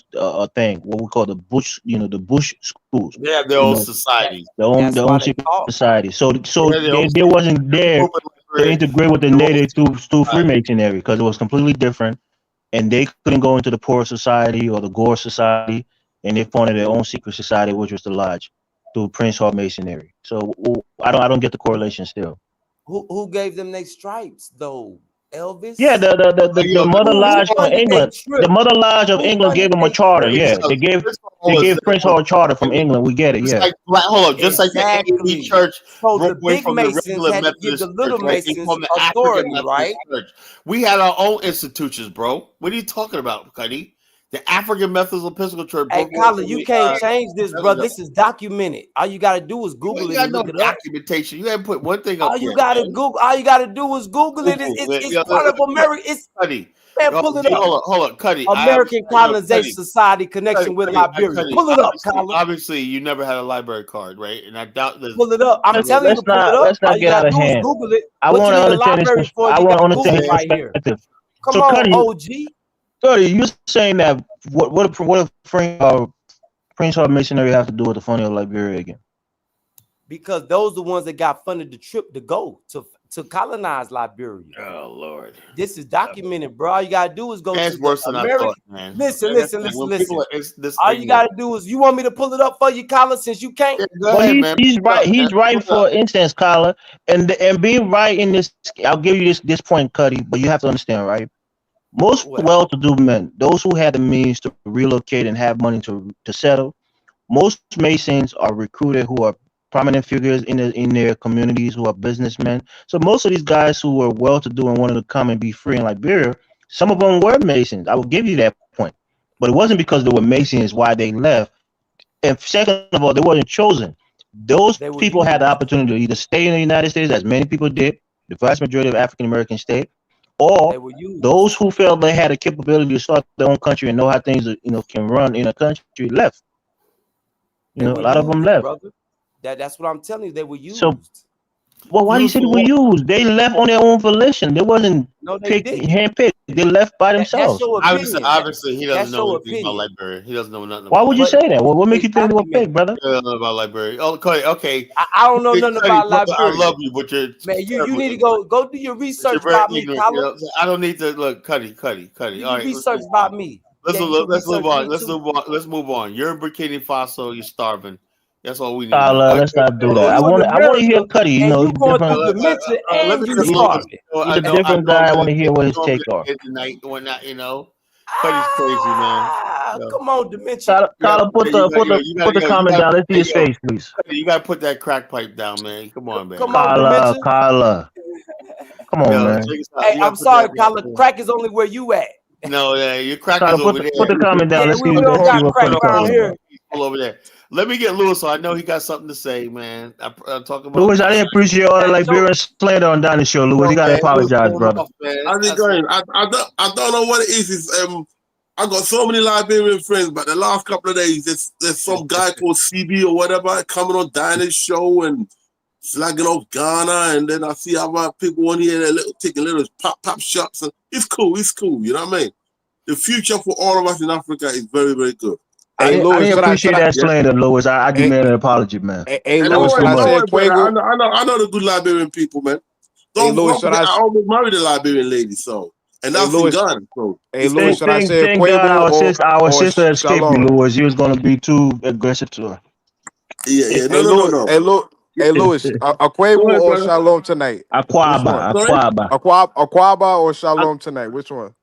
Speaker 6: thing, what we call the bush, the bush schools.
Speaker 1: They have their own society.
Speaker 6: Their own secret society. So they wasn't there to integrate with the native through Freemasonry because it was completely different, and they couldn't go into the poor society or the Gore society, and they formed their own secret society, which was the lodge through Prince Hall Masonry. So I don't get the correlation still.
Speaker 10: Who gave them their stripes though? Elvis?
Speaker 6: Yeah, the Mother Lodge from England. The Mother Lodge of England gave them a charter. Yeah, they gave Prince Hall a charter from England. We get it. Yeah.
Speaker 1: Hold on, just like the AME Church broke away from the regular
Speaker 10: had to give
Speaker 1: Methodist
Speaker 10: the little
Speaker 1: Church, right? They
Speaker 10: Masons
Speaker 1: formed the
Speaker 10: authority,
Speaker 1: African
Speaker 10: right?
Speaker 1: Methodist Church. We had our own institutions, bro. What are you talking about, Cuddy? The African Methodist Episcopal Church.
Speaker 10: Hey, Colin, you can't change this, bro. This is documented. All you gotta do is Google it and look it up.
Speaker 1: Documentation. You haven't put one thing up.
Speaker 10: All you gotta Google. All you gotta do is Google it. It's part of America. It's
Speaker 1: Cuddy.
Speaker 10: Man, pull it up.
Speaker 1: Hold on, Cuddy.
Speaker 10: American Colonization Society connection with Liberia. Pull it up, Colin.
Speaker 1: Obviously, you never had a library card, right? And I doubt that.
Speaker 10: Pull it up. I'm telling you to pull it up.
Speaker 6: Let's not get out of hand.
Speaker 10: Google it.
Speaker 6: I want to understand this. I want to understand his
Speaker 10: right here.
Speaker 6: perspective.
Speaker 10: Come
Speaker 6: So,
Speaker 10: on,
Speaker 6: Cuddy,
Speaker 10: OG.
Speaker 6: Cuddy, you're saying that what Prince Hall Masonry have to do with the funding of Liberia again?
Speaker 10: Because those are the ones that got funded the trip to go to colonize Liberia.
Speaker 1: Oh Lord,
Speaker 10: this is documented, bro. All you gotta do is go
Speaker 1: That's
Speaker 10: to
Speaker 1: worse than I
Speaker 10: America.
Speaker 1: thought, man.
Speaker 10: Listen.
Speaker 1: This
Speaker 10: All
Speaker 1: thing
Speaker 10: you gotta do is, you want me to pull it up for you, Colin, since you can't.
Speaker 6: He's right. He's right for instance, Kyla, and being right in this. I'll give you this point, Cuddy, but you have to understand, right? Most well-to-do men, those who had the means to relocate and have money to settle, most Masons are recruited who are prominent figures in their communities, who are businessmen. So most of these guys who were well-to-do and wanted to come and be free in Liberia, some of them were Masons. I will give you that point, but it wasn't because they were Masons why they left. And second of all, they weren't chosen. Those people had the opportunity to either stay in the United States, as many people did, the vast majority of African American state, or those who felt they had a capability to start their own country and know how things can run in a country left. A lot of them left.
Speaker 10: Brother. That's what I'm telling you. They were used.
Speaker 6: So, well, why do you say they were used? They left on their own volition. They wasn't handpicked. They left by themselves.
Speaker 1: Obviously, he doesn't know anything about Liberia. He doesn't know nothing.
Speaker 6: Why would you say that? What makes you think they were picked, brother?
Speaker 1: He doesn't know about Liberia. Okay.
Speaker 10: I don't know nothing about Liberia.
Speaker 1: I love you, but you're
Speaker 10: man. You need to go do your research about me, Colin.
Speaker 1: I don't need to look, Cuddy. All right,
Speaker 10: research about me.
Speaker 1: Let's move on. Let's move on. You're in Burkina Faso. You're starving. That's all we need.
Speaker 6: Let's not do that. I want to hear Cuddy.
Speaker 10: He's a
Speaker 6: different guy. I want to hear what his take are.
Speaker 1: Cuddy's crazy, man.
Speaker 10: Come on, Dementia.
Speaker 6: Tyler, put the comment down. Let's see his face, please.
Speaker 1: You gotta put that crack pipe down, man. Come on, man.
Speaker 6: Kyla. Come on, man.
Speaker 10: Hey, I'm sorry, Kyla. Crack is only where you at.
Speaker 1: No, your crack is over there.
Speaker 6: Put the comment down. Let's see
Speaker 10: what crack around here.
Speaker 1: All over there. Let me get Lewis, so I know he got something to say, man. I'm talking about
Speaker 6: Lewis. I didn't appreciate all the Liberian slander on Donnie's show, Lewis. You gotta apologize, brother.
Speaker 23: I don't know what it is. I got so many Liberian friends, but the last couple of days, there's some guy called CB or whatever coming on Dinah's show and slagging off Ghana, and then I see other people on here taking little pop shots. And it's cool. You know what I mean? The future for all of us in Africa is very, very good.
Speaker 6: I didn't appreciate that slander, Lewis. I demand an apology, man.
Speaker 23: Hey, Lewis, I know the good Liberian people, man. I almost married a Liberian lady, so. And that's in Ghana. So.
Speaker 14: Hey, Lewis, should I say
Speaker 6: thank God our sister escaped you, Lewis. You was going to be too aggressive to her.
Speaker 23: Yeah. No.
Speaker 14: Hey, Lewis, Aquaba or Shalom tonight?
Speaker 6: Aquaba
Speaker 14: or Shalom tonight? Which one?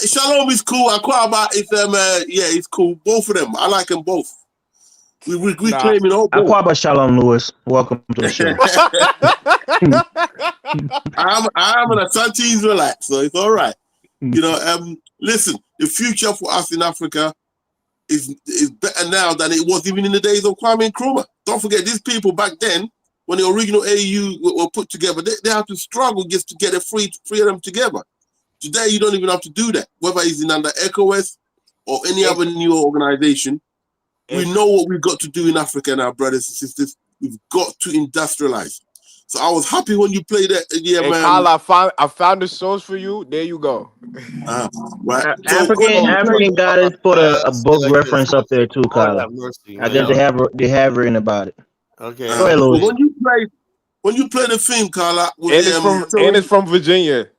Speaker 23: Shalom is cool. Aquaba is it's cool. Both of them. I like them both. We claiming all both.
Speaker 6: Aquaba Shalom, Lewis. Welcome to the show.
Speaker 23: I'm an Asante Israelite, so it's all right. Listen, the future for us in Africa is better now than it was even in the days of Kwame Nkrumah. Don't forget, these people back then, when the original AU were put together, they had to struggle just to get free them together. Today, you don't even have to do that. Whether it's under ECOWAS or any other new organization, we know what we've got to do in Africa now, brothers and sisters.
Speaker 20: We've got to industrialize. So I was happy when you played that. Yeah,
Speaker 14: Hey,
Speaker 20: man.
Speaker 14: Kyle, I found the source for you. There you go.
Speaker 20: Right.
Speaker 6: African goddess put a book reference up there too, Kyla. I guess they have written about it.
Speaker 1: Okay.
Speaker 6: Go ahead,
Speaker 20: So
Speaker 6: Louis.
Speaker 20: when you play the theme, Carla,
Speaker 14: And it's from Virginia.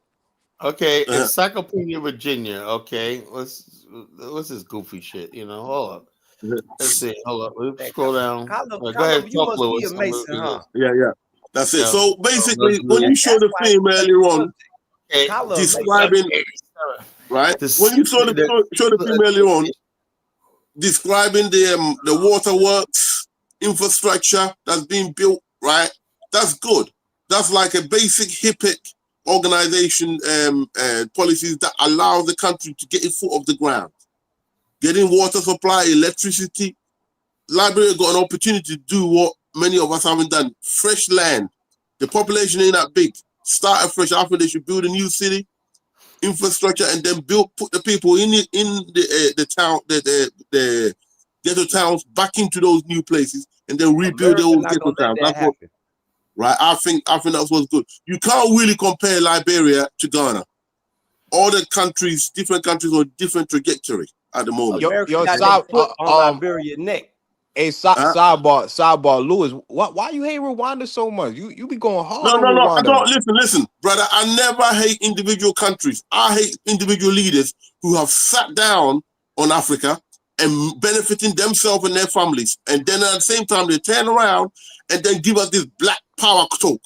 Speaker 1: Okay, Encyclopedia Virginia. Okay, what's this goofy shit? You know, hold up. Let's see. Hold up. Let's scroll down. Go ahead,
Speaker 10: you
Speaker 1: talk,
Speaker 10: must
Speaker 1: Lewis.
Speaker 10: be a Mason, huh?
Speaker 20: Yeah. That's it.
Speaker 1: Yeah.
Speaker 20: So basically, when you show the film earlier on, describing, right? When you show the film earlier on, describing the waterworks infrastructure that's being built, right? That's good. That's like a basic HIPIC organization policies that allow the country to get its foot off the ground. Getting water supply, electricity. Liberia got an opportunity to do what many of us haven't done. Fresh land. The population ain't that big. Start afresh. After they should build a new city, infrastructure, and then put the people in the town, the ghetto towns back into those new places, and then rebuild the old ghetto towns. That's what, right? I think that's what's good. You can't really compare Liberia to Ghana. All the countries, different countries, on different trajectory at the moment.
Speaker 10: on Liberia neck.
Speaker 14: Hey, sidebar, Lewis. Why you hate Rwanda so much? You be going hard on
Speaker 20: No.
Speaker 14: Rwanda.
Speaker 20: I don't listen, brother. I never hate individual countries. I hate individual leaders who have sat down on Africa and benefiting themselves and their families, and then at the same time they turn around and then give us this black power talk.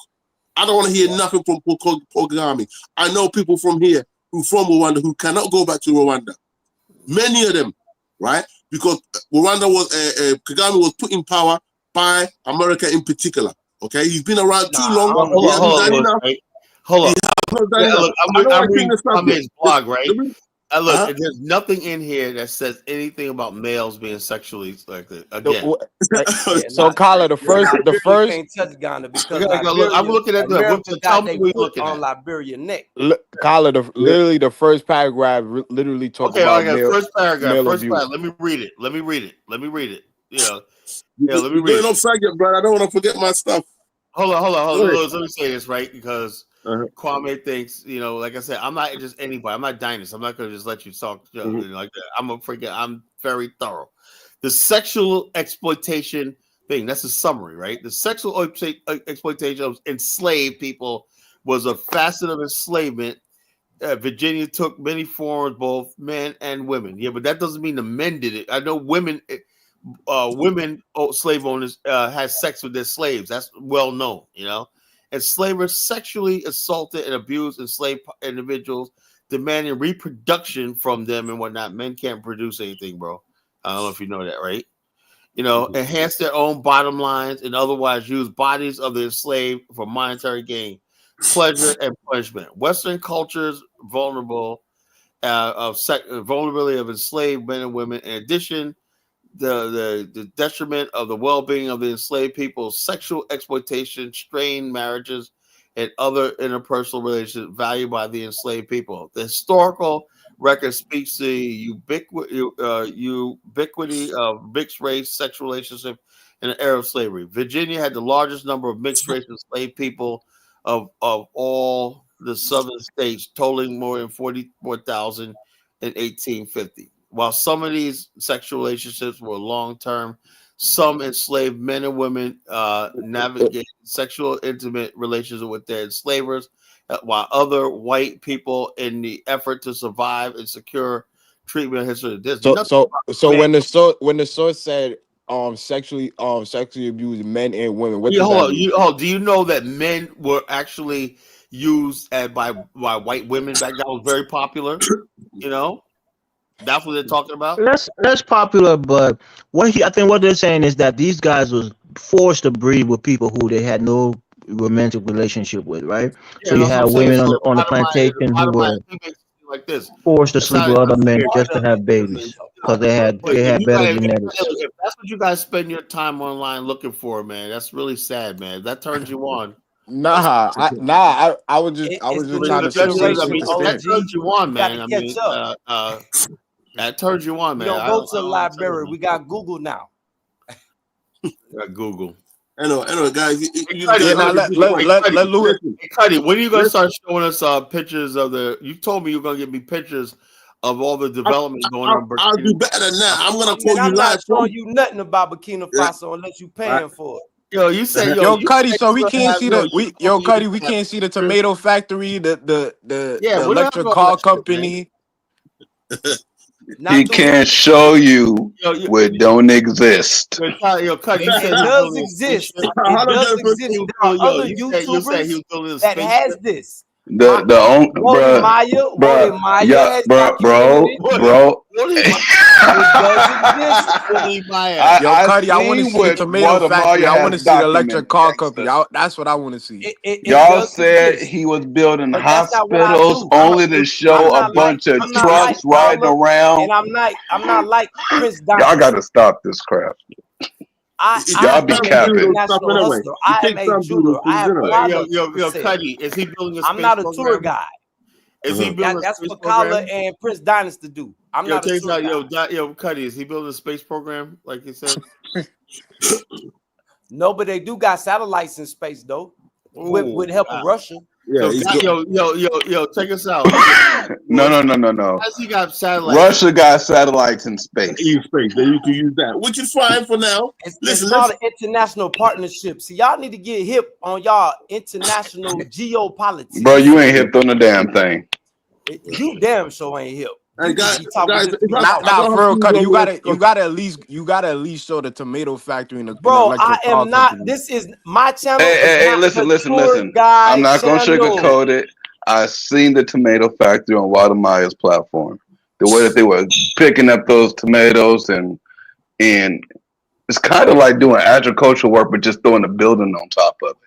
Speaker 20: I don't want to hear nothing from Paul Kagame. I know people from here who from Rwanda who cannot go back to Rwanda. Many of them, right? Because Rwanda was Kagame was put in power by America in particular. Okay, he's been around too long.
Speaker 1: Hold on. Look, I'm reading his blog, right? Look, there's nothing in here that says anything about males being sexually like this. Again,
Speaker 14: so Kyla, the first
Speaker 10: can't touch Ghana because
Speaker 1: I'm looking at the. Tell me what you're looking
Speaker 10: on
Speaker 1: at.
Speaker 10: Liberia neck.
Speaker 14: Kyla, literally the first paragraph literally talk about male,
Speaker 1: first paragraph.
Speaker 14: male abuse.
Speaker 1: Let me read it. Let me read it. Let me
Speaker 20: You're going upside your brother. I don't want to forget my stuff.
Speaker 1: Hold on. Let me say this, right? Because Kwame thinks, like I said, I'm not just anybody. I'm not Dynast. I'm not going to just let you talk like that. I'm very thorough. The sexual exploitation thing, that's a summary, right? The sexual exploitation of enslaved people was a facet of enslavement. Virginia took many forms, both men and women. Yeah, but that doesn't mean the men did it. I know women slave owners had sex with their slaves. That's well known, And slavers sexually assaulted and abused enslaved individuals, demanding reproduction from them and whatnot. Men can't produce anything, bro. I don't know if you know that, right? Enhance their own bottom lines and otherwise use bodies of the enslaved for monetary gain, pleasure, and punishment. Western cultures vulnerability of enslaved men and women. In addition, the detriment of the well-being of the enslaved people, sexual exploitation, strained marriages, and other interpersonal relationships valued by the enslaved people. The historical record speaks to ubiquity of mixed race sexual relationship in the era of slavery. Virginia had the largest number of mixed race enslaved people of all the southern states, totaling more than 44,000 in 1850. While some of these sexual relationships were long-term, some enslaved men and women navigate sexual intimate relationships with their enslavers, while other white people, in the effort to survive and secure treatment, history.
Speaker 14: So when the source said sexually abused men and women, what does that mean?
Speaker 1: Do you know that men were actually used by white women back then? That was very popular. That's what they're talking about.
Speaker 6: Less popular, but I think what they're saying is that these guys was forced to breed with people who they had no romantic relationship with, right?
Speaker 1: Yeah,
Speaker 6: so you had women on the plantation who were
Speaker 1: like this,
Speaker 6: forced to sleep with other men just to have babies because they had better genetics.
Speaker 1: If that's what you guys spend your time online looking for, man, that's really sad, man. If that turns you on.
Speaker 14: I was just trying to say
Speaker 1: that turns you on, man. That turns you on, man.
Speaker 10: You don't go to the library. We got Google now.
Speaker 1: Got Google.
Speaker 20: Anyway, guys.
Speaker 14: Let Louis.
Speaker 1: Hey, Cuddy, when are you gonna start showing us pictures of the? You told me you're gonna give me pictures of all the development going on.
Speaker 20: I'll do better than that. I'm gonna call you
Speaker 10: I'm
Speaker 20: live.
Speaker 10: not showing you nothing about Burkina Faso unless you paying for it.
Speaker 1: Yo, you say
Speaker 14: yo, Cuddy, so we can't see Cuddy, we can't see the tomato factory, the electric car company.
Speaker 4: He can't show you what don't exist.
Speaker 1: Yo, Cuddy, you said
Speaker 10: it does exist. It does exist. There are other YouTubers that has this.
Speaker 4: Bro,
Speaker 14: Yo, Cuddy, I want to see the tomato factory. I want to see the electric car company. That's what I want to see.
Speaker 4: Y'all said he was building hospitals only to show a bunch of trucks riding around.
Speaker 10: And I'm not like Prince Dynasty.
Speaker 4: Y'all got to stop this crap. Y'all be capping.
Speaker 10: I am a jeweler. I have products.
Speaker 1: Yo, Cuddy, is he building a space
Speaker 10: I'm not a
Speaker 1: program?
Speaker 10: tour guide.
Speaker 1: Is he building
Speaker 10: That's
Speaker 1: a space
Speaker 10: what Kala
Speaker 1: program?
Speaker 10: and Prince Dynasty do. I'm not a tour guide.
Speaker 1: Yo, Cuddy, is he building a space program like you said?
Speaker 10: No, but they do got satellites in space though, with help of Russia.
Speaker 1: Yeah, yo, check us out.
Speaker 4: No.
Speaker 1: How's he got satellites?
Speaker 4: Russia got satellites in space.
Speaker 20: In space, then you can use that, which is fine for now.
Speaker 10: It's called an international partnership. See, y'all need to get hip on y'all international geopolitics.
Speaker 4: Bro, you ain't hip on the damn thing.
Speaker 10: You damn sure ain't hip.
Speaker 20: Hey, guys,
Speaker 14: for real, Cuddy, you gotta at least show the tomato factory in the
Speaker 10: bro. I am not. Company. This is my channel.
Speaker 4: Hey, listen. I'm not gonna sugarcoat it. I seen the tomato factory on Walter Maya's platform. The way that they were picking up those tomatoes and it's kind of like doing agricultural work, but just throwing a building on top of it.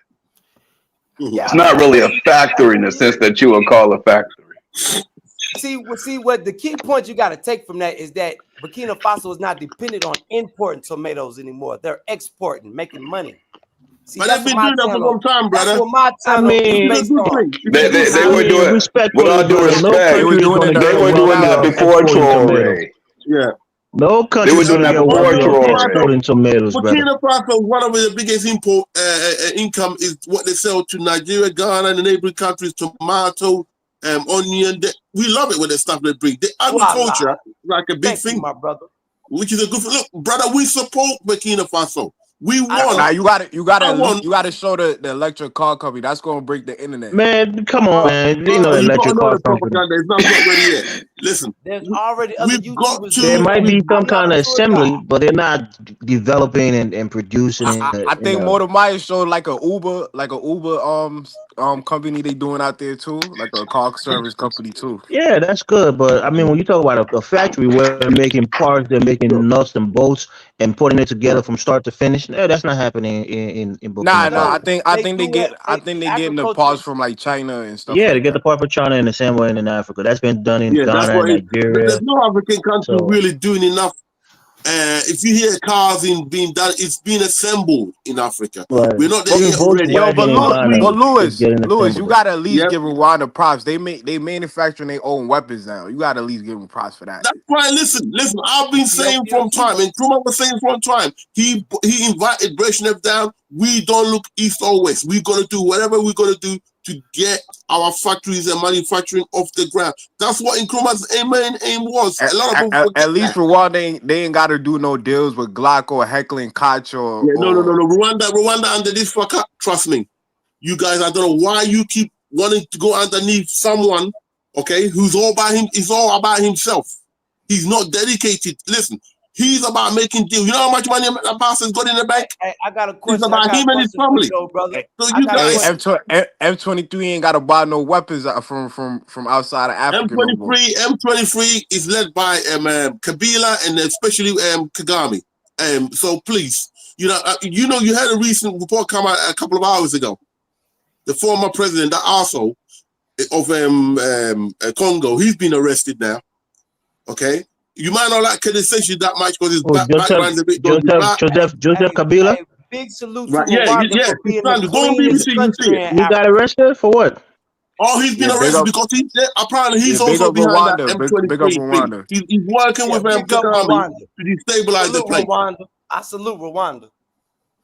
Speaker 4: Yeah. It's not really a factory in the sense that you would call a factory.
Speaker 10: See what the key point you got to take from that is that Burkina Faso is not dependent on importing tomatoes anymore. They're exporting, making money. See,
Speaker 20: but they've been doing that for some time, brother.
Speaker 10: That's what my channel is based on.
Speaker 4: They were doing with all due respect. They were doing that before Traore.
Speaker 20: Yeah.
Speaker 6: No country
Speaker 4: was doing that before
Speaker 6: exporting tomatoes.
Speaker 20: Burkina Faso, one of the biggest import income is what they sell to Nigeria, Ghana, and the neighboring countries. Tomato, onion. We love it when the stuff they bring. The agriculture like a big thing,
Speaker 10: my brother.
Speaker 20: Which is a good thing. Look, brother, we support Burkina Faso. We won.
Speaker 14: Now you gotta show the electric car company. That's gonna break the internet.
Speaker 6: Man, come on, man. You know electric car company.
Speaker 20: It's not ready yet. Listen,
Speaker 10: there's already other YouTubers.
Speaker 6: There might be some kind of assembly, but they're not developing and producing.
Speaker 14: I think Motor Maya showed like a Uber company they doing out there too, like a car service company too.
Speaker 6: Yeah, that's good. But I mean, when you talk about a factory where they're making parts, they're making nuts and bolts and putting it together from start to finish, no, that's not happening in Burkina Faso.
Speaker 14: I think they getting the parts from like China and stuff.
Speaker 6: Yeah, they get the part from China and the same way in Africa. That's been done in Ghana and Nigeria.
Speaker 20: There's no African country really doing enough. If you hear cars being done, it's being assembled in Africa.
Speaker 6: Right.
Speaker 20: We're not there yet already.
Speaker 14: But Louis, you gotta at least give Rwanda props. They manufacturing their own weapons now. You gotta at least give them props for that.
Speaker 20: That's right. Listen. I've been saying from time, and Truman was saying from time. He invited Brezhnev down. We don't look east or west. We're gonna do whatever we're gonna do to get our factories and manufacturing off the ground. That's what Nkrumah's aim was. A lot of them
Speaker 14: at least Rwanda they ain't got to do no deals with Glock or heckling Koch or
Speaker 20: no. Rwanda under this fucker. Trust me, you guys. I don't know why you keep wanting to go underneath someone, okay, who's all by him. He's all about himself. He's not dedicated. Listen. He's about making deals. You know how much money Abbas has got in the bank?
Speaker 10: Hey, I got a question.
Speaker 20: It's about him and his family.
Speaker 10: Brother.
Speaker 20: So you guys,
Speaker 14: M23 ain't got to buy no weapons from outside of Africa.
Speaker 20: M23 is led by Kabila and especially Kagame. So please, you had a recent report come out a couple of hours ago. The former president, that arsehole of Congo, he's been arrested now. Okay. You might not like Kedisession that much because his background is a bit
Speaker 6: Joseph Kabila.
Speaker 10: Big salute to Rwanda for being the cleanest country in
Speaker 6: He got arrested for what?
Speaker 20: Oh, he's been arrested because apparently he's also behind that M23 thing. He's working with Kagame to destabilize the place.
Speaker 10: I salute Rwanda.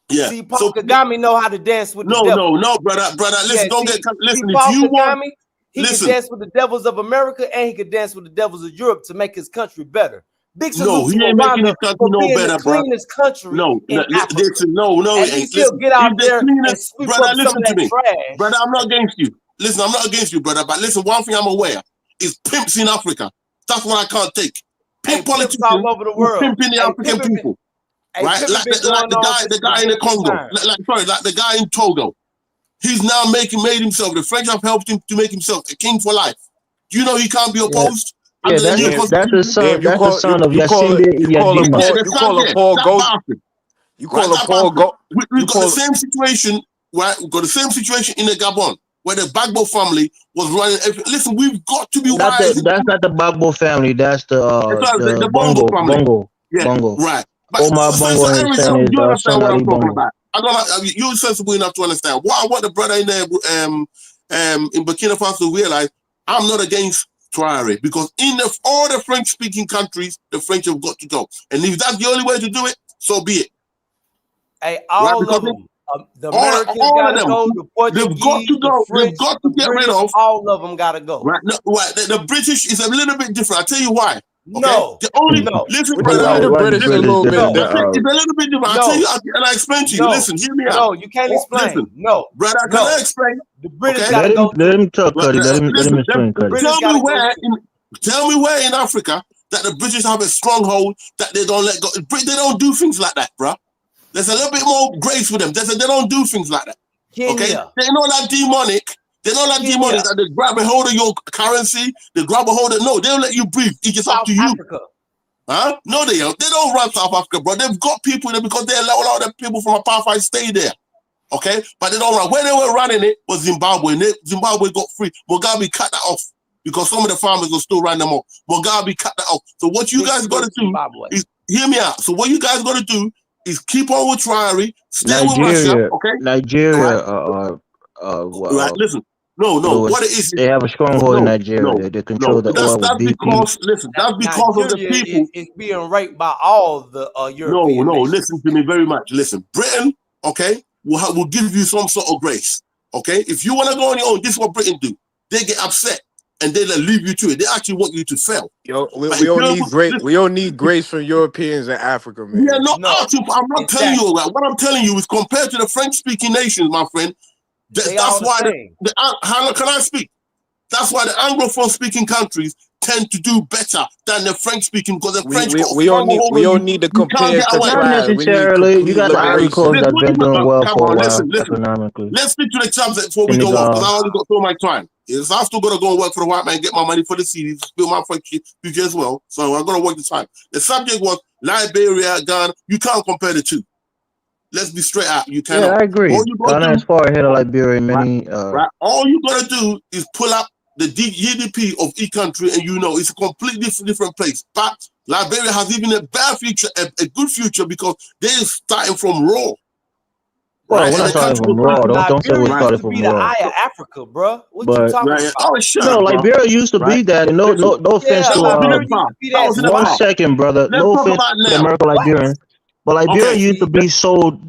Speaker 10: Yeah. See, Paul Kagame know how to dance with the devil.
Speaker 13: No, brother. Listen, don't get. Listen,
Speaker 10: see, Paul
Speaker 13: if you
Speaker 10: Kagame,
Speaker 13: want,
Speaker 10: he can dance with the devils of America and he can dance with the devils of Europe to make his country better. Big salute
Speaker 13: he
Speaker 10: to
Speaker 13: ain't making his
Speaker 10: Rwanda
Speaker 13: country
Speaker 10: for
Speaker 13: no
Speaker 10: being
Speaker 13: better,
Speaker 10: the cleanest country in Africa.
Speaker 13: Listen, no,
Speaker 10: At
Speaker 13: it
Speaker 10: least
Speaker 13: ain't.
Speaker 10: he'll get out there and sweep
Speaker 13: brother,
Speaker 10: up some
Speaker 13: listen
Speaker 10: of
Speaker 13: to
Speaker 10: that
Speaker 13: me.
Speaker 10: trash.
Speaker 13: Brother, I'm not against you. Listen, I'm not against you, brother. But listen, one thing I'm aware is pimps in Africa. That's what I can't take. Pimp politicians
Speaker 10: all over the world.
Speaker 13: Pimping the African people. Right? Like the guy in the Congo. Like the guy in Togo. He's now made himself. The French have helped him to make himself a king for life. Do you know he can't be opposed?
Speaker 6: Yeah, that's the son. That's the son of Yacine Yadima.
Speaker 14: You call a Paul Goat. You call a Paul Goat.
Speaker 13: We've got the same situation. Right? We've got the same situation in the Gabon, where the Gbagbo family was running everything. Listen, we've got to be wise.
Speaker 6: That's not the Gbagbo family. That's the Bongo family. Bongo.
Speaker 13: Right. But
Speaker 6: Omar Bongo and his son is
Speaker 13: you understand what I'm talking
Speaker 6: Bongo.
Speaker 13: about. You're sensible enough to understand. What I want the brother in there in Burkina Faso to realize, I'm not against Traore, because in all the French-speaking countries, the French have got to go. And if that's the only way to do it, so be it.
Speaker 10: Hey, all of them. The Americans gotta go. The Portuguese,
Speaker 13: they've got to go. They've got to get rid of.
Speaker 10: All of them gotta go.
Speaker 13: Right. No, right. The British is a little bit different. I'll tell you why. Okay?
Speaker 10: No.
Speaker 13: The only listen,
Speaker 14: the British a little bit.
Speaker 13: It's a little bit different. I'll tell you, and I explain to you. Listen, hear me out.
Speaker 10: No, you can't explain.
Speaker 13: Listen,
Speaker 10: no,
Speaker 13: brother, can I explain?
Speaker 10: The British
Speaker 13: Okay?
Speaker 10: gotta go.
Speaker 6: Let him talk, Cuddy. Let him explain, Cuddy.
Speaker 13: Tell me where in Africa that the British have a stronghold that they don't let go. They don't do things like that, bro. There's a little bit more grace with them. They don't do things like that.
Speaker 10: Kenya.
Speaker 13: Okay? They're not that demonic. They're not like demonic that they grab a hold of your currency. They grab a hold of no. They don't let you breathe. It's just up to you.
Speaker 10: Africa.
Speaker 13: Huh? No, they don't. They don't run South Africa, bro. They've got people there because they allow a lot of people from apartheid stay there. Okay, but they don't run. When they were running it was Zimbabwe. And Zimbabwe got free. Mugabe cut that off because some of the farmers will still run them off. Mugabe cut that off. So what you guys got to do is hear me out. So what you guys got to do is keep on with Traore, stay with Russia. Okay,
Speaker 6: Nigeria.
Speaker 13: Right. Listen. No. What it is?
Speaker 6: They have a stronghold in Nigeria. They control the oil with BP.
Speaker 13: That's because of the people.
Speaker 10: It's being raped by all the European nations.
Speaker 13: Listen to me very much. Listen, Britain, okay, will give you some sort of grace. Okay, if you want to go on your own, this is what Britain do. They get upset and they leave you to it. They actually want you to fail.
Speaker 14: We don't need grace from Europeans and Africa, man.
Speaker 13: Yeah, I'm not telling you all that. What I'm telling you is compared to the French-speaking nations, my friend. That's why how can I speak? That's why the Anglophone speaking countries tend to do better than the French speaking because the French
Speaker 14: we don't need to compare.
Speaker 6: Not necessarily. You got the Ivory Coast that been doing well for a while economically.
Speaker 13: Let's speak to the champs before we go on because I only got so much time. Yes, I still got to go and work for the white man, get my money for the series, build my future as well. So I'm going to work the time. The subject was Liberia, Ghana. You can't compare the two. Let's be straight out. You cannot.
Speaker 6: Yeah, I agree. Ghana is far ahead of Liberia in many.
Speaker 13: Right. All you gotta do is pull up the GDP of each country, and it's a completely different place. But Liberia has even a bad future, a good future because they're starting from raw.
Speaker 6: Well, we're not starting from raw. Don't say we're starting from raw.
Speaker 10: The eye of Africa, bro. What you talking about?
Speaker 13: Oh, shut
Speaker 6: no,
Speaker 13: up,
Speaker 6: Liberia used to be that. And no offense to 1 second, brother. No offense to American Liberian. But Liberia used to be so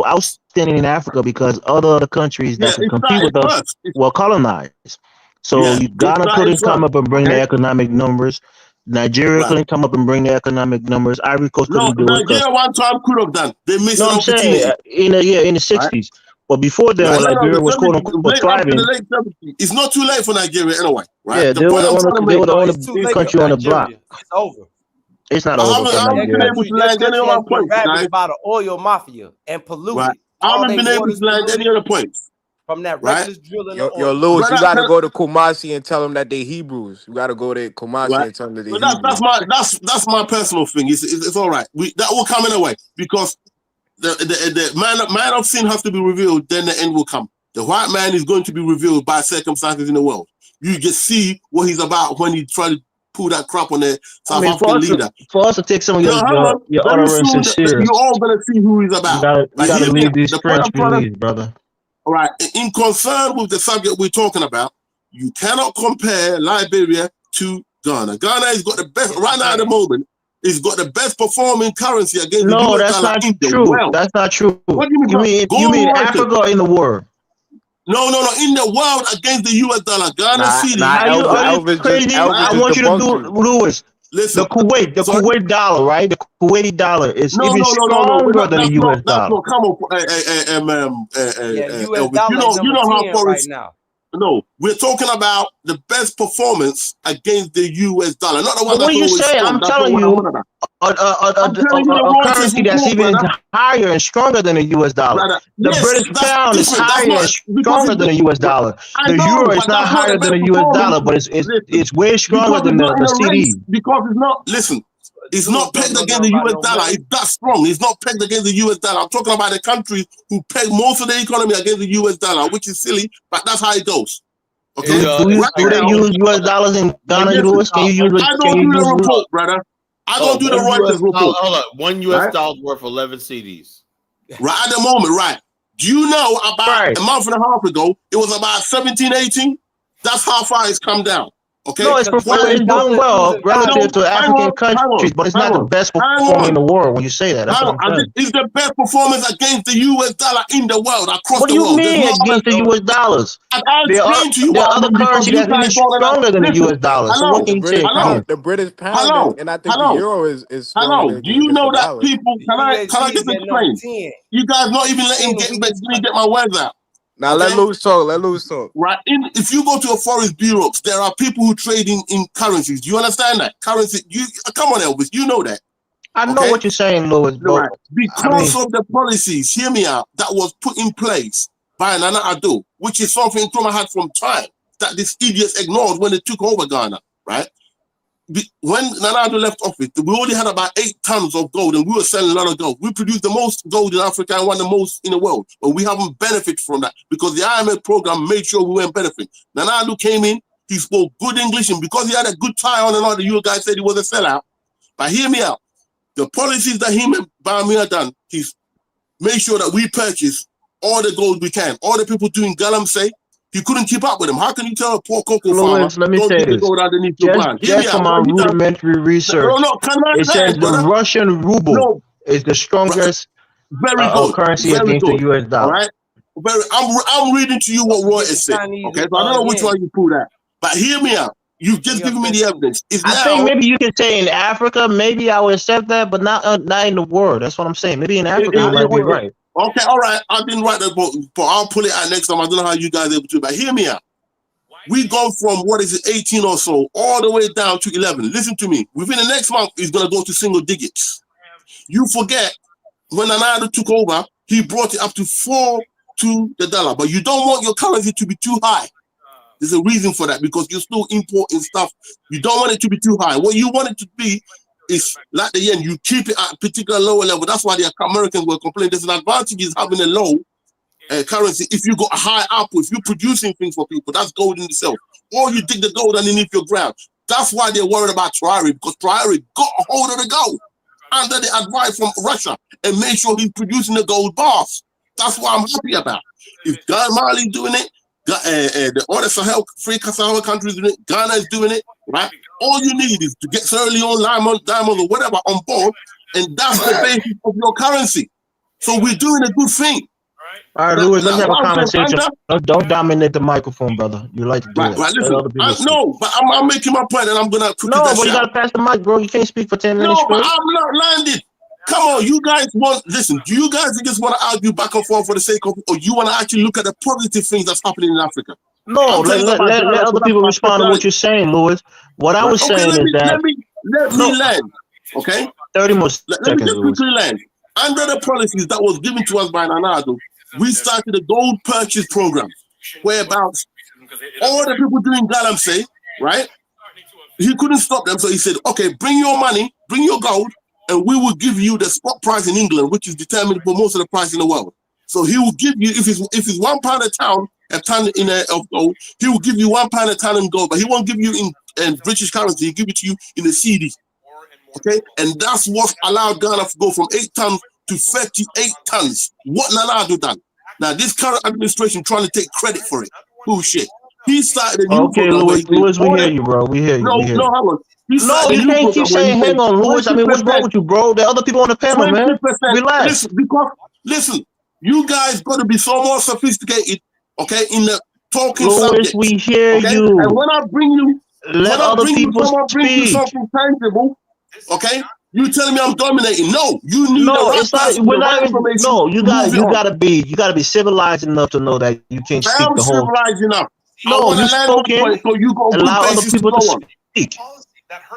Speaker 6: outstanding in Africa because other countries that could compete with us were colonized. So Ghana couldn't come up and bring the economic numbers. Nigeria couldn't come up and bring the economic numbers. Ivory Coast couldn't do it.
Speaker 13: Nigeria one time could have done. They missed an opportunity.
Speaker 6: In the 60s. But before then, when Liberia was quote unquote thriving,
Speaker 13: it's not too late for Nigeria anyway. Right?
Speaker 6: Yeah, they were the only country on the block.
Speaker 10: It's over.
Speaker 6: It's not over for Nigeria.
Speaker 10: Ravaged by the oil mafia and polluted.
Speaker 13: Right. I haven't been able to land any other points.
Speaker 10: From that reckless drilling.
Speaker 14: Yo, Louis, you gotta go to Kumasi and tell them that they Hebrews. You gotta go to Kumasi and tell them that they Hebrews.
Speaker 13: That's my personal thing. It's all right. That will come in a way because the man of sin has to be revealed. Then the end will come. The white man is going to be revealed by circumstances in the world. You just see what he's about when he try to pull that crap on the South African leader.
Speaker 6: For us to take some of your utterances serious,
Speaker 13: you're all gonna see who he's about.
Speaker 6: You gotta leave these French beliefs, brother.
Speaker 13: All right. In concern with the subject we're talking about, you cannot compare Liberia to Ghana. Ghana has got the best right now at the moment.
Speaker 20: is got the best performing currency against the
Speaker 6: No,
Speaker 20: US
Speaker 6: that's
Speaker 20: dollar
Speaker 6: not
Speaker 20: in the
Speaker 6: true.
Speaker 20: world.
Speaker 6: That's not true.
Speaker 20: What do you mean?
Speaker 6: You mean Africa or in the world?
Speaker 20: No, in the world against the US dollar. Ghana City.
Speaker 6: Are you crazy? I want you to do, Lewis.
Speaker 20: Listen,
Speaker 6: the Kuwait dollar, right? The Kuwaiti dollar is
Speaker 20: no,
Speaker 6: even stronger than the US dollar.
Speaker 20: No, come on,
Speaker 10: US
Speaker 20: Elvis.
Speaker 10: dollar
Speaker 20: You know how
Speaker 10: 10
Speaker 20: far
Speaker 10: right now.
Speaker 20: No, we're talking about the best performance against the US dollar, not the one
Speaker 6: But what
Speaker 20: that's
Speaker 6: you
Speaker 20: always
Speaker 6: say?
Speaker 20: strong.
Speaker 6: I'm
Speaker 20: That's
Speaker 6: telling
Speaker 20: not
Speaker 6: you,
Speaker 20: what I'm telling you the
Speaker 6: a
Speaker 20: Reuters
Speaker 6: currency that's
Speaker 20: report,
Speaker 6: even
Speaker 20: brother.
Speaker 6: higher and stronger than the US dollar.
Speaker 20: Brother,
Speaker 6: The
Speaker 20: yes,
Speaker 6: British
Speaker 20: that's
Speaker 6: pound is
Speaker 20: different. That's
Speaker 6: higher
Speaker 20: not
Speaker 6: and
Speaker 20: because
Speaker 6: stronger than the US dollar.
Speaker 20: I
Speaker 6: The
Speaker 20: know,
Speaker 6: euro is
Speaker 20: but
Speaker 6: not
Speaker 20: that's not
Speaker 6: higher
Speaker 20: the
Speaker 6: than
Speaker 20: best
Speaker 6: the US dollar,
Speaker 20: performance.
Speaker 6: but it's way stronger
Speaker 20: Because
Speaker 6: than
Speaker 20: it's not in
Speaker 6: the
Speaker 20: a
Speaker 6: CD.
Speaker 20: race. Because it's not. Listen, it's not pegged against the US dollar. It's that strong. It's not pegged against the US dollar. I'm talking about the countries who peg most of their economy against the US dollar, which is silly, but that's how it goes. Okay,
Speaker 6: Do they use US dollars in Ghana, Lewis? Can you use?
Speaker 20: I don't do the report, brother. I don't do the Reuters report.
Speaker 1: Hold up, $1 US worth 11 CDs.
Speaker 20: Right at the moment, right? Do you know about a month and a half ago, it was about 17, 18? That's how far it's come down. Okay.
Speaker 6: No, it's doing well relative to African countries, but it's not the best performing in the world when you say that. That's what I'm saying.
Speaker 20: It's the best performance against the US dollar in the world, across
Speaker 6: What do
Speaker 20: the
Speaker 6: you
Speaker 20: world.
Speaker 6: mean against the US dollars? There are other currencies that's even stronger than the US dollar. So what can you say against?
Speaker 14: The British pound and I think the euro is stronger
Speaker 20: Do you know that
Speaker 14: dollar.
Speaker 20: people? Can I just explain? You guys not even letting me get my words out.
Speaker 14: Now let Lewis talk. Let Lewis talk.
Speaker 20: Right. If you go to a forest bureau, there are people who trade in currencies. Do you understand that? Currency. Come on, Elvis. You know that.
Speaker 6: I know what you're saying, Lewis.
Speaker 20: Right. Because of the policies, hear me out, that was put in place by Nana Addo, which is something Nkrumah had from time that these idiots ignored when they took over Ghana. Right. When Nana Addo left office, we only had about 8 tons of gold, and we were selling a lot of gold. We produced the most gold in Africa and one of the most in the world, but we haven't benefited from that because the IMF program made sure we weren't benefiting. Nana Addo came in, he spoke good English, and because he had a good tie on and all, you guys said he was a sellout. But hear me out. The policies that him and Bamia done, he's made sure that we purchase all the gold we can. All the people doing galamsey, he couldn't keep up with them. How can you tell a poor cocoa farmer,
Speaker 6: Let me say this. Just from our rudimentary research, it says the Russian ruble is the strongest currency against the US dollar.
Speaker 20: All right? I'm reading to you what Roy is saying. Okay, so I don't know which one you pull that. But hear me out. You've just given me the evidence.
Speaker 6: I think maybe you can say in Africa, maybe I would accept that, but not in the world. That's what I'm saying. Maybe in Africa, you might be right.
Speaker 20: Okay, all right. I didn't write that book, but I'll pull it out next time. I don't know how you guys are able to, but hear me out. We go from, 18 or so, all the way down to 11. Listen to me. Within the next month, it's going to go to single digits. You forget, when Nana took over, he brought it up to 4 to the dollar. But you don't want your currency to be too high. There's a reason for that, because you're still importing stuff. You don't want it to be too high. What you want it to be is like the yen. You keep it at a particular lower level. That's why the Americans were complaining. There's an advantage is having a low currency. If you got a high output, if you're producing things for people, that's gold in itself. Or you dig the gold underneath your ground. That's why they're worried about Traore, because Traore got a hold of the gold under the advice from Russia and made sure he's producing the gold bars. That's what I'm happy about. If Ghana Mali doing it, the other Sahel countries doing it, Ghana is doing it, right? All you need is to get Sierra Leone, diamond, or whatever on board, and that's the basis of your currency. So we're doing a good thing.
Speaker 6: All right, Lewis, let's have a conversation. Don't dominate the microphone, brother. You like to do that.
Speaker 20: Right, listen, no, but I'm making my point, and I'm gonna put
Speaker 6: but you gotta pass the mic, bro. You can't speak for 10 minutes.
Speaker 20: No, but I'm not landed. Come on, you guys listen, do you guys just want to argue back and forth for the sake of, or you want to actually look at the positive things that's happening in Africa?
Speaker 6: No, let other people respond to what you're saying, Lewis. What I was saying is that...
Speaker 20: Let me land, okay?
Speaker 6: 30 more seconds,
Speaker 20: Let me just quickly land. Under the policies that was given to us by Nana Addo, we started a gold purchase program, whereabouts all the people doing galamsey, right? He couldn't stop them, so he said, okay, bring your money, bring your gold, and we will give you the spot price in England, which is determined for most of the price in the world. So he will give you, if it's £1 a ton of gold, he will give you £1 a ton in gold, but he won't give you in British currency. He'll give it to you in the CD. Okay, and that's what allowed Ghana to go from 8 tons to 38 tons. What Nana Addo done? Now this current administration trying to take credit for it. Bullshit. He started a new program.
Speaker 6: Lewis, we hear you, bro. We hear you.
Speaker 20: No, hang on.
Speaker 6: No, you can't keep saying, hang on, Lewis. I mean, what's wrong with you, bro? There are other people on the panel, man.
Speaker 20: 20%.
Speaker 6: Relax.
Speaker 20: Listen, you guys got to be so more sophisticated, okay, in the talking
Speaker 6: Lewis,
Speaker 20: subjects.
Speaker 6: we hear
Speaker 20: okay?
Speaker 6: you.
Speaker 20: And when I bring you,
Speaker 6: Let other people
Speaker 20: someone brings you
Speaker 6: speak.
Speaker 20: something tangible, okay, you telling me I'm dominating. No, you need
Speaker 6: No,
Speaker 20: the right
Speaker 6: it's not.
Speaker 20: person,
Speaker 6: We're
Speaker 20: the right
Speaker 6: not.
Speaker 20: information.
Speaker 6: No, you
Speaker 20: move it on.
Speaker 6: gotta be civilized enough to know that you can't
Speaker 20: I
Speaker 6: speak
Speaker 20: am
Speaker 6: the whole.
Speaker 20: civilized enough. I
Speaker 6: No,
Speaker 20: want
Speaker 6: you
Speaker 20: to land my
Speaker 6: spoken.
Speaker 20: point, so you got a good
Speaker 6: Allow other
Speaker 20: basis to
Speaker 6: people
Speaker 20: go
Speaker 6: to
Speaker 20: on.
Speaker 6: speak.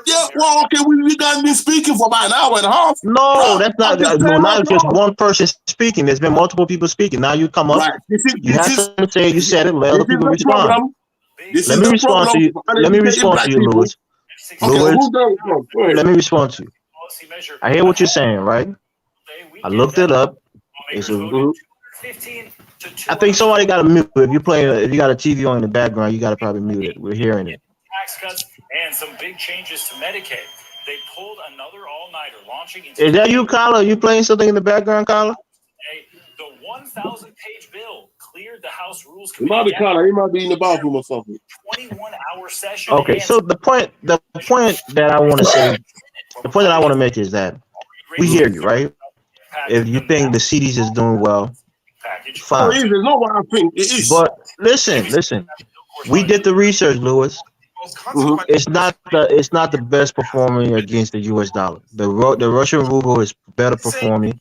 Speaker 20: Yeah, well, okay, you guys been speaking for about an hour and a half.
Speaker 6: No, that's not.
Speaker 20: I'm just
Speaker 6: No,
Speaker 20: saying my
Speaker 6: not just
Speaker 20: job.
Speaker 6: one person speaking. There's been multiple people speaking. Now you come up.
Speaker 20: Right.
Speaker 6: You have something to say. You said it. Let other people
Speaker 20: the
Speaker 6: respond.
Speaker 20: problem. This
Speaker 6: Let
Speaker 20: is
Speaker 6: me
Speaker 20: the
Speaker 6: respond to
Speaker 20: problem
Speaker 6: you.
Speaker 20: for
Speaker 6: Let me
Speaker 20: uneducated
Speaker 6: respond
Speaker 20: black
Speaker 6: to you,
Speaker 20: people.
Speaker 6: Lewis.
Speaker 20: Okay,
Speaker 6: Lewis,
Speaker 20: who's going? Go ahead.
Speaker 6: let me respond to you. I hear what you're saying, right? I looked it up. It's a. I think somebody got to mute. If you got a TV on in the background, you got to probably mute it. We're hearing it.
Speaker 11: Tax cuts and some big changes to Medicaid. They pulled another all-nighter, launching into
Speaker 6: Is that you, Kyla? Are you playing something in the background, Kyla?
Speaker 11: the 1,000-page bill cleared the House Rules
Speaker 20: He might be
Speaker 11: Committee.
Speaker 20: calling. He might be in the bathroom or something.
Speaker 11: 21-hour session.
Speaker 6: Okay, so the point that I want to say, the point that I want to make is that we hear you, right? If you think the CDs is doing well, fine.
Speaker 20: It is not what I think. It is.
Speaker 6: But listen. We did the research, Lewis.
Speaker 20: Mm-hmm.
Speaker 6: It's not the best performing against the U.S. dollar. The Russian ruble is better performing.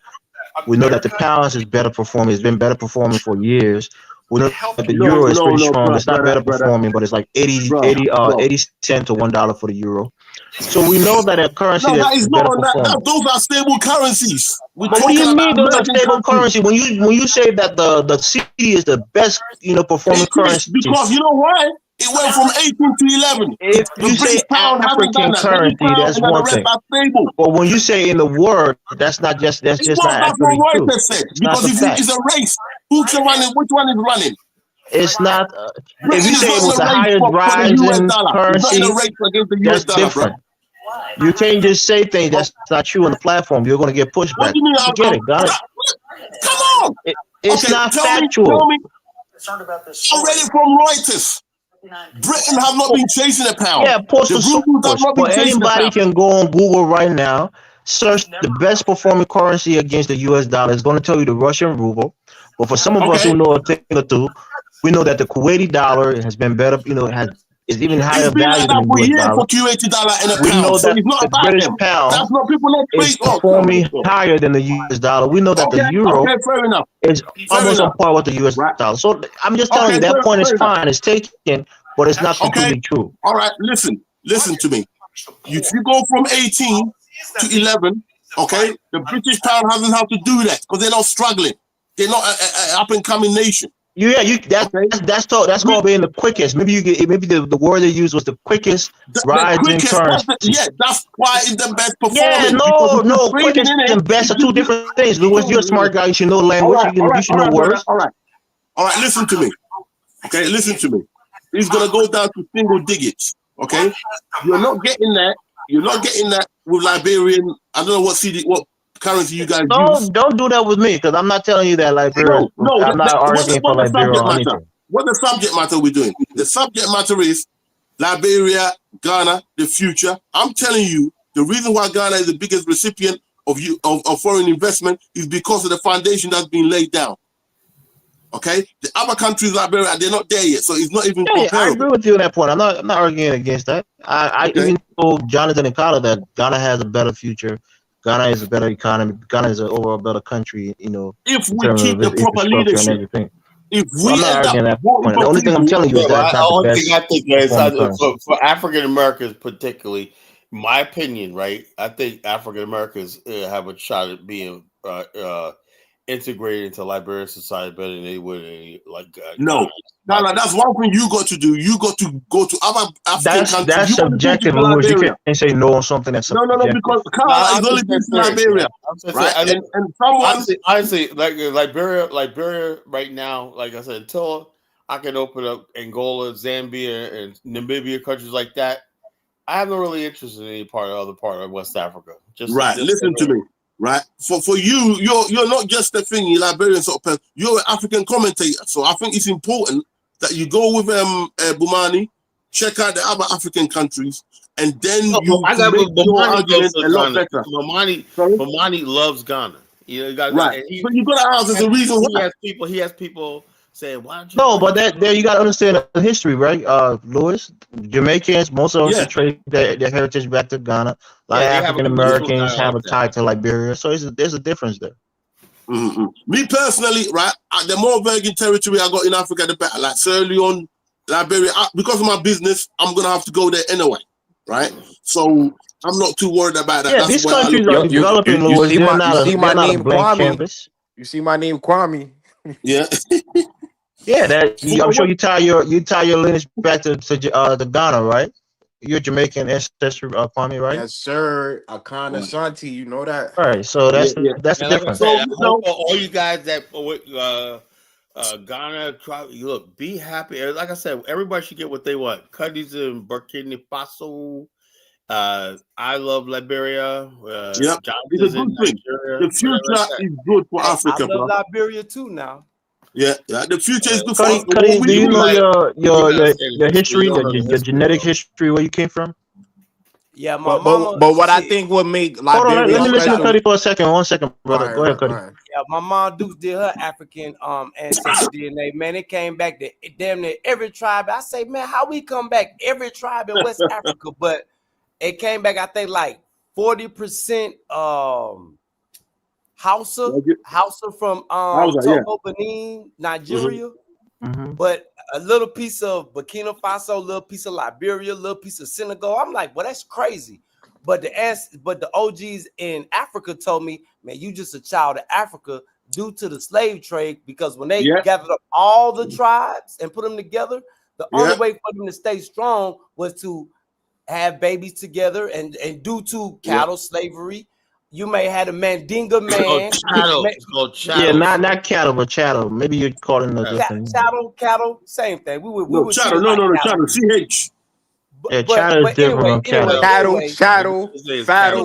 Speaker 6: We know that the pound is better performing. It's been better performing for years. We know that the euro is pretty strong. It's not better performing, but it's like 80 cents to $1 for the euro. So we know that a currency
Speaker 20: No, that
Speaker 6: that's
Speaker 20: is
Speaker 6: better
Speaker 20: not.
Speaker 6: performing.
Speaker 20: Those are stable currencies.
Speaker 6: But what do you mean those are stable currency? When you say that the CD is the best performing currency,
Speaker 20: because you know why? It went from 18 to 11.
Speaker 6: If you say African currency, that's one thing. But when you say in the word, that's not just not
Speaker 20: that's what
Speaker 6: actually true.
Speaker 20: Reuters said.
Speaker 6: It's not
Speaker 20: Because
Speaker 6: the fact.
Speaker 20: it's a race. Who's running? Which one is running?
Speaker 6: It's not. If you say it was the
Speaker 20: race
Speaker 6: highest
Speaker 20: for the US
Speaker 6: rising
Speaker 20: dollar.
Speaker 6: currency,
Speaker 20: It's not in a race against the
Speaker 6: that's
Speaker 20: US dollar,
Speaker 6: different.
Speaker 20: bro.
Speaker 6: You can't just say things that's not true on the platform. You're going to get pushback.
Speaker 20: What do you mean?
Speaker 6: Forget it. Got it.
Speaker 20: Come on.
Speaker 6: It's not
Speaker 20: tell
Speaker 6: factual.
Speaker 20: Me. I read it from Reuters. Britain have not been chasing a pound.
Speaker 6: Yeah, post the source. But anybody can go on Google right now, search the best performing currency against the US dollar. It's going to tell you the Russian ruble. But for some of us who know a thing or two, we know that the Kuwaiti dollar has been better, is even higher value than the US dollar.
Speaker 20: For Kuwaiti dollar and a
Speaker 6: We
Speaker 20: pound.
Speaker 6: know
Speaker 20: So
Speaker 6: that
Speaker 20: it's not
Speaker 6: the
Speaker 20: about
Speaker 6: British
Speaker 20: them.
Speaker 6: pound
Speaker 20: That's not people not
Speaker 6: is performing higher than the US dollar. We know that the euro
Speaker 20: fair enough.
Speaker 6: is almost on par with the US dollar. So I'm just telling you that point is fine. It's taken, but it's not completely true.
Speaker 20: All right, listen to me. If you go from 18 to 11, okay, the British pound hasn't had to do that because they're not struggling. They're not an up and coming nation.
Speaker 6: That's going to be in the quickest. Maybe the word they used was the quickest rising currency.
Speaker 20: That's why it's the best performing.
Speaker 6: Yeah, no, quickest and best are two different things. Lewis, you're a smart guy. You should know language. You should know words.
Speaker 20: All right, listen to me. Okay, listen to me. He's gonna go down to single digits. Okay, you're not getting that. You're not getting that with Liberian. I don't know what currency you guys use.
Speaker 6: Don't do that with me because I'm not telling you that Liberia.
Speaker 20: No,
Speaker 6: I'm not arguing for Liberia or anything.
Speaker 20: What the subject matter we're doing? The subject matter is Liberia, Ghana, the future. I'm telling you, the reason why Ghana is the biggest recipient of foreign investment is because of the foundation that's been laid down. Okay, the other countries, Liberia, they're not there yet, so it's not even comparable.
Speaker 6: I agree with you on that point. I'm not arguing against that. I even told Jonathan and Carla that Ghana has a better future. Ghana is a better economy. Ghana is an overall better country.
Speaker 20: If we keep the proper leadership. If we
Speaker 6: end up, the only thing I'm telling you is that
Speaker 1: the only thing I think is for African Americans, particularly, my opinion, right? I think African Americans have a shot at being integrated into Liberian society better than they would in
Speaker 20: no, that's one thing you got to do. You got to go to other African countries.
Speaker 6: That's subjective, Lewis. You can't say no on something that's subjective.
Speaker 20: No, because Carla is only been to Liberia, right? And someone
Speaker 1: honestly, like Liberia right now, like I said, until I can open up Angola, Zambia, and Namibia, countries like that, I have no really interest in any other part of West Africa.
Speaker 20: Listen to me. Right, for you, you're not just a thing, you're Liberian sort of person. You're an African commentator, so I think it's important that you go with Bumani check out the other African countries, and then
Speaker 1: No,
Speaker 20: you
Speaker 1: I got
Speaker 20: make your
Speaker 1: Bomani goes
Speaker 20: argument
Speaker 1: to
Speaker 20: a lot
Speaker 1: Ghana.
Speaker 20: better.
Speaker 1: Bomani loves Ghana. You got
Speaker 20: Right.
Speaker 1: and
Speaker 20: But you gotta ask, there's a reason why.
Speaker 1: He has people saying, why don't you
Speaker 6: No, but there you gotta understand the history, right? Louis, Jamaicans, most of them trace their heritage back to Ghana. A lot of African Americans have a tie to Liberia, so there's a difference there.
Speaker 20: Me personally, right, the more virgin territory I got in Africa, the better. Like Sierra Leone, Liberia, because of my business, I'm gonna have to go there anyway, right? So I'm not too worried about that.
Speaker 6: Yeah,
Speaker 20: That's
Speaker 6: these
Speaker 20: why
Speaker 6: countries are developing, Louis.
Speaker 14: You
Speaker 6: They're not
Speaker 14: see my
Speaker 6: a
Speaker 14: name,
Speaker 6: blank
Speaker 14: Kwame.
Speaker 6: canvas.
Speaker 14: You see my name, Kwame.
Speaker 20: Yeah.
Speaker 6: Yeah, I'm sure you tie your lineage back to Ghana, right? You're Jamaican ancestry, Kwame, right?
Speaker 14: Yes, sir. Akana Santi, you know that.
Speaker 6: All right, so that's the
Speaker 1: And like
Speaker 6: difference.
Speaker 1: I said, I hope for all you guys that Ghana, look, be happy. Like I said, everybody should get what they want. Countries in Burkina Faso. I love Liberia.
Speaker 20: Yep, it's a good thing. The future is good for Africa,
Speaker 10: I love Liberia too now.
Speaker 20: Yeah, the future is good for
Speaker 6: Cuddy,
Speaker 20: Africa.
Speaker 6: do you know your history, your genetic history, where you came from?
Speaker 10: Yeah, my
Speaker 14: but
Speaker 10: mama.
Speaker 14: what I think would make Liberia
Speaker 6: Hold on, let me listen to
Speaker 14: special.
Speaker 6: Cuddy for a second. 1 second, brother. Go ahead, Cuddy.
Speaker 10: Yeah, my mom Dukes did her African ancestry DNA. Man, it came back to damn near every tribe. I say, man, how we come back every tribe in West Africa? But it came back, I think, like 40% Hausa from Togo, Benin, Nigeria. But a little piece of Burkina Faso, a little piece of Liberia, a little piece of Senegal. I'm like, well, that's crazy. But the OGs in Africa told me, man, you just a child of Africa due to the slave trade, because when they gathered up all the tribes and put them together, the only way for them to stay strong was to have babies together, and due to cattle slavery, you may have a Mandinga man.
Speaker 1: It's called chattel.
Speaker 6: Yeah, not cattle, but chattel. Maybe you're calling it a different.
Speaker 10: Cattle, same thing. We would
Speaker 20: chattel. No, chattel. CH.
Speaker 6: Yeah, chattel is different from cattle.
Speaker 14: Cattle,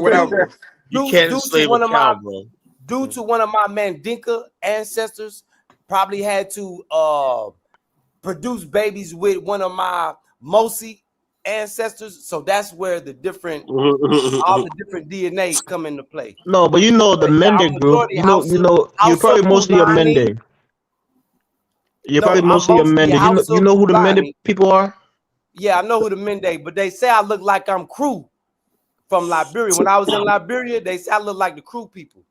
Speaker 14: whatever.
Speaker 1: You can't enslave a cow, bro.
Speaker 10: Due to one of my Mandinka ancestors, probably had to produce babies with one of my Mosi ancestors, so that's where the different all the different DNA come into play.
Speaker 6: No, but you know the Mende group. You know, you're probably mostly a Mende. You're probably mostly a Mende. You know who the Mende people are?
Speaker 10: Yeah, I know who the Mende, but they say I look like I'm Crew from Liberia. When I was in Liberia, they say I look like the Crew people.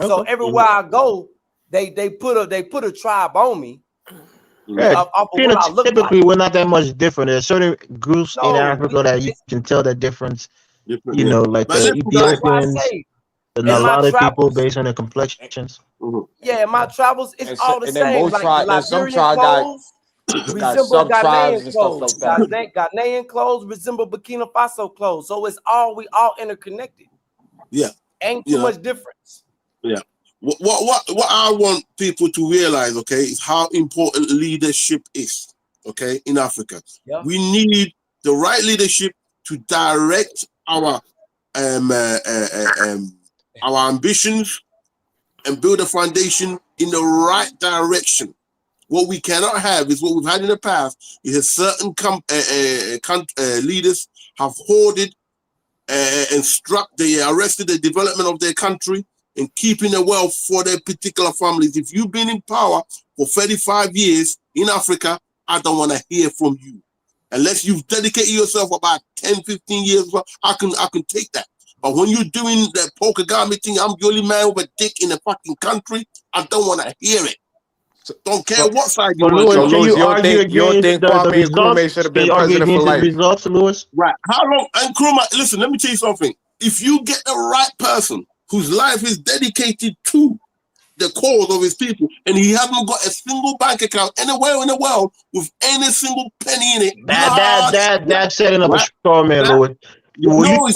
Speaker 10: So everywhere I go, they put a tribe on me.
Speaker 6: Yeah, typically we're not that much different. There's certain groups in Africa that you can tell the difference. You know, like the Ethiopians, and a lot of people based on their complexions.
Speaker 10: Yeah, in my travels, it's all the same. Like
Speaker 14: some
Speaker 10: Liberian
Speaker 14: tribes
Speaker 10: clothes
Speaker 14: got
Speaker 10: resemble
Speaker 14: sub-tribes and
Speaker 10: Ghanaian
Speaker 14: stuff
Speaker 10: clothes.
Speaker 14: like that.
Speaker 10: Ghanaian clothes resemble Burkina Faso clothes. So we all interconnected.
Speaker 20: Yeah,
Speaker 10: ain't too much difference.
Speaker 20: Yeah. What I want people to realize, okay, is how important leadership is, okay, in Africa.
Speaker 10: Yeah.
Speaker 20: We need the right leadership to direct our ambitions and build a foundation in the right direction. What we cannot have is what we've had in the past is a certain leaders have hoarded and arrested the development of their country and keeping the wealth for their particular families. If you've been in power for 35 years in Africa, I don't want to hear from you. Unless you've dedicated yourself about 10, 15 years, I can take that. But when you're doing the Pokagami thing, I'm the only man with a dick in the fucking country, I don't want to hear it. Don't care what side you're on.
Speaker 6: So Louis, you don't think Kwame Nkrumah should have been president for life? Results, Louis?
Speaker 20: Right. How long? And Nkrumah, listen, let me tell you something. If you get the right person whose life is dedicated to the cause of his people, and he hasn't got a single bank account anywhere in the world with any single penny in it.
Speaker 6: That's setting up a straw man, Louis. Do you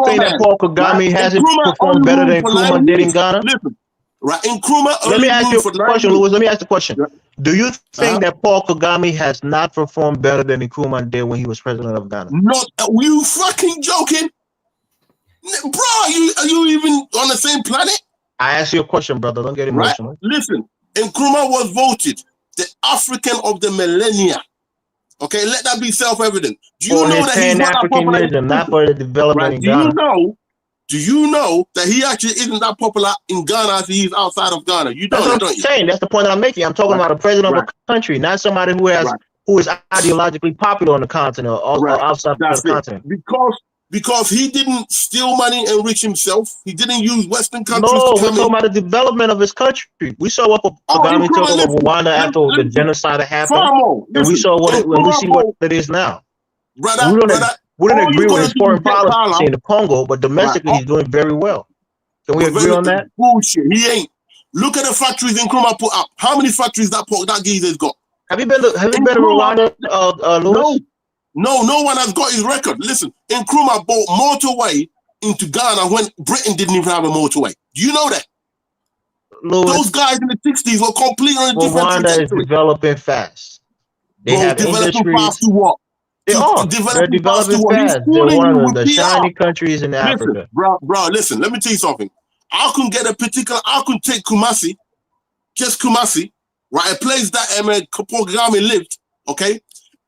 Speaker 6: think that Paul Kagame hasn't performed better than Nkrumah did in Ghana?
Speaker 20: Listen, right, Nkrumah.
Speaker 6: Let me ask you a question, Louis. Let me ask the question. Do you think that Paul Kagame has not performed better than Nkrumah did when he was president of Ghana?
Speaker 20: Not, are you fucking joking? Bro, are you even on the same planet?
Speaker 6: I asked you a question, brother. Don't get emotional.
Speaker 20: Right? Listen, Nkrumah was voted the African of the millennia. Okay, let that be self-evident. Do you
Speaker 6: For
Speaker 20: know
Speaker 6: his
Speaker 20: that he's not that popular?
Speaker 6: Pan-Africanism, not for the development in Ghana.
Speaker 20: Do you know that he actually isn't that popular in Ghana as he is outside of Ghana? You know that, don't you?
Speaker 6: Saying that's the point that I'm making. I'm talking about a president of a country, not somebody who is ideologically popular on the continent or outside of the continent.
Speaker 20: Because he didn't steal money and enrich himself. He didn't use Western countries
Speaker 6: No,
Speaker 20: to
Speaker 6: we're
Speaker 20: come
Speaker 6: talking
Speaker 20: in.
Speaker 6: about the development of his country. We saw what Kagame took over Rwanda after the genocide happened, and we saw what we see what it is now. We didn't agree with his foreign policy in the Congo, but domestically he's doing very well. Can we agree on that?
Speaker 20: Bullshit. He ain't. Look at the factories in Nkrumah put up. How many factories that geezer's got?
Speaker 6: Have you been to Rwanda, Louis?
Speaker 20: No one has got his record. Listen, Nkrumah bought motorway into Ghana when Britain didn't even have a motorway. Do you know that?
Speaker 6: Louis,
Speaker 20: those guys in the 60s were completely on a different
Speaker 6: Rwanda
Speaker 20: trajectory.
Speaker 6: is developing fast. They have
Speaker 20: developing
Speaker 6: industries.
Speaker 20: fast to what?
Speaker 6: They're developing fast. They're one of the shining countries in Africa.
Speaker 20: Bro, listen, let me tell you something. I can take Kumasi, just Kumasi, right? A place that Paul Kagame lived, okay?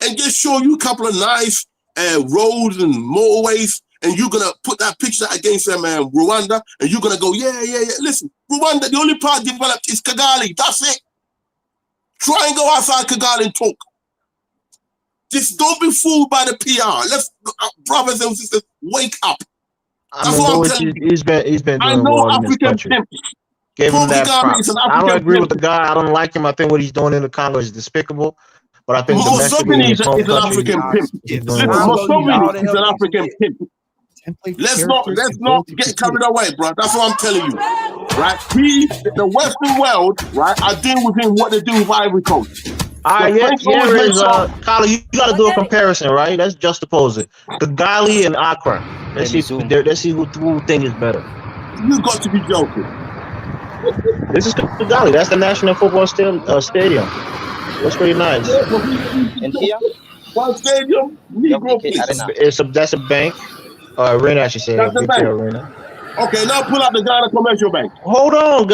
Speaker 20: And just show you a couple of nice roads and motorways, and you're gonna put that picture against Rwanda, and you're gonna go, yeah. Listen, Rwanda, the only part developed is Kigali. That's it. Try and go outside Kigali and talk. Just don't be fooled by the PR. Let's, brothers and sisters, wake up. That's what I'm telling you.
Speaker 6: He's been doing well in this country. Give him that props. I don't agree with the guy. I don't like him. I think what he's doing in the Congo is despicable. But I think domestically
Speaker 20: is an African pimp. Mussolini is an African pimp. Let's not get carried away, bro. That's what I'm telling you. Right? We, the Western world, right, are dealing with him what they do with Ivory Coast.
Speaker 6: Carla, you got to do a comparison, right? Let's juxtapose it. Kigali and Accra. Let's see who thing is better.
Speaker 20: You got to be joking.
Speaker 6: This is Kigali. That's the national football stadium. Looks pretty nice.
Speaker 20: And here, one stadium,
Speaker 6: that's a bank. Arena, I should say.
Speaker 20: That's the bank.
Speaker 6: Arena.
Speaker 20: Okay, now pull out the Ghana Commercial Bank.
Speaker 6: Hold on,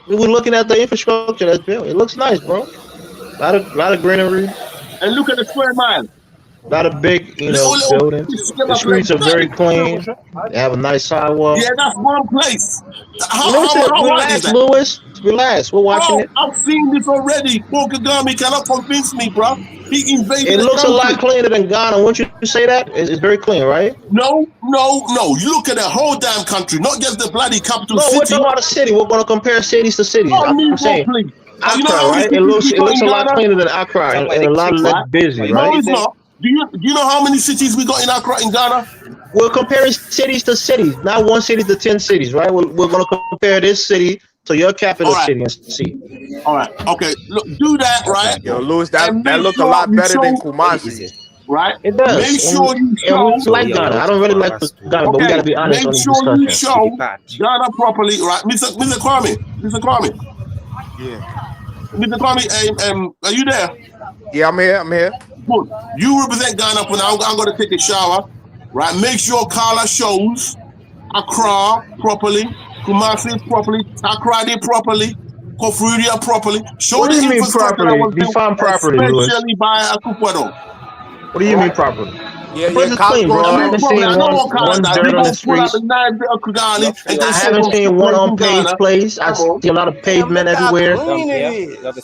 Speaker 6: we're looking at the infrastructure that's built. It looks nice, bro. A lot of greenery.
Speaker 20: And look at the square mile.
Speaker 6: A lot of big, buildings. The streets are very clean. They have a nice sidewalk.
Speaker 20: Yeah, that's one place.
Speaker 6: Relax, Louis. Relax. We're watching it.
Speaker 20: I've seen this already. Paul Kagame cannot convince me, bro. He invaded.
Speaker 6: It looks a lot cleaner than Ghana. Won't you say that? It's very clean, right?
Speaker 20: No. You look at the whole damn country, not just the bloody capital city.
Speaker 6: No, we're talking about a city. We're going to compare cities to cities. I'm saying. Accra, right? It looks a lot cleaner than Accra and a lot less busy, right?
Speaker 20: No, it's not. Do you know how many cities we got in Accra in Ghana?
Speaker 6: We're comparing cities to cities, not one city to 10 cities, right? We're going to compare this city to your capital city and see.
Speaker 20: All right. Okay. Look, do that, right?
Speaker 14: Yo, Louis, that look a lot better than Kumasi.
Speaker 20: Right?
Speaker 6: It does.
Speaker 20: Make sure you show.
Speaker 6: We like Ghana. I don't really like Ghana, but we got to be honest on this discussion.
Speaker 20: Make sure you show Ghana properly, right? Mr. Kwame.
Speaker 14: Yeah.
Speaker 20: Mr. Kwame, are you there?
Speaker 14: Yeah, I'm here.
Speaker 20: Good. You represent Ghana for now. I'm going to take a shower, right? Make sure Carla shows Accra properly, Kumasi properly, Takrady properly, Kofuria properly. Show
Speaker 6: what do you mean properly? Define properly, Louis.
Speaker 20: Especially by Akukwado.
Speaker 6: What do you mean properly?
Speaker 14: Yeah,
Speaker 6: clean, bro. I haven't seen one dirt on the streets. I haven't seen one unpaved place. I see a lot of pavement everywhere.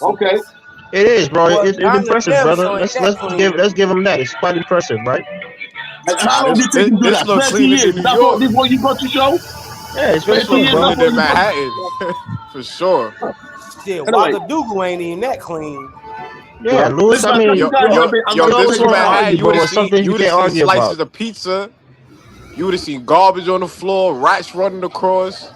Speaker 20: Okay.
Speaker 6: It is, bro. It's impressive, brother. Let's give them that. It's quite impressive, right?
Speaker 20: And how long did you do that? 30 years. That's what you got to show?
Speaker 6: Yeah, it's very clean, bro.
Speaker 14: Than Manhattan, for sure.
Speaker 10: Shit, Ouagadougou ain't even that clean.
Speaker 6: Yeah, Louis, I mean,
Speaker 14: yo, this is Manhattan. You would have seen slices of pizza. You would have seen garbage on the floor, rats running across.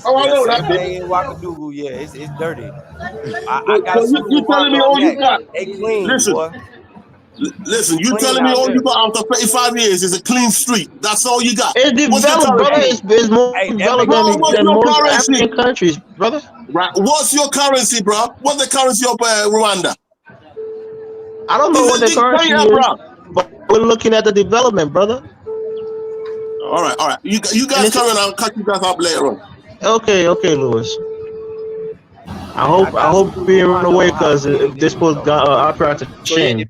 Speaker 20: Oh, I know that.
Speaker 10: In Ouagadougou, yeah, it's dirty. I got
Speaker 20: you telling me all you got?
Speaker 10: They clean, boy.
Speaker 20: Listen, you telling me all you got after 35 years is a clean street. That's all you got.
Speaker 6: It's developed, brother. It's more developed than most African countries, brother.
Speaker 20: Right. What's your currency, bro? What's the currency of Rwanda?
Speaker 6: I don't know what the currency is, but we're looking at the development, brother.
Speaker 20: All right. You guys carry on. I'll cut you guys up later on.
Speaker 6: Okay, Louis. I hope we're on the way because this was our to change.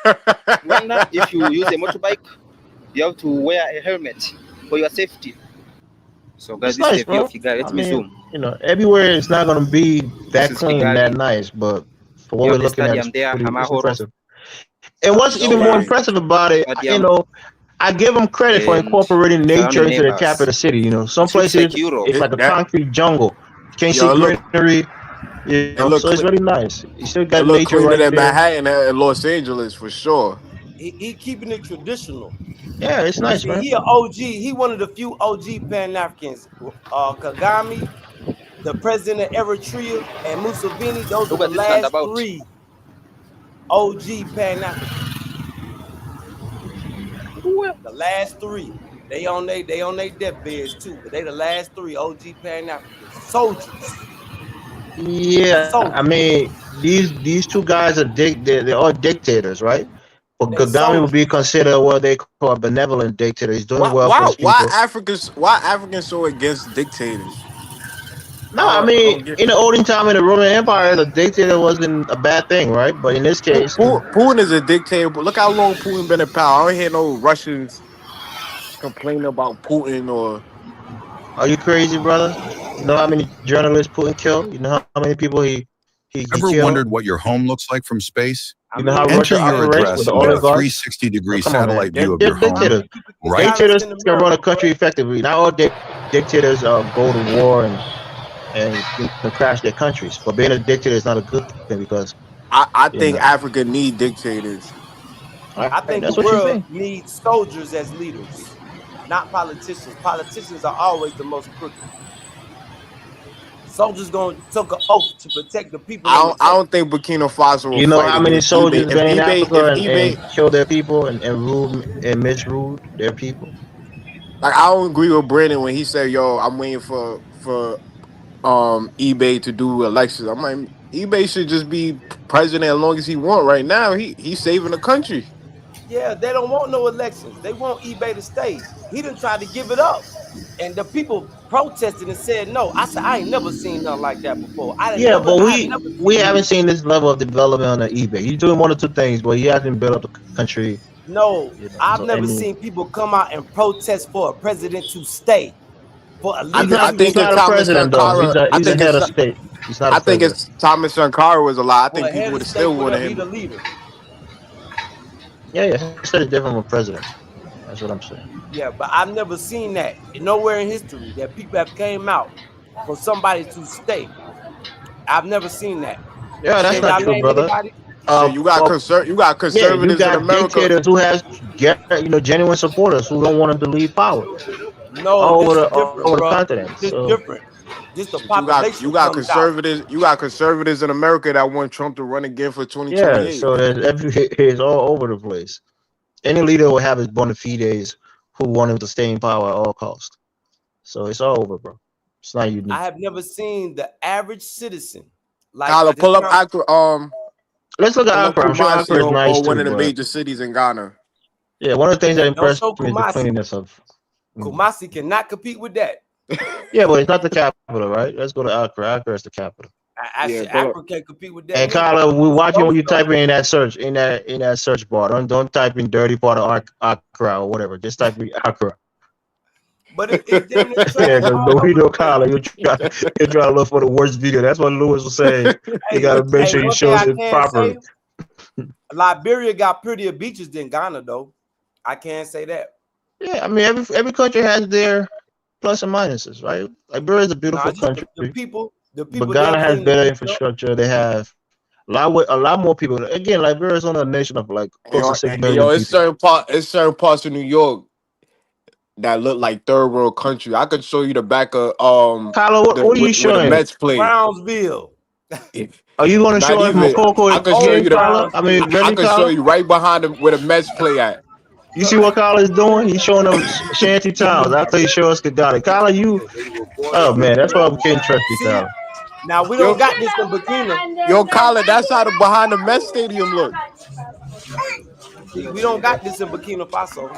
Speaker 12: Rwanda, if you use a motorbike, you have to wear a helmet for your safety. So guys,
Speaker 6: It's
Speaker 12: this is
Speaker 6: nice,
Speaker 12: the view
Speaker 6: bro.
Speaker 12: of Kigali. Let
Speaker 6: I
Speaker 12: me
Speaker 6: mean,
Speaker 12: zoom.
Speaker 6: everywhere it's not gonna be
Speaker 12: This
Speaker 6: that
Speaker 12: is
Speaker 6: clean, that
Speaker 12: Kigali.
Speaker 6: nice, but for what
Speaker 12: You
Speaker 6: we're
Speaker 12: have the
Speaker 6: looking at,
Speaker 12: stadium there,
Speaker 6: it's
Speaker 12: Amahoro
Speaker 6: impressive. And what's even more impressive about it,
Speaker 12: Stadium,
Speaker 6: I give them credit for
Speaker 12: and
Speaker 6: incorporating nature
Speaker 12: surrounding
Speaker 6: into the
Speaker 12: neighbors.
Speaker 6: capital city. Some
Speaker 12: It looks like
Speaker 6: places
Speaker 12: Europe.
Speaker 6: it's like a
Speaker 14: That
Speaker 6: concrete jungle. You can't see
Speaker 14: yo,
Speaker 6: greenery.
Speaker 14: it look
Speaker 6: So it's really nice. You still got nature
Speaker 14: cleaner
Speaker 6: right
Speaker 14: than
Speaker 6: there.
Speaker 14: Manhattan and Los Angeles for sure.
Speaker 10: He keeping it traditional.
Speaker 6: Yeah, it's nice,
Speaker 10: See,
Speaker 6: man.
Speaker 10: he an OG. He one of the few OG Pan Africans. Kagame, the president of Eritrea, and Museveni. Those are
Speaker 12: Look
Speaker 10: the
Speaker 12: at this
Speaker 10: last
Speaker 12: roundabout.
Speaker 10: 3 OG Pan Africans. The last 3. They on their deathbeds too, but they the last 3 OG Pan Africans. Soldiers.
Speaker 6: Yeah, I mean these two guys are they're all dictators, right? But
Speaker 10: They
Speaker 6: Kagame would
Speaker 10: soldiers.
Speaker 6: be considered what they call a benevolent dictator. He's doing well for his
Speaker 14: Why
Speaker 6: people.
Speaker 14: Africans so against dictators?
Speaker 6: No, I
Speaker 14: I
Speaker 6: mean
Speaker 14: don't get
Speaker 6: in the olden time in the Roman Empire, the dictator wasn't a bad thing, right? But in this case,
Speaker 14: Putin is a dictator, but look how long Putin been in power. I don't hear no Russians complaining about Putin or
Speaker 6: are you crazy, brother? You know how many journalists Putin killed? You know how many people he
Speaker 5: Ever
Speaker 6: killed?
Speaker 5: wondered what your home looks like from space?
Speaker 6: You know how
Speaker 5: Enter
Speaker 6: Russia
Speaker 5: your
Speaker 6: operates
Speaker 5: address
Speaker 6: with the
Speaker 5: and get a
Speaker 6: oligarchs?
Speaker 5: 360-degree
Speaker 6: Come on, man.
Speaker 5: satellite
Speaker 6: They're
Speaker 5: view of your home.
Speaker 6: dictators.
Speaker 5: Right?
Speaker 6: Dictators can run a country effectively. Not all dictators go to war and crash their countries. But being a dictator is not a good thing because
Speaker 14: I think Africa need dictators.
Speaker 10: I think the
Speaker 6: that's what you
Speaker 10: world
Speaker 6: think.
Speaker 10: needs soldiers as leaders, not politicians. Politicians are always the most crooked. Soldiers gonna take an oath to protect the people
Speaker 14: I
Speaker 10: in the
Speaker 14: don't
Speaker 10: country.
Speaker 14: think Burkina Faso will
Speaker 6: You know
Speaker 14: fight
Speaker 6: how many
Speaker 14: against eBay.
Speaker 6: soldiers
Speaker 14: If
Speaker 6: been in Africa and
Speaker 14: eBay,
Speaker 6: killed their people and ruled and misruled their people?
Speaker 14: like I don't agree with Brandon when he said, "Yo, I'm waiting for eBay to do elections." I'm like, eBay should just be president as long as he want. Right now, he's saving the country.
Speaker 10: Yeah, they don't want no elections. They want eBay to stay. He didn't try to give it up. And the people protested and said no. I said, I ain't never seen nothing like that before. I
Speaker 6: Yeah, but
Speaker 10: have never
Speaker 6: we
Speaker 10: seen
Speaker 6: haven't seen this level of development on the eBay. He's doing one or two things, but he hasn't built up the country.
Speaker 10: No, I've
Speaker 6: So
Speaker 10: never
Speaker 6: and
Speaker 10: seen people come out and protest for a president to stay. For a
Speaker 14: I,
Speaker 10: leader
Speaker 14: I
Speaker 10: to
Speaker 6: he's
Speaker 14: think
Speaker 10: stay.
Speaker 14: if
Speaker 6: not a
Speaker 14: Thomas
Speaker 6: president though.
Speaker 14: Sankara,
Speaker 6: He's a head of state. He's not a
Speaker 14: I think
Speaker 6: president.
Speaker 14: if Thomas Sankara was alive, I
Speaker 10: For
Speaker 14: think
Speaker 10: a
Speaker 14: people
Speaker 10: head
Speaker 14: would
Speaker 10: of
Speaker 14: have
Speaker 10: state,
Speaker 14: still wanted
Speaker 10: whatever, he
Speaker 14: him.
Speaker 10: the leader.
Speaker 6: Yeah, he said it's different from president. That's what I'm saying.
Speaker 10: Yeah, but I've never seen that nowhere in history that people have came out for somebody to stay. I've never seen that.
Speaker 6: Yeah, that's
Speaker 10: Can
Speaker 6: not
Speaker 10: y'all
Speaker 6: true,
Speaker 10: name
Speaker 6: brother.
Speaker 10: anybody?
Speaker 14: Shit, you got
Speaker 6: Yeah, you
Speaker 14: conservatives in
Speaker 6: got
Speaker 14: America.
Speaker 6: dictators who has genuine supporters who don't want him to leave power
Speaker 10: No,
Speaker 6: all
Speaker 10: this is
Speaker 6: over
Speaker 10: different,
Speaker 6: the
Speaker 10: bro.
Speaker 6: continent.
Speaker 10: This is
Speaker 6: So
Speaker 10: different. Just the
Speaker 14: You
Speaker 10: population
Speaker 14: got
Speaker 10: comes out.
Speaker 14: conservatives in America that want Trump to run again for
Speaker 6: yeah,
Speaker 14: 2028.
Speaker 6: so it's all over the place. Any leader will have his bona fides who want him to stay in power at all costs. So it's all over, bro. It's not unique.
Speaker 10: I have never seen the average citizen
Speaker 14: Tyler, pull up Accra.
Speaker 6: Let's look at Accra. I'm sure
Speaker 14: Kumasi
Speaker 6: Accra is nice
Speaker 14: or one
Speaker 6: too,
Speaker 14: of the
Speaker 6: but
Speaker 14: major cities in Ghana.
Speaker 6: yeah, one of the things that
Speaker 10: Don't
Speaker 6: impressed
Speaker 10: show
Speaker 6: me is the
Speaker 10: Kumasi.
Speaker 6: cleanliness of.
Speaker 10: Kumasi cannot compete with that.
Speaker 6: Yeah, but it's not the capital, right? Let's go to Accra. Accra is the capital.
Speaker 10: Actually, Accra can't compete with that.
Speaker 6: And
Speaker 10: neither.
Speaker 6: Kyla, we're watching when you type in that search in that search bar. Don't type in dirty part of Accra or whatever. Just type in Accra.
Speaker 10: But it's damn near trash
Speaker 6: Yeah, because
Speaker 10: all
Speaker 6: the
Speaker 10: over
Speaker 6: video,
Speaker 10: the place.
Speaker 6: Kyla, you try to look for the worst video. That's what Lewis was saying. You got to make sure you
Speaker 10: one
Speaker 6: show
Speaker 10: thing I
Speaker 6: it
Speaker 10: can
Speaker 6: properly.
Speaker 10: say, Liberia got prettier beaches than Ghana, though. I can't say that.
Speaker 6: Yeah, I mean every country has their plus and minuses, right? Liberia is a beautiful country.
Speaker 10: The people
Speaker 6: But
Speaker 10: there
Speaker 6: Ghana has
Speaker 10: clean
Speaker 6: better
Speaker 10: the
Speaker 6: infrastructure. They have a lot more people. Again, Liberia is only a nation of like close to 6 million
Speaker 14: It's
Speaker 6: people.
Speaker 14: certain parts of New York that look like third world country. I could show you the back of
Speaker 6: Kyla, what are you
Speaker 14: where the
Speaker 6: showing?
Speaker 14: Mets play.
Speaker 10: Brownsville.
Speaker 6: Are you going to
Speaker 14: Not
Speaker 6: show us
Speaker 14: even.
Speaker 6: Mokoko
Speaker 14: I could show
Speaker 6: again,
Speaker 14: you
Speaker 6: Kyla? I mean,
Speaker 14: I
Speaker 6: really,
Speaker 14: could show
Speaker 6: Kyla?
Speaker 14: you right behind where the Mets play at.
Speaker 6: You see what Kyla is doing? He's showing them shanty towns after he shows us Kigali. Kyla, oh man, that's why I'm getting trusty, Kyla.
Speaker 10: Now we don't got this in Burkina.
Speaker 14: Yo, Kyla, that's how the behind the Mets stadium look.
Speaker 10: See, we don't got this in Burkina Faso.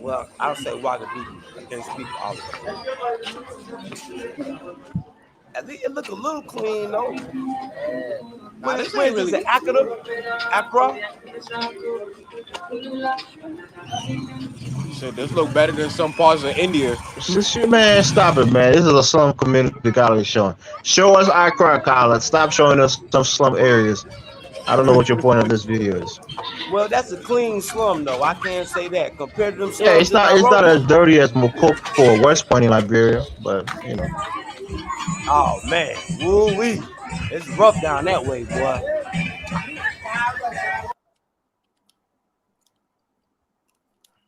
Speaker 10: Well, I'll say Ouagadougou. I can't speak for all of them. At least it look a little clean though.
Speaker 14: Nah, this
Speaker 10: Where
Speaker 14: ain't
Speaker 10: is this?
Speaker 14: really.
Speaker 10: Accra?
Speaker 14: Shit, this look better than some parts of India.
Speaker 6: Man, stop it, man. This is a slum community college showing. Show us Accra college. Stop showing us some slum areas. I don't know what your point of this video is.
Speaker 10: Well, that's a clean slum though. I can't say that. Compared to them
Speaker 6: Yeah,
Speaker 10: slums
Speaker 6: it's not as dirty as Mokoko or West Point in Liberia, but you know.
Speaker 10: Oh man, woo-wee. It's rough down that way, boy.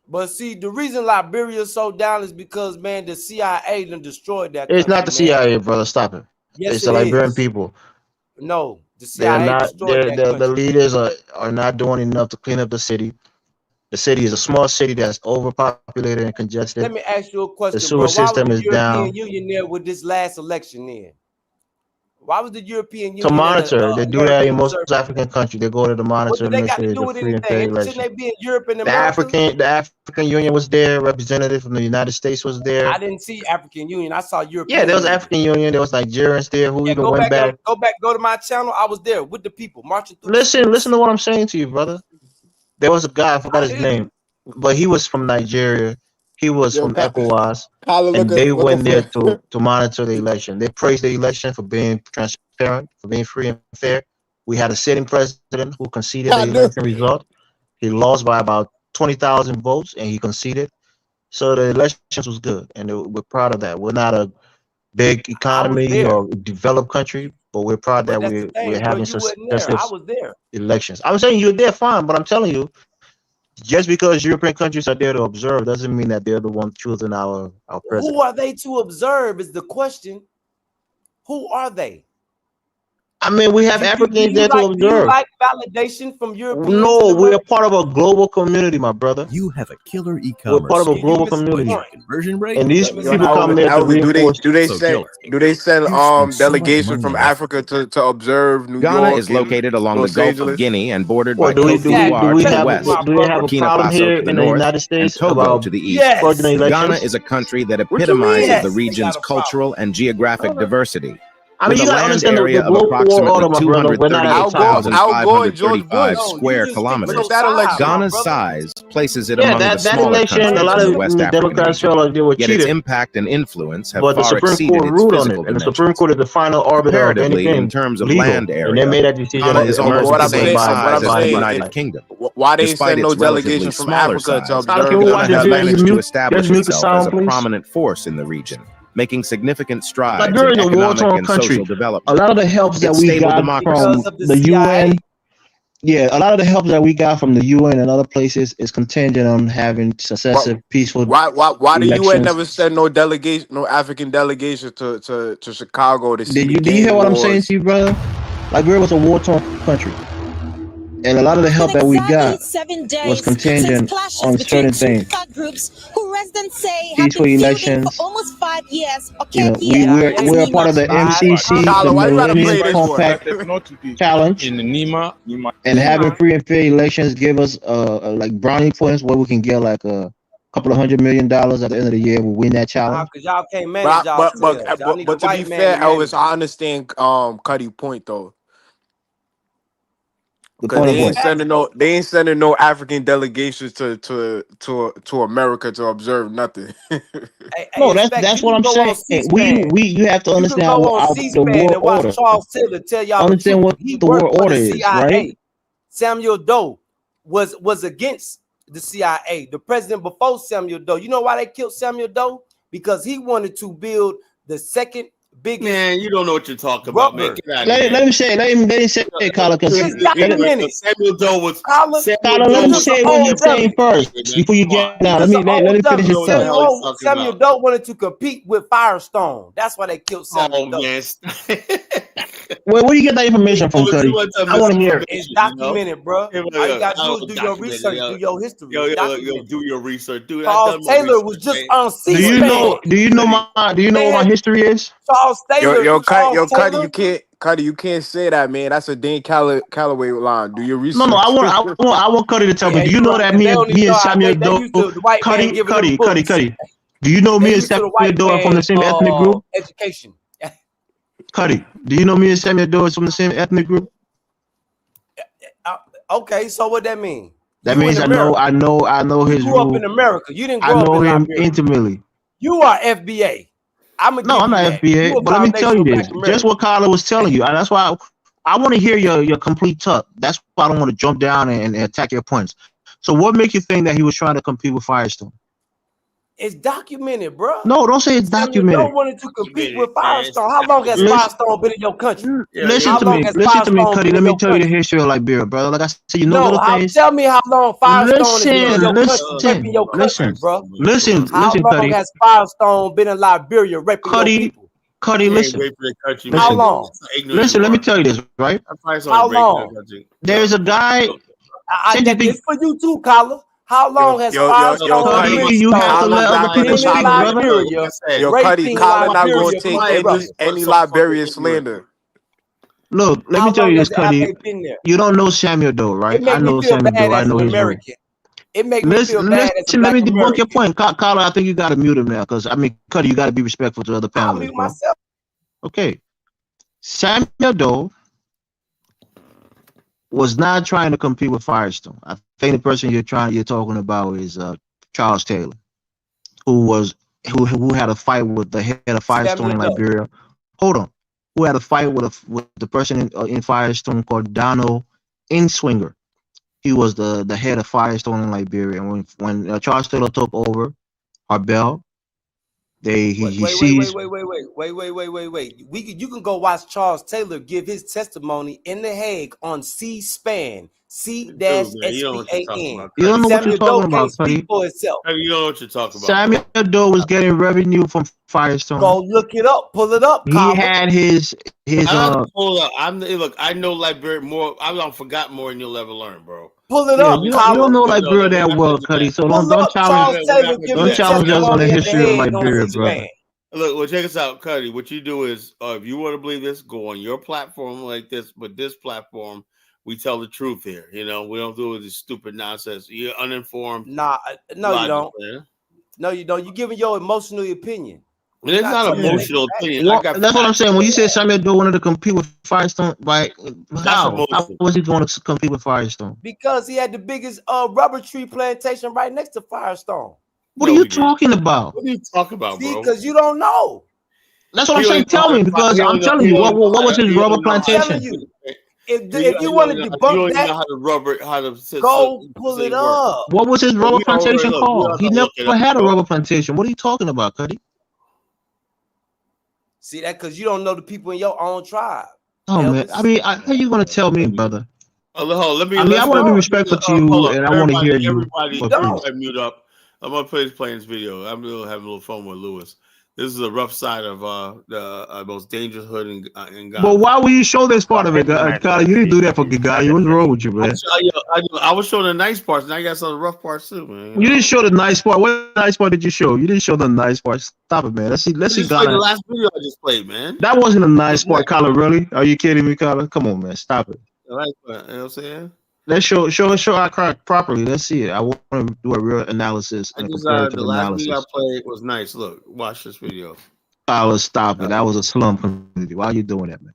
Speaker 10: But see, the reason Liberia is so down is because, man, the CIA done destroyed that country.
Speaker 6: It's not the CIA, brother. Stop it.
Speaker 10: Yes,
Speaker 6: it's the Liberian people.
Speaker 10: No, the
Speaker 6: They're
Speaker 10: CIA
Speaker 6: not.
Speaker 10: destroyed that
Speaker 6: The
Speaker 10: country.
Speaker 6: leaders are not doing enough to clean up the city. The city is a small city that's overpopulated and congested.
Speaker 10: Let me ask you a question,
Speaker 6: the sewer
Speaker 10: bro. Why
Speaker 6: system
Speaker 10: was
Speaker 6: is
Speaker 10: the European
Speaker 6: down.
Speaker 10: Union there with this last election then? Why was the European Union
Speaker 6: To monitor,
Speaker 10: there?
Speaker 6: they do that in most African countries. They go to the monitor
Speaker 10: What do
Speaker 6: and
Speaker 10: they
Speaker 6: make
Speaker 10: got
Speaker 6: sure
Speaker 10: to
Speaker 6: there's
Speaker 10: do
Speaker 6: a
Speaker 10: with
Speaker 6: free and fair
Speaker 10: anything?
Speaker 6: election.
Speaker 10: Shouldn't they be in Europe and
Speaker 6: The
Speaker 10: America?
Speaker 6: African Union was there, representative from the United States was there.
Speaker 10: I didn't see African Union. I saw European.
Speaker 6: Yeah, there was
Speaker 10: Union.
Speaker 6: African Union. There was Nigerians there who even
Speaker 10: Go
Speaker 6: went
Speaker 10: back,
Speaker 6: back.
Speaker 10: go to my channel. I was there with the people marching through.
Speaker 6: Listen to what I'm saying to you, brother. There was a guy, I forgot his name, but he was from Nigeria. He was from ECOWAS, and they went there to monitor the election. They praised the election for being transparent, for being free and fair. We had a sitting president who conceded the election result. He lost by about 20,000 votes, and he conceded. So the elections was good, and we're proud of that. We're not a big economy or developed country, but we're proud that we're having successful elections. I'm saying you're there, fine, but I'm telling you, just because European countries are there to observe doesn't mean that they're the ones choosing our president.
Speaker 10: Who are they to observe is the question. Who are they?
Speaker 6: I mean, we have Africans there to observe.
Speaker 10: Do you like validation from Europeans?
Speaker 6: No, we're part of a global community, my brother.
Speaker 5: You have a killer e-commerce.
Speaker 6: We're part of a global community.
Speaker 5: Conversion rate.
Speaker 6: And these people come there to reinforce.
Speaker 14: Do they send delegation from Africa to observe New York?
Speaker 15: Ghana is located along the Gulf of Guinea and bordered by
Speaker 6: do we
Speaker 15: Cote d'Ivoire to the west,
Speaker 6: do we have a
Speaker 15: Burkina
Speaker 6: problem
Speaker 15: Faso
Speaker 6: here
Speaker 15: to the
Speaker 6: in the
Speaker 15: north,
Speaker 6: United States
Speaker 15: and Togo
Speaker 6: about
Speaker 15: to the east.
Speaker 6: fraudulent elections?
Speaker 15: Ghana is a country that epitomizes the region's cultural and geographic diversity.
Speaker 6: I mean,
Speaker 15: with
Speaker 6: you
Speaker 15: a
Speaker 6: gotta
Speaker 15: land
Speaker 6: understand
Speaker 15: area
Speaker 6: the
Speaker 15: of
Speaker 6: global order, my brother. We're not at the top.
Speaker 15: 238,535 square kilometers. Ghana's size places it among the smaller
Speaker 6: election,
Speaker 15: countries
Speaker 6: a lot
Speaker 15: in
Speaker 6: of
Speaker 15: the West African
Speaker 6: Democrats felt like they were
Speaker 15: Yet
Speaker 6: cheated.
Speaker 15: its impact and influence have
Speaker 6: But the
Speaker 15: far
Speaker 6: Supreme
Speaker 15: exceeded
Speaker 6: Court
Speaker 15: its
Speaker 6: ruled on
Speaker 15: physical
Speaker 6: it, and the
Speaker 15: dimensions.
Speaker 6: Supreme Court is the final arbiter of
Speaker 15: Comparatively,
Speaker 6: anything
Speaker 15: in terms of
Speaker 6: legal,
Speaker 15: land
Speaker 6: and
Speaker 15: area,
Speaker 6: they made that decision.
Speaker 15: Ghana is almost
Speaker 14: what
Speaker 15: the
Speaker 14: I'm
Speaker 15: same
Speaker 14: saying-
Speaker 15: size
Speaker 14: what I'm
Speaker 15: as the
Speaker 14: saying
Speaker 15: United
Speaker 14: is-
Speaker 15: Kingdom.
Speaker 14: Why they
Speaker 15: Despite
Speaker 14: send no
Speaker 15: its relatively
Speaker 14: delegation from
Speaker 15: smaller
Speaker 14: Africa to
Speaker 15: size,
Speaker 14: observe
Speaker 15: Ghana has
Speaker 14: the
Speaker 15: managed to
Speaker 6: Just
Speaker 15: establish
Speaker 6: mute the
Speaker 15: itself
Speaker 6: sound,
Speaker 15: as a
Speaker 6: please.
Speaker 15: prominent force in the region, making significant strides
Speaker 6: Liberia
Speaker 15: in
Speaker 6: is a
Speaker 15: economic
Speaker 6: war-torn
Speaker 15: and
Speaker 6: country.
Speaker 15: social development.
Speaker 6: A lot of the help that
Speaker 15: Its
Speaker 6: we
Speaker 15: stable
Speaker 6: got
Speaker 15: democracy.
Speaker 6: from the UN, a lot of the help that we got from the UN and other places is contingent on having successive, peaceful.
Speaker 14: Why the UN
Speaker 6: elections.
Speaker 14: never sent no delegation, no African delegation to Chicago to see
Speaker 6: Did you hear what I'm saying to you, brother? Liberia was a war-torn country, and a lot of the help that we got
Speaker 2: 7 days
Speaker 6: was contingent
Speaker 2: clashes
Speaker 6: on
Speaker 2: between
Speaker 6: certain
Speaker 2: two
Speaker 6: things.
Speaker 2: thug groups who residents say have
Speaker 6: Peaceful
Speaker 2: been feuding
Speaker 6: elections.
Speaker 2: for almost 5 years or
Speaker 6: You know,
Speaker 2: can't hear.
Speaker 6: we're a part of the MCC, the Millennium Compact Challenge, and having free and fair elections give us like brownie points where we can get like a couple of $100 million at the end of the year. We win that challenge.
Speaker 10: Because y'all can't manage
Speaker 14: But to be fair, Elvis, I understand Cuddy's point though. Because they ain't sending no African delegations to America to observe nothing.
Speaker 6: No, that's what I'm saying. You have to understand the war order.
Speaker 10: Charles Taylor tell y'all
Speaker 6: Understand what
Speaker 10: he
Speaker 6: the war
Speaker 10: worked for
Speaker 6: order
Speaker 10: the
Speaker 6: is,
Speaker 10: CIA.
Speaker 6: right?
Speaker 10: Samuel Doe was against the CIA. The president before Samuel Doe. You know why they killed Samuel Doe? Because he wanted to build the second biggest.
Speaker 1: Man, you don't know what you're talking about, man. Get out of here.
Speaker 6: Let him say it, Colin.
Speaker 1: Samuel Doe was.
Speaker 6: Colin, let him say what he's saying first before you get down. Let me finish his thought.
Speaker 10: Samuel Doe wanted to compete with Firestone. That's why they killed Samuel Doe.
Speaker 1: Man.
Speaker 6: Where do you get that information from, Cuddy? I want to hear it.
Speaker 10: It's documented, bro. All you gotta do is do your research, do your history.
Speaker 1: Yo, do your research, dude.
Speaker 10: Charles Taylor was just on C-SPAN.
Speaker 6: Do you know what my history is?
Speaker 10: Charles Taylor.
Speaker 14: Yo, Cuddy, Cuddy, you can't say that, man. That's a Dane Calloway line. Do your research.
Speaker 6: No, I want Cuddy to tell me. Do you know that me and Samuel Doe, Cuddy? Do you know me and Samuel Doe are from the same ethnic group?
Speaker 10: Education.
Speaker 6: Cuddy, do you know me and Samuel Doe is from the same ethnic group?
Speaker 10: Okay, so what that mean?
Speaker 6: That means I know his
Speaker 10: You grew up
Speaker 6: rule.
Speaker 10: in America. You didn't
Speaker 6: I
Speaker 10: grow up
Speaker 6: know
Speaker 10: in
Speaker 6: him
Speaker 10: Liberia.
Speaker 6: intimately.
Speaker 10: You are FBA. I'm
Speaker 6: No, I'm not FBA, but let me tell you this. Just what Kyla was telling you. And that's why I want to hear your complete talk. That's why I don't want to jump down and attack your points. So what makes you think that he was trying to compete with Firestone?
Speaker 10: It's documented, bro.
Speaker 6: No, don't say it's documented.
Speaker 10: You wanted to compete with Firestone. How long has Firestone been in your country?
Speaker 6: Listen to me, Cuddy. Let me tell you the history of Liberia, brother. Like I said, you know little things.
Speaker 10: Tell me how long Firestone has been in your country, bro.
Speaker 6: Listen,
Speaker 10: how long
Speaker 6: Cuddy.
Speaker 10: has Firestone been in Liberia raping your people?
Speaker 6: Cuddy, listen.
Speaker 10: How long?
Speaker 6: Listen, let me tell you this, right?
Speaker 10: How long?
Speaker 6: There's a guy.
Speaker 10: It's for you too, Kyla. How long has Firestone been in
Speaker 6: you have to let other people speak, brother.
Speaker 14: Yo, Cuddy, Kyla not going to take any Liberian slander.
Speaker 6: Look, let me tell you this, Cuddy. You don't know Samuel Doe, right? I know Samuel Doe. I know his American.
Speaker 10: It makes me feel bad as a
Speaker 6: let me debunk
Speaker 10: American.
Speaker 6: your point. Kyla, I think you got to mute him now because, I mean, Cuddy, you got to be respectful to other panelists.
Speaker 10: I'll mute myself.
Speaker 6: Okay. Samuel Doe was not trying to compete with Firestone. I think the person you're talking about is Charles Taylor, who had a fight with the head of Firestone in Liberia. Hold on, who had a fight with the person in Firestone called Donald Inswinger. He was the head of Firestone in Liberia. And when Charles Taylor took over Arbel, Wait.
Speaker 10: You can go watch Charles Taylor give his testimony in The Hague on C-SPAN. C-SPAN.
Speaker 6: You don't know what you're talking about, Cuddy.
Speaker 1: You don't know what you're talking about.
Speaker 6: Samuel Doe was getting revenue from Firestone.
Speaker 10: Go look it up. Pull it up.
Speaker 6: He had his.
Speaker 1: Hold up. Look. I know Liberia more. I've forgotten more than you'll ever learn, bro.
Speaker 10: Pull it up.
Speaker 6: You don't know Liberia that well, Cuddy. So don't challenge us on the history of Liberia, brother.
Speaker 1: Look, well, check us out, Cuddy. What you do is, if you want to believe this, go on your platform like this. But this platform, we tell the truth here. You know, we don't do this stupid nonsense. You're uninformed.
Speaker 10: No, you don't. Man. No, you don't. You're giving your emotional opinion.
Speaker 1: It's not emotional opinion.
Speaker 6: Well, that's what I'm saying. When you said Samuel Doe wanted to compete with Firestone, right? How was he going to compete with Firestone?
Speaker 10: Because he had the biggest rubber tree plantation right next to Firestone.
Speaker 6: What are you talking about?
Speaker 1: What are you talking about, bro?
Speaker 10: Because you don't know.
Speaker 6: That's what I'm saying. Tell me, because I'm telling you, what was his rubber plantation?
Speaker 10: If you want to debunk that, go pull it up.
Speaker 6: What was his rubber plantation called? He never had a rubber plantation. What are you talking about, Cuddy?
Speaker 10: See that? Because you don't know the people in your own tribe.
Speaker 6: Oh, man. I mean, how you going to tell me, brother?
Speaker 1: I want to
Speaker 6: be respectful to you, and I want to hear you.
Speaker 1: Everybody mute up. I'm going to play this video. I'm going to have a little fun with Lewis. This is a rough side of the most dangerous hood in Ghana.
Speaker 6: But why would you show this part of it, Kyla? You didn't do that for Ghana. What's wrong with you, man?
Speaker 1: I was showing the nice parts. Now you got some of the rough parts too, man.
Speaker 6: You didn't show the nice part. What nice part did you show? You didn't show the nice part. Stop it, man. Let's see Ghana.
Speaker 1: The last video I just played, man.
Speaker 6: That wasn't a nice part, Kyla. Really? Are you kidding me, Kyla? Come on, man. Stop it.
Speaker 1: You know what I'm saying?
Speaker 6: Let's show our crack properly. Let's see it. I want to do a real analysis.
Speaker 1: The last video I played was nice. Look, watch this video.
Speaker 6: Kyla, stop it. That was a slum community. Why are you doing that, man?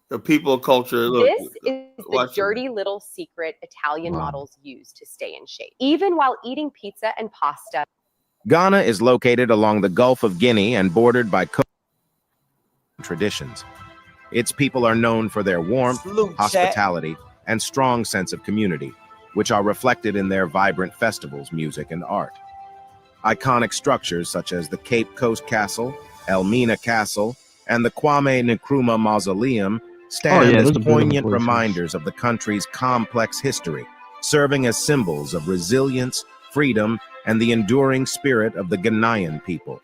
Speaker 1: The people culture. Look,
Speaker 16: this is the dirty little secret Italian models use to stay in shape, even while eating pizza and pasta.
Speaker 15: Ghana is located along the Gulf of Guinea and bordered by traditions. Its people are known for their warmth, hospitality, and strong sense of community, which are reflected in their vibrant festivals, music, and art. Iconic structures such as the Cape Coast Castle, Elmina Castle, and the Kwame Nkrumah Mausoleum stand as poignant reminders of the country's complex history, serving as symbols of resilience, freedom, and the enduring spirit of the Ghanaian people.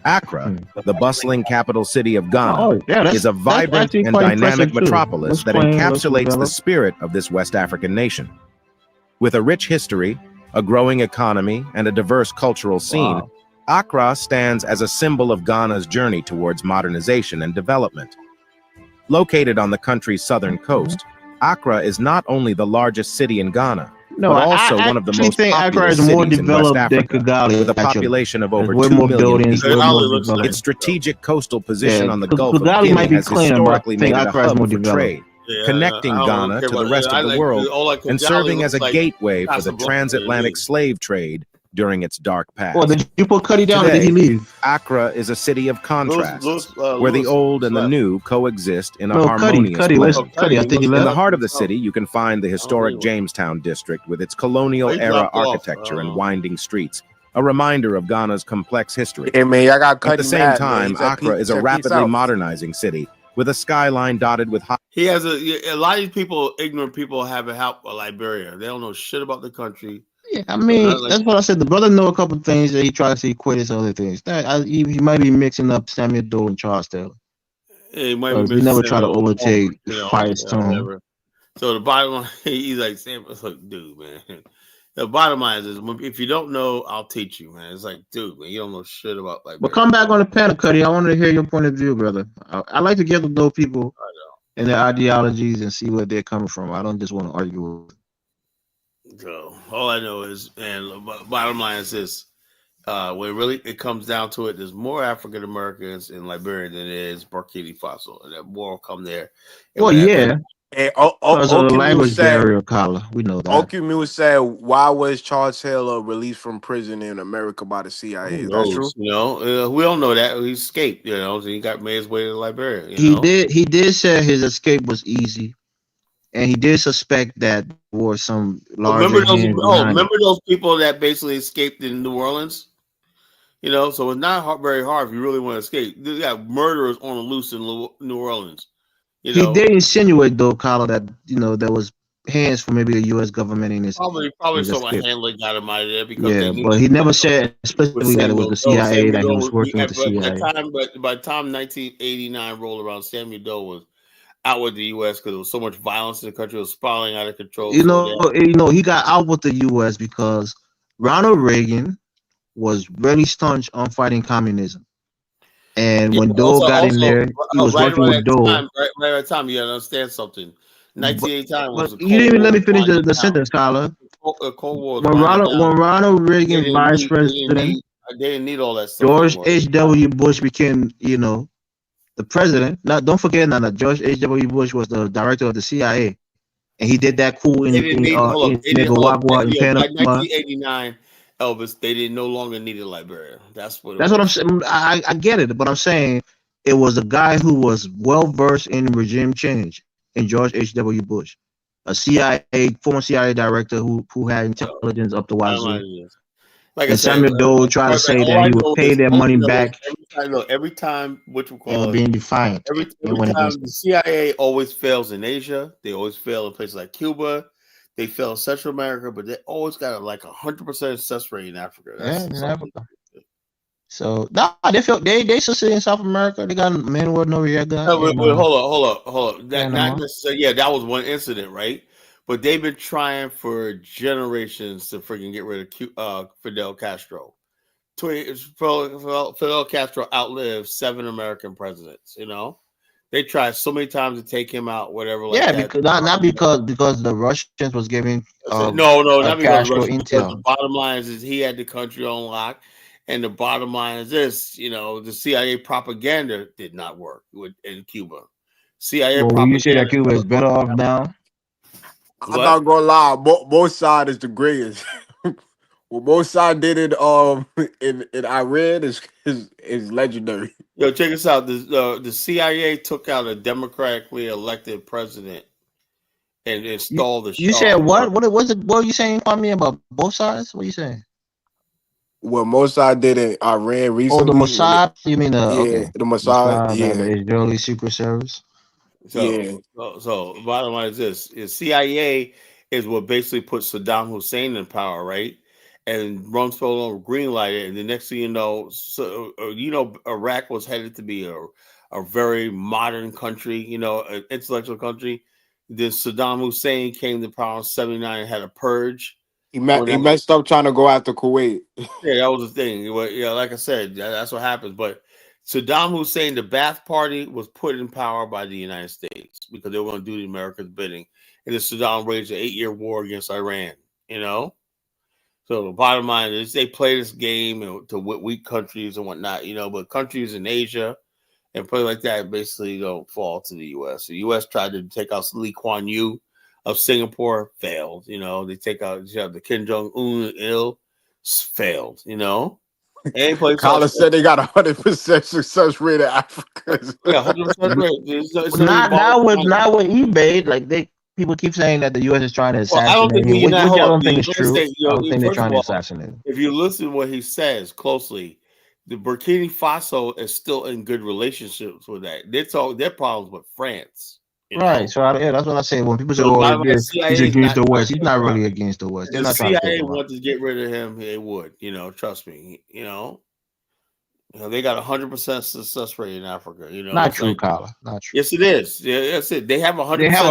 Speaker 15: Accra, the bustling capital city of Ghana, is a vibrant and dynamic metropolis that encapsulates the spirit of this West African nation. With a rich history, a growing economy, and a diverse cultural scene, Accra stands as a symbol of Ghana's journey towards modernization and development. Located on the country's southern coast, Accra is not only the largest city in Ghana,
Speaker 6: No,
Speaker 15: but also one of the most
Speaker 6: think Accra
Speaker 15: populous
Speaker 6: is more
Speaker 15: cities in West
Speaker 6: developed than
Speaker 15: Africa,
Speaker 6: Kigali,
Speaker 15: with a
Speaker 6: actually.
Speaker 15: population of over
Speaker 6: There's way
Speaker 15: 2
Speaker 6: more
Speaker 15: million
Speaker 6: buildings,
Speaker 15: people.
Speaker 6: way more developed.
Speaker 15: Its strategic coastal position
Speaker 6: Yeah,
Speaker 15: on the Gulf of
Speaker 6: Kigali
Speaker 15: Guinea
Speaker 6: might be
Speaker 15: has
Speaker 6: cleaner, but I
Speaker 15: historically
Speaker 6: think
Speaker 15: made it a
Speaker 6: Accra is
Speaker 15: hub
Speaker 6: more
Speaker 15: for
Speaker 6: developed.
Speaker 15: trade, connecting
Speaker 1: I don't
Speaker 15: Ghana
Speaker 1: care
Speaker 15: to the
Speaker 1: about-
Speaker 15: rest
Speaker 1: I
Speaker 15: of the
Speaker 1: like-
Speaker 15: world
Speaker 1: all like
Speaker 15: and
Speaker 1: Kigali
Speaker 15: serving as a
Speaker 1: looks like
Speaker 15: gateway for the
Speaker 1: Casablanca to
Speaker 15: transatlantic
Speaker 1: me.
Speaker 15: slave trade during its dark past.
Speaker 6: Well, did you put Cuddy down or did he
Speaker 15: Today,
Speaker 6: leave?
Speaker 15: Accra is a city of contrasts, where the
Speaker 1: Lewis
Speaker 15: old and the
Speaker 1: left.
Speaker 15: new coexist in a
Speaker 6: No,
Speaker 15: harmonious
Speaker 6: Cuddy,
Speaker 15: way.
Speaker 6: where's Cuddy? I think he
Speaker 15: In the
Speaker 6: left.
Speaker 15: heart of the city, you can find the historic
Speaker 1: he
Speaker 15: Jamestown district with its
Speaker 1: He
Speaker 15: colonial-era
Speaker 1: dropped off.
Speaker 15: architecture and winding streets, a reminder of Ghana's complex history.
Speaker 14: Yeah, man, y'all got
Speaker 15: At the
Speaker 14: Cuddy
Speaker 15: same
Speaker 14: mad, man.
Speaker 15: time,
Speaker 14: He said
Speaker 15: Accra is a
Speaker 14: peace
Speaker 15: rapidly
Speaker 14: out.
Speaker 15: modernizing city with a skyline dotted with high.
Speaker 1: He has a lot of these people, ignorant people, haven't helped Liberia. They don't know shit about the country.
Speaker 6: Yeah, I mean,
Speaker 1: Not like-
Speaker 6: that's what I said. The brother know a couple of things that he tries to equate as other things. He might be mixing up Samuel Doe and Charles Taylor.
Speaker 1: He might
Speaker 6: We
Speaker 1: be
Speaker 6: never
Speaker 1: missing
Speaker 6: try to
Speaker 1: out,
Speaker 6: overtake
Speaker 1: you know,
Speaker 6: Fire's tone.
Speaker 1: whatever. So the bottom line, he's like, Sam, it's like, dude, man. The bottom line is, if you don't know, I'll teach you, man. It's like, dude, man, you don't know shit about Liberia.
Speaker 6: But come back on the panel, Cuddy. I want to hear your point of view, brother. I like to get to know people and their ideologies and see where they're coming from. I don't just want to argue with them.
Speaker 1: So all I know is, and bottom line is this: when really it comes down to it, there's more African Americans in Liberia than there is Burkina Faso, and that more will come there. And
Speaker 6: Well,
Speaker 1: when that-
Speaker 6: yeah.
Speaker 14: And
Speaker 6: Because of the
Speaker 14: Okimune
Speaker 6: language
Speaker 14: said,
Speaker 6: barrier, Kala. We know that.
Speaker 14: Okimune said, why was Charles Taylor released from prison in America by the CIA?
Speaker 1: Who
Speaker 14: Is that
Speaker 1: knows,
Speaker 14: true?
Speaker 1: you know, we don't know that he escaped. You know, so he made his way to Liberia. You
Speaker 6: He
Speaker 1: know?
Speaker 6: did. He did say his escape was easy, and he did suspect that there were some larger
Speaker 1: Remember those?
Speaker 6: hands behind it.
Speaker 1: Remember those people that basically escaped in New Orleans? You know, so it's not very hard if you really want to escape. You got murderers on the loose in New Orleans. You know,
Speaker 6: He did insinuate, though, Kala, that there was hands for maybe the U.S. government in his
Speaker 1: probably
Speaker 6: his
Speaker 1: so my
Speaker 6: escape.
Speaker 1: handler got him out of there because
Speaker 6: Yeah,
Speaker 1: they knew
Speaker 6: but he never said explicitly that it was the
Speaker 1: Samuel Doe.
Speaker 6: CIA, that he
Speaker 1: Samuel
Speaker 6: was
Speaker 1: Doe
Speaker 6: working with the CIA.
Speaker 1: by the time 1989 rolled around, Samuel Doe was out with the U.S. because there was so much violence in the country. It was spiraling out of control.
Speaker 6: You know, he got out with the U.S. because Ronald Reagan was really staunch on fighting communism. And when Doe got in there, he was working with Doe.
Speaker 1: Right at the time, you gotta understand something. 1989 was
Speaker 6: But you didn't even let me finish the sentence, Kyla.
Speaker 1: Cold War.
Speaker 6: When Ronald Reagan, vice president,
Speaker 1: they didn't need all that stuff.
Speaker 6: George
Speaker 1: anymore.
Speaker 6: H.W. Bush became, the president. Now, don't forget that George H.W. Bush was the director of the CIA, and he did that coup in Nicaragua, in Panama.
Speaker 1: By 1989, Elvis, they didn't no longer needed Liberia. That's what
Speaker 6: I'm saying. I get it, but I'm saying it was a guy who was well versed in regime change, in George H.W. Bush, a former CIA director who had intelligence up the wazoo.
Speaker 1: Like
Speaker 6: and Samuel Doe tried to say that he would pay their money back.
Speaker 1: Every time,
Speaker 6: they were being defiant.
Speaker 1: Every time the CIA always fails in Asia, they always fail in places like Cuba. They fail in Central America, but they always got like 100% success rate in Africa.
Speaker 6: In Africa. So they succeed in South America. They got Manuel Noriega.
Speaker 1: Hold on. Not necessarily. Yeah, that was one incident, right? But they've been trying for generations to freaking get rid of Fidel Castro. Fidel Castro outlived 7 American presidents. You know, they tried so many times to take him out. Whatever. Like that.
Speaker 6: Because not because the Russians was giving.
Speaker 1: No, not because
Speaker 6: Castro
Speaker 1: Russians,
Speaker 6: intel.
Speaker 1: the bottom line is he had the country on lock. And the bottom line is this, the CIA propaganda did not work in Cuba. CIA propaganda.
Speaker 6: You say that Cuba is better off now?
Speaker 14: I'm not gonna lie, both sides is the greatest. What both sides did in Iran is legendary.
Speaker 1: Yo, check this out. The CIA took out a democratically elected president and installed the Shah.
Speaker 6: You said what? What are you saying on me about both sides? What are you saying?
Speaker 14: What Mossad did in Iran recently.
Speaker 6: Oh, the Mossad? You mean
Speaker 14: the Mossad? Yeah,
Speaker 6: the Israeli Secret Service.
Speaker 1: So bottom line is this: CIA is what basically put Saddam Hussein in power, right? And Rumsfeld green lighted, and the next thing you know, Iraq was headed to be a very modern country, an intellectual country. Then Saddam Hussein came to power in '79 and had a purge.
Speaker 14: He messed up trying to go after Kuwait.
Speaker 1: Yeah, that was the thing. Yeah, like I said, that's what happens. But Saddam Hussein, the Ba'ath Party, was put in power by the United States because they were going to do the America's bidding. And then Saddam waged an 8-year war against Iran, you know? So the bottom line is they play this game to weak countries and whatnot, you know, but countries in Asia and places like that basically don't fall to the U.S. The U.S. tried to take out Lee Kuan Yew of Singapore, failed. You know, they take out the Kim Jong-un ill, failed, you know.
Speaker 14: Carla said they got 100% success rate in Africa.
Speaker 1: Yeah, 100% rate.
Speaker 6: Now with eBay, like people keep saying that the U.S. is trying to
Speaker 1: Well, I don't
Speaker 6: assassinate
Speaker 1: think
Speaker 6: him, which I don't think is
Speaker 1: Let me
Speaker 6: true.
Speaker 1: say,
Speaker 6: I don't think they're
Speaker 1: first
Speaker 6: trying
Speaker 1: of
Speaker 6: to
Speaker 1: all,
Speaker 6: assassinate him.
Speaker 1: if you listen to what he says closely, the Burkina Faso is still in good relationships with that. They talk their problems with France.
Speaker 6: Right. So that's what I say. When people say,
Speaker 1: So
Speaker 6: "Oh,
Speaker 1: CIA
Speaker 6: he's
Speaker 1: is
Speaker 6: against
Speaker 1: not
Speaker 6: the West," he's not really against the West. They're
Speaker 1: the
Speaker 6: not trying to take
Speaker 1: CIA
Speaker 6: him out.
Speaker 1: wanted to get rid of him, they would. You know, trust me. You know, they got 100% success rate in Africa. You know,
Speaker 6: Not true, Carla. Not true.
Speaker 1: Yes, it is. Yeah, that's it. They have 100%.
Speaker 6: They have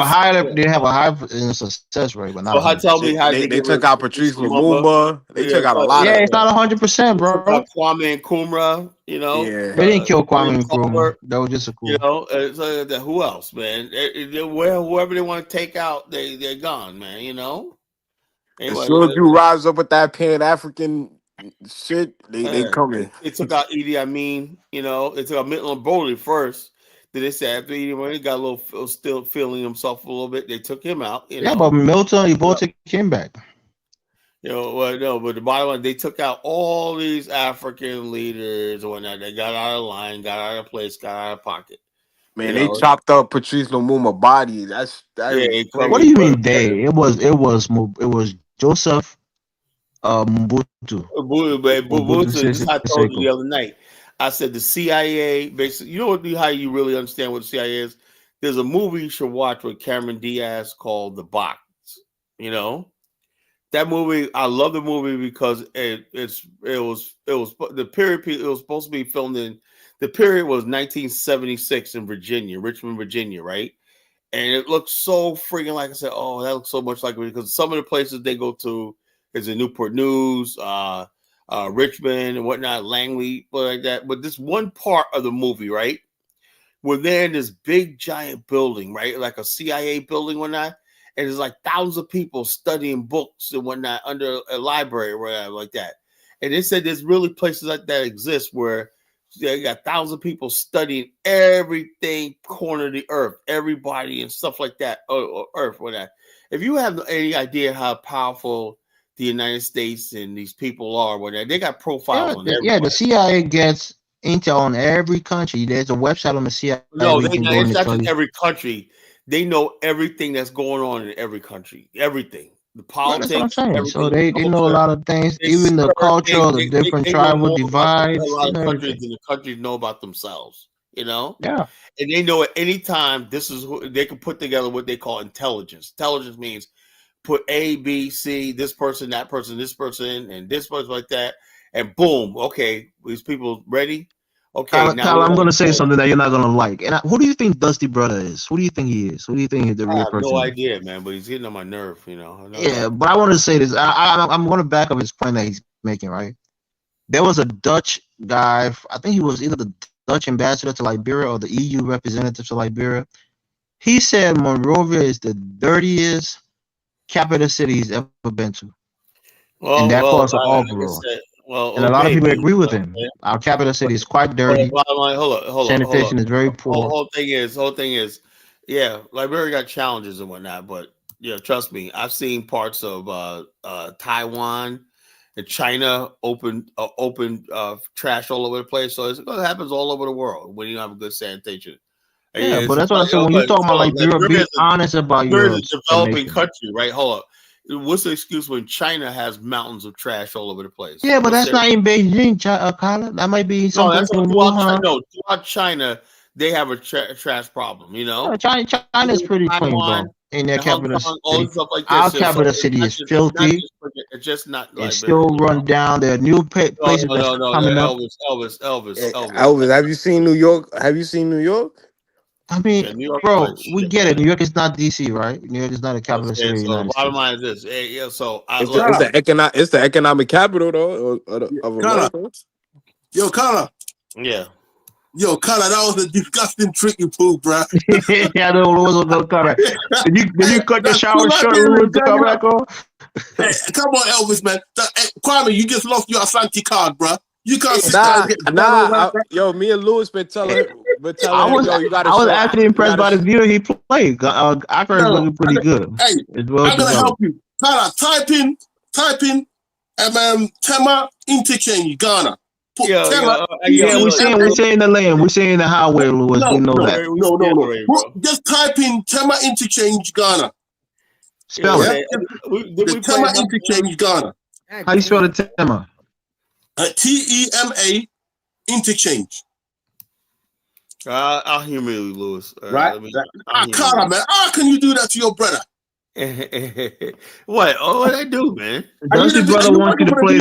Speaker 6: a high success rate, but not.
Speaker 1: So tell me how
Speaker 14: they took out Patrice Lumumba. They took out a lot
Speaker 6: Yeah,
Speaker 14: of.
Speaker 6: it's not 100%, bro.
Speaker 1: Took out Kwame Nkrumah. You know,
Speaker 14: Yeah.
Speaker 6: They didn't kill Kwame Nkrumah. That was just a coup.
Speaker 1: You know, who else, man? Whoever they want to take out, they're gone, man. You know.
Speaker 14: As soon as you rise up with that Pan-African shit, they coming.
Speaker 1: They took out Idi Amin. You know, they took out Midland Bowley first. Then they said after Idi Amin got a little still feeling himself a little bit, they took him out. You know?
Speaker 6: But Milton Obote came back.
Speaker 1: You know, well, no, but the bottom line, they took out all these African leaders and whatnot. They got out of line, got out of place, got out of pocket.
Speaker 14: Man, they chopped up Patrice Lumumba body. That's
Speaker 6: What do you mean they? It was Joseph Mobutu.
Speaker 1: This I told you the other night. I said the CIA basically, you know how you really understand what the CIA is? There's a movie you should watch with Cameron Diaz called The Box. You know? That movie, I love the movie because it was the period it was supposed to be filmed in. The period was 1976 in Virginia, Richmond, Virginia, right? And it looks so freaking like I said, oh, that looks so much like it because some of the places they go to is in Newport News, Richmond and whatnot, Langley, like that. But this one part of the movie, right? We're there in this big giant building, right? Like a CIA building, whatnot. And there's like thousands of people studying books and whatnot under a library or whatever like that. And they said there's really places like that exist where they got thousands of people studying everything, corner of the earth, everybody and stuff like that, or earth, whatnot. If you have any idea how powerful the United States and these people are, whatever, they got profiles on everybody.
Speaker 6: Yeah, the CIA gets intel on every country. There's a website on the CIA.
Speaker 1: No, it's not just every country. They know everything that's going on in every country. Everything. The politics.
Speaker 6: That's what I'm saying. So they know a lot of things, even the culture, the different tribal divides.
Speaker 1: A lot of countries and the countries know about themselves. You know?
Speaker 6: Yeah.
Speaker 1: And they know at any time this is who they can put together what they call intelligence. Intelligence means put A, B, C, this person, that person, this person, and this person like that. And boom, okay, these people ready? Okay,
Speaker 6: Kyle, I'm going to say something that you're not going to like. And who do you think Dusty Brother is? Who do you think he is? Who do you think is the real person?
Speaker 1: I have no idea, man, but he's getting on my nerve, you know.
Speaker 6: Yeah, but I want to say this. I'm going to back up his point that he's making, right? There was a Dutch guy, I think he was either the Dutch ambassador to Liberia or the EU representative to Liberia. He said Monrovia is the dirtiest capital city he's ever been to. And that caused an uproar. And a lot of people agree with him. Our capital city is quite dirty.
Speaker 1: Hold on.
Speaker 6: Sanitation is very poor.
Speaker 1: Whole thing is, yeah, Liberia got challenges and whatnot, but yeah, trust me, I've seen parts of Taiwan and China open trash all over the place. So it happens all over the world when you have a good sanitation.
Speaker 6: Yeah, but that's what I said. When you talk about Liberia, be honest about your
Speaker 1: developing country, right? Hold up. What's the excuse when China has mountains of trash all over the place?
Speaker 6: Yeah, but that's not in Beijing, Kyle. That might be something from Wuhan.
Speaker 1: No, throughout China, they have a trash problem, you know?
Speaker 6: China is pretty clean, bro. In their capital city. Our capital city is filthy.
Speaker 1: It's just not.
Speaker 6: It's still run down. There are new places coming up.
Speaker 14: Elvis, have you seen New York?
Speaker 6: I mean, bro, we get it. New York is not DC, right? New York is not a capital city of the United States.
Speaker 1: Bottom line is this.
Speaker 14: It's the economic capital, though, of America.
Speaker 3: Yo, Connor.
Speaker 1: Yeah.
Speaker 20: Yo, Carla, that was a disgusting trick you pulled, bro.
Speaker 6: Yeah, I know Lewis was gonna come back. Did you cut your shower short, Lewis, to come back on?
Speaker 20: Hey, come on, Elvis, man. Kwame, you just lost your Asante card, bro. You can't sit
Speaker 14: Yo, me and Lewis been telling him,
Speaker 6: I was actually impressed by the view he played. I heard he was pretty good.
Speaker 20: Hey, I'm gonna help you. Carla, type in Tema interchange Ghana.
Speaker 6: We're saying the land. We're saying the highway, Lewis. We know that.
Speaker 20: No. Just type in Tema interchange Ghana.
Speaker 6: Spell it.
Speaker 20: The Tema interchange Ghana.
Speaker 6: How you spell the Tema?
Speaker 20: TEMA interchange.
Speaker 1: I'll humor you, Lewis.
Speaker 20: Right? Carla, man. How can you do that to your brother?
Speaker 1: What? Oh, what I do, man?
Speaker 6: Does your brother want you to play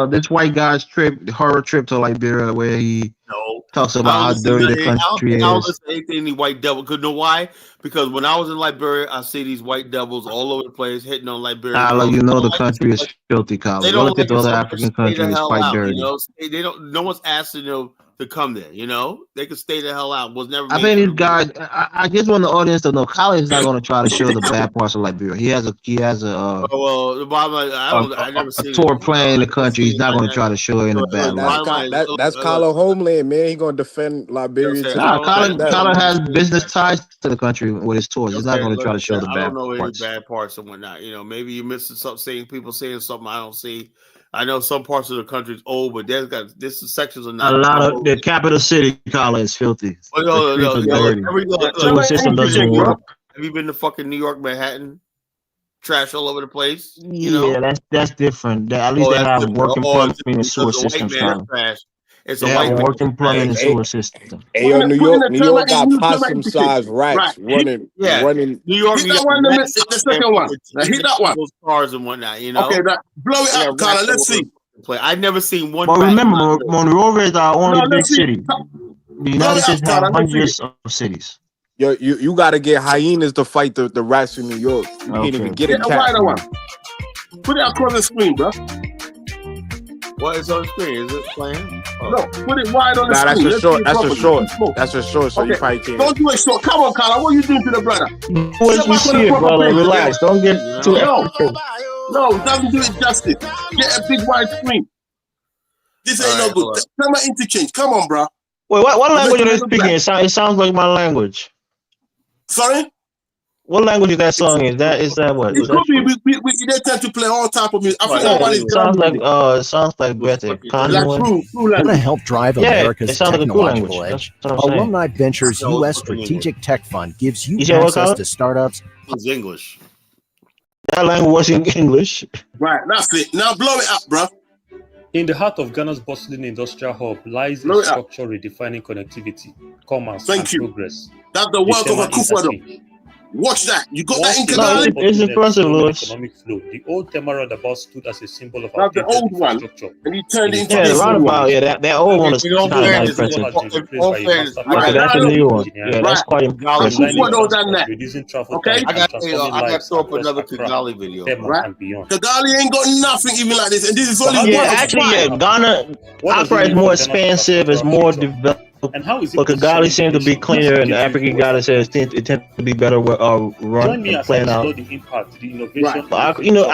Speaker 6: this white guy's horror trip to Liberia, where he talks about how dirty the country is?
Speaker 1: I don't listen to anything the white devil. Because know why? Because when I was in Liberia, I see these white devils all over the place hitting on Liberia.
Speaker 6: You know the country is filthy, Carla. Go look at the other African countries; it's quite dirty.
Speaker 1: They don't. No one's asking them to come there. You know, they can stay the hell out. Was never.
Speaker 6: I think these guys. I just want the audience to know, Kyle is not going to try to show the bad parts of Liberia. He has a tour plan in the country. He's not going to try to show in the bad light.
Speaker 14: That's Kylo homeland, man. He's going to defend Liberia.
Speaker 6: Kylo has business ties to the country with his tours. He's not going to try to show the bad parts.
Speaker 1: I don't know any bad parts and whatnot. You know, maybe you're missing something. People saying something I don't see. I know some parts of the country is old, but this sections are not.
Speaker 6: A lot of the capital city, Colin, is filthy.
Speaker 1: No.
Speaker 6: The system doesn't work.
Speaker 1: Have you been to fucking New York, Manhattan? Trash all over the place.
Speaker 6: Yeah, that's different. At least they have working plumbing and sewer systems.
Speaker 1: It's
Speaker 6: a white working plumbing and sewer system.
Speaker 14: Hey, yo, New York got possum-sized rats running.
Speaker 1: New York.
Speaker 20: Hit that one. The second one. Hit that one.
Speaker 1: Those cars and whatnot. You know.
Speaker 20: Okay, blow it up, Carla. Let's see.
Speaker 1: I've never seen one.
Speaker 6: But remember, Monrovia is our only big city. The United States have hundreds of cities.
Speaker 14: Yo, you got to get hyenas to fight the rats in New York. You can't even get a cat.
Speaker 20: Put it across the screen, bro.
Speaker 1: What is on the screen? Is it playing?
Speaker 20: No, put it wide on the screen.
Speaker 14: That's a short. So you probably can't.
Speaker 20: Don't do it short. Come on, Carla. What are you doing to the brother?
Speaker 6: We see it, brother. Relax. Don't get too.
Speaker 20: No, it doesn't do it justice. Get a big wide screen. This ain't no good. Tell my interchange. Come on, bro.
Speaker 6: Wait, what language are they speaking? It sounds like my language.
Speaker 20: Sorry?
Speaker 6: What language is that song? Is that what?
Speaker 20: It could be. They tend to play all type of music.
Speaker 6: It sounds like better.
Speaker 15: Want to help drive America's technological edge? Alumni Ventures U.S. Strategic Tech Fund gives you access to startups.
Speaker 1: It's English.
Speaker 6: That language was in English.
Speaker 20: Right, that's it. Now blow it up, bro.
Speaker 17: In the heart of Ghana's bustling industrial hub lies a structure redefining connectivity, commerce, and progress.
Speaker 20: That's the work of a Kufuor. Watch that. You got that in Kigali?
Speaker 6: It's impressive, Lewis.
Speaker 17: Economic flow. The old Tema roundabout stood as a symbol of
Speaker 20: our old one, and you turned it into
Speaker 6: the roundabout. Yeah, that old one is kind of impressive. That's a new one. Yeah, that's quite impressive.
Speaker 17: Reducing traffic.
Speaker 20: Okay,
Speaker 1: I got to throw up another Kigali video.
Speaker 20: Right? Kigali ain't got nothing even like this, and this is only
Speaker 6: Ghana operates more expansive, it's more developed.
Speaker 17: And how is it?
Speaker 6: But Kigali seems to be cleaner, and the African Ghana says it tends to be better run and planned out. I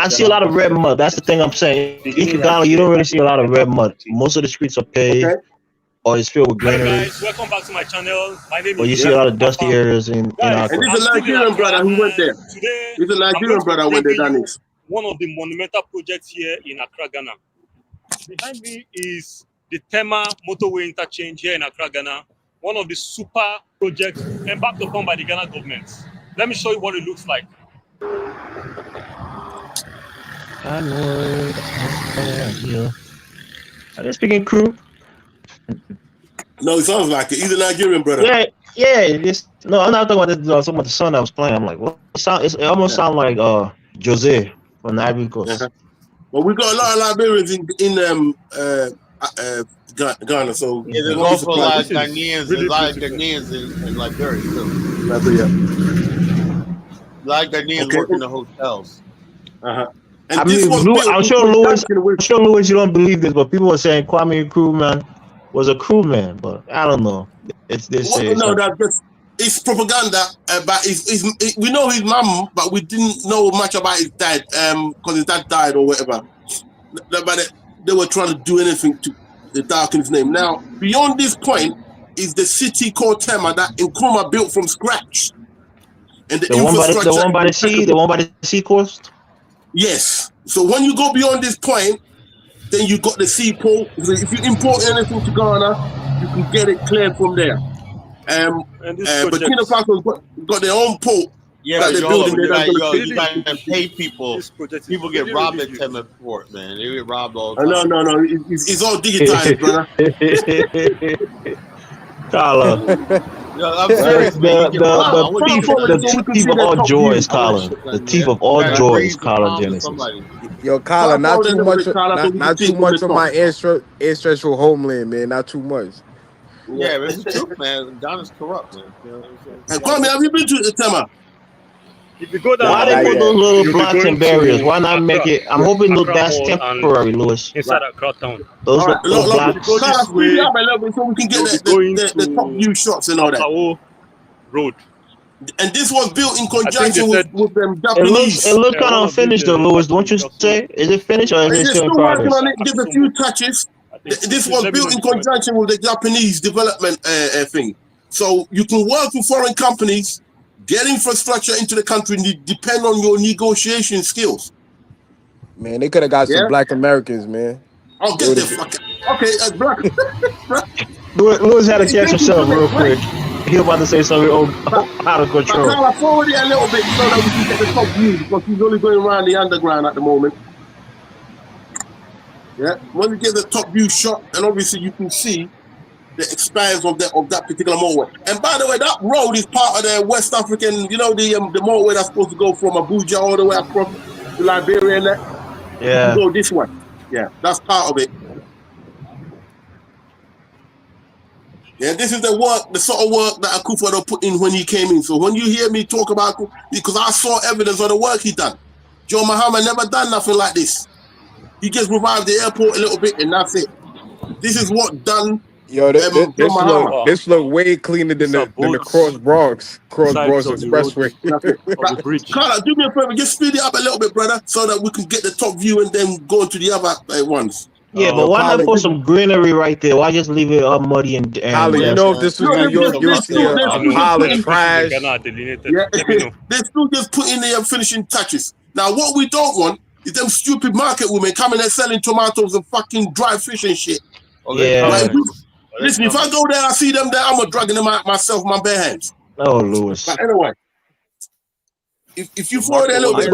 Speaker 6: see a lot of red mud. That's the thing I'm saying. In Kigali, you don't really see a lot of red mud. Most of the streets are paved, or it's filled with greenery.
Speaker 17: Hi guys, welcome back to my channel. My name is.
Speaker 6: Or you see a lot of dusty areas in Accra.
Speaker 20: And this is a Nigerian brother who went there. This is a Nigerian brother who went there, done this.
Speaker 17: One of the monumental projects here in Accra, Ghana. Behind me is the Tema motorway interchange here in Accra, Ghana, one of the super projects embarked upon by the Ghana government. Let me show you what it looks like.
Speaker 6: Are they speaking crew?
Speaker 20: No, it sounds like it. He's a Nigerian brother.
Speaker 6: Yeah. No, I'm not talking about this. Some of the son I was playing. I'm like, what? It almost sounds like Jose from the Ivory Coast.
Speaker 20: Well, we got a lot of Liberians in Ghana, so
Speaker 1: there's also a lot of Ghanaians. A lot of Ghanaians in Liberia too. A lot of Ghanaians work in the hotels.
Speaker 6: I'm sure Lewis, you don't believe this, but people are saying Kwame Nkrumah, man, was a crewman, but I don't know. They say it's
Speaker 20: No,
Speaker 6: not.
Speaker 20: that's just it's propaganda. But we know his mum, but we didn't know much about his dad. Because his dad died or whatever. But they were trying to do anything to darken his name. Now, beyond this point is the city called Tema that Nkrumah built from scratch, and the infrastructure.
Speaker 6: The one by the sea coast.
Speaker 20: Yes. So when you go beyond this point, then you got the seaport. So if you import anything to Ghana, you can get it cleared from there. Burkina Faso's got their own port.
Speaker 1: Yeah,
Speaker 20: that
Speaker 1: but
Speaker 20: they're building.
Speaker 1: you gotta pay people. People get robbed at Tema Port, man. They get robbed all the
Speaker 20: No,
Speaker 1: time.
Speaker 20: it's all digitized, brother.
Speaker 6: Carla.
Speaker 1: No, I'm serious, man.
Speaker 6: The thief of all joy is Colin. The thief of all joy is Colin Genesis.
Speaker 14: Yo, Carla, not too much on my ancestral homeland, man. Not too much.
Speaker 1: Yeah, but it's the truth, man. Ghana's corrupt, man. You know what I'm saying?
Speaker 20: Kwame, have you been to Tema?
Speaker 17: If you go down,
Speaker 6: why they put those little blocks and barriers? Why not make it? I'm hoping that's temporary, Lewis.
Speaker 17: Inside Accra town.
Speaker 6: Those blocks.
Speaker 20: So we can get the top view shots and all that.
Speaker 17: Road.
Speaker 20: And this was built in conjunction with them Japanese.
Speaker 6: It looks kind of unfinished though, Lewis. Don't you say? Is it finished or is it still in progress?
Speaker 20: There's a few touches. This was built in conjunction with the Japanese development thing. So you can work with foreign companies, get infrastructure into the country, depend on your negotiation skills.
Speaker 14: Man, they could have got some black Americans, man.
Speaker 20: Oh, get the fuck out. Okay, black.
Speaker 6: Lewis had to catch himself real quick. He was about to say something out of control.
Speaker 20: But I'll forward it a little bit so that we can get the top view because he's only going around the underground at the moment. Yeah, when we get the top view shot, and obviously you can see the expanse of that particular motorway. And by the way, that road is part of the West African, the motorway that's supposed to go from Abuja all the way across to Liberia and that.
Speaker 6: Yeah.
Speaker 20: Go this way. Yeah, that's part of it. Yeah, this is the sort of work that Akufo-Addo put in when he came in. So when you hear me talk about Akufo, because I saw evidence of the work he done. Joe Mahama never done nothing like this. He just revived the airport a little bit and that's it. This is what done.
Speaker 14: Yo, this look way cleaner than the Cross Bronx Expressway.
Speaker 20: Carla, do me a favor, just speed it up a little bit, brother, so that we can get the top view and then go into the other ones.
Speaker 6: Yeah, but why not put some greenery right there? Why just leave it up muddy and
Speaker 14: Carla, you know if this was New York, you'll see a pile of trash.
Speaker 20: They're still just putting their finishing touches. Now, what we don't want is them stupid market women coming and selling tomatoes and fucking dry fish and shit.
Speaker 6: Yeah.
Speaker 20: Like, listen, if I go there, I see them there, I'm gonna drag them out myself, my bare hands.
Speaker 6: Oh, Lewis.
Speaker 20: But anyway, if you forward that little bit,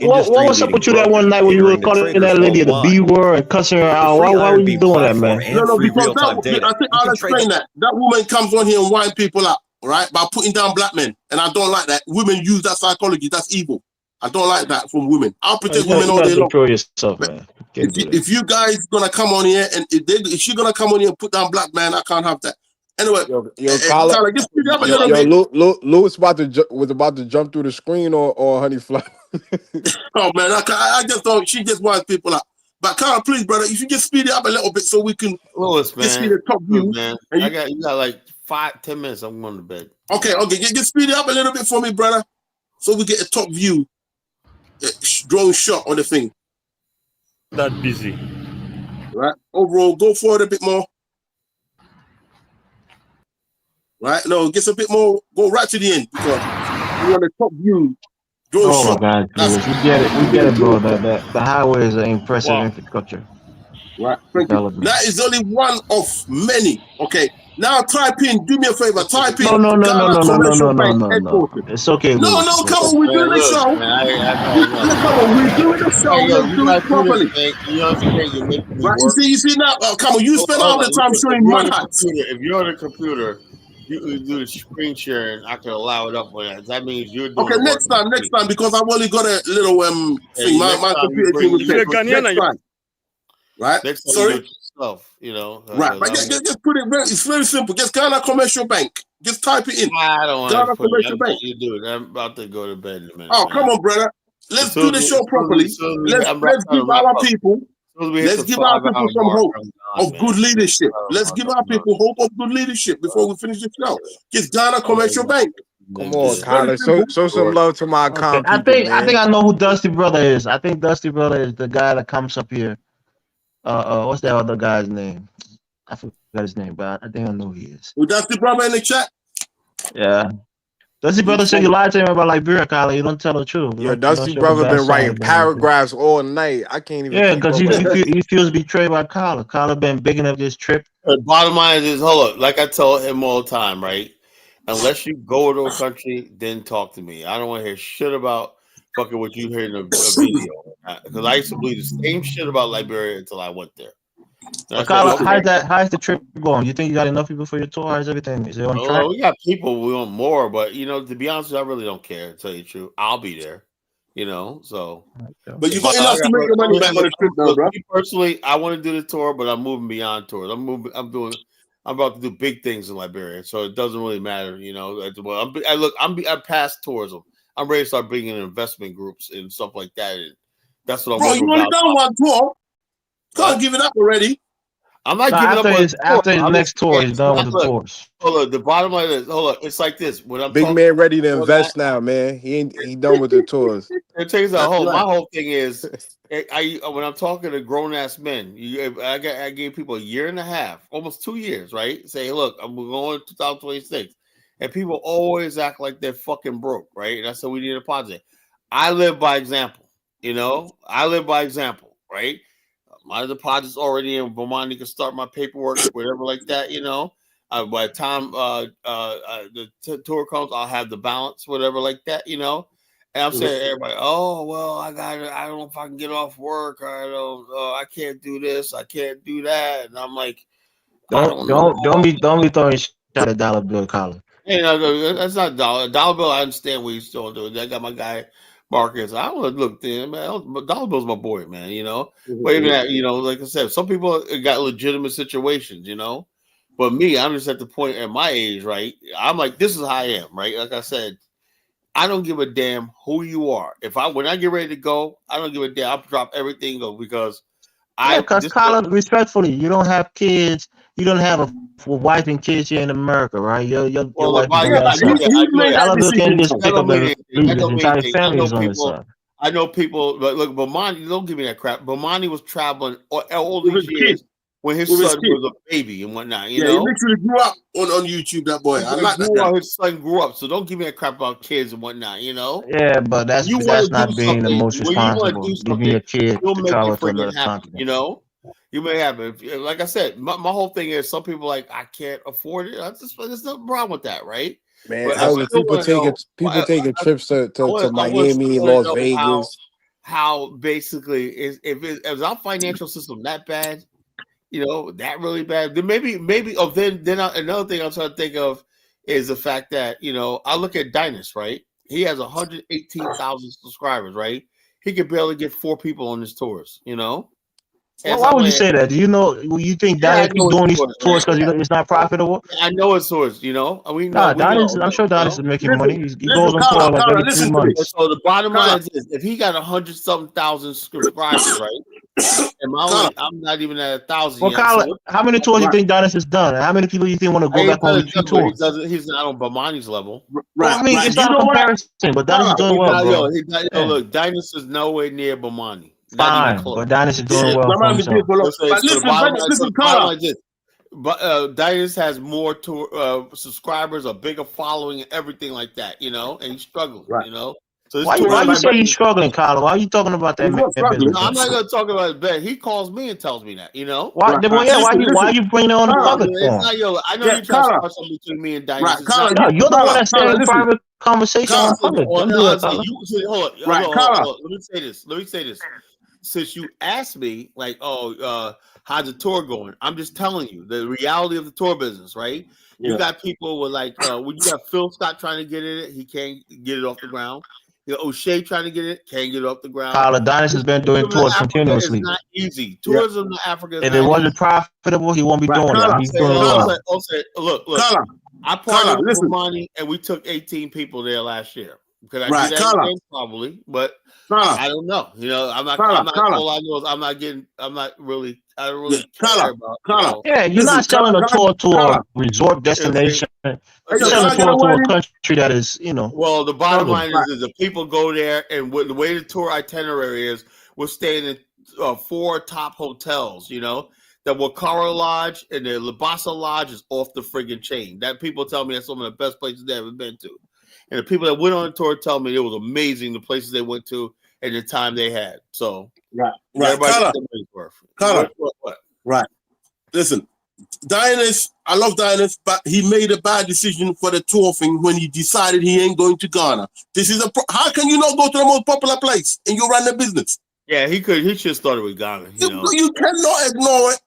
Speaker 6: what was up with you that one night when you were calling that lady the B word and cussing her out? Why were you doing that, man?
Speaker 20: No, because I think I'll explain that. That woman comes on here and wind people up, right? By putting down black men, and I don't like that. Women use that psychology. That's evil. I don't like that from women. I'll protect women all day long.
Speaker 6: Yourself, man.
Speaker 20: If you guys gonna come on here and if she's gonna come on here and put down black man, I can't have that. Anyway,
Speaker 14: Carla,
Speaker 20: just speak up a little bit.
Speaker 14: Lewis was about to jump through the screen or Honey Fly.
Speaker 20: Oh man, I just don't. She just winds people up. But Carla, please, brother, if you just speed it up a little bit so we can
Speaker 1: Lewis, man,
Speaker 20: see the top view.
Speaker 1: Man, you got like 5-10 minutes. I'm going to bed.
Speaker 20: Okay, just speed it up a little bit for me, brother, so we get a top view, drone shot on the thing.
Speaker 17: That busy,
Speaker 20: right? Overall, go forward a bit more. Right? No, get a bit more. Go right to the end because you want the top view.
Speaker 6: Oh my God, we get it, bro. The highway is an impressive infrastructure.
Speaker 20: Right. That is only one of many. Okay. Now type in. Do me a favor. Type in.
Speaker 6: No. It's okay.
Speaker 20: No. Come on. We're doing the show. Come on. We're doing the show. Let's do it properly. Right. You see now. Come on. You spend all the time showing my hats.
Speaker 1: If you're on a computer, you do the screen sharing. I can allow it up for that. That means you're doing.
Speaker 20: Okay. Next time, because I've only got a little thing. My computer thing will take. Next time. Right.
Speaker 1: Next time
Speaker 20: Sorry.
Speaker 1: you do it yourself,
Speaker 20: right. But just put it. It's very simple. Just Ghana Commercial Bank. Just type it in.
Speaker 1: I don't want
Speaker 20: Ghana
Speaker 1: to put
Speaker 20: Commercial
Speaker 1: it.
Speaker 20: Bank.
Speaker 1: You do it. I'm about to go to bed in a minute.
Speaker 20: Oh, come on, brother. Let's do the show properly. Let's give our people
Speaker 23: Let's give our people some hope of good leadership. Let's give our people hope of good leadership before we finish the show. Give Ghana commercial bank.
Speaker 14: Come on, Kyler. Show some love to my
Speaker 6: Okay,
Speaker 14: account people, man.
Speaker 6: I think I know who Dusty Brother is. I think Dusty Brother is the guy that comes up here. What's that other guy's name? I forgot his name, but I think I know who he is.
Speaker 23: With Dusty Brother in the chat?
Speaker 6: Yeah. Dusty Brother said you lied to him about Liberia, Kyler. You don't tell the truth.
Speaker 14: Yo, Dusty Brother been writing paragraphs all night. I can't even.
Speaker 6: Yeah, because he feels betrayed by Kyler. Kyler been bigging up this trip.
Speaker 1: The bottom line is, hold up, like I tell him all the time, right? Unless you go to a country, then talk to me. I don't want to hear shit about fucking what you heard in a video. Because I used to believe the same shit about Liberia until I went there.
Speaker 6: Kyler, how's the trip going? You think you got enough people for your tour? How's everything? Is it on track?
Speaker 1: We got people. We want more, but to be honest, I really don't care. To tell you the truth, I'll be there. So.
Speaker 23: But you got enough to make your money back on the trip, though, bro.
Speaker 1: Personally, I want to do the tour, but I'm moving beyond tours. I'm about to do big things in Liberia, so it doesn't really matter. I'm past tourism. I'm ready to start bringing in investment groups and stuff like that. And that's what I'm.
Speaker 23: Bro, you only done one tour. Can't give it up already.
Speaker 1: I'm not giving up
Speaker 6: after his next tour. He's done with the tours.
Speaker 1: Hold on, the bottom line is, it's like this. When I'm
Speaker 14: big man ready to invest now, man. He done with the tours.
Speaker 1: It takes a whole. My whole thing is, when I'm talking to grown ass men, I gave people a year and a half, almost 2 years, right? Say, look, I'm going to 2026, and people always act like they're fucking broke, right? And I said we need a deposit. I live by example, I live by example, right? My deposit's already in Vermont. You can start my paperwork, whatever like that, by the time the tour comes, I'll have the balance, whatever like that, And I'm saying to everybody, oh, well, I don't know if I can get off work. I can't do this. I can't do that. And I'm like,
Speaker 6: don't be throwing shit at a dollar bill, Colin.
Speaker 1: Hey, no, that's not dollar bill. I understand what he's still doing. I got my guy Marcus. I want to look thin, man. Dollar bill's my boy, man. But even that, like I said, some people got legitimate situations, But me, I'm just at the point at my age, right? I'm like, this is how I am, right? Like I said, I don't give a damn who you are. When I get ready to go, I don't give a damn. I'll drop everything and go because
Speaker 6: Colin, respectfully, you don't have kids. You don't have a wife and kids here in America, right? Your wife is entire family is on this side.
Speaker 1: I know people, but look, Bomani, don't give me that crap. Bomani was traveling all these years when his son was a baby and whatnot.
Speaker 23: He literally grew up on YouTube. That boy,
Speaker 1: his son grew up, so don't give me that crap about kids and whatnot.
Speaker 6: Yeah, but that's not being the most responsible. Giving your kid to travel to another continent.
Speaker 1: You may have it. Like I said, my whole thing is some people like I can't afford it. There's no problem with that, right?
Speaker 14: Man, people taking trips to Miami, Las Vegas.
Speaker 1: How basically is our financial system that bad? That really bad. Then maybe. Another thing I'm trying to think of is the fact that I look at Dynas, right? He has 118,000 subscribers, right? He could barely get 4 people on his tours,
Speaker 6: Well, why would you say that? Do you think Dynas keep doing these tours because it's not profitable?
Speaker 1: I know it's tours,
Speaker 6: I'm sure Dynas is making money. He goes on tour like every 3 months.
Speaker 1: So the bottom line is, if he got 100-something thousand subscribers, right? And I'm not even at 1,000.
Speaker 6: Well, Kyle, how many tours do you think Dynas has done? How many people do you think want to go back on repeat tours?
Speaker 1: He's not on Bomani's level.
Speaker 6: Right. I mean, it's not a comparison, but Dynas is doing well, bro.
Speaker 1: Look, Dynas is nowhere near Bomani.
Speaker 6: Fine, but Dynas is doing well for himself.
Speaker 1: But Dynas has more subscribers, a bigger following, and everything like that, and he's struggling, So
Speaker 6: why you say he's struggling, Kyle? Why are you talking about that?
Speaker 1: No, I'm not going to talk about his bet. He calls me and tells me that,
Speaker 6: Why are you bringing it on the public forum?
Speaker 1: I know you're trying to start something between me and Dynas.
Speaker 6: You're the one that's saying private conversation on public.
Speaker 1: Hold on. Let me say this. Since you asked me, like, how's the tour going? I'm just telling you the reality of the tour business, right? You got people with when you got Phil Scott trying to get in it, he can't get it off the ground. O'Shea trying to get it, can't get it off the ground.
Speaker 6: Dynas has been doing tours continuously.
Speaker 1: It's not easy. Tourism in Africa.
Speaker 6: If it wasn't profitable, he won't be doing it. He's doing
Speaker 1: look. I partnered with money, and we took 18 people there last year. Could I do that again? Probably, but I don't know. You know, I'm not. All I know is I'm not really. I don't really care about.
Speaker 6: Yeah, you're not selling a tour to a resort destination. You're selling a tour to a country that is, you know.
Speaker 1: Well, the bottom line is if people go there, and the way the tour itinerary is, we're staying in 4 top hotels. You know, the Wakara Lodge and the Labasa Lodge is off the friggin' chain. That people tell me that's some of the best places they've ever been to. And the people that went on the tour tell me it was amazing, the places they went to and the time they had. So,
Speaker 18: right. Right. Listen, Dionys, I love Dionys, but he made a bad decision for the tour thing when he decided he ain't going to Ghana. This is how can you not go to the most popular place and you run the business?
Speaker 1: Yeah, he could. He should have started with Ghana.
Speaker 18: You cannot ignore it.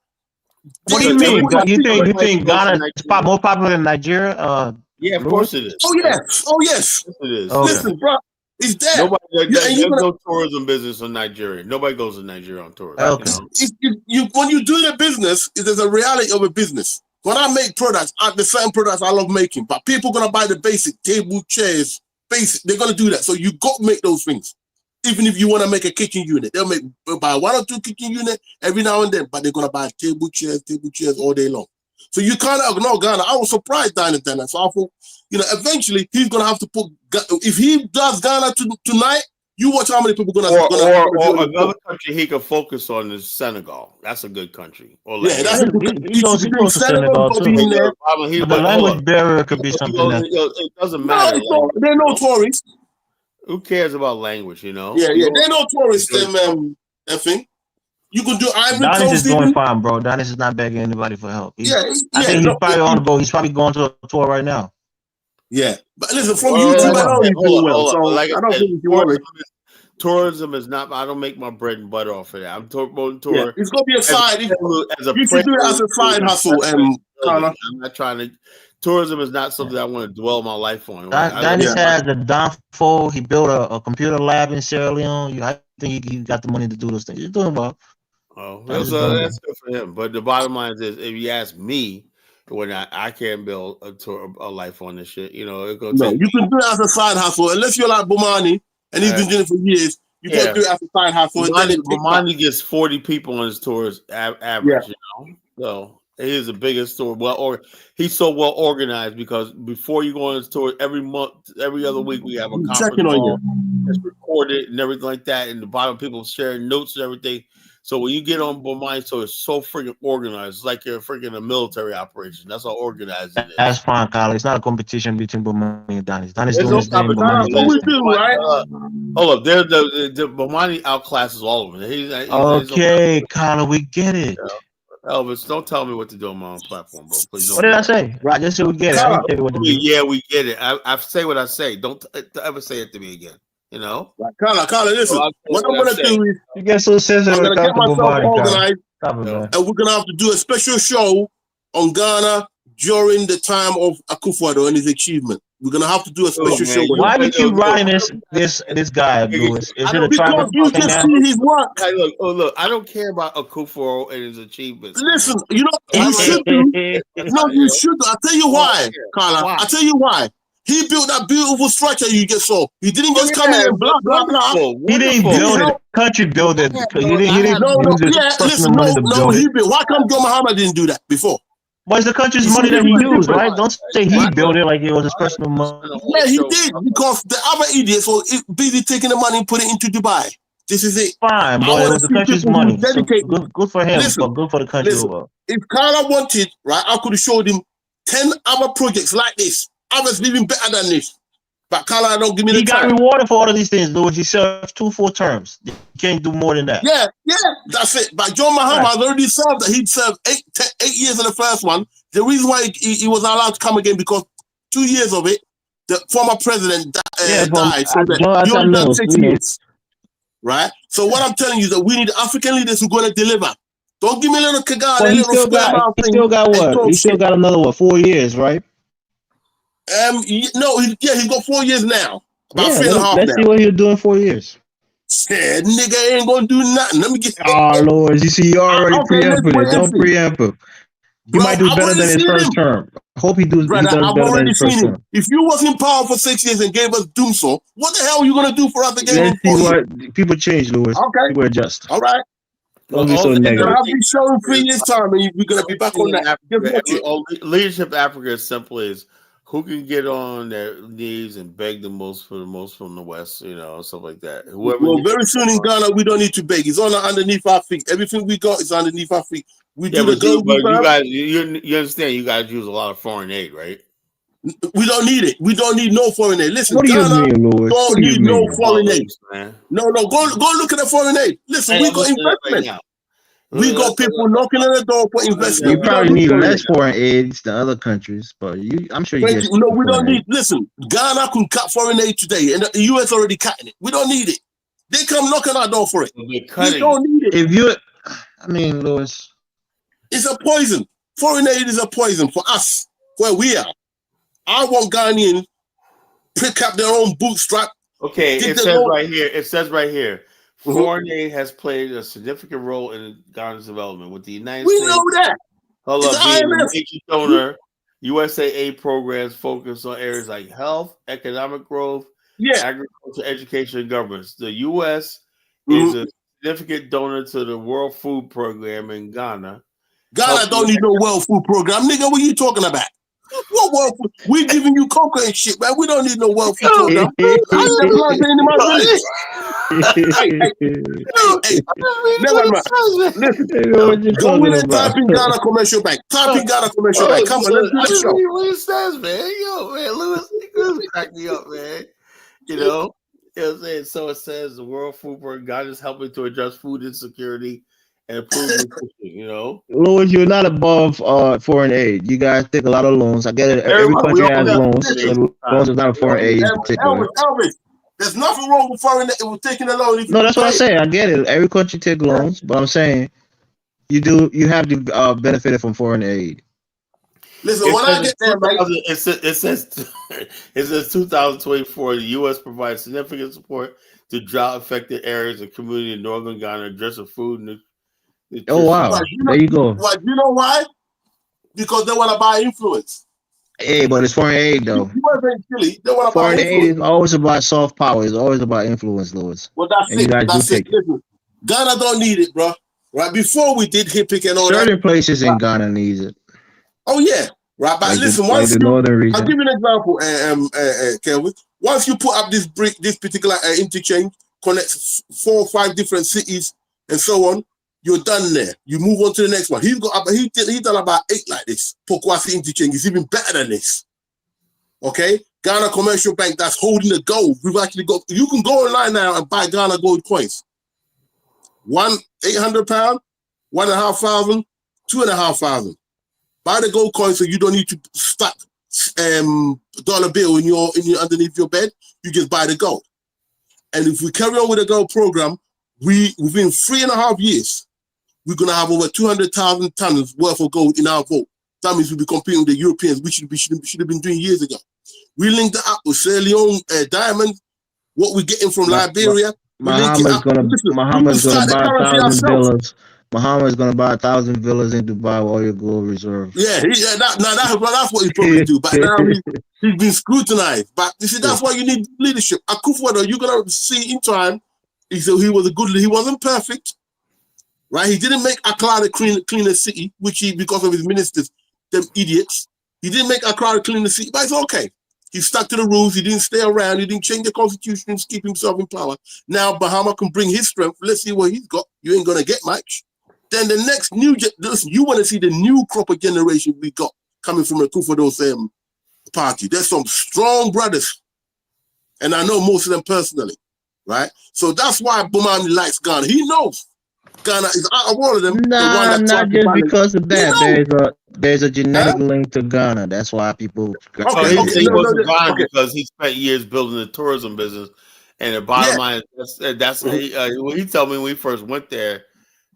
Speaker 6: What do you mean? You think Ghana is more popular than Nigeria?
Speaker 1: Yeah, of course it is.
Speaker 18: Oh yes. Yes, it is. Okay. Listen, bro, it's there.
Speaker 1: There's no tourism business in Nigeria. Nobody goes to Nigeria on tour.
Speaker 18: Okay. When you do the business, there's a reality of a business. When I make products, the same products I love making, but people gonna buy the basic table, chairs, basic. They're gonna do that. So you got to make those things. Even if you want to make a kitchen unit, they'll buy 1 or 2 kitchen units every now and then, but they're gonna buy table chairs all day long. So you can't ignore Ghana. I was surprised Dionys done that. So I thought, eventually he's gonna have to put. If he does Ghana tonight, you watch how many people gonna.
Speaker 1: Or another country he could focus on is Senegal. That's a good country. Or
Speaker 6: yeah, that's he goes to Senegal too. The language barrier could be something.
Speaker 1: It doesn't matter.
Speaker 18: No, they're no tourists.
Speaker 1: Who cares about language? You know.
Speaker 18: Yeah. They're no tourists. I think. You can do Ivory Coast.
Speaker 6: Dionys is doing fine, bro. Dionys is not begging anybody for help. I think he's probably on the boat. He's probably going to a tour right now.
Speaker 18: Yeah, but listen, from YouTube, I know he's doing well. So like I don't think you worry.
Speaker 1: Tourism is not. I don't make my bread and butter off of that. I'm tour.
Speaker 18: Yeah, it's gonna be a side. You should do it as a side hustle. I'm
Speaker 1: not trying to. Tourism is not something I want to dwell my life on.
Speaker 6: Dionys has a downfall. He built a computer lab in Sierra Leone. I think he got the money to do those things. He's doing well.
Speaker 1: Oh, that's good for him. But the bottom line is, if you ask me, when I can't build a life on this shit, you can do
Speaker 18: it as a side hustle. Unless you're like Bomani and he's been doing it for years, you can do it as a side hustle.
Speaker 1: Bomani gets 40 people on his tours average, So he is the biggest tour. He's so well organized because before you go on his tour, every month, every other week, we have a conference call. It's recorded and everything like that. And the bottom people sharing notes and everything. So when you get on Bomani, so it's so freaking organized. It's like you're freaking a military operation. That's how organized it is.
Speaker 6: That's fine, Kyle. It's not a competition between Bomani and Dionys. Dionys doing his thing.
Speaker 1: Hold up. The Bomani outclasses all of them.
Speaker 6: Okay, Kyle, we get it.
Speaker 1: Elvis, don't tell me what to do on my own platform, bro. Please.
Speaker 6: What did I say? Right, just so we get it.
Speaker 1: Yeah, we get it. I say what I say. Don't ever say it to me again.
Speaker 18: Carla, listen. What I'm gonna do is
Speaker 6: you get so sensitive.
Speaker 18: I'm gonna get myself organized, and we're gonna have to do a special show on Ghana during the time of Akufo-Addo and his achievement. We're gonna have to do a special show.
Speaker 6: Why do you keep writing this guy, Lewis? Is it a
Speaker 18: because you can see his work.
Speaker 1: Hey, look, I don't care about Akufo and his achievements.
Speaker 18: Listen, you should do. You should. I'll tell you why, Carla. I'll tell you why. He built that beautiful structure you just saw. He didn't just come in and blah, blah, blah.
Speaker 6: He didn't build it. Country built it. He didn't use personal money to build it.
Speaker 18: Why come Joe Muhammad didn't do that before?
Speaker 6: Well, it's the country's money that he used, right? Don't say he built it like it was his personal money.
Speaker 18: Yeah, he did, because the other idiots were busy taking the money and putting it into Dubai. This is it.
Speaker 6: Fine, but it was the country's money. So good for him, but good for the country overall.
Speaker 18: If Carla wanted, right, I could have showed him 10 other projects like this. Others living better than this. But Carla don't give me the time.
Speaker 6: He got rewarded for all of these things, Lewis. He served 2 full terms. You can't do more than that.
Speaker 18: Yeah, that's it. But John Muhammad already served that. He'd served 8 years in the first one. The reason why he was allowed to come again because 2 years of it, the former president died. So you only done 6 years. Right? So what I'm telling you is that we need African leaders who are going to deliver. Don't give me a little Kagame.
Speaker 6: Well, he still got what? He still got another 4 years, right?
Speaker 18: He's got 4 years now. About 3.5
Speaker 6: let's see what he'll do in 4 years.
Speaker 18: Yeah, nigga ain't gonna do nothing. Let me get.
Speaker 6: Oh Lord, you see, you already preempted it. Don't preempt him. He might do better than his first term. I hope he does
Speaker 18: Brother,
Speaker 6: better than his first term.
Speaker 18: If you was in power for 6 years and gave us doomsday, what the hell are you gonna do for us again?
Speaker 6: Let's see what people change, Louis.
Speaker 18: Okay.
Speaker 6: People adjust.
Speaker 18: All right.
Speaker 6: Don't be so negative.
Speaker 18: I'll be showing 3 years time, and we're gonna be back on that.
Speaker 1: Leadership Africa is simple as who can get on their knees and beg the most for the most from the West, you know, stuff like that. Whoever
Speaker 18: well, very soon in Ghana, we don't need to beg. It's on underneath our feet. Everything we got is underneath our feet. We do the go.
Speaker 1: But you guys, you understand? You guys use a lot of foreign aid, right?
Speaker 18: We don't need it. We don't need no foreign aid. Listen,
Speaker 6: what do
Speaker 18: Ghana
Speaker 6: you mean, Louis?
Speaker 18: don't need no foreign aid.
Speaker 1: Man.
Speaker 18: No, go look at the foreign aid. Listen, we got investment.
Speaker 1: Right,
Speaker 18: we got people knocking on the door for investment.
Speaker 6: You probably need less foreign aid than other countries, but I'm sure you get.
Speaker 18: No, we don't need. Listen, Ghana can cut foreign aid today, and the US already cutting it. We don't need it. They come knocking our door for it. We don't need it.
Speaker 6: If you, I mean, Louis,
Speaker 18: it's a poison. Foreign aid is a poison for us where we are. I want Ghanaians pick up their own bootstrap.
Speaker 1: Okay, it says right here. It says right here. Foreign aid has played a significant role in Ghana's development, with the United States.
Speaker 18: We know that.
Speaker 1: Being a major donor, USAID programs focus on areas like health, economic growth, agriculture, education, and governance. The U.S. is a significant donor to the World Food Program in Ghana.
Speaker 18: Ghana don't need no World Food Program, nigga. What are you talking about? What world food? We giving you cocoa and shit, man. We don't need no world food program. I never learned in my village. Never mind. Listen, go in and type in Ghana Commercial Bank. Type in Ghana Commercial Bank. Come on, let's do the show.
Speaker 1: What it says, man. Yo, man, Louis crack me up, man. You know what I'm saying? So it says the World Food Program, God is helping to address food insecurity and improve nutrition, you know.
Speaker 6: Louis, you're not above foreign aid. You guys take a lot of loans. I get it. Every country has loans. So loans is not a foreign aid in particular.
Speaker 18: Elvis, there's nothing wrong with foreign aid. We're taking a loan.
Speaker 6: No, that's what I'm saying. I get it. Every country take loans, but I'm saying you have to benefit from foreign aid.
Speaker 18: Listen, when I get there,
Speaker 1: it says 2024, the U.S. provides significant support to drought-affected areas of community in northern Ghana, addressing food and nutrition.
Speaker 6: Oh wow! There you go.
Speaker 18: You know why? Because they want to buy influence.
Speaker 6: Hey, but it's foreign aid though.
Speaker 18: They want to buy
Speaker 6: foreign aid is always about soft power. It's always about influence, Louis.
Speaker 18: Well, that's
Speaker 6: and
Speaker 18: it.
Speaker 6: That's it.
Speaker 18: Listen, Ghana don't need it, bro. Right before we did HIPIC and all
Speaker 6: certain
Speaker 18: that.
Speaker 6: places in Ghana needs it.
Speaker 18: Oh yeah, right. But
Speaker 6: like
Speaker 18: listen,
Speaker 6: once the northern region.
Speaker 18: I'll give you an example, Kelvin. Once you put up this particular interchange, connects 4 or 5 different cities and so on. You're done there. You move on to the next one. He's done about 8 like this. Pokwasi interchange is even better than this. Okay, Ghana Commercial Bank that's holding the gold. We've actually got. You can go online now and buy Ghana gold coins. 800 pound, 1,500, 2,500. Buy the gold coin so you don't need to stack dollar bill in your underneath your bed. You just buy the gold. And if we carry on with the gold program, within 3.5 years, we're gonna have over 200,000 tons worth of gold in our vault. That means we'll be competing with the Europeans, which should have been doing years ago. We linked it up with Sierra Leone diamond. What we're getting from Liberia.
Speaker 6: Muhammad's gonna buy 1,000 villas. Muhammad's gonna buy 1,000 villas in Dubai with all your gold reserves.
Speaker 18: Yeah, that's what he probably do. But now he's been scrutinized. But you see, that's why you need leadership. Akufo-Addo, you're gonna see in time. He wasn't perfect, right? He didn't make Accra the cleaner city, which because of his ministers, them idiots. He didn't make Accra the cleaner city, but it's okay. He stuck to the rules. He didn't stay around. He didn't change the constitution to keep himself in power. Now Bahama can bring his strength. Let's see what he's got. You ain't gonna get much. Then the next you want to see the new crop of generation we got coming from Akufo-Addo's party. There's some strong brothers, and I know most of them personally. Right, so that's why Bomani likes Ghana. He knows Ghana is out of all of them.
Speaker 6: Nah, not just because of that. There's a genetic link to Ghana. That's why people.
Speaker 1: He wasn't Ghana because he spent years building the tourism business, and the bottom line that's what he told me when we first went there.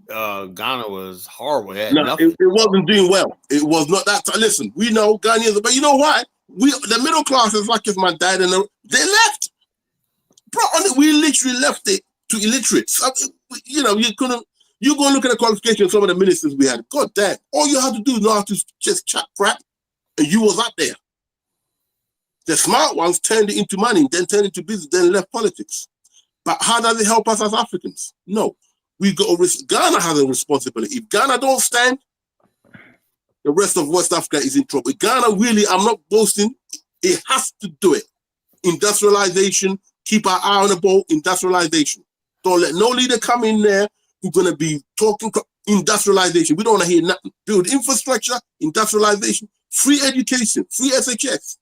Speaker 1: Ghana was horrible. It
Speaker 18: wasn't doing well. It was not that. Listen, we know Ghanaians, but you know why? The middle class is like if my dad and they left. Bro, we literally left it to illiterates. You You go and look at the qualification of some of the ministers we had. God damn, all you have to do is know how to just chat crap, and you was up there. The smart ones turned it into money, then turned it into business, then left politics. But how does it help us as Africans? No. Ghana has a responsibility. If Ghana don't stand, the rest of West Africa is in trouble. Ghana really, I'm not boasting, it has to do it. Industrialization, keep our eye on the ball, industrialization. Don't let no leader come in there who's going to be talking industrialization. We don't want to hear nothing. Build infrastructure, industrialization, free education, free SHS.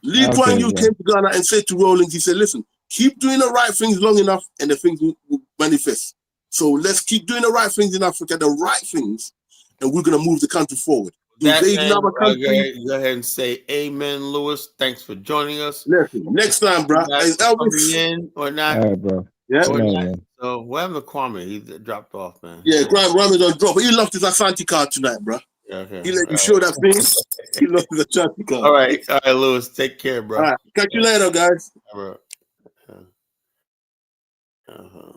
Speaker 18: Lee Kuan Yew came to Ghana and said to Rawlings, he said, listen, keep doing the right things long enough and the things will manifest. So let's keep doing the right things in Africa, the right things, and we're going to move the country forward. Go
Speaker 1: ahead and say amen, Lewis. Thanks for joining us.
Speaker 18: Listen, next time, bro. Is Elvis
Speaker 1: in or not?
Speaker 6: All right, bro.
Speaker 18: Yeah.
Speaker 1: So what happened to Kwame? He dropped off, man.
Speaker 18: Yeah, Kwame done drop. He lost his Asante card tonight, bro.
Speaker 1: Okay.
Speaker 18: He let you show that thing. He lost his Asante card.
Speaker 1: All right, Lewis. Take care, bro.
Speaker 18: All right, catch you later, guys.
Speaker 1: All right.